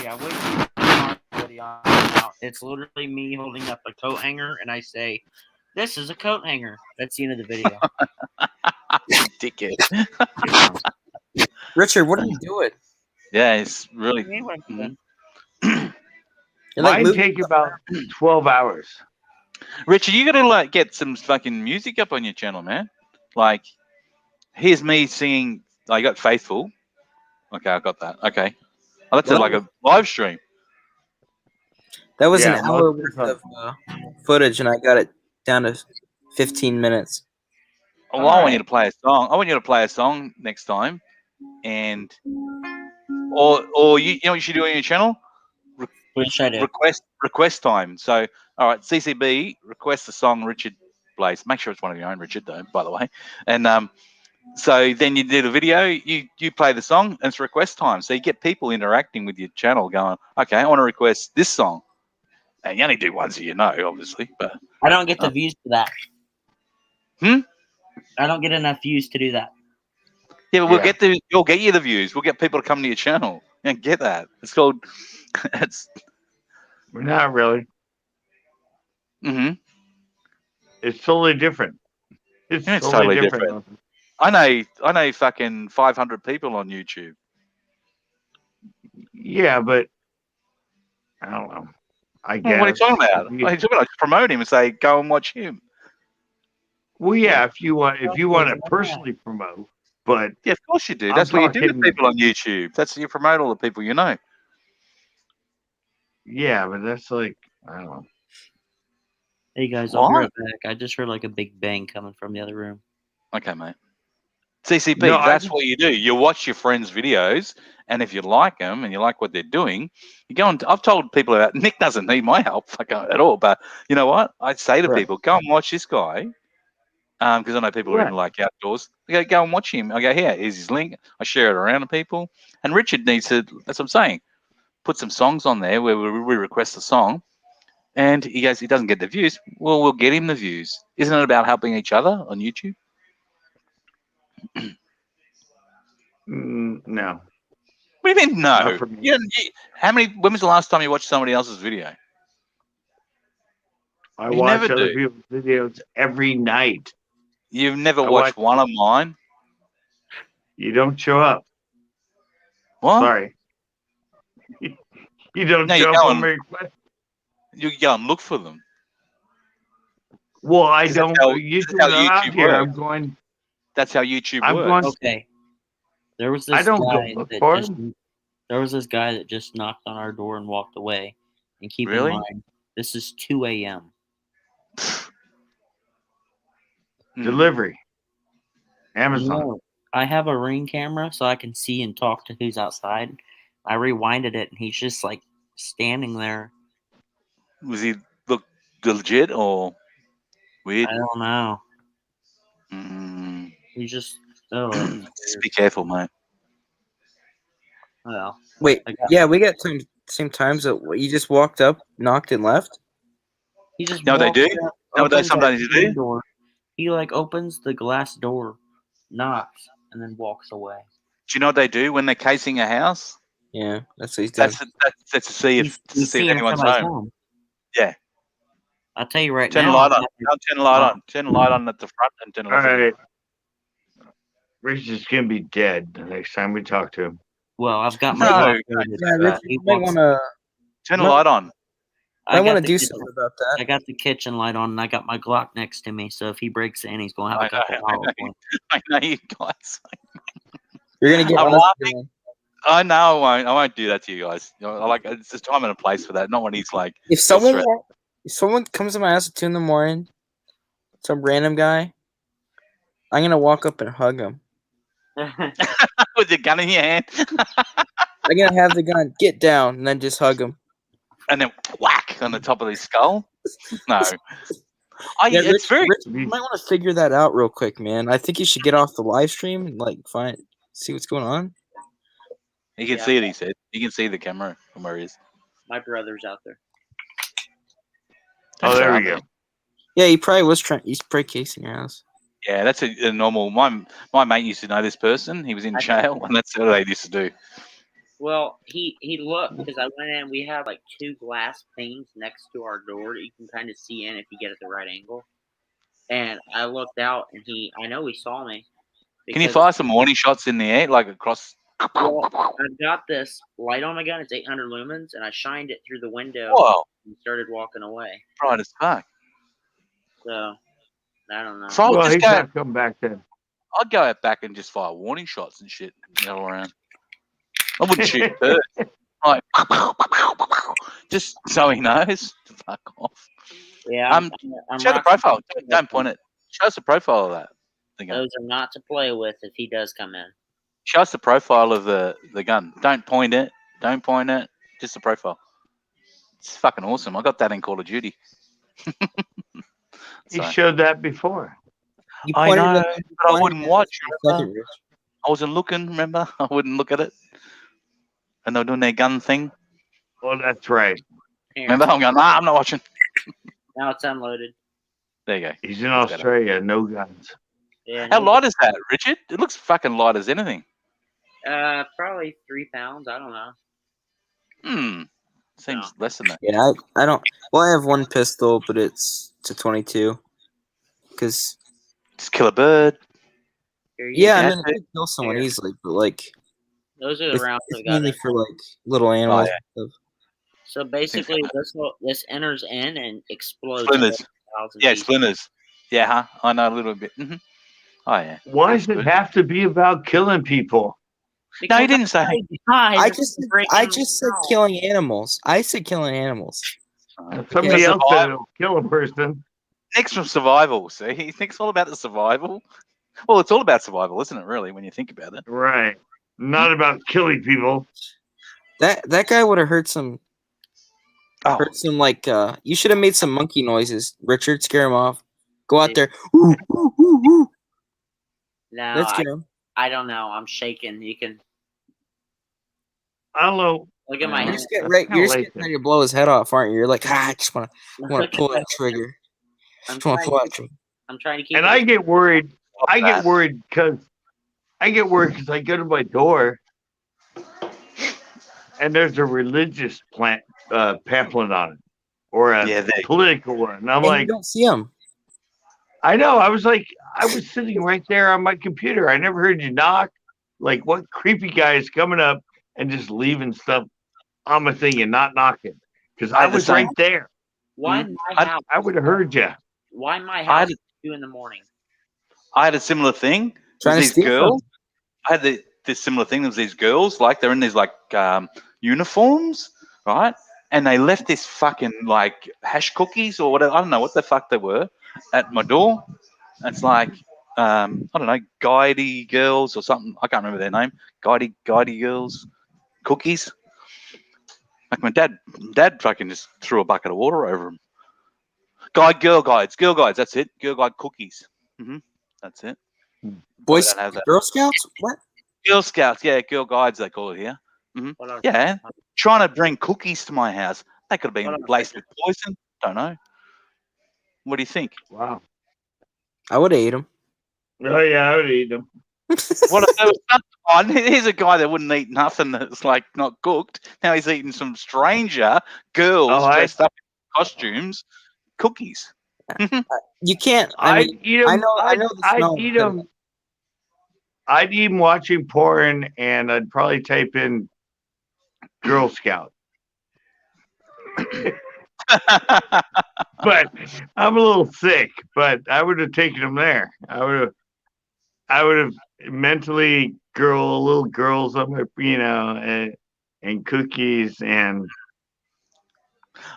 Yeah, wait till you see the video now. It's literally me holding up a coat hanger, and I say, "This is a coat hanger." That's the end of the video. Dickhead. Richard, what are you doing? Yeah, it's really. You know what I'm saying? You're like mine moving- take about 12 hours. Richard, you gotta like get some fucking music up on your channel, man. Like, here's me singing. I got Faithful. Okay, I got that. Okay, oh, that's like a live stream. That was Yeah, an hour most worth of of footage, and I got it down to 15 minutes. Well, I want you to play a song. I want you to play a song next time, and or you know what you should do on your channel? What should I do? Request time. So, all right, CCB request the song Richard plays. Make sure it's one of your own, Richard, though. By the way, and so then you do the video. You play the song, and it's request time. So you get people interacting with your channel, going, "Okay, I want to request this song." And you only do ones that you know, obviously, but I don't get the views for that. Hmm? I don't get enough views to do that. yeah, but we'll get you the views. We'll get people to come to your channel and get that. It's called. It's. Not really. Mm-hmm. It's totally different. It's, Yeah, it's totally, totally different. I know fucking 500 people on YouTube. Yeah, but I don't know. I guess. Well, what are you talking about? What are you talking about? Promote him and say, go and watch him. Well, yeah, if you want to personally promote, but Yeah, of course you do. I'm That's what you do to talking- people on YouTube. That's you promote all the people you know. yeah, but that's like I don't know. Hey guys, I'll be What? right back. I just heard like a big bang coming from the other room. Okay, mate. CCP, No, I that's just- what you do. You watch your friends' videos, and if you like them and you like what they're doing, you go and. I've told people about. Nick doesn't need my help at all, but you know what? I'd say to Right. people, go and watch this guy, because I know people are Right. in like outdoors. I go and watch him. I go, here's his link. I share it around to people, and Richard needs to. That's what I'm saying. Put some songs on there where we request a song, And he goes, he doesn't get the views. Well, we'll get him the views. Isn't it about helping each other on YouTube? No. What do you mean Not no? for me. When was the last time you watched somebody else's video? I You watch never other do. people's videos every night. You've never I watched watch- one of mine? You don't show up. What? Sorry. You don't No, you show go up on on- my request. You go and look for them. Well, I 'Cause that's don't. how- Usually that's when how I'm out YouTube here, I'm works. going. That's how YouTube I'm works. going- Okay. There was this I don't go guy look that for just him. there was this guy that just knocked on our door and walked away. And keep Really? in mind, this is 2 a.m. Delivery. You Amazon. know, I have a Ring camera so I can see and talk to who's outside. I rewinded it and he's just like standing there. Was he look legit or weird? I don't know. Mm, He's just that's just weird. be careful, mate. Well, Wait, I got- yeah, we got same times that you just walked up, knocked, and left. he just You know what they walks do? up, You know what they opens that sometimes do? screen door. He like opens the glass door, knocks, and then walks away. Do you know what they do when they're casing a house? Yeah, that's what he's done. That's to see if He's see if seeing anyone's somebody's home. Yeah. I'll tell you right Turn now. the light on. I'm No, turn the light on. Turn the light on at the front and turn it All off. at the right. Rich is gonna be dead the next time we talk to him. Well, I've got my No, block no, loaded, Yeah, but Richard, he you might walks- want to Turn the light on. I might got want to the do kitchen- something about that. I got the kitchen light on, and I got my Glock next to me. So if he breaks in, he's gonna have I a couple know, hollow points. I know you guys. You're gonna get I'm one of laughing. them. I know I won't do that to you guys. You know, I like it's a time and a place for that. Not when he's like If someone threat. if someone comes to my house at 2 a.m, some random guy, I'm gonna walk up and hug him. with your gun in your hand, I'm gonna have the gun, get down, and then just hug him. and then whack on the top of his skull. No, Yeah, it's very. Rich, you might want to figure that out real quick, man. I think you should get off the live stream and like see what's going on. You can Yeah. see it. He said you can see the camera from where he is. My brother's out there. Oh, there we go. Yeah, he probably was trying. He's probably casing your house. Yeah, that's a normal. My mate used to know this person. He was in jail, and that's what they used to do. Well, he looked because I went in. We have like 2 glass panes next to our door that you can kind of see in if you get at the right angle. And I looked out, and I know he saw me. Can you because- fire some warning shots in the air, like across? Well, I've got this light on my gun. It's 800 lumens, and I shined it through the window Whoa, and started walking away. bright as fuck. So I don't know. So I would Well, just he's go. not coming back then. I'd go out back and just fire warning shots and shit all around. I wouldn't shoot birds. Like, just so he knows to fuck off. Yeah, I'm Show the rocking- profile. Don't point it. Show us the profile of that. The gun. Those are not to play with if he does come in. Show us the profile of the gun. Don't point it. Don't point it. Just the profile. It's fucking awesome. I got that in Call of Duty. He So, showed that before. You I pointed know, at- but I pointed wouldn't at watch. it for a second, Remember? Rich. I wasn't looking. Remember? I wouldn't look at it. And they were doing their gun thing. Oh, that's right. Here, Remember? I'm going, nah, I'm not watching. now it's unloaded. There you go. He's in Australia. No guns. Yeah, How no- light is that, Richard? It looks fucking light as anything. Probably 3 pounds. I don't know. Seems No. less than that. Yeah, I don't. Well, I have one pistol, but it's a 22. Because Just kill a bird. Here you yeah, go. I mean, it could kill someone Here. easily, but like Those are the it's, rounds it's I've got. mainly for like little animals. yeah. and stuff. So basically, this enters in and explodes. Splinters. 1,000 Yeah, pieces. splinters. Yeah, huh? I know a little bit. Oh, yeah. Why That's does it good. have to be about killing people? No, he Because didn't say. I just said killing. killing animals. I said killing animals. Somebody Yeah, else said survival. it'll kill a person. Nick's from survival, see? He thinks all about the survival. Well, it's all about survival, isn't it, really, when you think about it? Right. Not about killing people. That guy would have heard some Oh, like you should have made some monkey noises. Richard, scare him off. Go out there. Ooh, ooh, ooh, ooh. No, Let's get him. I don't know. I'm shaking. You can. I don't know. Look at my You're hand. just getting ready. Kinda You're just late getting ready to blow his head off, aren't you? You're like, I just want to Look pull at that trigger. I'm Just want to trying, pull that trigger. I'm trying to keep And it. I get worried. I get that. worried because I go to my door and there's a religious pamphlet on it or a Yeah, there. political one. And I'm And like, you don't see him. I know. I was sitting right there on my computer. I never heard you knock. Like, what creepy guy is coming up and just leaving stuff on my thing and not knocking? Because I I had the was same. right there. Why my house? I would have heard you. Why my I house had, at 2 in the morning? I had a similar thing. Trying There's to these steal girls. I had this similar thing. There's these girls, like they're in these like uniforms, right? And they left this fucking like hash cookies or whatever. I don't know what the fuck they were at my door. It's like I don't know, Guidey girls or something. I can't remember their name. Guidey girls cookies. Like my dad fucking just threw a bucket of water over them. Girl guides. That's it. Girl guide cookies. That's it. Boy don't have that. Girl Scouts? What? Girl Scouts, yeah, girl guides they call it here. What else? Yeah, trying to bring cookies to my house. They could have been Hold on a laced with poison. Don't know. What do you think? Wow. I would have ate them. Oh, yeah, I would eat them. What if there was something? Here's a guy that wouldn't eat nothing that's like not cooked. Now he's eating some stranger girls dressed up in costumes, cookies. You can't. I I'd mean, eat them. I know the I'd smell. eat them. I'd eat them watching porn, and I'd probably type in Girl Scout. But I'm a little sick. But I would have taken them there. I would have mentally little girls up my, and cookies and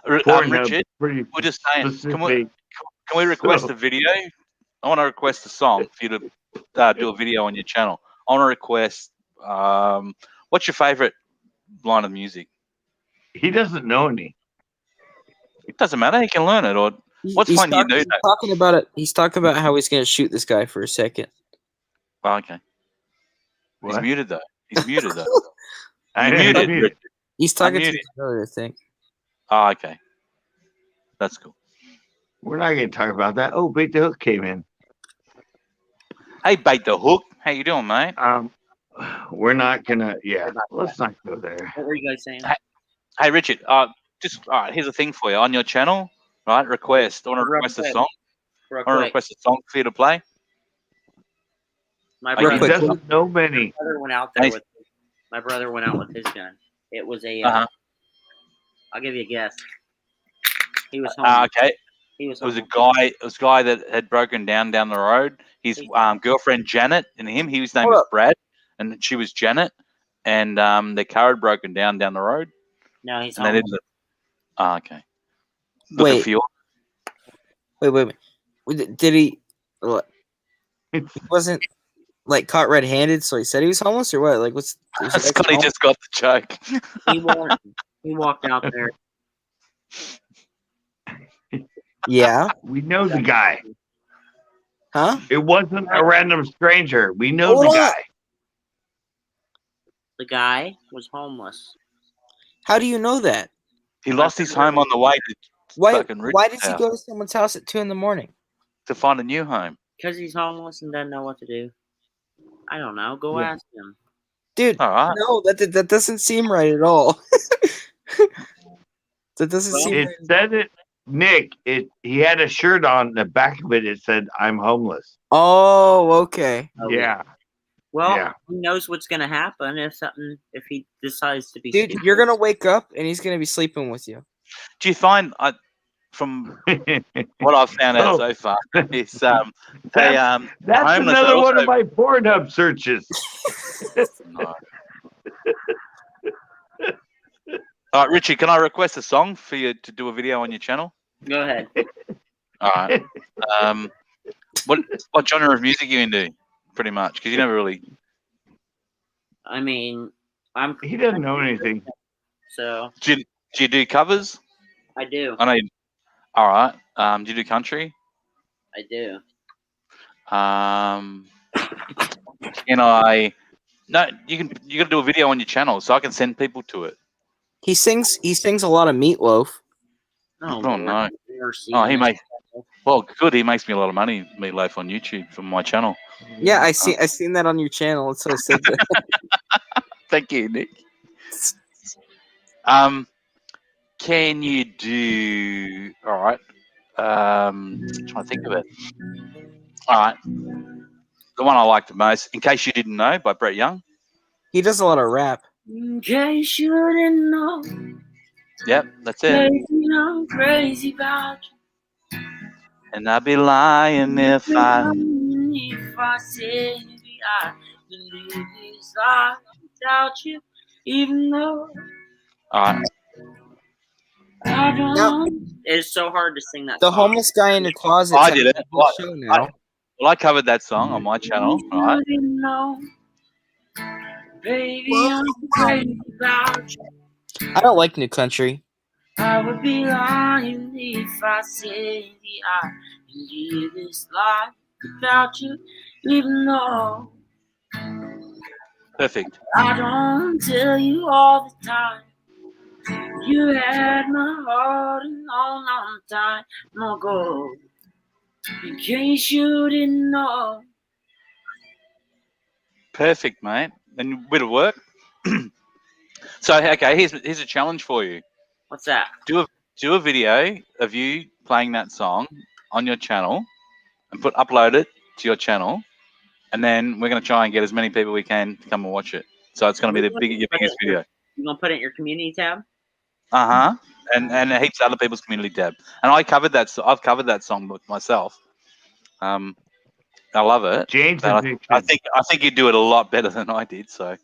Pornhub. Richard, Pretty we're just saying. specific. Can we request So- a video? I want to request a song for you to do a video on your channel. I want to request. What's your favorite line of music? He doesn't know any. It doesn't matter. He can learn it. Or what's He's fun you do? he's talking about it. He's talking about how he's going to shoot this guy for a second. Oh, okay. He's What? muted though. He's muted though. I You're know, muted. muted. He's talking to Unmuted. his brother, I think. Oh, okay. That's cool. We're not going to talk about that. Oh, Bait the Hook came in. Hey, Bait the Hook. How you doing, mate? We're not going to. Yeah, let's not go there. What were you guys saying? Hey, Richard. Just here's a thing for you on your channel. Right, request. I want to Real request a quick. song. Real I want to quick. request a song for you to play. My Real He brother, quick. doesn't know many. brother went out there Nice. with. My brother went out with his gun. It was a. Uh-huh. I'll give you a guess. He was home. Okay. He was. It was a home. guy. It was a guy that had broken down the road. His girlfriend Janet and him. His name Hold was up. Brad, and she was Janet. And their car had broken down the road. No, he's And they home. didn't. Okay. Looking Wait. for you. Wait. Did he? What? He wasn't like caught red-handed, so he said he was homeless, or what? Like, what's? was he Scotty home- just got the joke. He walked out there. Yeah. We know the guy. Huh? It wasn't a random stranger. We know Hold the on. guy. The guy was homeless. How do you know that? He lost his home on the way to Why? fucking Richard's Why does he house go to someone's house at 2 a.m? to find a new home. Because he's homeless and doesn't know what to do. I don't know. Go Yeah. ask him. Dude, All right. no, that doesn't seem right at all. That doesn't Well, seem It right. said it, Nick. He had a shirt on. The back of it, it said, "I'm homeless." Oh, okay. Oh, Yeah. Well, Yeah. he knows what's going to happen if he decides to be Dude, stupid. you're gonna wake up and he's gonna be sleeping with you. Do you find from what I've found out Oh. so far is they That's homeless another are one also- of my Pornhub searches. No. All right, Richie, can I request a song for you to do a video on your channel? Go ahead. All right. What genre of music you into? Pretty much, because you never really. I mean, He doesn't know anything. So Do you do covers? I do. I know. All right. Do you do country? I do. Can I? No, you got to do a video on your channel so I can send people to it. He sings a lot of Meatloaf. Oh, Oh, no. Mercy. Oh, he makes. Well, good. He makes me a lot of money, Meatloaf, on YouTube from my channel. Yeah, I seen that on your channel. So I said that. Thank you, Nick. Can you do? All right. Trying to think of it. All right. The one I like the most, In Case You Didn't Know, by Brett Young. He does a lot of rap. In case you didn't know, Yep, that's it. baby, I'm crazy about And I'd be lying if you. I. If I said I believe this life without you, even though All right. I don't. Now, It's so hard to sing that the song. homeless guy in the closet. I did it. Show now. Well, I covered that song on my channel. All right. You didn't know, baby, I'm crazy about you. I don't like New Country. I would be lying if I said I can live this life without you, even though Perfect. I don't tell you all the time. You had my heart a long, long time ago. In case you didn't know. Perfect, mate. And bit of work. So, okay, here's a challenge for you. What's that? Do a video of you playing that song on your channel and upload it to your channel, and then we're going to try and get as many people we can to come and watch it. So it's going to be your biggest video. You gonna put it in your community tab? And heaps of other people's community tab. And I've covered that song with myself. I love it. James, I think you do it a lot better than I did. So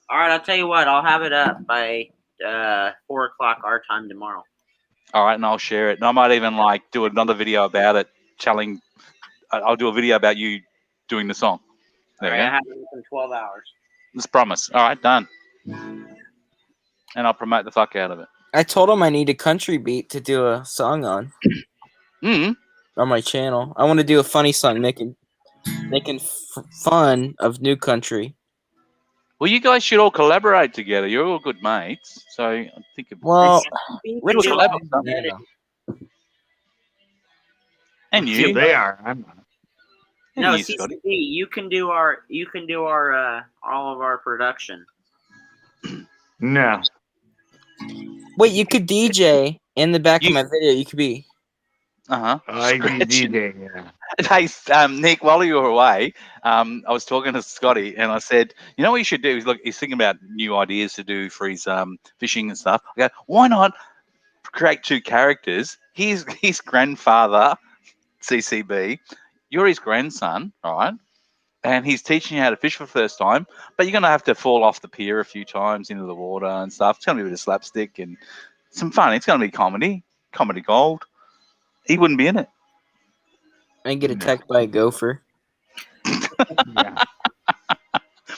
All right, I'll tell you what. I'll have it up by 4:00 our time tomorrow. all right, and I'll share it. And I might even do another video about it. I'll do a video about you doing the song. There we I go. have it within 12 hours. Let's promise. All right, done. And I'll promote the fuck out of it. I told him I need a country beat to do a song on my channel. I want to do a funny song making fun of New Country. Well, you guys should all collaborate together. You're all good mates, so I think. Well, Richard, and you. They are. I'm not. No, you, CCB, Scotty. you can do our all of our production. No. Wait, you could DJ in the back of my video. You could be. I can DJ, yeah. Hey, Nick, while you were away, I was talking to Scotty, and I said, you know what you should do? He's thinking about new ideas to do for his fishing and stuff. I go, why not create two characters? His grandfather, CCB. You're his grandson, all right? And he's teaching you how to fish for the first time, but you're going to have to fall off the pier a few times into the water and stuff. It's going to be a bit of slapstick and some fun. It's going to be comedy gold. He wouldn't be in it. And get attacked by a gopher. Yeah.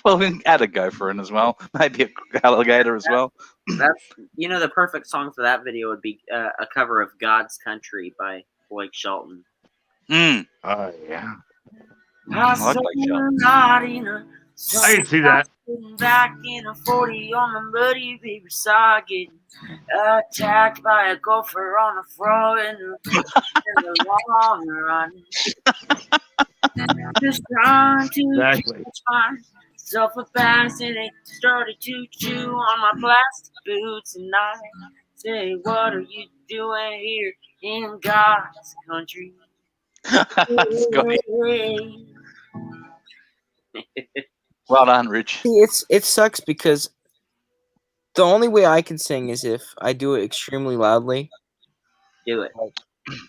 Well, we can add a gopher in as well. Maybe an alligator as well. That's the perfect song for that video would be a cover of "God's Country" by Blake Shelton. Oh, yeah. I like Blake Shelton. I can see that. Back in a 40 on the muddy riverside, getting attacked by a gopher on the front in the long run. Just trying to catch myself a bass, and it started to chew on my plastic boots, and I say, "What are you doing here in God's country?" Well done, Rich. See, it sucks because the only way I can sing is if I do it extremely loudly. Do it.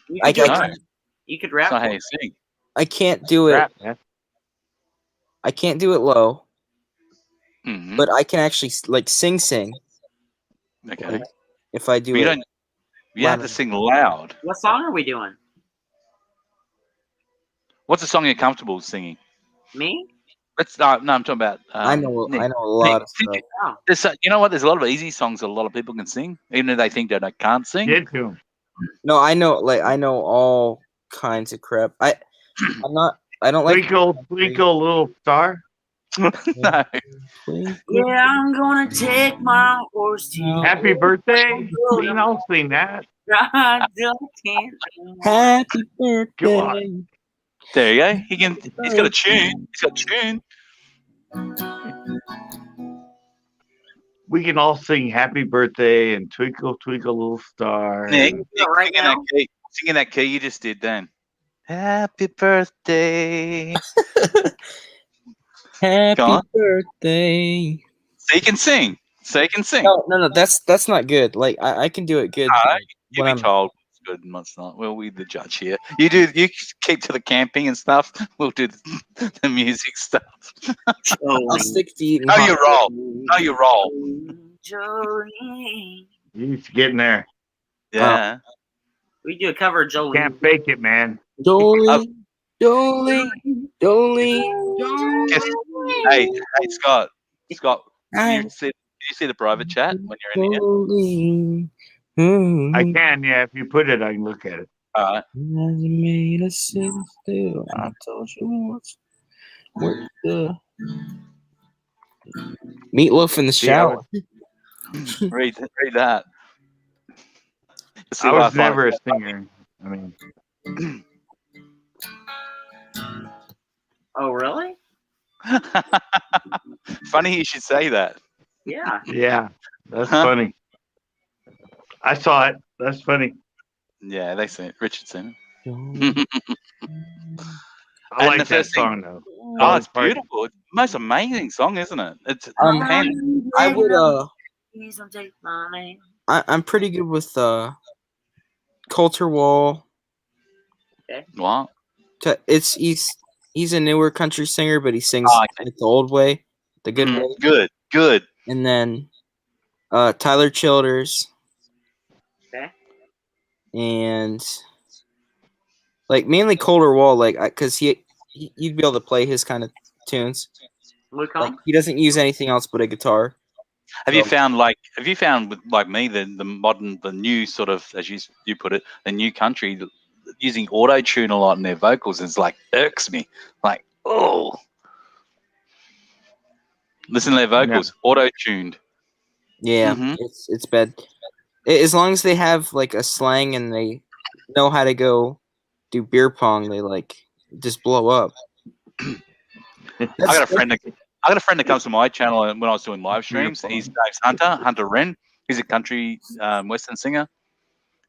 You could rap. That's not how you sing. I can't do it. Rap, man. I can't do it low, Mm-hmm. but I can actually sing. Okay. If I do But it, you have to sing loud. What song are we doing? What's the song you're comfortable singing? Me? No, I'm talking about. I know Nick. a lot of stuff. Oh. You know what? There's a lot of easy songs that a lot of people can sing, even if they think that I can't sing. Get to him. No, I know all kinds of crap. I don't like Twinkle, twinkle, little star. No. Yeah, I'm gonna take my horse to Happy birthday. Dean, I'll sing that. Happy Come birthday. on. There you go. He's got a tune. He's got a tune. We can all sing happy birthday and twinkle, twinkle, little star. Nick, right now? singing that key you just did, Dan. Happy birthday. Happy on. birthday. So you can sing. No, that's not good. Like I can do it good. No, like, You when be I'm told it's good and what's not. Well, we're the judge here. You keep to the camping and stuff. We'll do the music stuff. I'll stick to eating. Know hot your dogs. role. Know your role. Jolene. He's getting there. Yeah. We do a cover of Jolene. Can't fake it, man. Jolene, Jolene, Jolene, Guess- Jolene. hey, Scott. Did you see the private chat when you're in here? Jolene. I can, yeah. If you put it, I can look at it. All right. You made a sit still. I told you once. Where's the meatloaf in the shower? Read that. See I what was find. never a singer. I mean, Oh, really? Funny you should say that. Yeah. yeah, that's funny. I saw it. That's funny. Yeah, they seen it. Richard seen Jolene. it. I And like the that first thing- song, though. Oh, it's beautiful. It's the most amazing song, isn't it? It's I would Please don't take my name. I'm pretty good with Coulter Wall. what? He's a newer country singer, but he sings Oh, okay. like the old way, the good way. Good. And then Tyler Childers. Okay. And like mainly Coulter Wall, like because you'd be able to play his kind of tunes. Look Like he doesn't use anything else but a guitar. Have you found with like me the modern, the new sort of, as you put it, the new country using auto tune a lot in their vocals is like irks me. Like, oh, listen to their vocals, auto tuned. Yeah, Mhm. it's bad. As long as they have like a slang and they know how to go do beer pong, they like just blow up. I got a friend that comes to my channel when I was doing live streams. His name's Hunter Wren. He's a country western singer,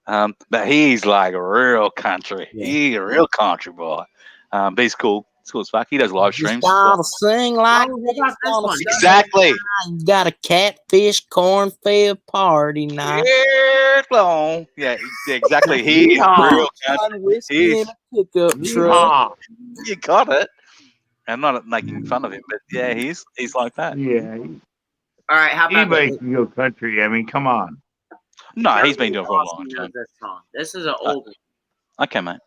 but he's like a real country. Yeah. He's a real country boy. But he's cool. It's cool as fuck. He does live streams. Gotta sing like Exactly. you got a catfish cornfield party night. Yeah, exactly. He's real country. He's, Pickup truck. you got it. I'm not making fun of him, but yeah, he's like that. Yeah. All right, how about Anybody can go country. I mean, come on. No, he's been doing it for a long time. This song. This is an old one. Okay, mate.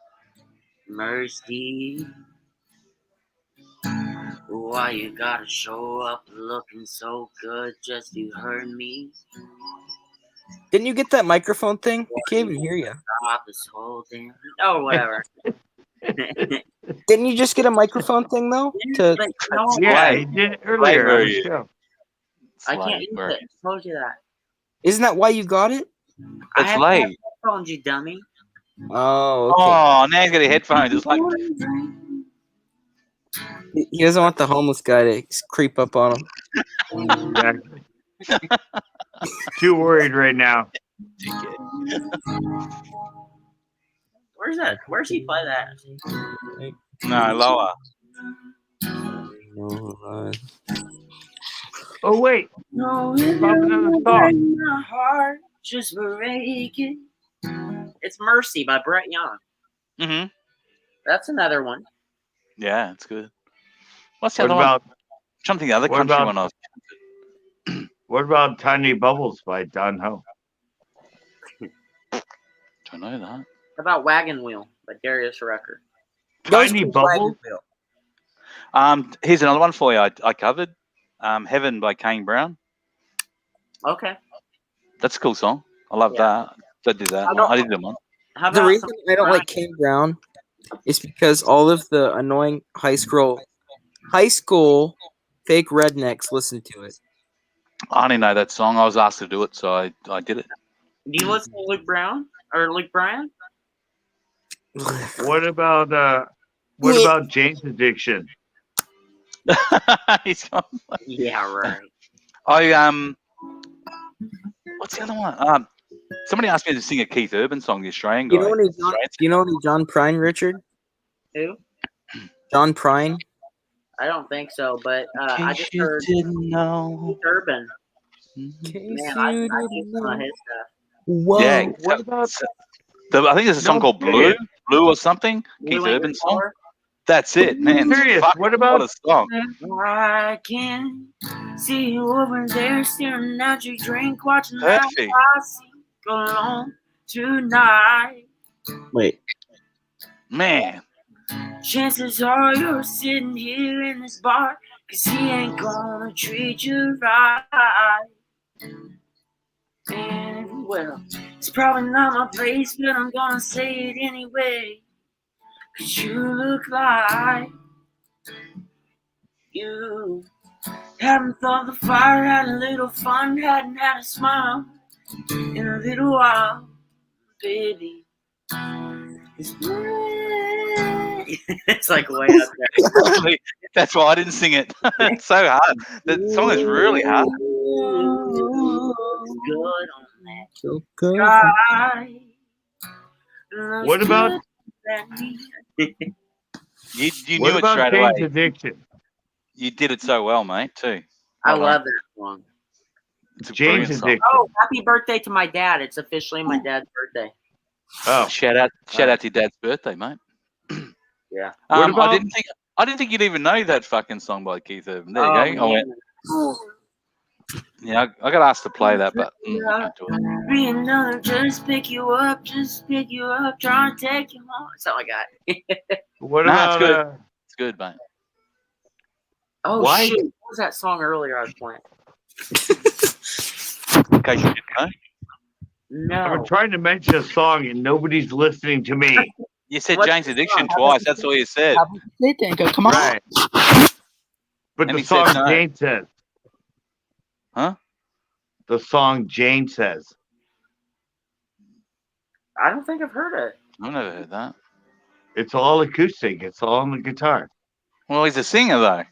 Mercy. Why you gotta show up looking so good just to hurt me? Didn't you get that microphone thing? I can't even hear you. Stop this whole thing. Oh, whatever. Didn't you just get a microphone thing though? To But no, Yeah, he did it earlier on the show. I can't use it. I told you that. Isn't that why you got it? I It's have late. headphones, you dummy. Oh, okay. Oh, now he's got a headphones. It's like, He doesn't want the homeless guy to creep up on him. Exactly. Too worried right now. Where's that? Where's he play that? no, lower. Oh, wait. No, Pop another song. my heart just breaking. It's Mercy by Brett Young. Mm-hmm. That's another one. Yeah, it's good. What's the What other one? about I'm trying to think of the other what country about- one I was. Tiny Bubbles by Don Ho? Don't know that. How about Wagon Wheel by Darius Rucker? Tiny Bubbles? Here's another one for you. I covered. Heaven by Kane Brown. Okay. That's a cool song. I love that. I did that. I did that one. How The about reason I don't like Kane Brown is because all of the annoying high school fake rednecks listen to it. I didn't know that song. I was asked to do it, so I did it. Do you listen to Luke Brown or Luke Bryan? What about Jane's Addiction? He's gone. Yeah, right. I what's the other one? Somebody asked me to sing a Keith Urban song, the Australian guy. You know any John Prine, Richard? Who? John Prine? I don't think so, but I just you heard didn't know. Keith Urban. In Man, case I you do didn't some of know. his stuff. Whoa. Yeah. What about I think there's a song No, called serious. Blue or something. Blue Keith Ain't Urban Your song. Color? That's it, man. Serious, Fuck, what about- a song? I can see you over there staring at your drink, watching Perfect. how I see go along tonight. Wait. Man. Chances are you're sitting here in this bar, 'cause he ain't gonna treat you right. And well, it's probably not my place, but I'm gonna say it anyway. 'Cause you look like you haven't thought the fire, had a little fun, hadn't had a smile in a little while, baby. It's like way up there. That's why I didn't sing it. It's so hard. The song is really hard. Looks good on that So good. sky. Looks What about- good on me. You what knew it about straight Jane's away. Addiction? You did it so well, mate, too. I Well done. love that song. It's a Jane's brilliant song. Addiction. Oh, happy birthday to my dad. It's officially my dad's birthday. Oh, Shout out to your dad's birthday, mate. Yeah. What about- I didn't think you'd even know that fucking song by Keith Urban. There you go. I went, yeah, I got asked to play that, but I can't do it. Be another, just pick you up, try and take you home. That's all I got. what Nah, about it's good. It's good, mate. Oh, Why- shit. What was that song earlier I was playing? In case you didn't know. No. I'm trying to mention a song and nobody's listening to me. You said What's Jane's the Addiction song? twice. That's all you said. Come on. Right. But And the he said song no. Jane says. Huh? The song Jane says. I don't think I've heard it. I've never heard that. It's all acoustic. It's all on the guitar. Well, he's a singer, though.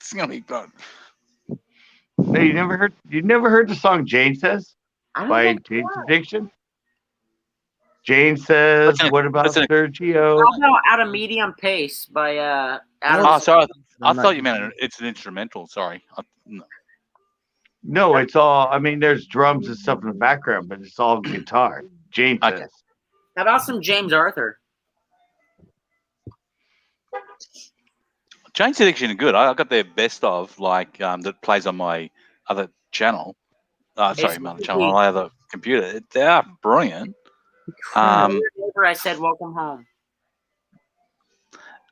It's going to be fun. Hey, you never heard the song Jane Says I don't by think Jane's I have. Addiction? Jane says, What's in it? what about What's in it? Sergio? How about At a Medium Pace by Adam? Oh, sorry. I I'm not- thought you meant it's an instrumental. Sorry. No. No, it's all, I mean, there's drums and stuff in the background, but it's all guitar. Jane Okay. says. How about some James Arthur? Jane's Addiction are good. I got their best of, like, that plays on my other channel. Sorry, my other channel, on my other computer. They are brilliant. Neighbor, I said, welcome home.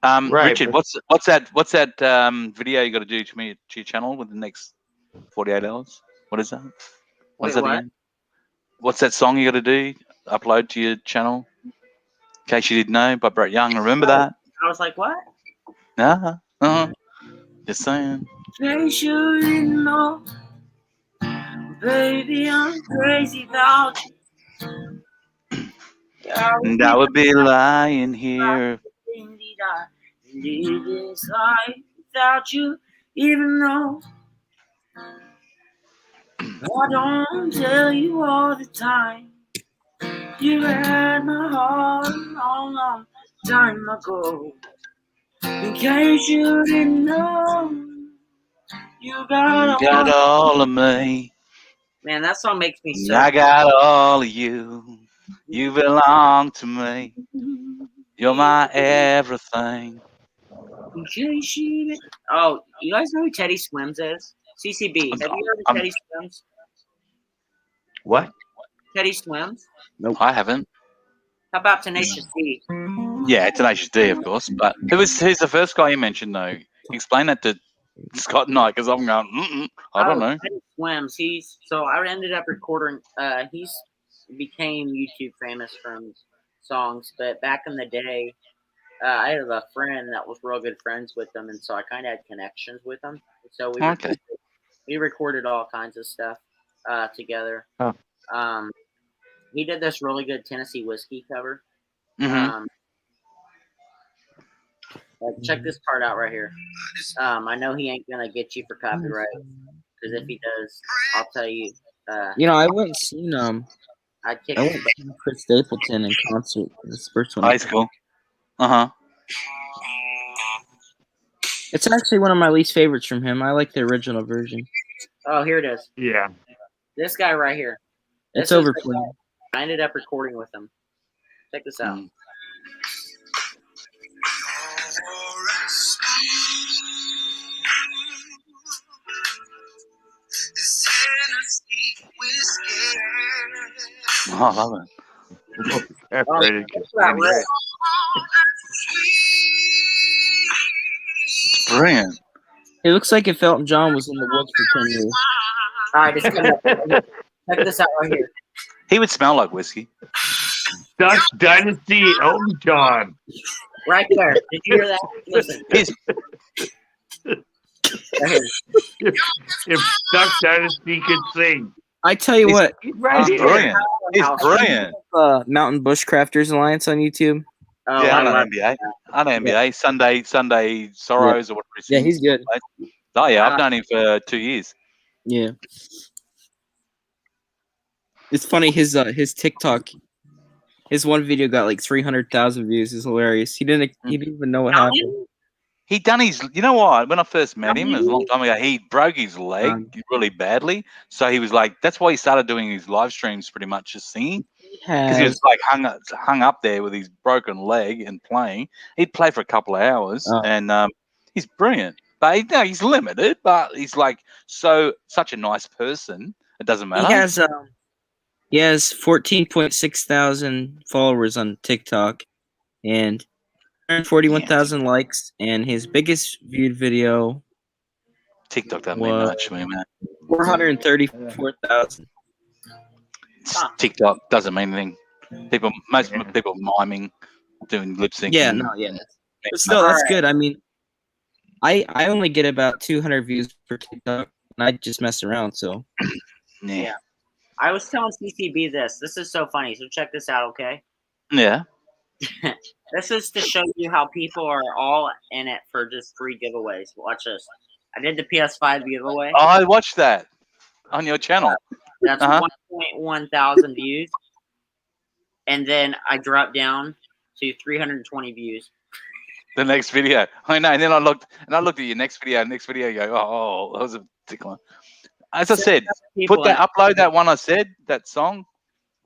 Right, Richard, but- what's that video you got to do to your channel within the next 48 hours? What is that? What's Wait, that what? again? What's that song you got to do? Upload to your channel? In case you didn't know, by Brett Young. Remember that? I was like, what? Just saying. In case you didn't know, baby, I'm crazy about you. And I would be lying here. Indeed, I live this life without you, even though I don't tell you all the time. You had my heart a long, long time ago. In case you didn't know, you got all of me. Man, that song makes me And so. I got all of you. You belong to me. You're my everything. In case you didn't. Oh, you guys know who Teddy Swims is? CCB. Have you heard of Teddy Swims? What? Teddy Swims? I haven't. How about Tenacious D? Yeah, Tenacious D, of course. But who's the first guy you mentioned, though? Explain that to Scott and I, because I'm going, I don't know. Teddy Swims. So I ended up recording. He's became YouTube famous from songs, but back in the day, I have a friend that was real good friends with them, and so I kind of had connections with them. So Okay. we recorded all kinds of stuff together. Huh. He did this really good Tennessee whiskey cover. Mm-hmm. Check this part out right here. I know he ain't gonna get you for copyright, because if he does, I'll tell you. I went and seen I'd kick I his went butt. to see Chris Stapleton in concert. This first one. High school. Uh-huh. It's actually one of my least favorites from him. I like the original version. Oh, here it is. Yeah. This guy right here. It's This is the overplayed. guy. I ended up recording with him. Check this out. Mm. Oh, I love it. That's Oh, right. that's not right. It's brilliant. It looks like if Elton John was in the woods for 10 years. All right, it's coming up. Check this out right here. He would smell like whiskey. Duck Dynasty, Elton John. Right there. Did you hear that? Listen. He's, Right here. If Duck Dynasty could sing. I tell you what, He's right he's here. brilliant. He's brilliant. Mountain Bushcrafters Alliance on YouTube. Oh, Yeah, I I know love NBA. I know NBA. Sunday Sorrows or whatever. Yeah, he's good. Oh yeah, I've known him for 2 years. Yeah. It's funny, his TikTok, his one video got like 300,000 views. It's hilarious. He didn't even know what happened. He done his. You know what? When I first met him, it was a long time ago. He broke his leg really badly, so he was like. That's why he started doing his live streams, pretty much just singing, because he was like hung up there with his broken leg and playing. He'd play for a couple of hours, and he's brilliant. But he's limited. But he's like such a nice person. It doesn't matter. He has 14.6 thousand followers on TikTok, and 141,000 likes, and his biggest viewed video TikTok doesn't mean much to me, man. 434,000. TikTok doesn't mean anything. Most people miming, doing lip syncing. Yeah, no, yeah. But still, that's good. I mean, I only get about 200 views per TikTok, and I just mess around. So yeah. I was telling CCB this. This is so funny. So check this out, okay? Yeah. This is to show you how people are all in it for just free giveaways. Watch this. I did the PS5 giveaway. Oh, I watched that on your channel. That's 1.1 thousand views. And then I dropped down to 320 views. The next video. I know. And then I looked at your next video. Next video, you go, oh, that was a tickler. As I said, upload that one I said, that song.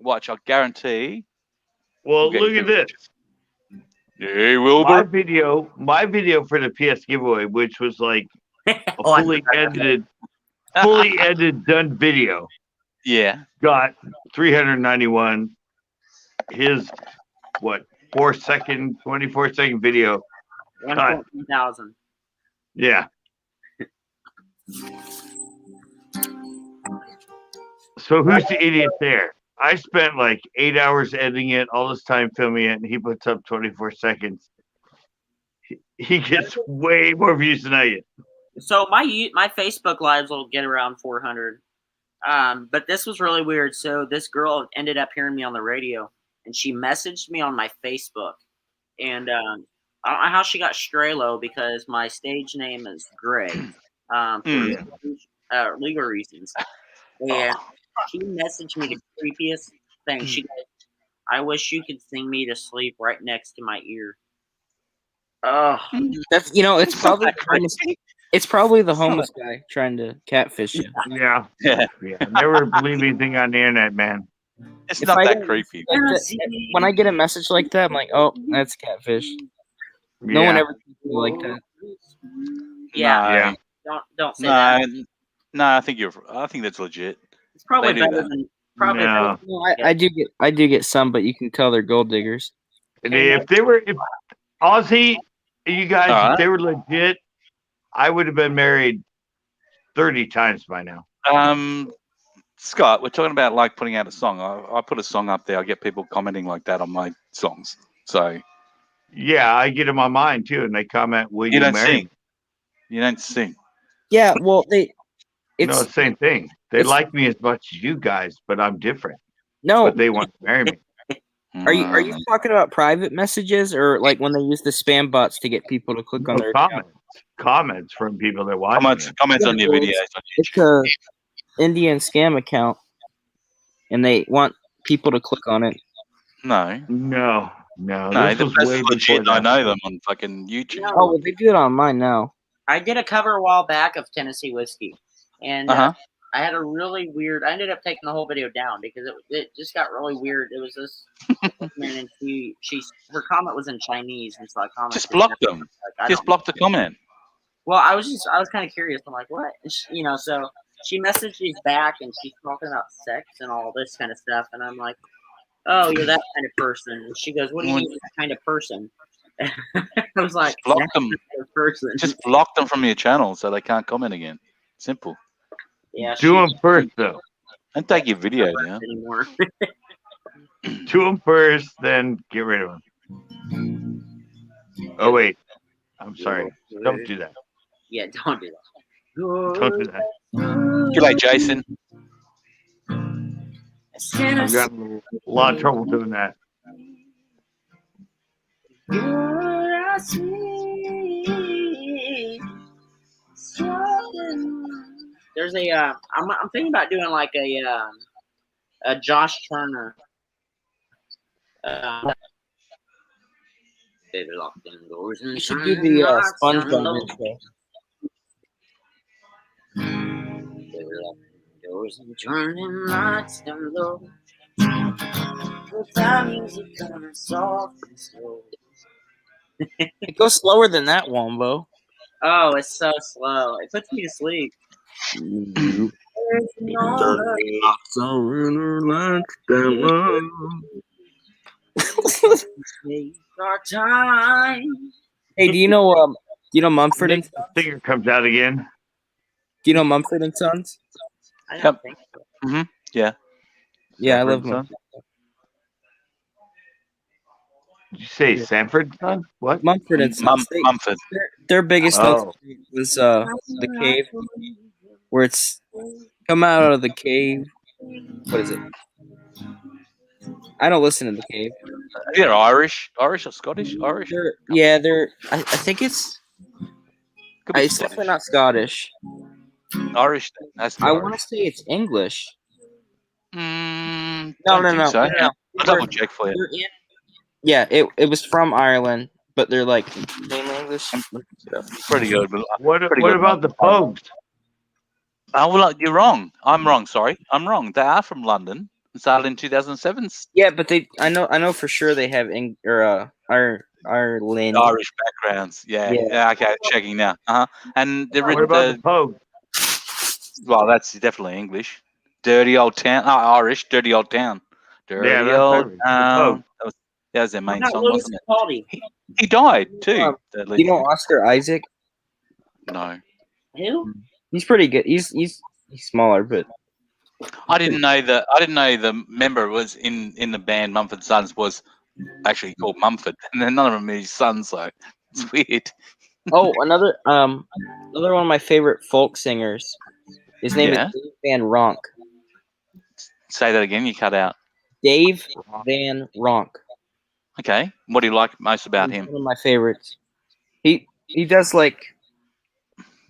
Watch, I guarantee. Well, look at this. Yeah, Wilbur. My video for the PS giveaway, which was like a fully edited, done video. Yeah. Got 391. His 24-second video. 1,000. Yeah. So who's the idiot there? I spent like 8 hours editing it, all this time filming it, and he puts up 24 seconds. He gets way more views than I get. So my Facebook lives will get around 400. But this was really weird. So this girl ended up hearing me on the radio, and she messaged me on my Facebook. And I don't know how she got Strelo, because my stage name is Gray for legal reasons. And she messaged me the creepiest thing. She goes, "I wish you could sing me to sleep right next to my ear." Oh, that's it's probably the homeless guy trying to catfish you. Yeah. Never believe anything on the internet, man. It's not that creepy. When I get a message like that, I'm like, oh, that's catfish. No one ever thinks like that. Yeah. Don't say that. No, I think that's legit. It's probably better than No. I do get some, but you can tell they're gold diggers. And if Aussie, you guys, if they were legit, I would have been married 30 times by now. Scott, we're talking about like putting out a song. I put a song up there. I get people commenting like that on my songs. So Yeah, I get them on mine too, and they comment, "Will You you don't marry sing. me?" You don't sing. Yeah, well, No, it's same thing. They it's like me as much as you guys, but I'm different. no. But they want to marry me. Are you Mm. talking about private messages or like when they use the spam bots to get people to click on No their account? comments from people that watch comments me. comments Yeah, on your well, videos on it's YouTube? a Indian scam account, and they want people to click on it. No, No, no, this the was place way is before legit. I that. know them on fucking YouTube. No. Oh, well, they do it on mine now. I did a cover a while back of Tennessee whiskey, and Uh-huh. I had a really weird. I ended up taking the whole video down because it just got really weird. It was this woman, and her comment was in Chinese, and so I commented. Just block them. Like, I Just don't. block the comment. Well, I was kind of curious. I'm like, what? And so she messaged me back, and she's talking about sex and all this kind of stuff, and I'm like, oh, you're that kind of person. And she goes, what do you mean that kind of person? I was like, Just block that them. kind of person. Just block them from your channel so they can't comment again. Simple. Yeah, Do them first, though. Don't take your video down. anymore. Do them first, then get rid of them. Oh wait, I'm sorry. Don't do that. Yeah, don't do that. Don't do that. Good night, Jason. I've gotten a lot of trouble doing that. There's I'm thinking about doing like a Josh Turner. Baby locked indoors and You should do the SpongeBob intro. Baby locked indoors and turning lights down low. With that music coming soft and slow. It goes slower than that, Wombo. Oh, it's so slow. It puts me to sleep. Our time. Hey, do you know Mumford and Nick the Singer comes out again. do you know Mumford and Sons? I don't Yep. think so. Mm-hmm. Yeah. Yeah, I Sanford love and Mumford. Son? Did you say Sanford Son? What? Mumford and Sons. Mumford. Their biggest Oh. note was the cave, where it's come out of the cave. What is it? I don't listen to the cave. They're Irish or Scottish. Irish. They're. I think it's. Could be It's Scottish. definitely not Scottish. Irish. Then. That's I Irish. want to say it's English. No, No. so. I'll double check for you. Yeah, it was from Ireland, but they're like mainly English. Pretty good. But What pretty what good about the Pogues? Oh, well, you're wrong. I'm wrong. Sorry, I'm wrong. They are from London and started in 2007. Yeah, but I know for sure they have Ireland. Irish backgrounds. Yeah. Yeah. Okay, checking now. And the What about the Pogues? well, that's definitely English. Dirty old town. Irish. Dirty old town. Dirty that's old Irish. The town. Pogues. That was their main Not song, Louis wasn't it? Capaldi. He died too. the lead You know singer. Oscar Isaac? No, Who? He's pretty good. He's smaller, but I didn't know the member was in the band Mumford Sons was actually called Mumford, and then none of them are his sons, so it's weird. oh, another one of my favorite folk singers. His name Yeah. is Dave Van Ronk. Say that again. You cut out. Dave Van Ronk. Okay. What do you like most about He's him? one of my favorites. He does like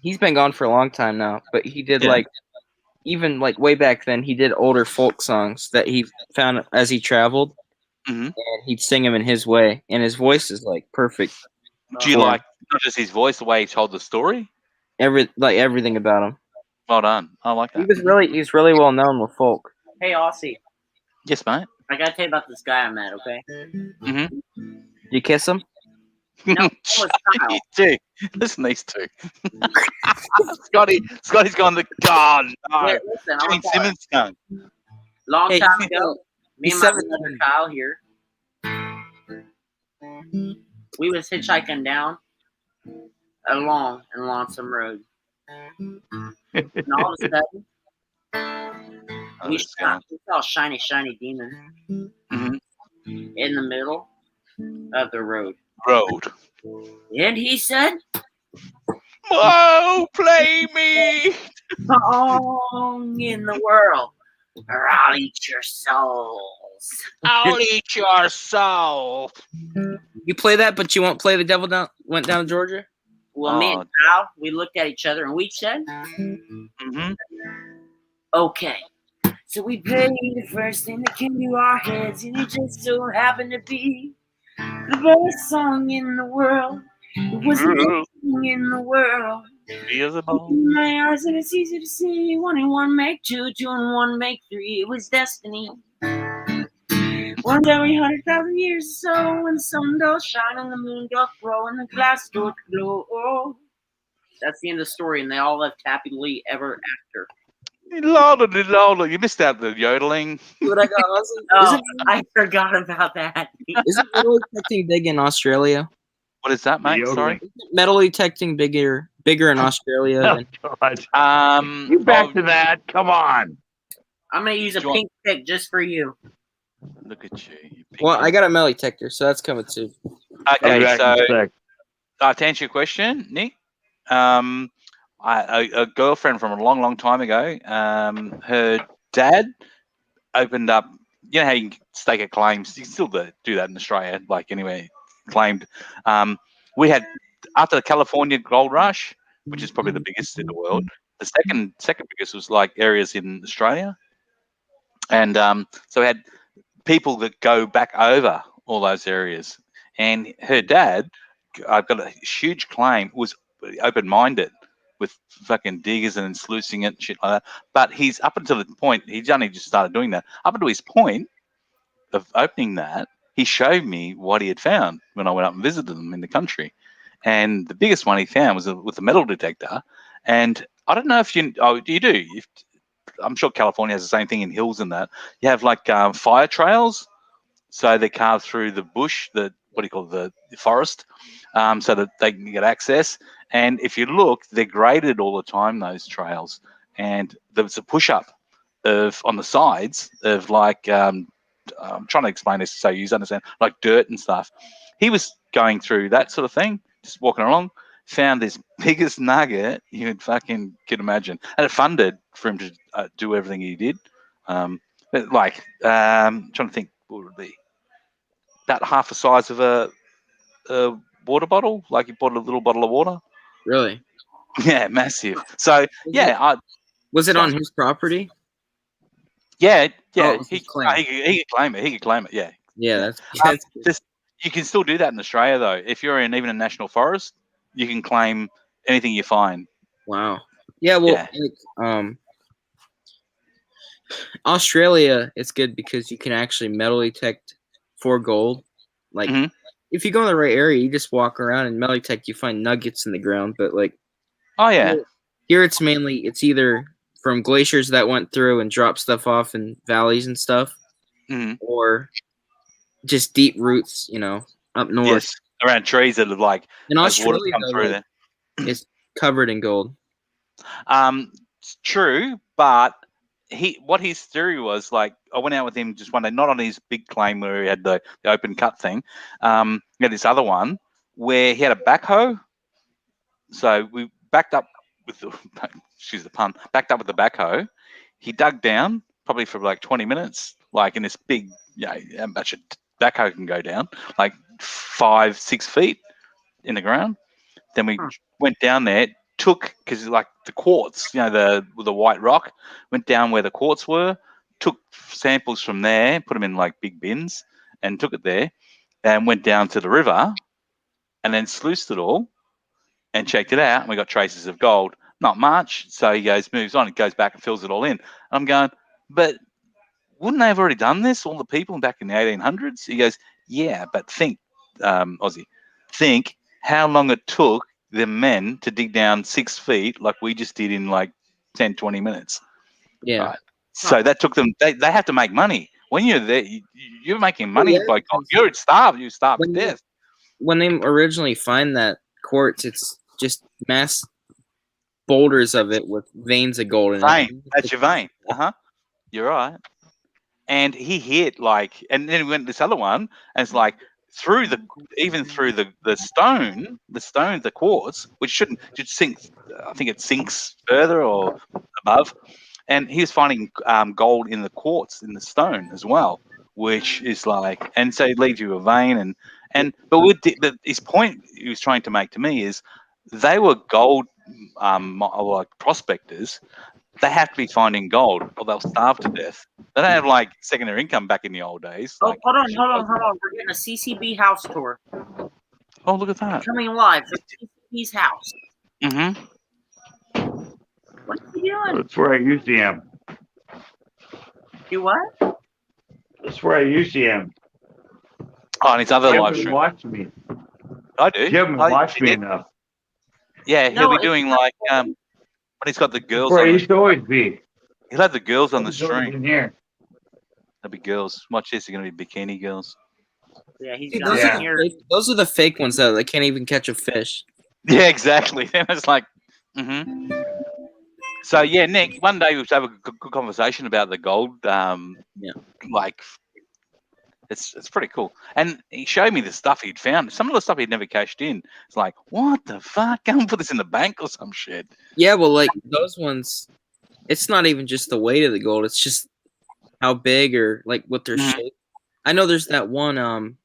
he's been gone for a long time now, but he did Yeah. like even like way back then he did older folk songs that he found as he traveled, Mhm. and he'd sing them in his way, and his voice is like perfect. Do you Yeah. like not just his voice, the way he told the story? Everything about him. Well done. I like that. He's really well known with folk. Hey, Aussie. Yes, mate. I gotta tell you about this guy I met. Okay. Mm-hmm. Did you kiss him? No, that was Kyle. Two. Listen, these two. Scotty's gone to God. No. Wait, listen, Gene Simmons done. Long Hey, time ago, me he's and my 17. brother Kyle here, we was hitchhiking down a long and lonesome road, and all of a sudden, Oh, we this guy. saw a shiny demon Mhm. in the middle of the road. road. And he said, Oh, play me. song in the world, or I'll eat your souls. I'll eat your soul. You play that, but you won't play The Devil Went Down to Georgia? Well, me and Kyle, we looked at each other and we said, Mm-hmm. okay. So we played the first thing that came to our heads, and it just so happened to be the best song in the world. It was the best song in the world. Open my eyes and it's easy to see. 1 and 1 make 2, 2 and 1 make 3. It was destiny. Once every 100,000 years or so, when the sun does shine and the moon doth grow and the glass doth glow. That's the end of the story, and they all lived happily ever after. Lola. You missed out the yodeling. What I got, Ozzy? Oh, I forgot about that. Isn't metal detecting big in Australia? What is that, mate? Sorry. Isn't metal detecting bigger in Australia? Than... God. You back to that? Come on. I'm gonna use a pink pick just for you. Look at you. Well, I got a metal detector, so that's coming too. Okay, so to answer your question, Nick, a girlfriend from a long, long time ago, her dad opened up. You know how you can stake a claim? You can still do that in Australia, like anywhere claimed. We had, after the California gold rush, which is probably the biggest in the world, the second biggest was like areas in Australia, and so we had people that go back over all those areas. And her dad, I've got a huge claim, was open-minded with fucking diggers and sluicing it and shit like that. But he's up until the point, he's only just started doing that. Up until his point of opening that, he showed me what he had found when I went up and visited them in the country. And the biggest one he found was with a metal detector. And I don't know if you do. I'm sure California has the same thing in hills and that. You have like fire trails. So they carve through the bush, the forest, so that they can get access. And if you look, they're graded all the time, those trails. And there's a push-up on the sides of like, I'm trying to explain this so you understand, like dirt and stuff. He was going through that sort of thing, just walking along, found this biggest nugget you could imagine. And it funded for him to do everything he did. I'm trying to think, what would it be? About half the size of a water bottle, like you bought a little bottle of water. Really? Yeah, massive. So was it on his property? Yeah. Oh, he could claim it. He could claim it. Yeah. Yeah, that's you can still do that in Australia though. If you're in even a national forest, you can claim anything you find. Wow. Yeah. Well, Australia, it's good because you can actually metal detect for gold. Like, if you go in the right area, you just walk around and metal detect, you find nuggets in the ground. But like, here it's either from glaciers that went through and dropped stuff off in valleys and stuff, or just deep roots, up north. Yes, around trees that are like in Australia, water come through there. It's covered in gold. It's true, but what his theory was, like, I went out with him just one day, not on his big claim where he had the open cut thing. He had this other one where he had a backhoe. So we backed up with excuse the pun, backed up with the backhoe. He dug down probably for like 20 minutes, like in this big, how much a backhoe can go down, like 5-6 feet in the ground. Then we went down there, because like the quartz, the white rock, went down where the quartz were, took samples from there, put them in like big bins, and took it there, and went down to the river, and then sluiced it all, and checked it out, and we got traces of gold. Not much, so he moves on, goes back and fills it all in. I'm going, but wouldn't they have already done this, all the people back in the 1800s? He goes, yeah, but think, Aussie, think how long it took the men to dig down 6 feet like we just did in like 10, 20 minutes. Yeah. Right? So that took them, they have to make money. When you're there, you're making money by God. You're starved. You starve to death. When they originally find that quartz, it's just mass boulders of it with veins of gold in it. That's your vein. You're right. And he hit and then he went to this other one, and it's like through the stone, the quartz, which should sink. I think it sinks further or above, and he was finding gold in the quartz in the stone as well, which is like, and so it leaves you a vein but his point he was trying to make to me is they were gold like prospectors. They have to be finding gold or they'll starve to death. They don't have like secondary income back in the old days. Oh, Like, hold on. We're getting a CCB house tour. oh, look at that. Coming live from CCB's house. Mm-hmm. What are you doing? That's where I usually am. You what? That's where I usually am. Oh, and his other You live haven't stream. watched me. I do. You haven't watched me enough. Yeah, he'll No, be doing like when he's got the girls That's where I on used to always be. he'll have the girls on the It's always stream. in here. There'll be girls. Watch this, they're gonna be bikini girls. Yeah, he's Dude, down Yeah. here. those are the fake ones that can't even catch a fish. Yeah, exactly. And it's like So yeah, Nick, one day we'll have a good conversation about the gold. Like it's pretty cool. And he showed me the stuff he'd found. Some of the stuff he'd never cashed in. It's like, what the fuck? Go and put this in the bank or some shit. Yeah, well, like those ones, it's not even just the weight of the gold; it's just how big or like what their shape. I know there's that one.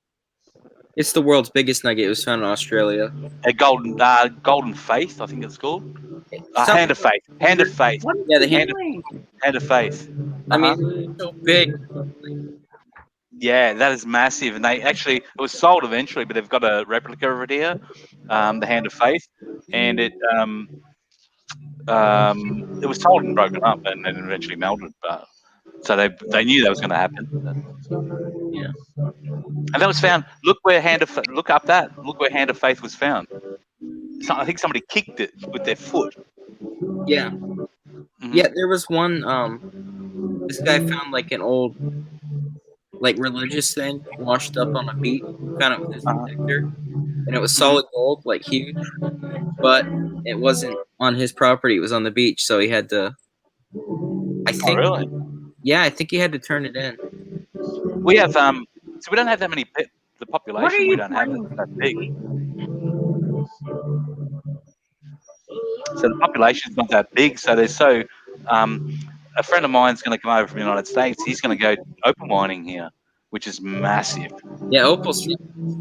It's the world's biggest nugget. It was found in Australia. A golden faith, I think it's called. Hand of faith. Hand of faith. Yeah, the hand of faith. I mean, it's so big. Yeah, that is massive, and it was sold eventually, but they've got a replica of it here, the Hand of Faith, and it was sold and broken up, and then eventually melted. But so they knew that was going to happen. Yeah, and that was found. Look where Hand of Faith was found. So I think somebody kicked it with their foot. Yeah, yeah. There was one. This guy found like an old, like religious thing washed up on a beach. Found it with his detector, and it was solid gold, like huge. But it wasn't on his property; it was on the beach, so he had to. I think. Oh, really? Yeah, I think he had to turn it in. We have so we don't have that many. The population we don't have playing? is that big. So the population's not that big. So there's a friend of mine's going to come over from the United States. He's going to go open mining here, which is massive. Yeah, opals.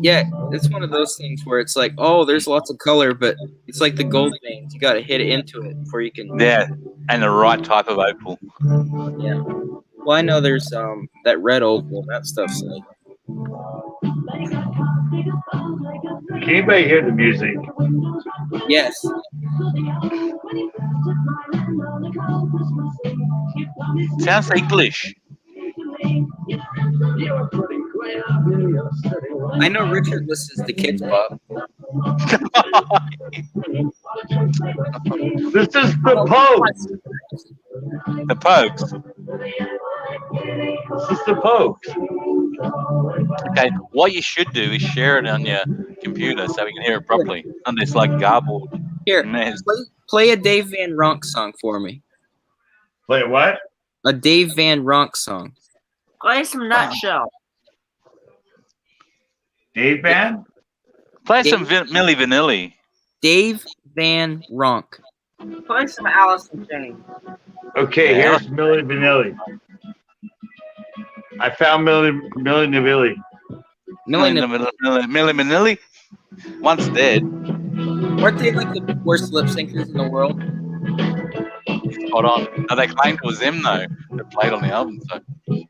Yeah, it's one of those things where it's like, oh, there's lots of color, but it's like the gold veins. You got to hit it into it before you can. Yeah, and the right type of opal. Yeah. Well, I know there's that red opal, that stuff's like. Can anybody hear the music? Yes. Sounds English. I know Richard listens to Kids Pop. This is the Pokes. The Pokes. This is the Pokes. Okay, what you should do is share it on your computer so we can hear it properly. On this like garbled Here, mess. play a Dave Van Ronk song for me. Play what? A Dave Van Ronk song. Play some Nutshell. Dave Van? Play some Milli Vanilli. Dave Van Ronk. Play some Alice in Chains. Okay, here's Milli Vanilli. I found Milli Vanilli. Milli Vanilli. Once dead. Weren't they like the worst lip syncers in the world? Hold on. No, they claimed it was them though that played on the album. So they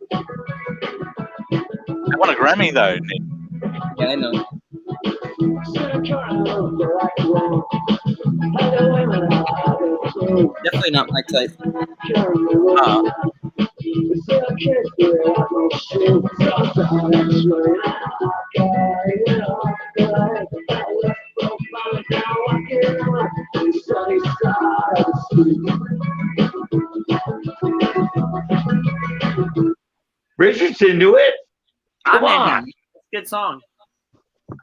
won a Grammy though, Nick. Yeah, I know. Definitely not my type. Richard's into it. Come on. It's a good song.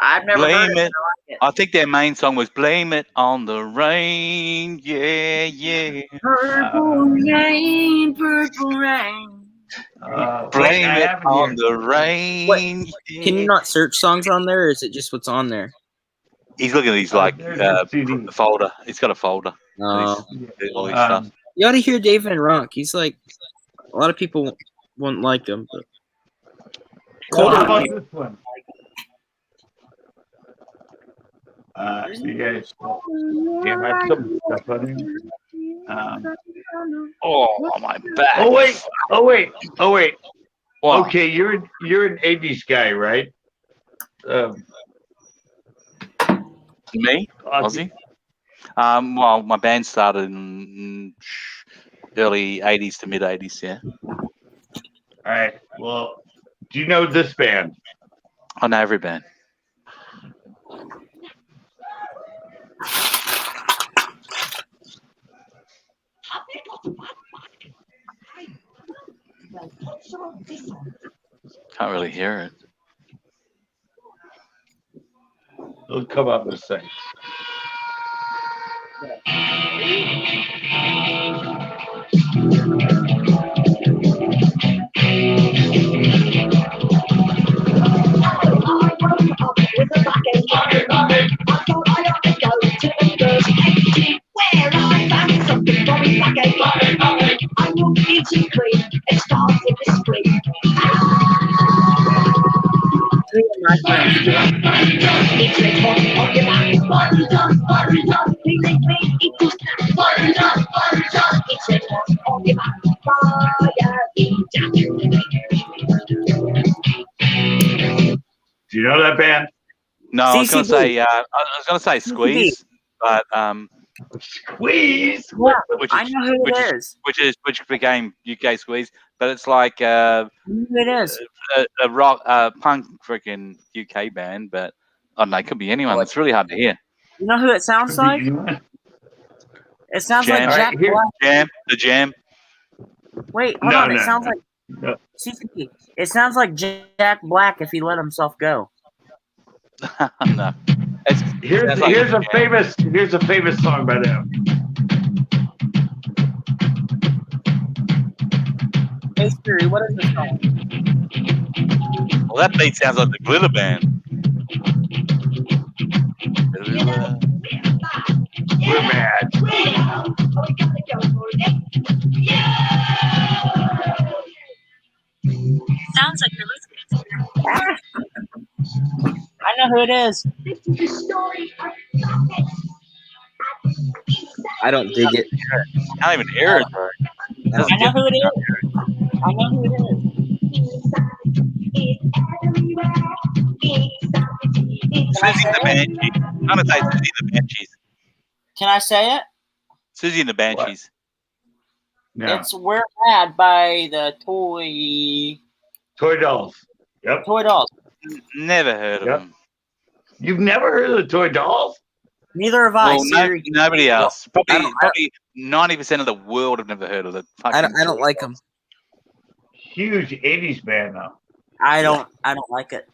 I've never Blame heard it. I think their main song was "Blame It on the Rain." Yeah, yeah. Purple rain, purple rain. Blame I it have on here. the rain. Can you not search songs on there, or is it just what's on there? He's looking at his There's a CD. folder. He's got a folder. No. All his stuff. You ought to hear David and Rock. He's like, a lot of people won't like him, but Well, how about this one? You guys, damn, I have some stuff on here. Oh my back. Oh wait. Wow. Okay, you're an 80s guy, right? Me, Aussie. Well, my band started in early '80s to mid '80s. Yeah. All right. Well, do you know this band? I know every band. Can't really hear it. It'll come up in a second. Do you know that band? No, I was CCB. going to say. I was going to say Squeeze, but Squeeze. Yeah, which I is know who it is. which became UK Squeeze, but it's like I know who it is. a rock punk freaking UK band, but I don't know, it could be anyone. It's really hard to hear. You know who it sounds like? It sounds Jam. like Jack Alright, here- Black. The Jam. Wait, hold No, on. It no, sounds no. like No. CCP. It sounds like Jack Black if he let himself go. No. Here's Sounds like a famous song by them. Hey Siri, what is this song? Well, that beat sounds like the Glitter Band. We're mad. Sounds like you're listening. I know who it is. I don't dig it. I can't even hear it, bro. I know who it is. I know who it is. Susie and the Banshees. I'm going to say Susie and the Banshees. Can I say it? Susie and the Banshees. No. It's We're Mad by the Toy Dolls. Yep. Dolls. Never heard of Yep. them. You've never heard of the Toy Dolls? Neither have I. Well, Siri. nobody else. I Probably don't- 90% of the world have never heard of it. I don't like them. Huge 80s band though. I don't like it.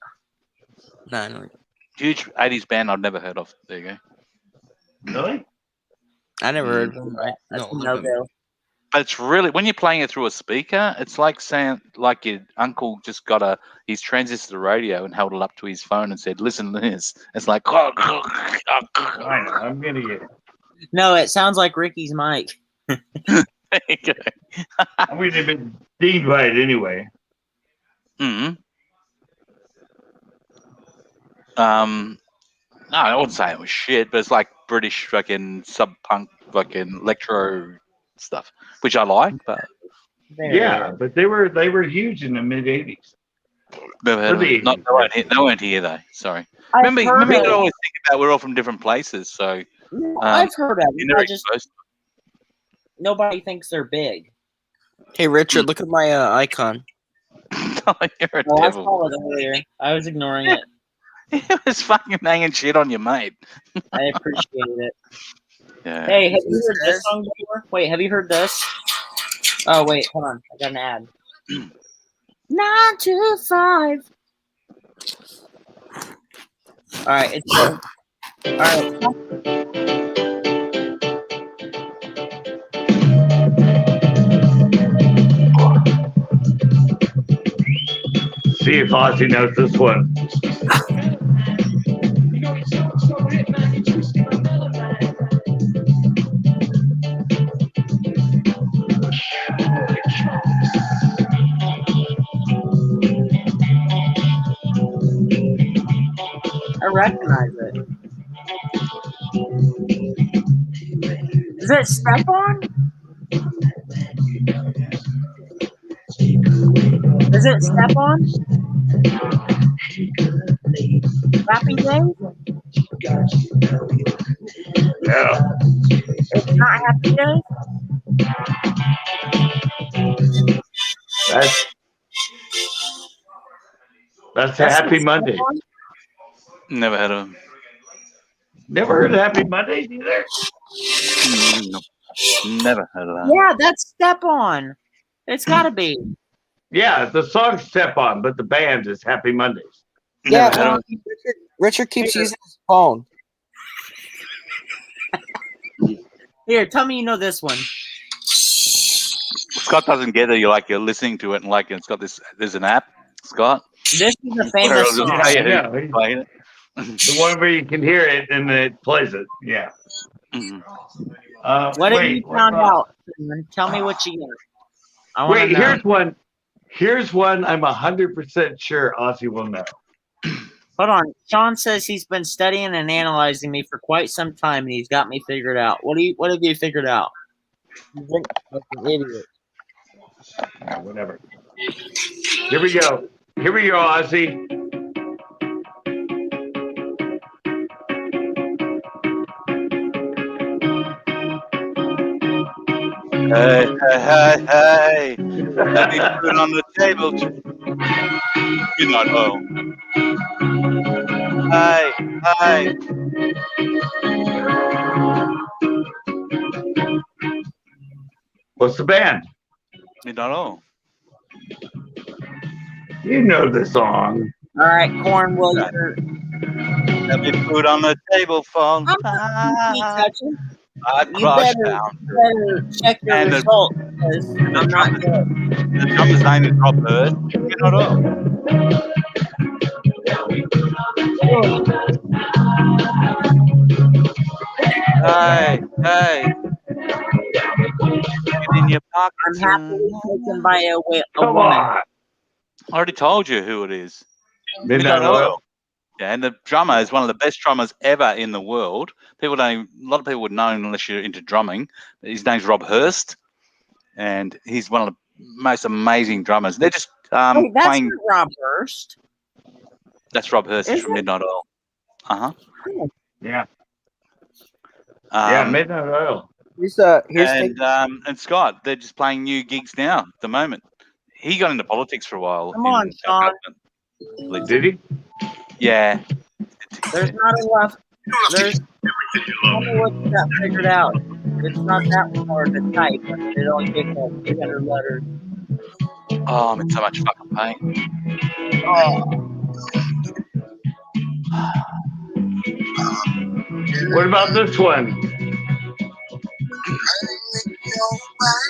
No, I don't like 'em. Huge 80s band I've never heard of. There you go. Really? I never heard of them. Right? That's No, a no-go. But it's really, when you're playing it through a speaker, it's like saying, like your uncle just got his transistor radio and held it up to his phone and said, listen to this. It's like, I know. I'm gonna get it. No, it sounds like Ricky's mic. there you go. I'm gonna be deemed by it anyway. Mm-hmm. No, I wouldn't say it was shit, but it's like British fucking sub-punk fucking electro stuff, which I like, but Yeah, but they were huge in the mid 80s. never heard of Really? it. They weren't here though. Sorry. I've Remember, heard you of could it. always think about we're all from different places, so I've heard of you're it. never I just exposed. nobody thinks they're big. Hey, Richard, look at my icon. Oh, you're a Oh, I devil. saw it earlier. I was ignoring it. It was fucking hanging shit on your mate. I appreciated it. Yeah. Hey, have you heard this song before? Wait, have you heard this? Oh, wait, hold on. I got an ad. 9 to 5. All right, it's all right. see if Ozzy knows this one. I recognize it. Is it Step On? Is it Step On? Happy Days? Yeah. It's not Happy Days? That's a Happy Monday. Never heard of him. Never heard of Happy Mondays either? No. Never heard of that. Yeah, that's Step On. It's gotta be. Yeah, the song Step On, but the band is Happy Mondays. Yeah, Never heard well, of him. Richard keeps using his phone. Here, tell me you know this one. Scott doesn't get it. You're listening to it and like it's got this. There's an app, Scott. This is a famous Or- song. Yeah, who's playing it. the one where you can hear it and it plays it. Yeah. Mhm. What have wait, you what found about- out? Tell me what you got. I want Wait, to know. here's one. Here's one I'm 100% sure Ozzy will know. Hold on. Sean says he's been studying and analyzing me for quite some time, and he's got me figured out. What have you figured out? You think I'm an idiot. Whatever. Here we go. Here we go, Ozzy. Hey, hey, hey, let me put on the table. You're not home. Hey, hey. What's the band? You're not home. You know the song. All right, Corn, will you? Let me put on the table phone. I'm not touching. I You crushed better, down. you better check your And the- results, because I'm not good. The drummer's name is Rob Hurst. You're not home. Hey, hey. Get in your pocket. I'm happily taken by a Come woman. on. I already told you who it is. Midnight Oil. Yeah, and the drummer is one of the best drummers ever in the world. People don't. A lot of people would know him unless you're into drumming. His name's Rob Hurst, and he's one of the most amazing drummers. They're just Wait, that's playing. not Rob Hurst. That's Rob Hurst. He's Is from it? Midnight Oil. Yeah. Yeah, Um, Midnight Oil. Here's and Scott, they're just playing new gigs now at the moment. He got into politics for a while. Come on, in our Sean. government. Did he? Yeah. There's not enough. There's. Tell me what you got figured out. It's not that hard to type. It only takes like 800 letters. Oh, I'm in so much fucking pain. What about this one?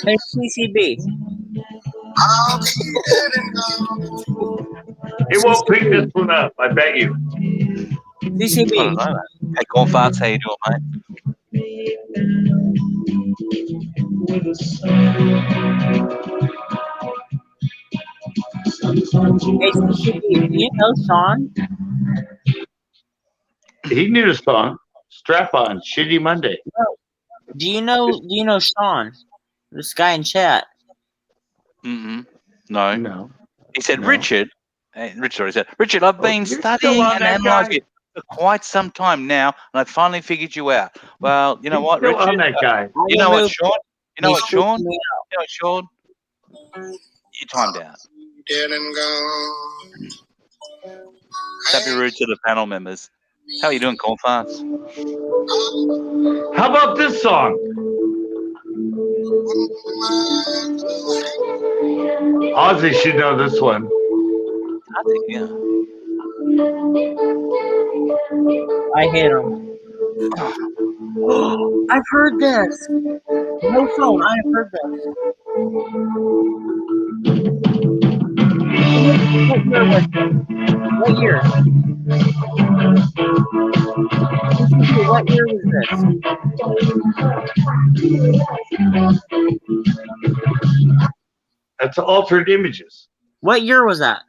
Hey, CCB. It won't pick this one up, I bet you. I don't CCB. know. Hey, Corn Farts, how you doing, mate? Hey, CCB. Do you know Sean? He knew the song. Strap on, Shitty Monday. Do you know Sean? This guy in chat. Mm-hmm. No. No. He said, No. Richard, he said, Richard, I've been you're still studying on and that analysing guy? it for quite some time now, and I finally figured you out. Well, you know He's what, still Richard? on that guy. You know what, Sean? You know He's what, Sean? freaking me You know what, Sean? You timed out. Don't be rude to the panel members. How are you doing, Corn Farts? How about this song? Ozzy should know this one. I think, yeah. I hate him. I've heard this. No phone. I have heard this. What year? What year was this? That's Altered Images. What year was that?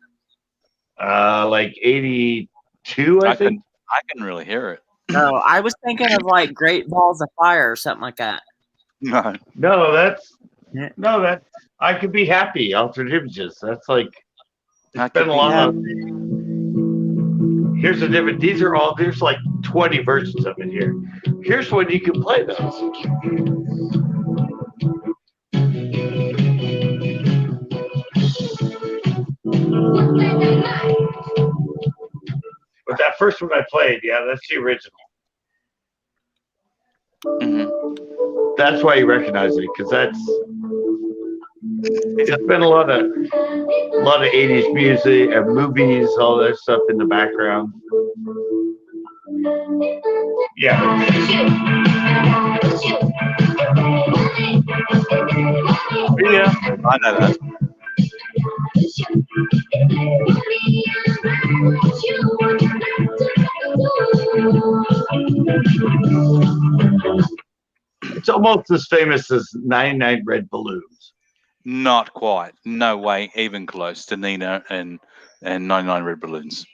Like 82, I think. I can really hear it. No, I was thinking of like Great Balls of Fire or something like that. No. No, that's I Could Be Happy, Altered Images. That's like it's been a long. Here's a different. These are all. There's like 20 versions of it here. Here's one you can play those. But that first one I played, yeah, that's the original. Mm-hmm. That's why you recognize it, because it's been a lot of 80s music and movies, all that stuff in the background. Yeah. Yeah, I know that. It's almost as famous as 99 Red Balloons. Not quite. No way, even close to Nina and 99 Red Balloons.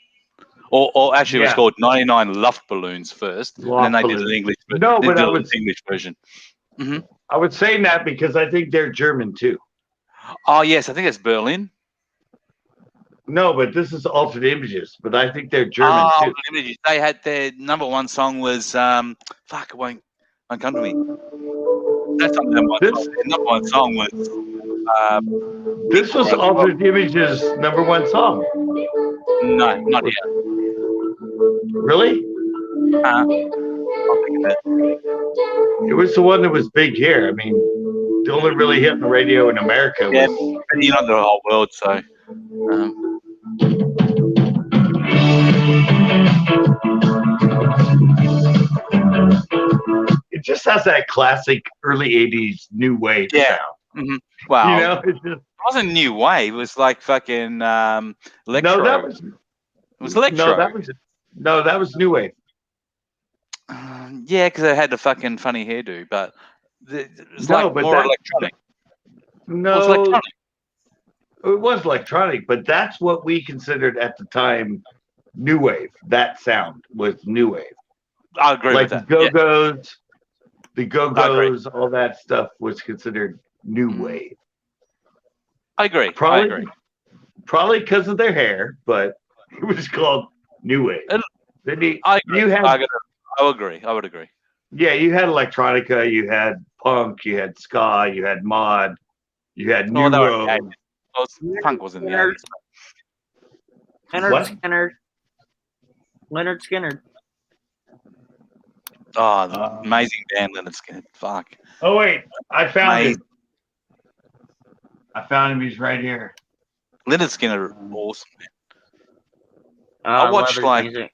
Or actually, it was called 99 Luft Balloons first, and then they did an English. No, but English version. Mm-hmm. I would say that because I think they're German too. Oh yes, I think it's Berlin. No, but this is Altered Images, but I think they're German too. Images. They had their number one song was fuck, it won't come to me. That's not number one song. Their number one song was this was Altered Images' number one song. No, not yet. Really? I'll think of it. It was the one that was big here. I mean, the only really hit on the radio in America was. Yeah, but not the whole world, so. It just has that classic early 80s new wave sound. Mm-hmm. Wow. You know, it wasn't new wave. It was like fucking electro. No, that was. It was electro. That was new wave. Yeah, because it had the fucking funny hairdo, but it was more electronic. No, it was electronic. It was electronic, but that's what we considered at the time new wave. That sound was new wave. I agree with that. The Go-Go's, all that stuff was considered new wave. I agree. Probably because of their hair, but it was called new wave. I would agree. Yeah, you had electronica, you had punk, you had ska, you had mod, you had new wave. Punk was in the 80s. Leonard Skinner. Oh, the amazing band, Leonard Skinner. Fuck. Oh, wait. I found him. I found him. He's right here. Leonard Skinner, awesome, man. I watched music.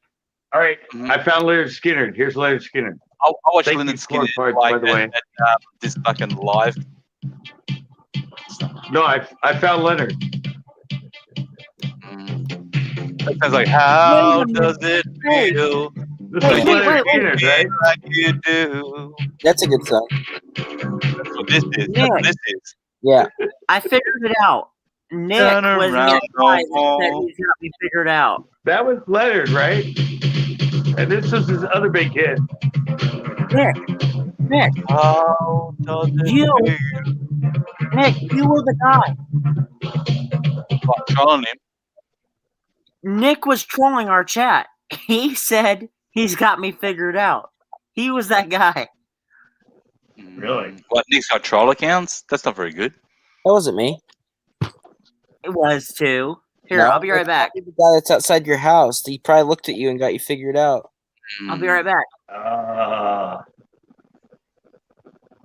All right. Mm-hmm. I found Leonard Skinner. Here's Leonard Skinner. I watched Leonard Skinner by the way. At this fucking live. No, I found Leonard. That sounds like, how does it feel? This is Leonard Skinner, right? Like you do. That's a good song. That's what this is. Yeah. That's what this is. Yeah. I figured it out. Nick was the guy that said he's got me figured out. That was Leonard, right? And this was his other big hit. Nick. How does it feel? Nick, you were the guy. What, trolling him? Nick was trolling our chat. He said he's got me figured out. He was that guy. Really? What, Nick's got troll accounts? That's not very good. That wasn't me. It was too. Here, I'll be right back. The guy that's outside your house. He probably looked at you and got you figured out. I'll be right back.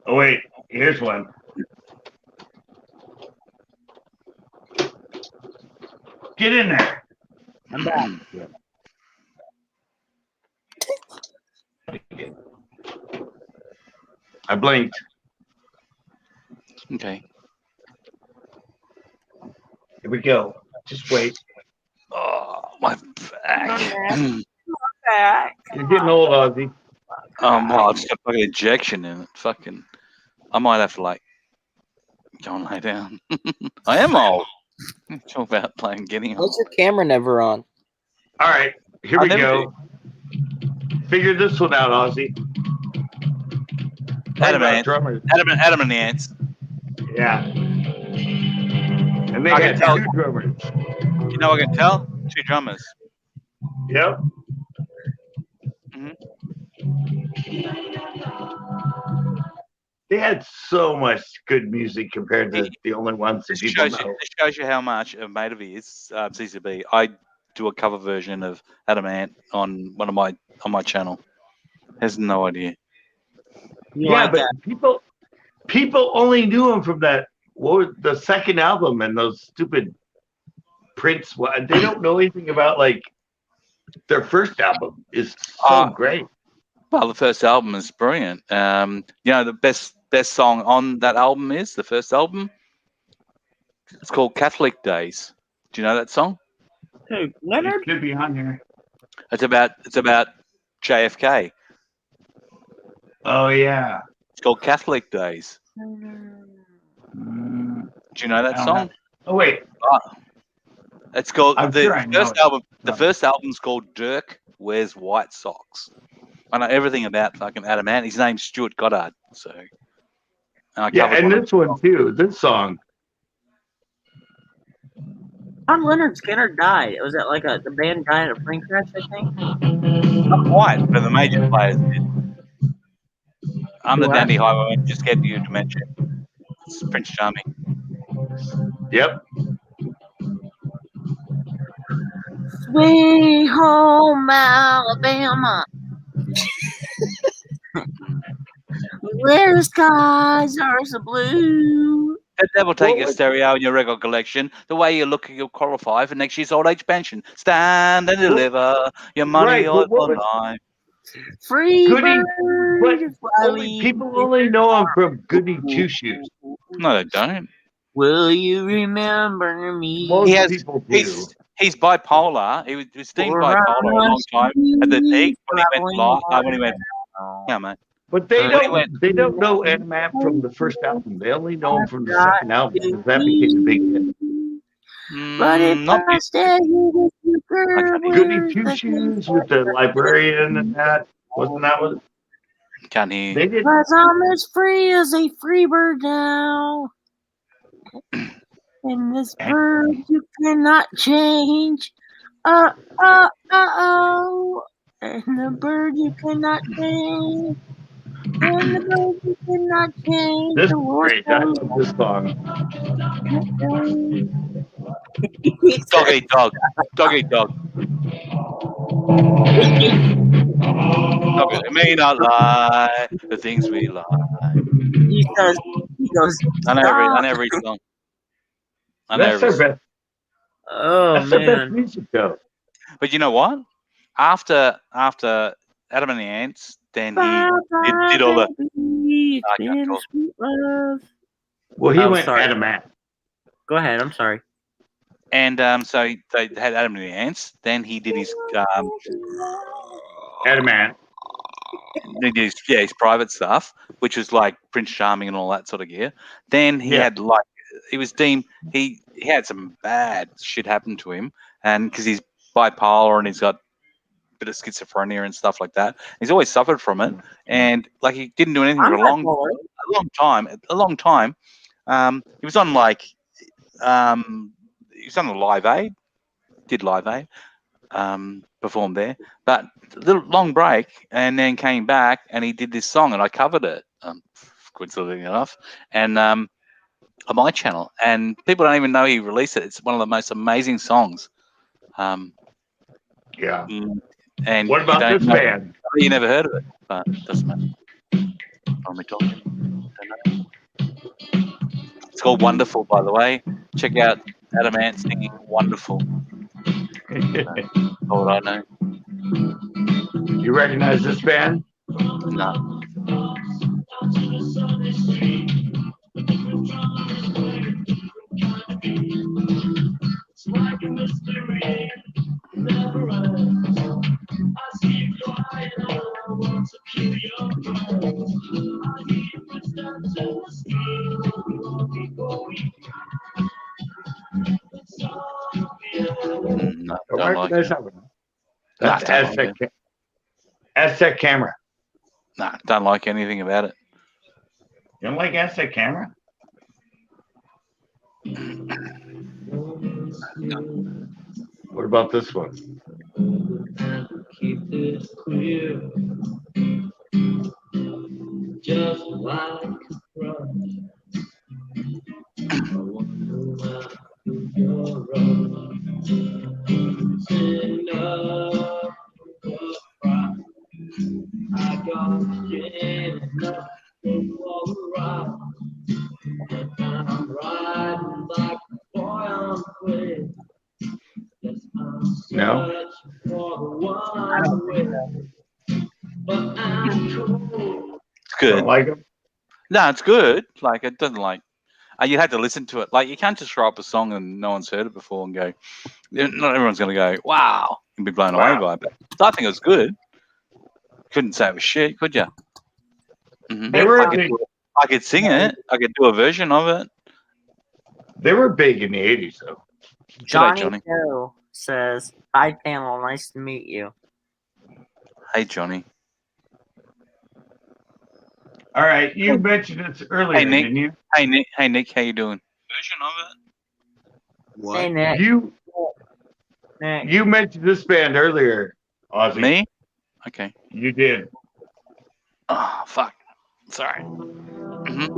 Oh, wait. Here's one. Get in there. I'm back. I blinked. Okay. Here we go. Just wait. Oh, my back. You're getting old, Ozzy. Well, I just got fucking injection in it. Fucking, I might have to like go and lay down. I am old. Talk about playing getting old. What's your camera never on? All right, here I we never go. Figure this one out, Ozzy. Talk Adam about Ant. drummers. Adam and the Ants. Yeah. And they I had can tell. 2 drummers. You know, I can tell 2 drummers. Yep. Mhm. They had so much good music compared to the only ones that people know. This shows you how much a mate of his, CCB. I do a cover version of Adam Ant on my channel. Has no idea. Yeah, but people only knew him from that the second album and those stupid Prince. They don't know anything about like their first album is so great. Well, the first album is brilliant. The best song on that album is the first album. It's called Catholic Days. Do you know that song? Hey, It could be on here. It's about JFK. Oh yeah. It's called Catholic Days. Mm, Do you know that song? Oh wait. It's called I'm sure I know first it. album. The first album's called Dirk Wears White Socks. I know everything about fucking Adam Ant. His name's Stuart Goddard. So, and this one too. This song. John Leonard Skinner died. Was that like the band died in a plane crash? I think. Not quite, but the major players did. I'm the dandy highwayman. Just get you to mention. It's Prince Charming. Yep. Sweet home Alabama, where the skies are so blue. That will take your stereo and your record collection. The way you look, you'll qualify for next year's old age pension. Stand and deliver your money on life. Free Goody, bird, people only know him from Goody Two Shoes. No, they don't. Will you remember me? Most people do. He's bipolar. He was deemed bipolar a long time at the peak when he went live. When he went, yeah, mate. But they don't know Adam Ant from the first album. They only know him from the second album because that became a big hit. Not this. Goody Two Shoes with the librarian and that. Wasn't that what? Can't hear. They did. Cause I'm as free as a free bird now. And this bird you cannot change. Oh. And the bird you cannot change. And the bird you cannot change. This is great. I love this song. Dog eat dog. Dog eat dog. It may not lie the things we lie. He goes. I know every song. That's their best. Oh That's their best music, though. But you know what? After Adam and the Ants, then he did all the. Well, he went Adam Ant. Go ahead. I'm sorry. And so they had Adam and the Ants. Then he did his Adam Ant. He did his private stuff, which was like Prince Charming and all that sort of gear. Then he had he was deemed he had some bad shit happen to him, and because he's bipolar and he's got a bit of schizophrenia and stuff like that. He's always suffered from it, and like he didn't do anything for a long time. He was on like he was on a Live Aid, did Live Aid, performed there, but a little long break, and then came back and he did this song, and I covered it, coincidentally enough, and on my channel, and people don't even know he released it. It's one of the most amazing songs. Yeah. And what about this band? You never heard of it, but it doesn't matter. What am I talking? It's called Wonderful, by the way. Check out Adam Ant singing Wonderful. All I know. You recognize this band? No. It's like a mystery. No, Or don't why- like that's it. not right. Nah, That's don't like Aztec. Aztec camera. Nah, don't like anything about it. You don't like Aztec camera? What about this one? Keep this clear, just like a crush. I wonder why you're running. It's enough to cry. I got enough to walk around. And I'm riding like a boy on the way. Yes, I'm No. searching for the one way. But I'm cold. It's good. Don't like them? No, it's good. Like it doesn't like. You had to listen to it. Like you can't just throw up a song and no one's heard it before and go. Not everyone's going to go, wow, and be blown away by it. But I think it was good. Couldn't say it was shit, could you? Mm-hmm. They were I could sing it. I could do a version of it. They were big in the 80s, though. Johnny Johnny. Joe says, "Hi, panel. Nice to meet you." Hey, Johnny. All right, you mentioned this earlier, Hey, Nick. didn't you? Hey, Nick. How you doing? Version of it. What? Hey, Nick. Nick. You mentioned this band earlier, Ozzy. Me? Okay. You did. Oh, fuck. Sorry. Mm-hmm.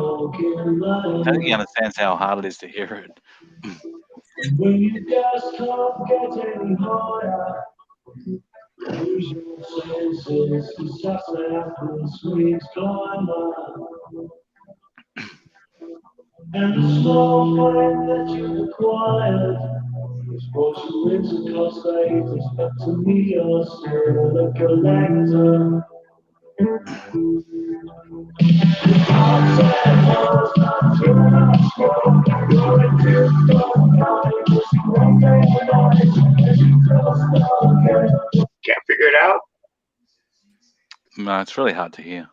I think he understands how hard it is to hear it. When you just can't get any higher, lose your senses, it's just after sweet climber. And the small flame that you acquired is what you into cause status, but to me you're still a collector. Can't figure it out? No, it's really hard to hear.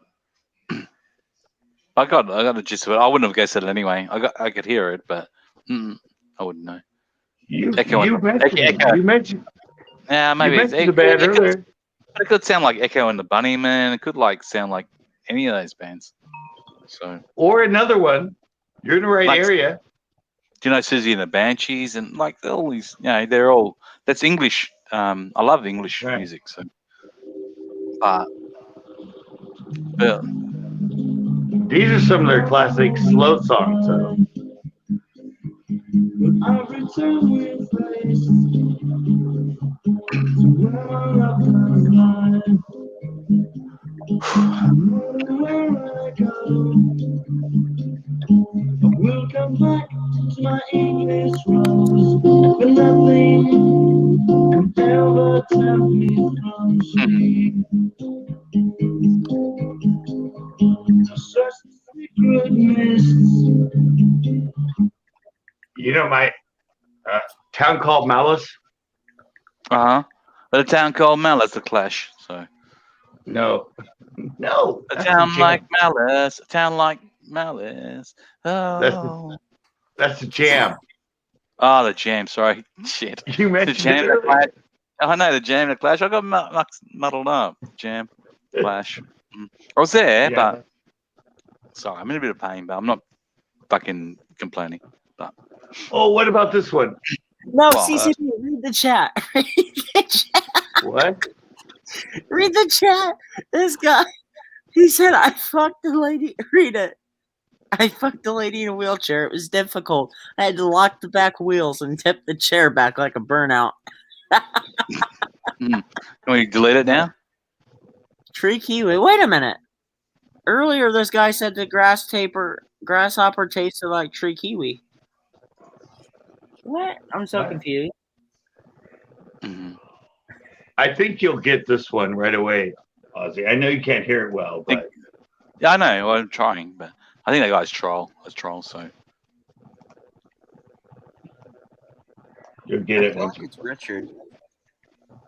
I got the gist of it. I wouldn't have guessed it anyway. I could hear it, but I wouldn't know. You Echo. mentioned Yeah, maybe you it's mentioned the band earlier. But it could sound like Echo and the Bunnymen. It could like sound like any of those bands. So, Or another one. You're in the right Like- area. do you know Susie and the Banshees and like all these? They're all that's English. I love English Right. music. So, but These are some of their classic slow songs. So. I return with grace to where I've done where I go. I will come back to my English rose, but nothing can ever tell me from she. Such secret mists. You know my town called Malice? but a town called Malice, the Clash. So No. a that's town the jam. like Malice, a town like Malice. Oh, That's the jam. oh, the Jam. Sorry, shit. You The mentioned Jam, it the Clash. earlier. I know the Jam, the Clash. I got muddled up. Jam, Clash. I was there, Yeah. but sorry, I'm in a bit of pain, but I'm not fucking complaining. But Oh, what about this one? No, Well, CCB, read the chat. Read the chat. What? Read the chat. This guy, he said, I fucked the lady. Read it. I fucked the lady in a wheelchair. It was difficult. I had to lock the back wheels and tip the chair back like a burnout. can we delete it now? Tree kiwi. Wait a minute. Earlier, this guy said the grasshopper tasted like tree kiwi. What? I'm so What? confused. I think you'll get this one right away, Ozzy. I know you can't hear it well, but Yeah, I know. I'm trying, but I think that guy's troll. That's troll. So you'll get it once you. It's Richard.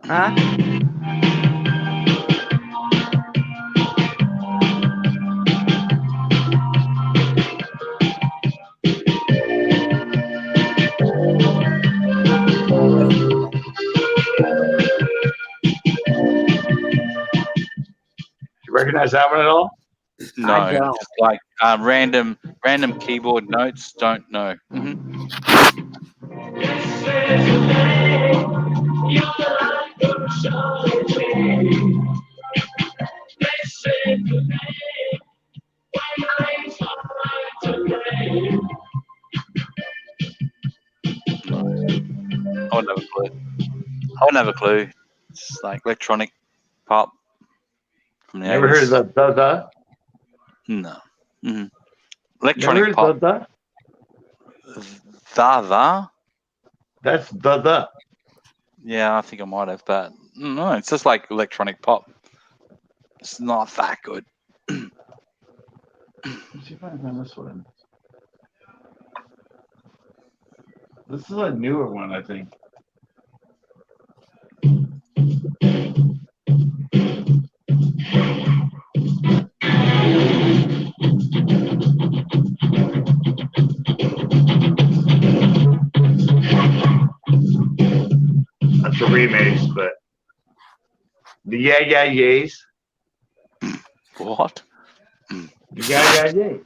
Huh? recognize that one at all? No, I don't. just like random keyboard notes. Don't know. I wouldn't have a clue. I wouldn't have a clue. It's like electronic pop from the Never heard 80s. of the? No. Mm-hmm. Never Electronic heard pop. of the? The. That's the. Yeah, I think I might have, but no, it's just like electronic pop. It's not that good. Let's see if I can find this one. This is a newer one, I think. That's a remix, but the Yeah Yeahs. What? The Yeah Yeahs.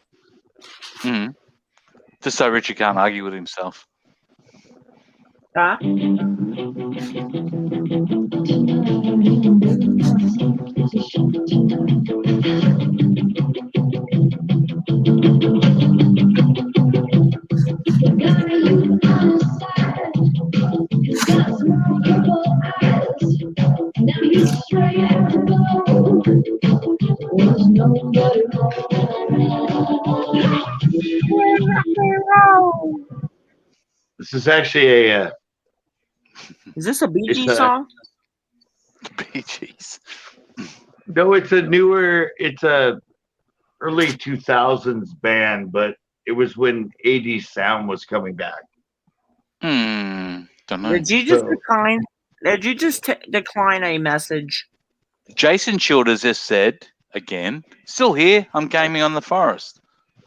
Mm-hmm. Just so Richard can't argue with himself. Huh? This is actually a. Is this a Bee It's Gees a- song? Bee Gees. No, it's a newer. It's a early 2000s band, but it was when 80s sound was coming back. Don't know. Did you just So- decline? Did you just decline a message? Jason Childers just said again, still here. I'm gaming on the forest.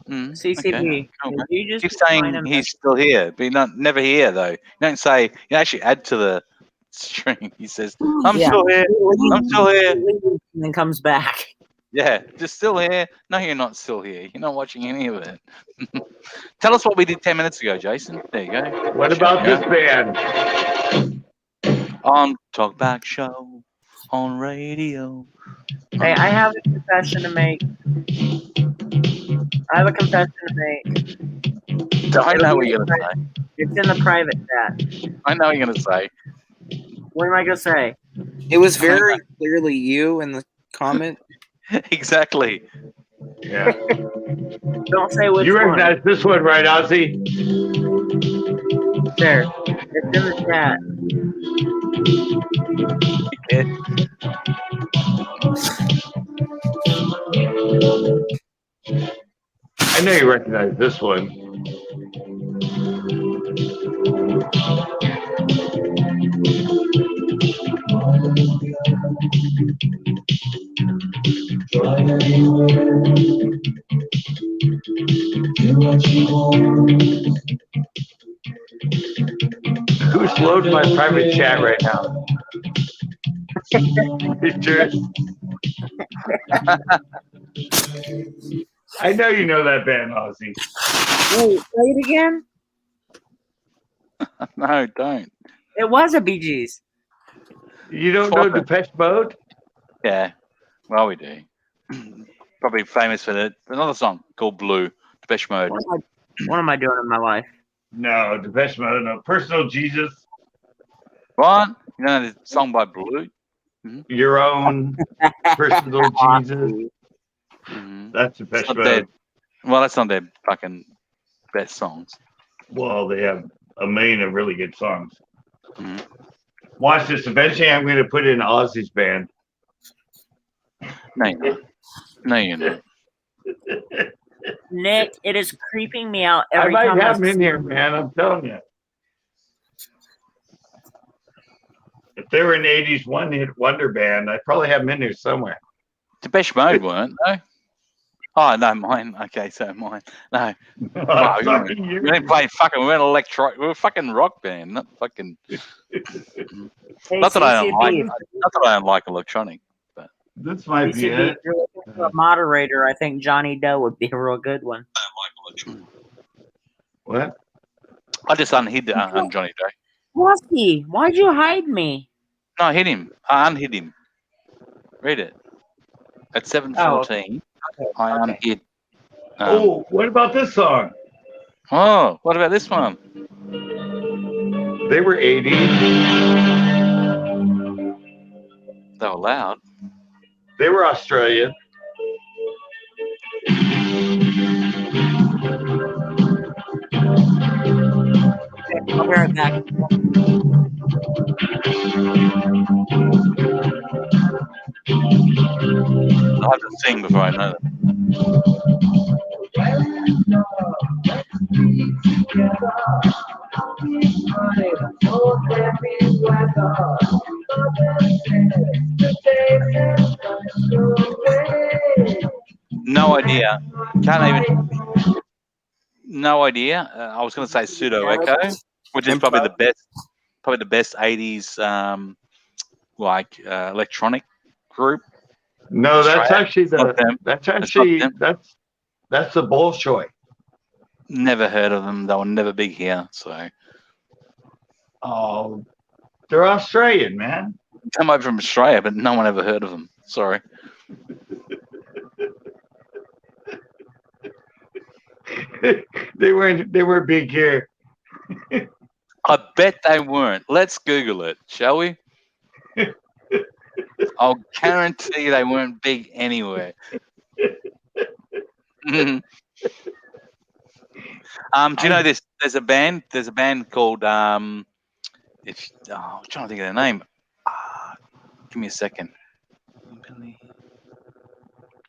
CCB. Okay, cool, Did man. you just Keep decline saying a he's message? still here, but you're never here though. You don't say. You actually add to the string. He says, "I'm Yeah. still here. I'm still here." And then comes back. Yeah, just still here. No, you're not still here. You're not watching any of it. Tell us what we did 10 minutes ago, Jason. There you go. What about this band? On Talkback Show on radio. Hey, I have a confession to make. I have a confession to make. I know what you're gonna say. It's in the private chat. I know what you're gonna say. What am I gonna say? It was very clearly you in the comment. Exactly. Yeah. Don't say which You one. recognize this one, right, Ozzy? There. It's in the chat. I know you recognize this one. Who's loading my private chat right now? Pictures. I know you know that band, Ozzy. Wait, say it again? No, don't. It was a Bee Gees. You don't know Depeche Mode? Yeah. Well, we do. Probably famous for another song called Blue, Depeche Mode. What am I doing in my life? No, Depeche Mode, no. Personal Jesus. What? You know the song by Blue? Your own personal Jesus. That's Depeche It's not Mode. their- well, that's not their fucking best songs. Well, they have a million of really good songs. Watch this. Eventually, I'm going to put in Ozzy's band. No, you're not. No, you're not. Nick, it is creeping me out I every might time have him in here, man. I'm telling you. If they were an 80s one-hit wonder band, I'd probably have them in there somewhere. Depeche Mode weren't, no? Oh, no, mine. Okay, so mine. No. Wow, Sorry, we you- didn't play fucking, we're an we're a fucking rock band, not fucking. Hey, Not that I don't CCB, like, not that I don't like electronic, but This might be CCB, it. if you're looking for a moderator, I think Johnny Doe would be a real good one. What? I just unhid Johnny Day. Rusty, why'd you hide me? No, I hit him. I unhid him. Read it. At 7:14, I unhid. Oh, what about this song? Oh, what about this one? They were 80s. They were loud. They were Australian. I'll be right back. I'll have to sing before I know them. No idea. Can't even. No idea. I was going to say Pseudo Echo, which is probably the best 80s electronic group. No, that's Australia. actually Not them. that's not actually them. that's the Bolshoi. Never heard of them. They were never big here. So Oh, they're Australian, man. come over from Australia, but no one ever heard of them. Sorry. They weren't big here. I bet they weren't. Let's Google it, shall we? I'll guarantee they weren't big anywhere. Do you know this? There's a band called I'm trying to think of their name. Give me a second.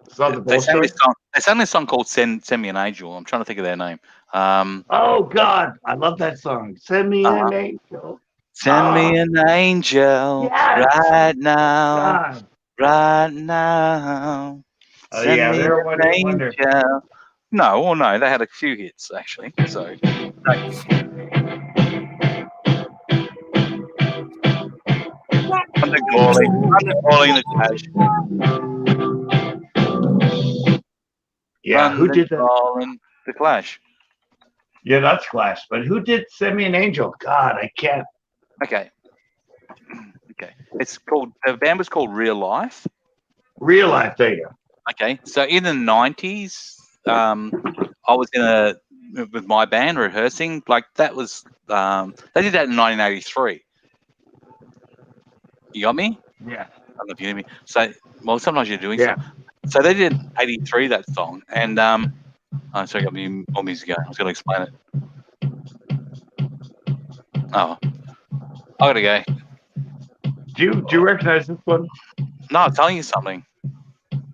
It's not the They sang Bolshoi. this song called "Send Me an Angel." I'm trying to think of their name. Oh God, I love that song. Send me an angel. Send me an angel right now, God. right now. Oh Send yeah, me they're an a wonder. angel. No, they had a few hits actually. So. Undercalling the Clash. Yeah, who did that? The Clash. Yeah, that's Clash. But who did Send Me an Angel? God, I can't. Okay. The band was called Real Life. Real Life, there you go. Okay, so in the 90s, I was with my band rehearsing. Like that was, they did that in 1983. You got me? Yeah. I don't know if you hear me. So, well, sometimes you're doing something. So they did 83 that song, and sorry, I got me more music going. I was going to explain it. Oh, I gotta go. Do you recognize this one? No, I'm telling you something.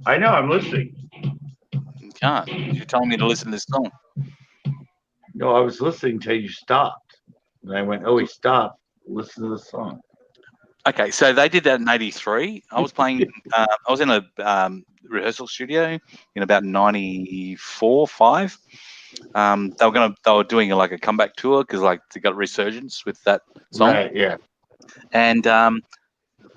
I know, I'm listening. You can't. You're telling me to listen to this song. No, I was listening till you stopped. And I went, oh, he stopped. Listen to the song. Okay, so they did that in '83. I was playing. I was in a rehearsal studio in about '94, '95. They were doing like a comeback tour because like they got a resurgence with that song. Right. Yeah. And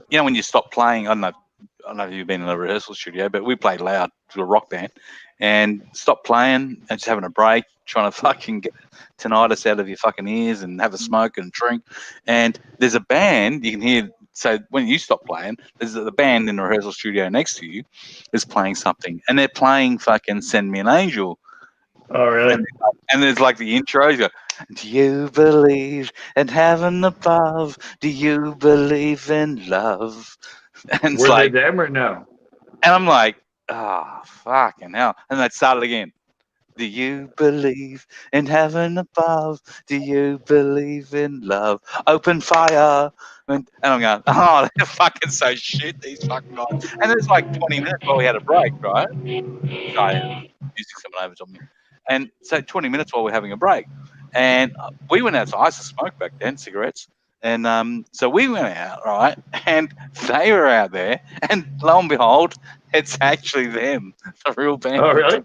when you stop playing, I don't know if you've been in a rehearsal studio, but we played loud to a rock band, and stop playing and just having a break, trying to fucking get tinnitus out of your fucking ears and have a smoke and drink. And there's a band you can hear. So when you stop playing, there's the band in the rehearsal studio next to you is playing something, and they're playing fucking "Send Me an Angel." Oh, really? And there's like the intro. You go, do you believe in heaven above? Do you believe in love? And it's Were like, they them or no? and I'm like, oh, fucking hell. And they started again. Do you believe in heaven above? Do you believe in love? Open fire. And I'm going, oh, they're fucking so shit, these fucking guys. And it's like 20 minutes while we had a break, right? Sorry, music's coming over to me. And so 20 minutes while we're having a break. And we went outside. I used to smoke back then, cigarettes. And so we went out, right? And they were out there. And lo and behold, it's actually them, the real band. Oh, really?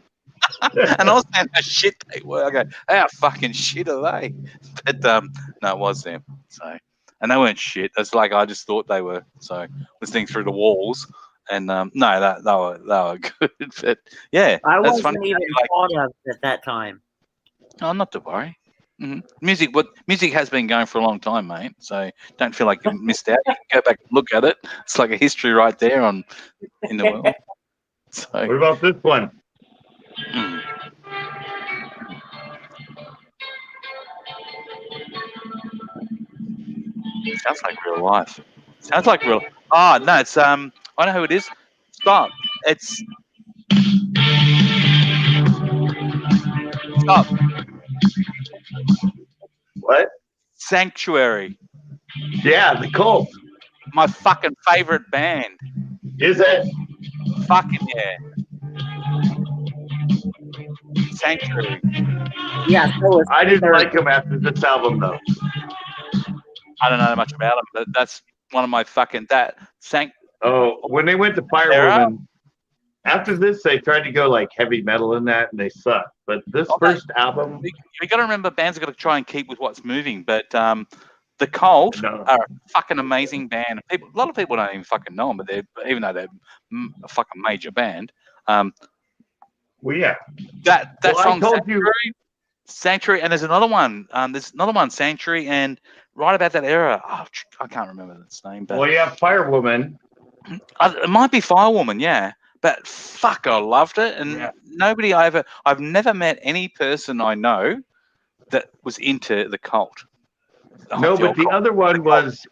And I was saying how shit they were. I go, how fucking shit are they? But no, it was them. So, and they weren't shit. It's like I just thought they were. So listening through the walls, And no, they were good. But yeah, I that's wasn't funny. even Like, thought of at that time. oh, not to worry. Music has been going for a long time, mate. So don't feel like you missed out. You can go back and look at it. It's like a history right there in the world. So What about this one? Sounds like real life. Sounds like real. Oh no, it's I know who it is. Stop. It's stop. What? Sanctuary. Yeah, the Cult. My fucking favorite band. Is it? Fucking yeah. Sanctuary. Yeah, so was I didn't there- like him after this album though. I don't know much about them, but that's one of my fucking Oh, when they went to Firewoman, after this they tried to go like heavy metal in that, and they sucked. But this first album, you got to remember, bands have got to try and keep with what's moving. But the Cult are a fucking amazing band. A lot of people don't even fucking know them, but even though they're a fucking major band. well, yeah. That song, I told Sanctuary, and there's another one. Sanctuary, and right about that era, I can't remember its name. But well, yeah, Firewoman. It might be Firewoman, yeah. But fuck, I loved it, and I've never met any person I know that was into the Cult. No, but the other one was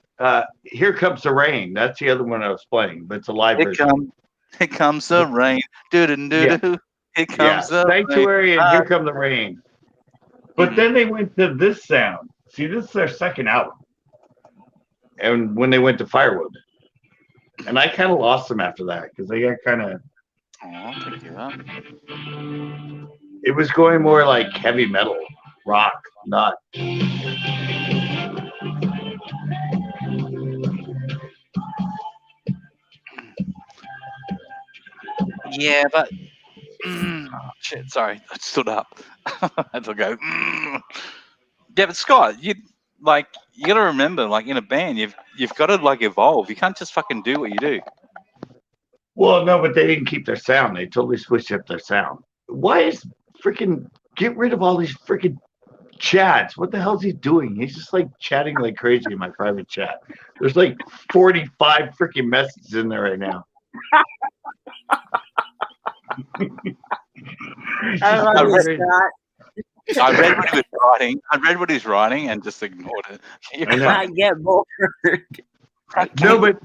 Here Comes the Rain. That's the other one I was playing, but it's a live version. Here comes the rain. Do-do-do-do. Here comes the Sanctuary rain. and Here Come the Rain. But then they went to this sound. See, this is their second album. And when they went to Firewood. And I kind of lost them after that because they got kind of. Oh, I'll take you up. It was going more like heavy metal, rock, not. Yeah, but shit. Sorry, I stood up. I had to go. Yeah, but Scott, you got to remember, like in a band, you've got to like evolve. You can't just fucking do what you do. Well, no, but they didn't keep their sound. They totally switched up their sound. Why is freaking get rid of all these freaking chats? What the hell is he doing? He's just like chatting like crazy in my private chat. There's like 45 freaking messages in there right now. I read what he was writing. I read what he's writing and just ignored it. I get bored. No, but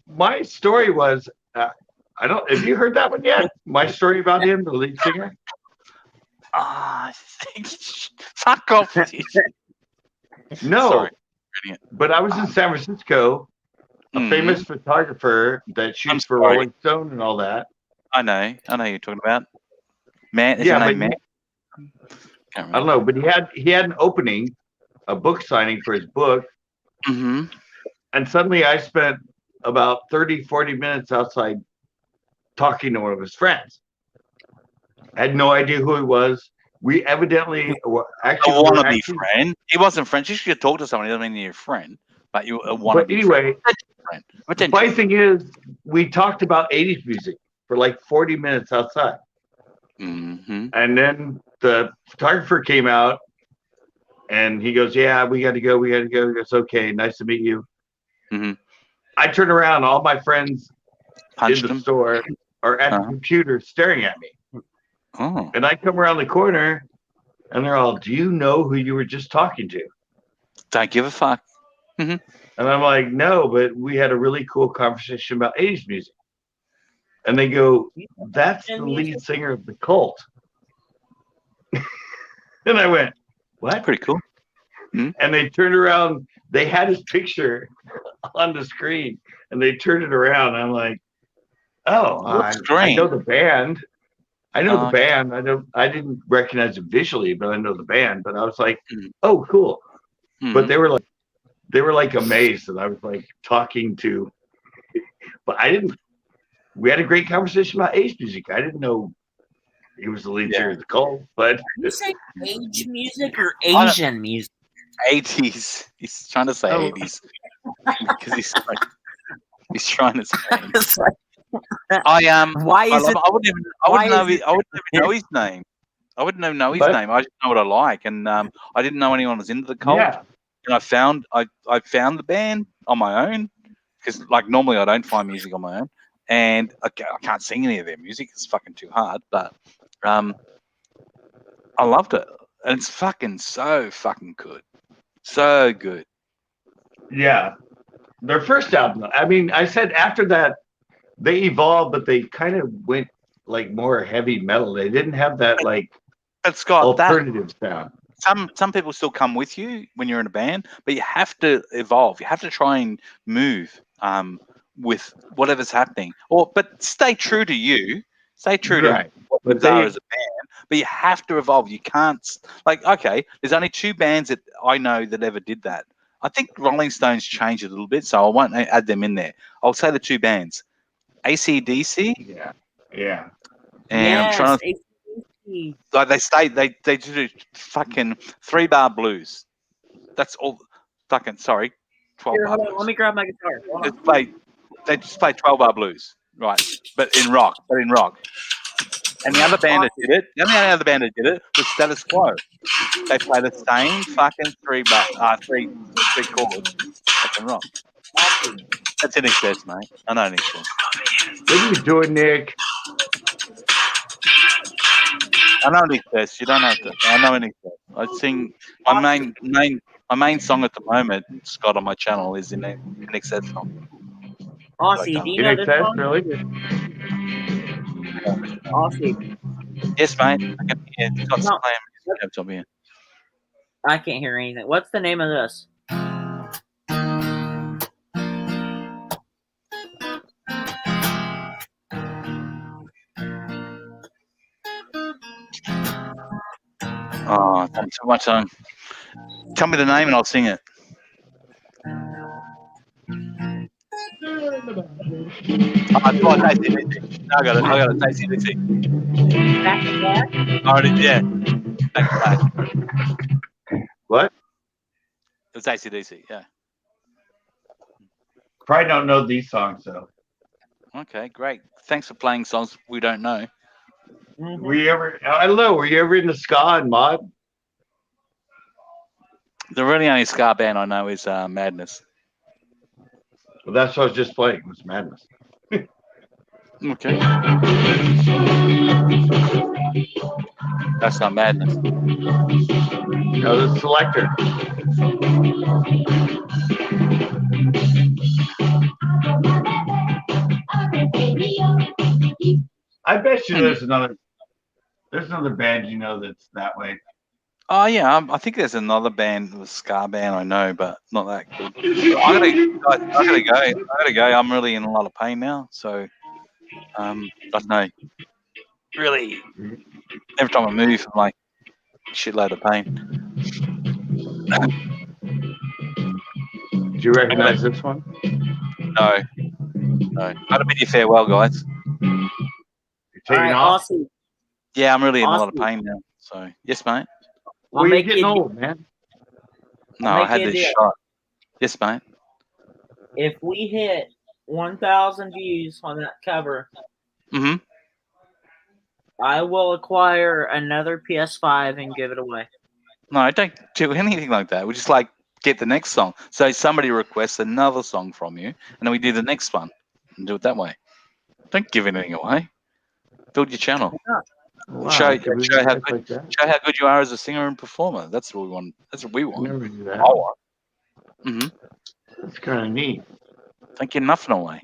my story was I don't. Have you heard that one yet? My story about him, the lead singer. Fuck off with you. No, Sorry. But I was in San Francisco, a famous photographer that shoots for Rolling Stone and all that. I know who you're talking about. Man, is yeah, your name Man? I don't know, but he had an opening, a book signing for his book, and suddenly I spent about 30-40 minutes outside talking to one of his friends. I had no idea who he was. We evidently actually want to be friend. He wasn't friend. You should talk to someone. He doesn't mean you're a friend, but you want to be anyway, friend. The funny thing is, we talked about 80s music for like 40 minutes outside. And then the photographer came out and he goes, yeah, we got to go. He goes, okay, nice to meet you. I turn around, all my friends in the store are at the computer staring at me. And I come around the corner and they're all, do you know who you were just talking to? Don't give a fuck. And I'm like, no, but we had a really cool conversation about 80s music. And they go, that's the lead singer of the Cult. And I went, what? Pretty cool. And they turned around. They had his picture on the screen, and they turned it around. And I'm like, oh, I know the band. I know the band. I didn't recognize it visually, but I know the band. But I was like, oh, cool. But they were like amazed that I was like talking to. But I didn't. We had a great conversation about age music. I didn't know he was the lead singer of the Cult. But you say age music or Asian music? 80s. He's trying to say 80s because he's trying to say. Why is it? I wouldn't even know his name. I wouldn't even know his What? name. I just know what I like, and I didn't know anyone was into the cult. Yeah. And I found the band on my own because like normally I don't find music on my own, and I can't sing any of their music. It's fucking too hard. But I loved it, and it's fucking so fucking good, so good. Yeah. Their first album. I mean, I said after that they evolved, but they kind of went like more heavy metal. They didn't have that like But Scott, that alternative sound. some people still come with you when you're in a band, but you have to evolve. You have to try and move with whatever's happening, but stay true to you. Stay true to Right. what But you are they as a band, but you have to evolve. You can't like okay. There's only 2 bands that I know that ever did that. I think Rolling Stones changed a little bit, so I won't add them in there. I'll say the 2 bands, AC/DC, yeah. Yeah. and I'm trying to AC/DC. like they do fucking 3-bar blues. That's all. Fucking sorry, 12 Here, bar hold on. Let blues. me grab my guitar. Hold on. They just play 12-bar blues, right? But in rock. And the other band that did it, the only other band that did it was Status Quo. They play the same fucking 3 chords, fucking rock. That's in excess, mate. I know in excess. What are you doing, Nick? I know in excess. You don't have to. I know in excess. I sing my main song at the moment, Scott, on my channel is in excess song. Aussie, do you In know this excess, song? really? Aussie. Yes, mate. I can hear Scott's No. playing music up top here. I can't hear anything. What's the name of this? Oh, thanks so much. Tell me the name and I'll sing it. I got it. AC/DC. Back to back? Already, yeah. Back to back. What? It was AC/DC, yeah. Probably don't know these songs though. Okay, great. Thanks for playing songs we don't know. Mhm. Were you ever? I don't know. Were you ever into ska and mod? The really only ska band I know is Madness. Well, that's what I was just playing. Was Madness. Okay. That's not Madness. No, the Selector. I bet you there's another band you know that's that way. Oh yeah, I think there's another band, a ska band I know, but not that good. I gotta go. I'm really in a lot of pain now, so I don't know. Really, every time I move, I'm like shitload of pain. Do you recognize this one? No. I'd bid you farewell, guys. You're All taking right, off. Aussie. Yeah, I'm really in a lot of Austin. pain now. So yes, mate. Well, I'll you're make getting you- old, man. No, I'll I make had you a this deal. shot. Yes, mate. If we hit 1,000 views on that cover, Mm-hmm. I will acquire another PS5 and give it away. No, don't do anything like that. We just like get the next song. So somebody requests another song from you, and then we do the next one and do it that way. Don't give anything away. Build your channel. Wow, Show can we how act like that? good you are as a singer and performer. That's what we want. That's what we want. Never do that. I want. Mm-hmm. That's kind of neat. Don't give nothing away.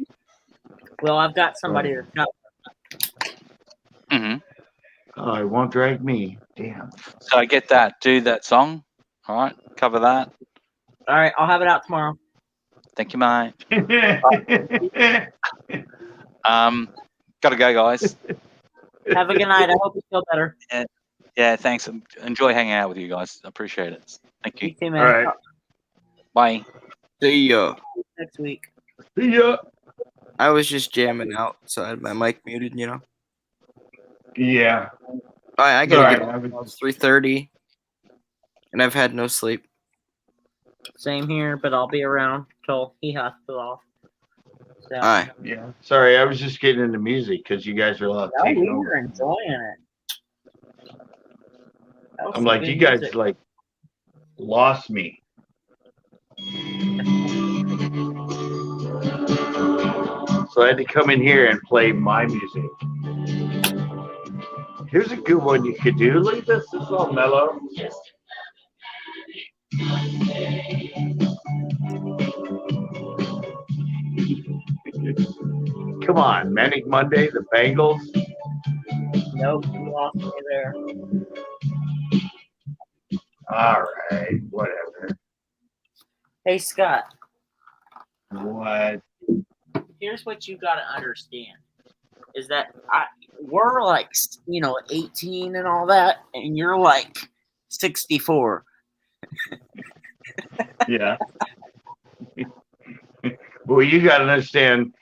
Well, I've got somebody that's got. Mm-hmm. Oh, it won't drag me. Damn. So I get that. Do that song. All right. Cover that. All right, I'll have it out tomorrow. Thank you, mate. Gotta go, guys. Have a good night. I hope you feel better. Yeah, thanks. Enjoy hanging out with you guys. I appreciate it. Thank You you. too, man. All right. Bye. See ya. Next week. See ya. I was just jamming out, so I had my mic muted, you know. Yeah. I gotta Sorry, get I up. was- It's 3:30, and I've had no sleep. Same here, but I'll be around till he has to off. So, Hi. Yeah. Sorry, I was just getting into music because you guys are no, taking we over. were enjoying it. That was I'm some like, good you guys music. like lost me. So I had to come in here and play my music. Here's a good one you could do. Look at this. This is all mellow. Come on, Manic Monday, the Bengals. Nope, you lost me there. All right, whatever. Hey, Scott, What? here's what you got to understand is that we're like, 18 and all that, and you're like 64. Yeah. But what you got to understand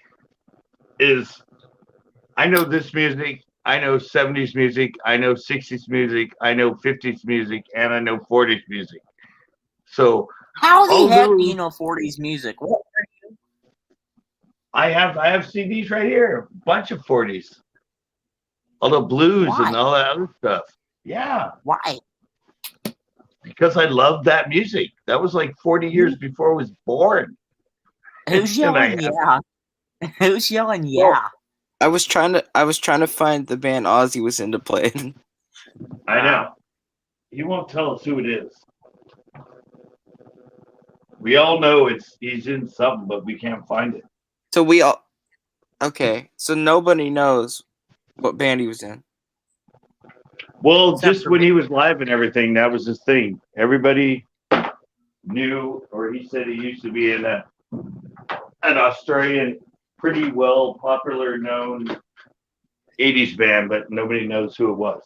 is I know this music, I know 70s music, I know 60s music, I know 50s music, and I know 40s music. So How the all heck do those- you know 40s music? What are you? I have CDs right here, a bunch of 40s. All the blues Why? and all that other stuff. Yeah, Why? because I love that music. That was like 40 years before I was born. Who's And I yelling have- yeah? Who's yelling yeah? Well, I was trying to find the band Ozzy was into playing. I know. He won't tell us who it is. We all know he's in something, but we can't find it. So we all okay. So nobody knows what band he was in. Well, Except just for when me. he was live and everything, that was his thing. Everybody knew, or he said he used to be in an Australian, pretty well popular known 80s band, but nobody knows who it was.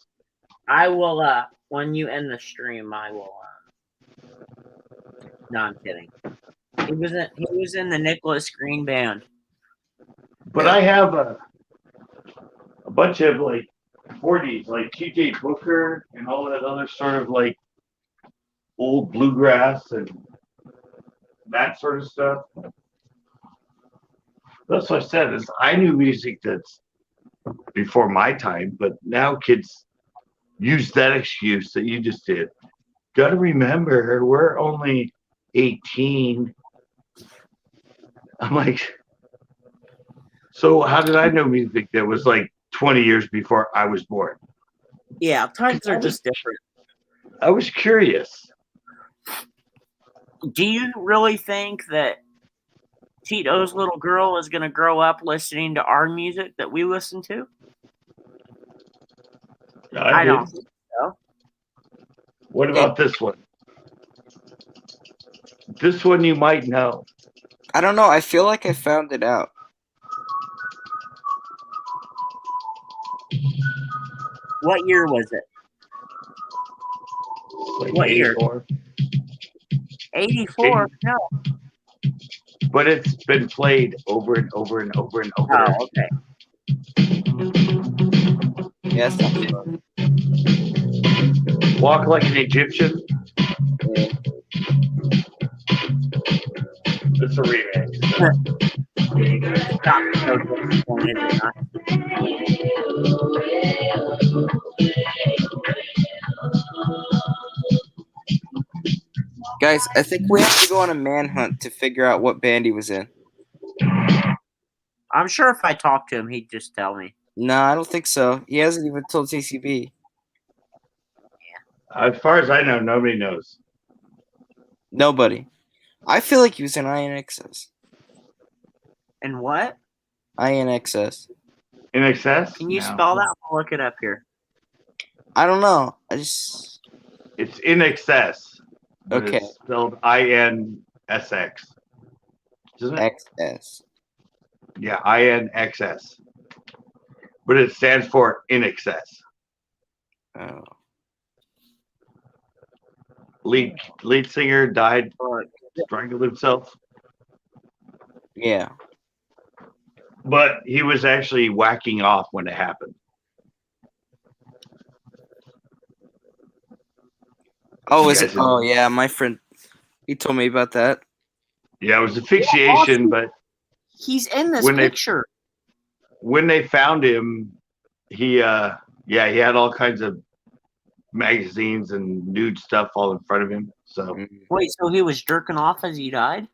I will, when you end the stream, I will, no, I'm kidding. He was in the Nicholas Green band. But I have a bunch of like 40s, like T.J. Booker and all that other sort of like old bluegrass and that sort of stuff. That's what I said. Is I knew music that's before my time, but now kids use that excuse that you just did. Got to remember, we're only 18. I'm like, so how did I know music that was like 20 years before I was born? Yeah, times are just different. I was curious. Do you really think that Tito's little girl is going to grow up listening to our music that we listen to? I did. don't think so. What about this one? This one you might know. I don't know. I feel like I found it out. What year was it? Like What year? 84. 84? No. But it's been played over and over and over and over. Oh, okay. Yes. Fun. Walk Like an Egyptian. Yeah. It's a remix. Stop. So disappointed in us. Guys, I think we have to go on a manhunt to figure out what band he was in. I'm sure if I talked to him, he'd just tell me. No, I don't think so. He hasn't even told CCB. As far as I know, nobody knows. Nobody. I feel like he was in INXS. And what? INXS. In excess? Can you No. spell that? I'll look it up here. I don't know. I just It's in excess. But Okay. It's spelled INSX. Isn't it? XS. Yeah, INXS. But it stands for in excess. Oh. Lead singer died, Look. strangled himself. Yeah. But he was actually whacking off when it happened. Oh, You is guys it? know. Oh, yeah. My friend, he told me about that. Yeah, it was asphyxiation, but He's in this When they- picture. When they found him, he he had all kinds of magazines and nude stuff all in front of him. So Wait, so he was jerking off as he died?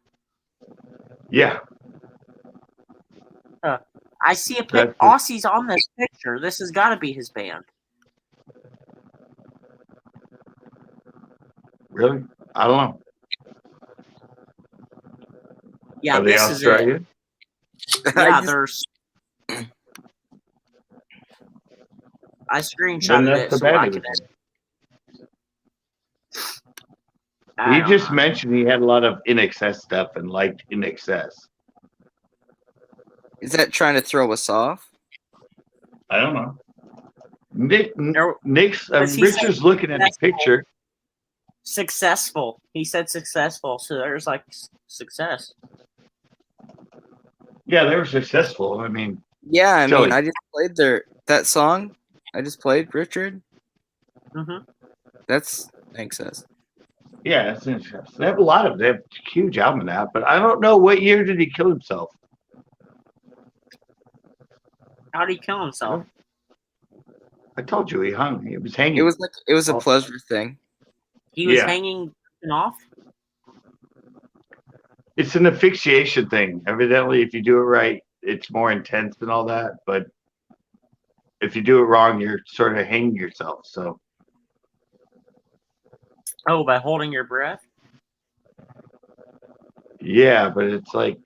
yeah, I see a That's- Aussie's on this picture. This has got to be his band. really, I don't know. Yeah, Are they this Australian? is it. Yeah, I there's. I Then screenshotted that's it the so I band. could. He just mentioned he had a lot of In Excess stuff and liked In Excess. Is that trying to throw us off? I don't know. No, Nick's Because he Richard's said looking at the successful. picture. Successful. He said successful, so there's like success. Yeah, they were successful. I mean, Yeah, I Joey. mean, I just played that song. I just played Richard. Mm-hmm. That's Excess. yeah, it's interesting. They have a lot of. They have a huge album now, but I don't know what year did he kill himself. How'd he kill himself? I told you he hung. He was hanging. It was a Oh. pleasure thing. He was Yeah. hanging off? It's an asphyxiation thing. Evidently, if you do it right, it's more intense and all that. But if you do it wrong, you're sort of hanging yourself. So Oh, by holding your breath? yeah, but it's like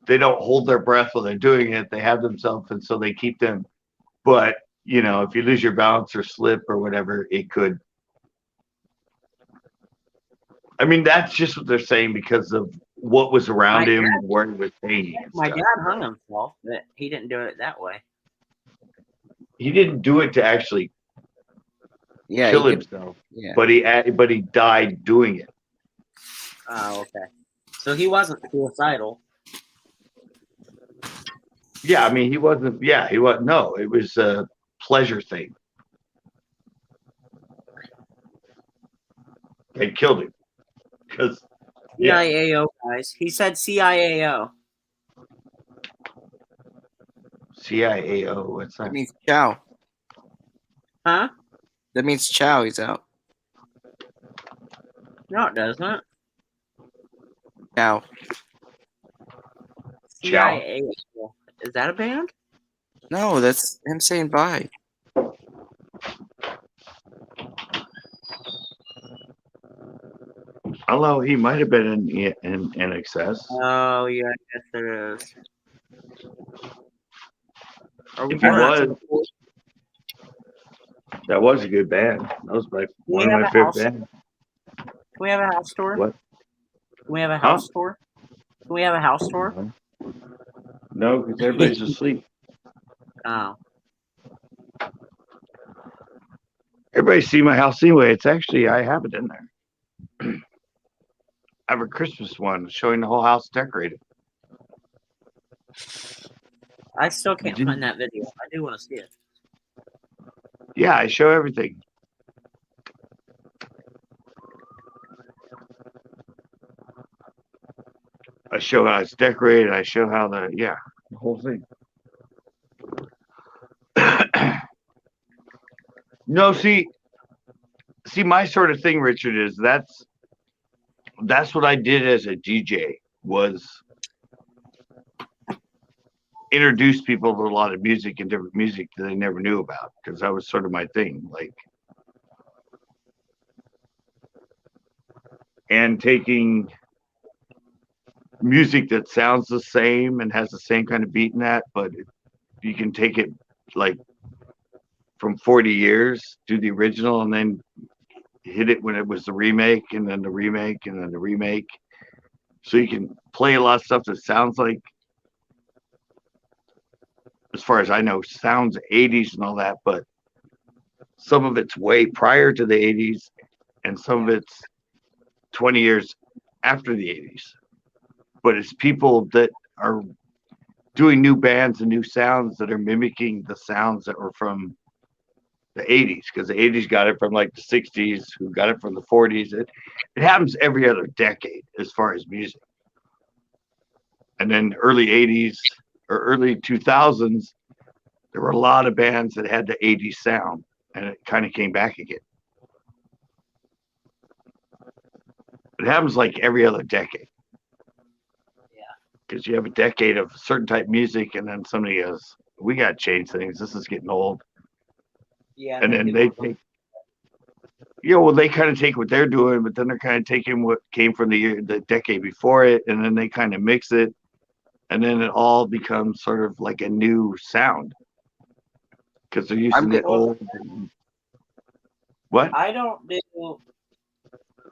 they don't hold their breath while they're doing it. They have themselves, and so they keep them. But you know, if you lose your balance or slip or whatever, it could. I mean, that's just what they're saying because of what was around My him, dad- where he was hanging. And My stuff. dad hung himself, but he didn't do it that way. He didn't do it to actually Yeah, kill you could- himself, yeah. but he died doing it. Oh, okay. So he wasn't suicidal. Yeah, I mean, he wasn't. Yeah, he was. No, it was a pleasure thing. They killed him because CIAO, guys. He said CIAO. CIAO. What's That that? means ciao. Huh? That means ciao. He's out. No, it doesn't. Ciao. Ciao. CIAO. Is that a band? No, that's him saying bye. Although he might have been in excess. Oh, yeah, yes, it is. Are we If he going was, that was a good band. That was one of my favorite bands. Can we have a house tour? What? Can we have a house tour? Can we have a house tour? No, because everybody's asleep. Oh. Everybody see my house anyway. It's actually, I have it in there. I have a Christmas one showing the whole house decorated. I still can't Didn't- find that video. I do want to see it. Yeah, I show everything. I show how it's decorated. I show how the whole thing. No, see, my sort of thing, Richard, is that's what I did as a DJ was introduce people to a lot of music and different music that they never knew about because that was sort of my thing, like, and taking music that sounds the same and has the same kind of beat in that, but you can take it like from 40 years, do the original, and then hit it when it was the remake, and then the remake, and then the remake. So you can play a lot of stuff that sounds like, as far as I know, sounds 80s and all that, but some of it's way prior to the 80s, and some of it's 20 years after the 80s. But it's people that are doing new bands and new sounds that are mimicking the sounds that were from the 80s, because the 80s got it from like the 60s, who got it from the 40s. It happens every other decade as far as music. And then early 80s or early 2000s, there were a lot of bands that had the 80s sound, and it kind of came back again. It happens like every other decade. Yeah. Because you have a decade of certain type music, and then somebody goes, we got to change things. This is getting old. Yeah. And then they take, well, they kind of take what they're doing, but then they're kind of taking what came from the decade before it, and then they kind of mix it, and then it all becomes sort of like a new sound. Because they're using the old. What? I don't do.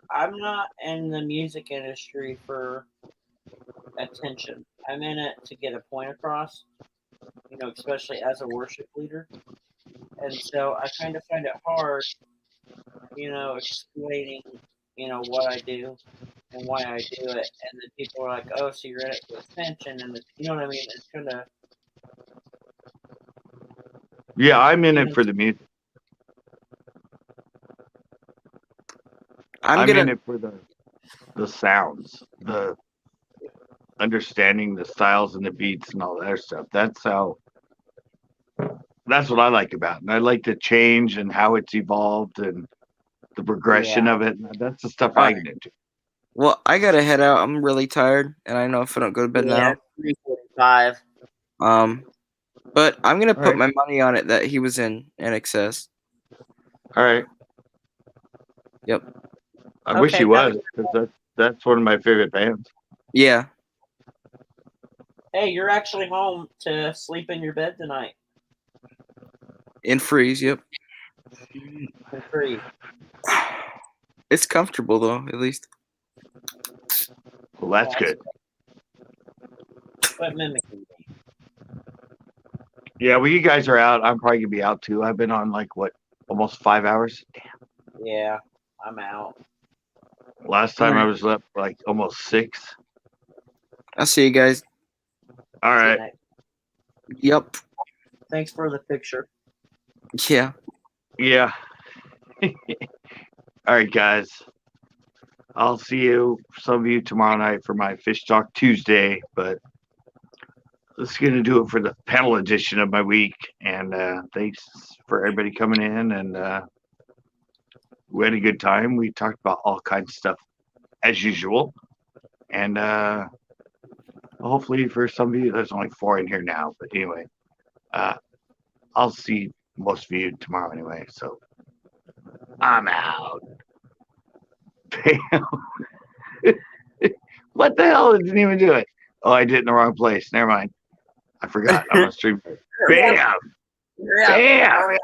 I'm not in the music industry for attention. I'm in it to get a point across, especially as a worship leader. And so I kind of find it hard, explaining, what I do and why I do it. And then people are like, oh, so you're in it for attention. And, you know what I mean? It's kind of. Yeah, I'm in it for the music. I'm in it for the sounds, the understanding the styles and the beats and all that stuff. That's what I like about it. And I like the change and how it's evolved and the progression of it. That's the stuff I get into. Well, I gotta head out. I'm really tired, and I know if I don't go to bed now. 3:45. But I'm gonna put my money on it that he was in excess. All right. Yep. I wish he was, because that's one of my favorite bands. Yeah. Hey, you're actually home to sleep in your bed tonight. In freeze, yep. In freeze. It's comfortable though, at least. Well, that's good. Quit mimicking me. Yeah, well, you guys are out. I'm probably gonna be out too. I've been on almost 5 hours. Damn. Yeah, I'm out. Last time I was up almost 6. I'll see you guys. All right. Yep. Thanks for the picture. Yeah. Yeah. All right, guys. I'll see some of you tomorrow night for my Fish Talk Tuesday, but that's going to do it for the panel edition of my week. And thanks for everybody coming in. And we had a good time. We talked about all kinds of stuff as usual. And hopefully for some of you, there's only 4 in here now. But anyway, I'll see most of you tomorrow anyway. So I'm out. Bam. What the hell? I didn't even do it. Oh, I did it in the wrong place. Never mind. I forgot. I'm on stream. Bam. Bam.